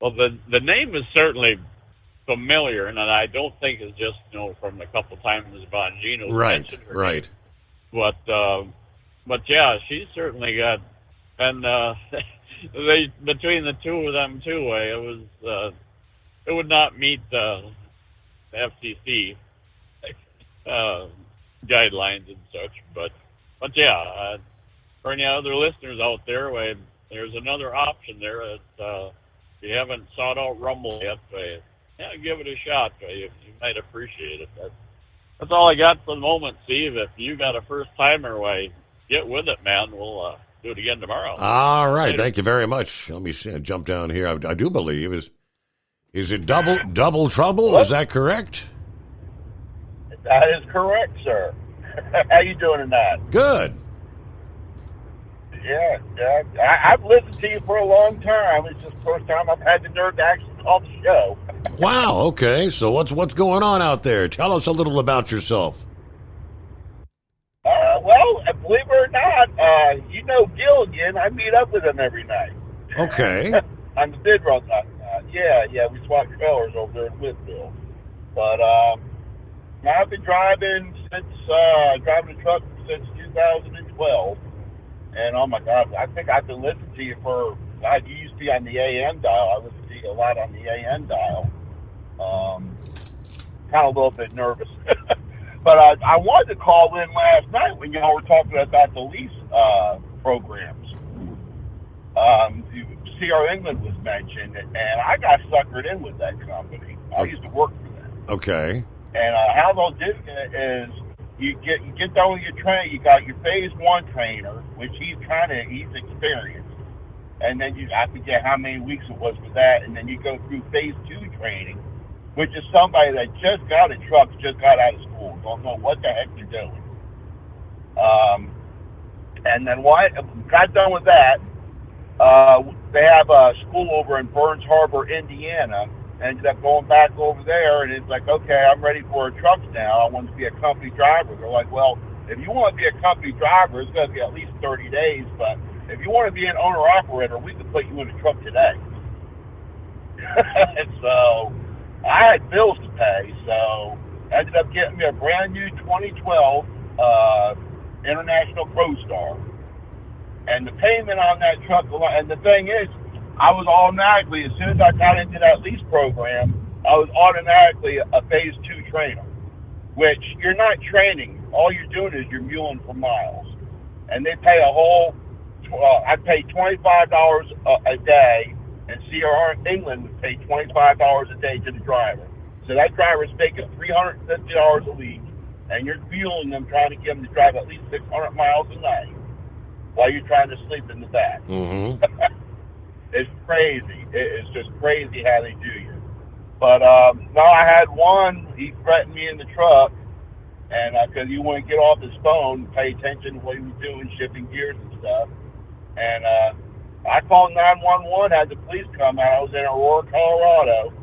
[SPEAKER 8] Well, the name is certainly familiar, and I don't think it's just from a couple times Bongino mentioned her.
[SPEAKER 12] Right.
[SPEAKER 8] But yeah, she's certainly got, and they between the two of them too, it would not meet the FCC guidelines and such. But yeah, for any other listeners out there, there's another option there. If you haven't sought out Rumble yet, give it a shot. You might appreciate it. That's all I got for the moment, Steve. If you got a first timer, get with it, man. We'll do it again tomorrow.
[SPEAKER 12] All right, thank you very much. Let me see. I jump down here. I do believe is it double trouble? Is that correct?
[SPEAKER 19] That is correct, sir. How you doing tonight?
[SPEAKER 12] Good.
[SPEAKER 19] Yeah. I've listened to you for a long time. It's just the first time I've had the nerve to actually call the show.
[SPEAKER 12] Wow. Okay. So what's going on out there? Tell us a little about yourself.
[SPEAKER 19] Well, believe it or not, Gilligan. I meet up with him every night.
[SPEAKER 12] Okay.
[SPEAKER 19] On the bid run. Yeah, we swapped trailers over there in Whitfield. But I've been driving driving a truck since 2012. And oh my God, I think I've been listening to you for, God, you used to be on the AM dial. I listen to you a lot on the AM dial. Kind of a little bit nervous. But I wanted to call in last night when y'all were talking about the lease programs. CR England was mentioned, and I got suckered in with that company. I used to work for them.
[SPEAKER 12] Okay.
[SPEAKER 19] And how they'll do it is you get done with your training. You got your phase 1 trainer, which he's experienced, and then I forget how many weeks it was for that, and then you go through phase 2 training, which is somebody that just got a truck, just got out of school, don't know what the heck they're doing. And then got done with that. They have a school over in Burns Harbor, Indiana. Ended up going back over there, and it's like, okay, I'm ready for a truck now. I want to be a company driver. They're like, well, if you want to be a company driver, it's going to be at least 30 days. But if you want to be an owner-operator, we can put you in a truck today. And so I had bills to pay, so I ended up getting me a brand new 2012 International ProStar. And the payment on that truck, and the thing is, I was automatically, as soon as I got into that lease program, I was automatically a phase 2 trainer, which you're not training. All you're doing is you're muling for miles. And they pay I pay $25 a day, and CR England would pay $25 a day to the driver. So that driver's making $350 a week, and you're fueling them, trying to get them to drive at least 600 miles a night while you're trying to sleep in the back.
[SPEAKER 12] Mm-hmm.
[SPEAKER 19] It's crazy. It's just crazy how they do you. But no, I had one. He threatened me in the truck, and because he wouldn't get off his phone, pay attention to what he was doing, shipping gears and stuff. And I called 911, had the police come out. I was in Aurora, Colorado,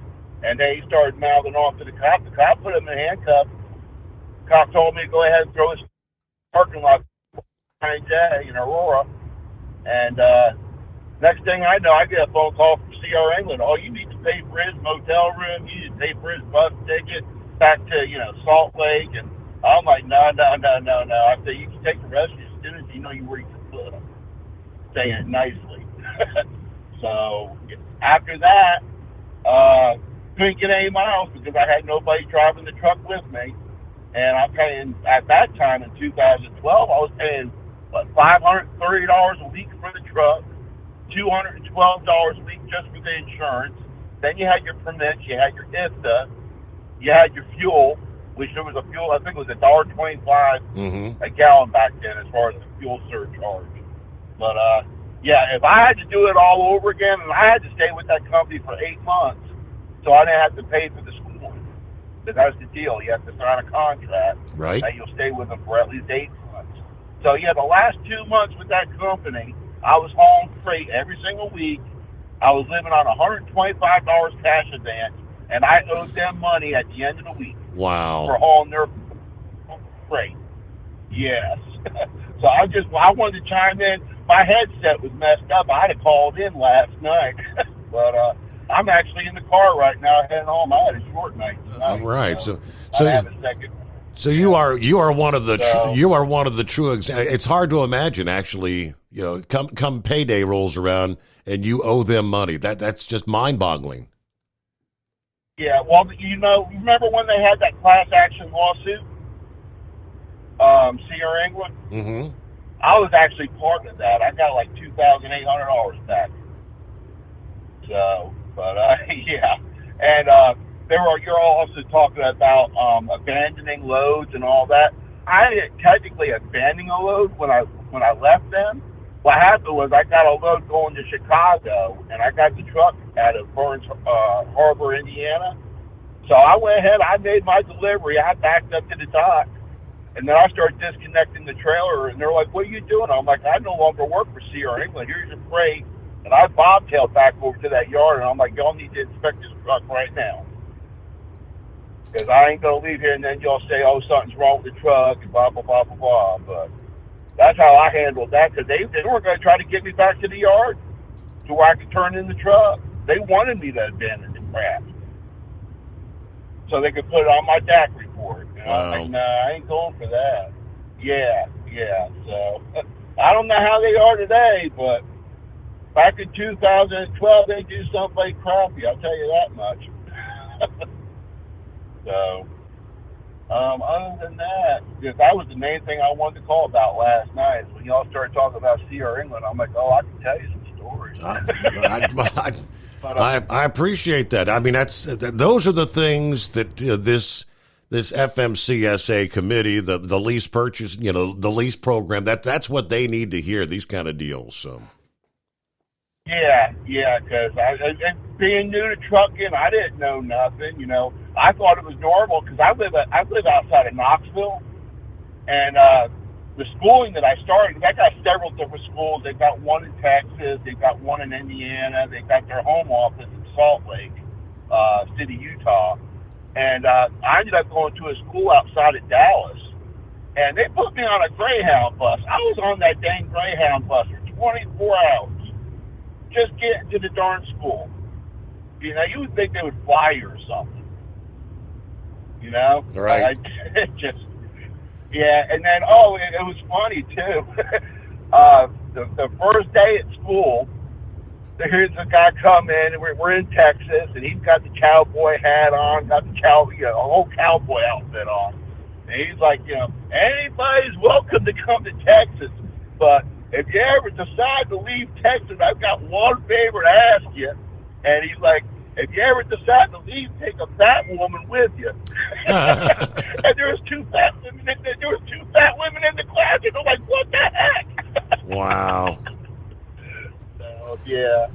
[SPEAKER 19] and they started mouthing off to the cop. The cop put him in handcuffs. The cop told me to go ahead and throw his parking lot in Aurora, and next thing I know, I get a phone call from CR England. Oh, you need to pay for his motel room. You need to pay for his bus ticket back to, Salt Lake. And I'm like, no. I say, you can take the rest of your students. You know where you can put them. Saying it nicely. So after that, couldn't get any miles because I had nobody driving the truck with me. And I'm paying, at that time in 2012, I was paying, $530 a week for the truck. $212 a week just for the insurance. Then you had your permits, you had your IFTA, you had your fuel, which there was a fuel, I think it was $1.25 a gallon back then as far as the fuel surcharge. But if I had to do it all over again, and I had to stay with that company for 8 months, so I didn't have to pay for the schooling. Because that's the deal. You have to sign a contract
[SPEAKER 12] right,
[SPEAKER 19] that you'll stay with them for at least 8 months. So the last 2 months with that company, I was hauling freight every single week. I was living on $125 cash advance, and I owed them money at the end of the week.
[SPEAKER 12] Wow.
[SPEAKER 19] For hauling their freight. Yes. So I wanted to chime in. My headset was messed up. I had to call in last night. But I'm actually in the car right now heading home. I had a short night tonight.
[SPEAKER 12] All right. So
[SPEAKER 19] I have a second.
[SPEAKER 12] So you are one of the true. It's hard to imagine actually. Come payday rolls around and you owe them money. That's just mind-boggling.
[SPEAKER 19] Yeah. Well, remember when they had that class action lawsuit? CR England.
[SPEAKER 12] Mm-hmm.
[SPEAKER 19] I was actually part of that. I got like $2,800 back. So, but yeah, and you're also talking about abandoning loads and all that. I didn't technically abandon a load when I left them. What happened was I got a load going to Chicago, and I got the truck out of Burns Harbor, Indiana. So I went ahead, I made my delivery, I backed up to the dock, and then I started disconnecting the trailer, and they're like, what are you doing? I'm like, I no longer work for CR England. Here's your freight. And I bobtailed back over to that yard, and I'm like, y'all need to inspect this truck right now. Because I ain't going to leave here, and then y'all say, oh, something's wrong with the truck, and blah, blah, blah, blah, blah. But that's how I handled that, because they weren't going to try to get me back to the yard to where I could turn in the truck. They wanted me to abandon the craft so they could put it on my DAC report. And I was like, nah, I ain't going for that. Yeah. So I don't know how they are today, but back in 2012, they do something crappy. I'll tell you that much. So, other than that, that was the main thing I wanted to call about last night. When y'all started talking about C.R. England, I'm like, I can tell you some stories.
[SPEAKER 12] I appreciate that. I mean, those are the things that this FMCSA committee, the lease purchase, the lease program, that's what they need to hear, these kind of deals. So.
[SPEAKER 19] Yeah, because being new to trucking, I didn't know nothing. I thought it was normal because I live outside of Knoxville, and the schooling that I started, I got several different schools. They've got one in Texas, they've got one in Indiana, they've got their home office in Salt Lake City, Utah, and I ended up going to a school outside of Dallas, and they put me on a Greyhound bus. I was on that dang Greyhound bus for 24 hours. Just getting to the darn school. You would think they would fly you or something.
[SPEAKER 12] Right.
[SPEAKER 19] And then, it was funny, too. The first day at school, here's a guy come in, and we're in Texas, and he's got the cowboy hat on, got the a whole cowboy outfit on. And he's like, anybody's welcome to come to Texas, but if you ever decide to leave Texas, I've got one favor to ask you. And he's like, if you ever decide to leave, take a fat woman with you. And there was two fat women in the class, and I'm like, what the heck?
[SPEAKER 12] Wow.
[SPEAKER 19] So, yeah.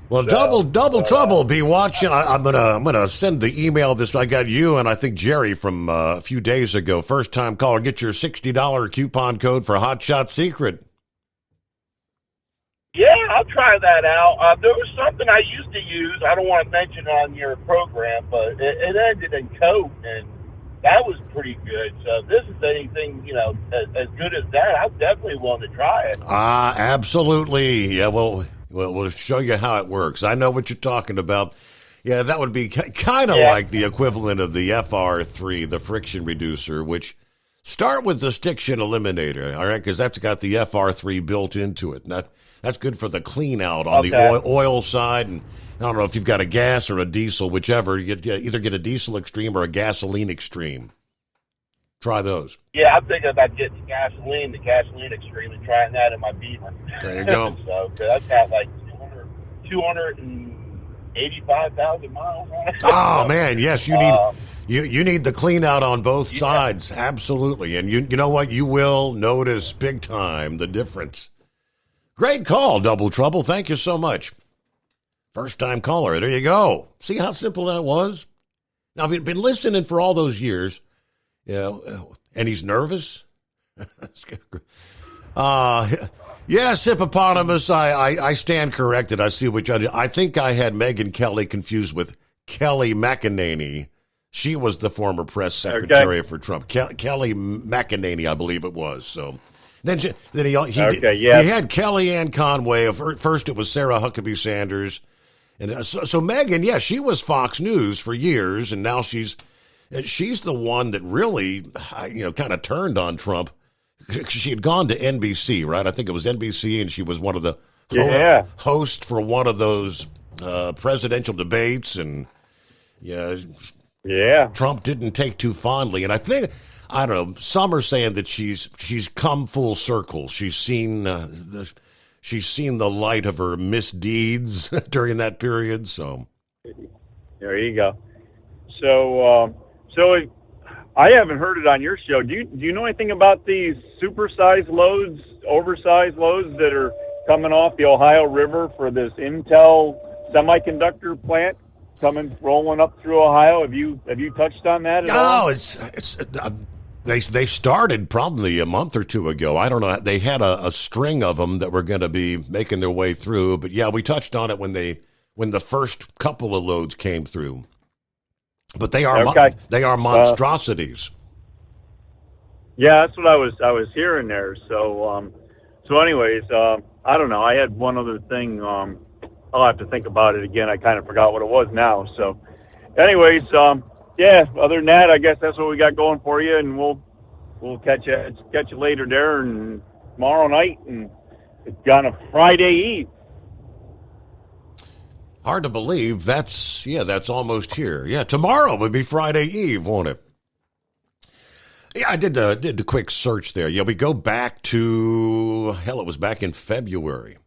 [SPEAKER 12] Well, double trouble. Be watching. I'm gonna send the email. I got you and I think Jerry from a few days ago. First time caller, get your $60 coupon code for Hot Shot Secret.
[SPEAKER 19] Yeah, I'll try that out. There was something I used to use. I don't want to mention it on your program, but it ended in coat, and that was pretty good. So if this is anything, as good as that, I'm definitely willing to try it.
[SPEAKER 12] Absolutely. Yeah, we'll show you how it works. I know what you're talking about. Yeah, that would be kind of like the equivalent of the FR3, the friction reducer, which start with the stiction eliminator, all right, because that's got the FR3 built into it. That's good for the clean out on the oil side. And I don't know if you've got a gas or a diesel, whichever. You either get a diesel extreme or a gasoline extreme. Try those.
[SPEAKER 19] Yeah, I'm thinking about getting the gasoline extreme, and trying that in my Beamer.
[SPEAKER 12] There you go.
[SPEAKER 19] So that's got like 285,000 miles on it.
[SPEAKER 12] Oh, man, yes, you need you need the clean out on both sides. Absolutely. And you know what? You will notice big time the difference. Great call, Double Trouble. Thank you so much. First time caller. There you go. See how simple that was? Now, I've been listening for all those years, and he's nervous. Yes, Hippopotamus, I stand corrected. I see what you did. I think I had Megyn Kelly confused with Kelly McEnany. She was the former press secretary for Trump. Kelly McEnany, I believe it was. So then he had Kellyanne Conway. First it was Sarah Huckabee Sanders. And so Megyn, she was Fox News for years, and now she's the one that really, kind of turned on Trump. She had gone to NBC, right? I think it was NBC, and she was one of the hosts for one of those presidential debates, and Trump didn't take too fondly. And I don't know, some are saying that she's come full circle. She's seen the light of her misdeeds during that period. So
[SPEAKER 6] there you go. So I haven't heard it on your show. Do you know anything about these supersized loads, oversized loads that are coming off the Ohio River for this Intel semiconductor plant rolling up through Ohio? Have you touched on that at all?
[SPEAKER 12] No, they started probably a month or two ago. I don't know. They had a string of them that were going to be making their way through. But we touched on it when the first couple of loads came through. But they are monstrosities.
[SPEAKER 6] That's what I was hearing there. So anyways, I don't know. I had one other thing. I'll have to think about it again. I kind of forgot what it was now. So, anyways, yeah. Other than that, I guess that's what we got going for you, and we'll catch you later there and tomorrow night, and it's on a Friday Eve.
[SPEAKER 12] Hard to believe that's almost here. Yeah, tomorrow would be Friday Eve, won't it? Yeah, I did the quick search there. Yeah, we go back to it was back in February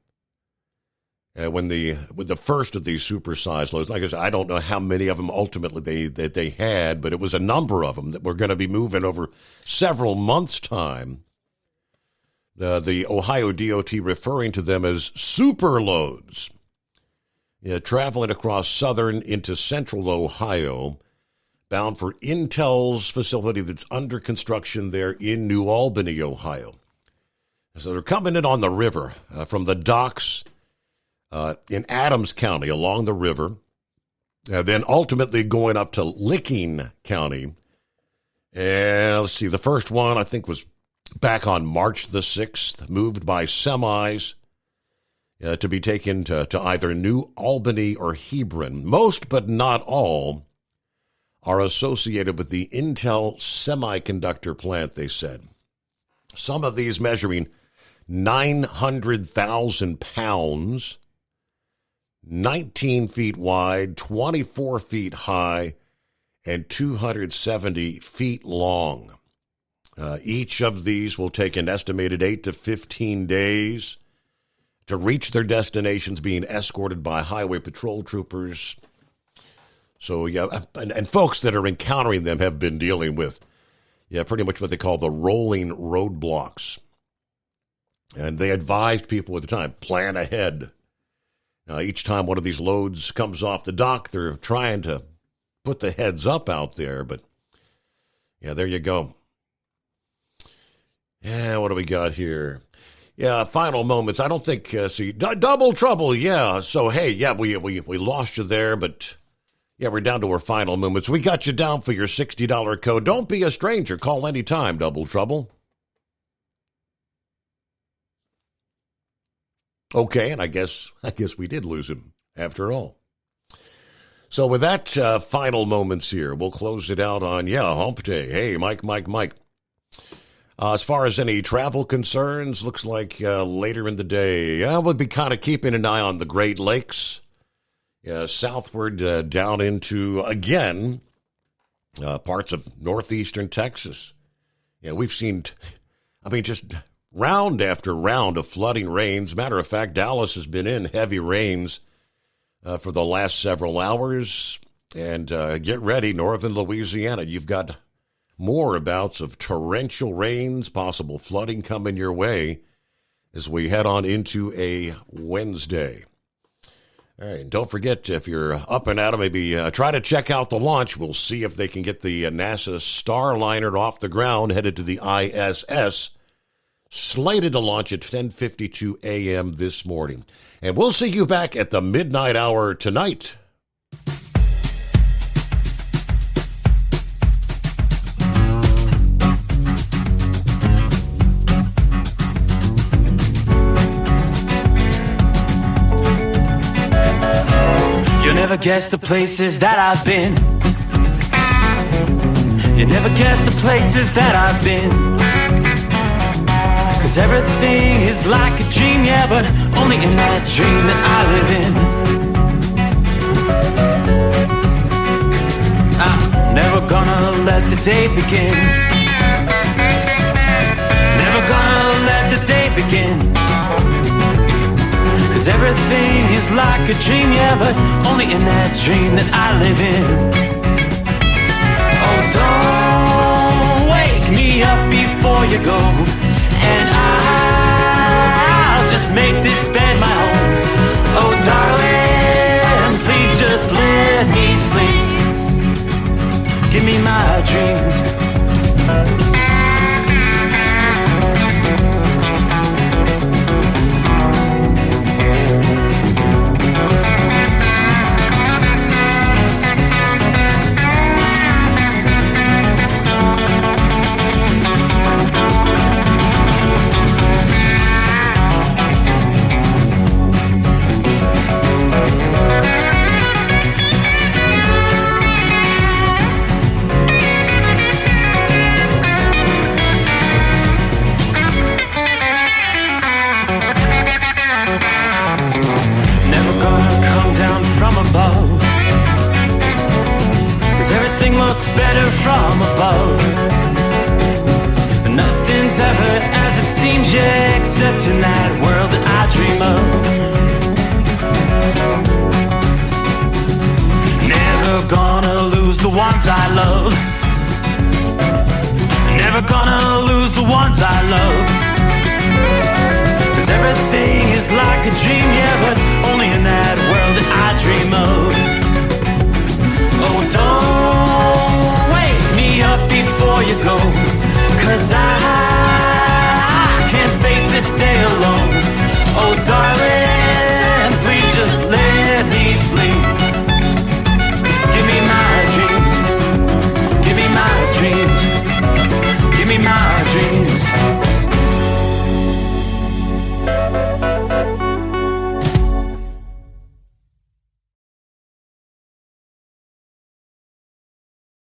[SPEAKER 12] when with the first of these supersized loads. Like I said, I don't know how many of them ultimately they had, but it was a number of them that were going to be moving over several months' time. The Ohio DOT referring to them as super loads. Yeah, traveling across southern into central Ohio, bound for Intel's facility that's under construction there in New Albany, Ohio. So they're coming in on the river from the docks in Adams County along the river, then ultimately going up to Licking County. And let's see, the first one I think was back on March the 6th, moved by semis to be taken to either New Albany or Hebron. Most, but not all, are associated with the Intel semiconductor plant, they said. Some of these measuring 900,000 pounds, 19 feet wide, 24 feet high, and 270 feet long. Each of these will take an estimated 8 to 15 days to reach their destinations, being escorted by highway patrol troopers. So, yeah, and folks that are encountering them have been dealing with, pretty much what they call the rolling roadblocks. And they advised people at the time, plan ahead. Each time one of these loads comes off the dock, they're trying to put the heads up out there. But, yeah, there you go. Yeah, what do we got here? Yeah, final moments. I don't think, double trouble, yeah. So, hey, yeah, we lost you there, but, yeah, we're down to our final moments. We got you down for your $60 code. Don't be a stranger. Call anytime, Double Trouble. Okay, and I guess we did lose him after all. So with that final moments here, we'll close it out on, hump day. Hey, Mike. As far as any travel concerns, looks like later in the day, we'll be kind of keeping an eye on the Great Lakes, southward down into, again, parts of northeastern Texas. Yeah, we've seen, just round after round of flooding rains. Matter of fact, Dallas has been in heavy rains for the last several hours. And get ready, northern Louisiana. You've got more bouts of torrential rains, possible flooding coming your way as we head on into a Wednesday. All right, and don't forget, if you're up and at 'em, maybe try to check out the launch. We'll see if they can get the NASA Starliner off the ground, headed to the ISS, slated to launch at 10:52 a.m. this morning. And we'll see you back at the midnight hour tonight.
[SPEAKER 20] Never guess the places that I've been. You never guess the places that I've been. 'Cause everything is like a dream, yeah, but only in that dream that I live in. I'm never gonna let the day begin. Never gonna let the day begin. 'Cause everything is like a dream, yeah, but only in that dream that I live in. Oh, don't wake me up before you go, and I'll just make this bed my home. Oh, darling, please just let me sleep. Give me my dreams. except in that world that I dream of. Never gonna lose the ones I love. Never gonna lose the ones I love. 'Cause everything is like a dream, yeah, but only in that world that I dream of. Oh, don't wake me up before you go, 'cause I can't face this day alone. Oh, darling,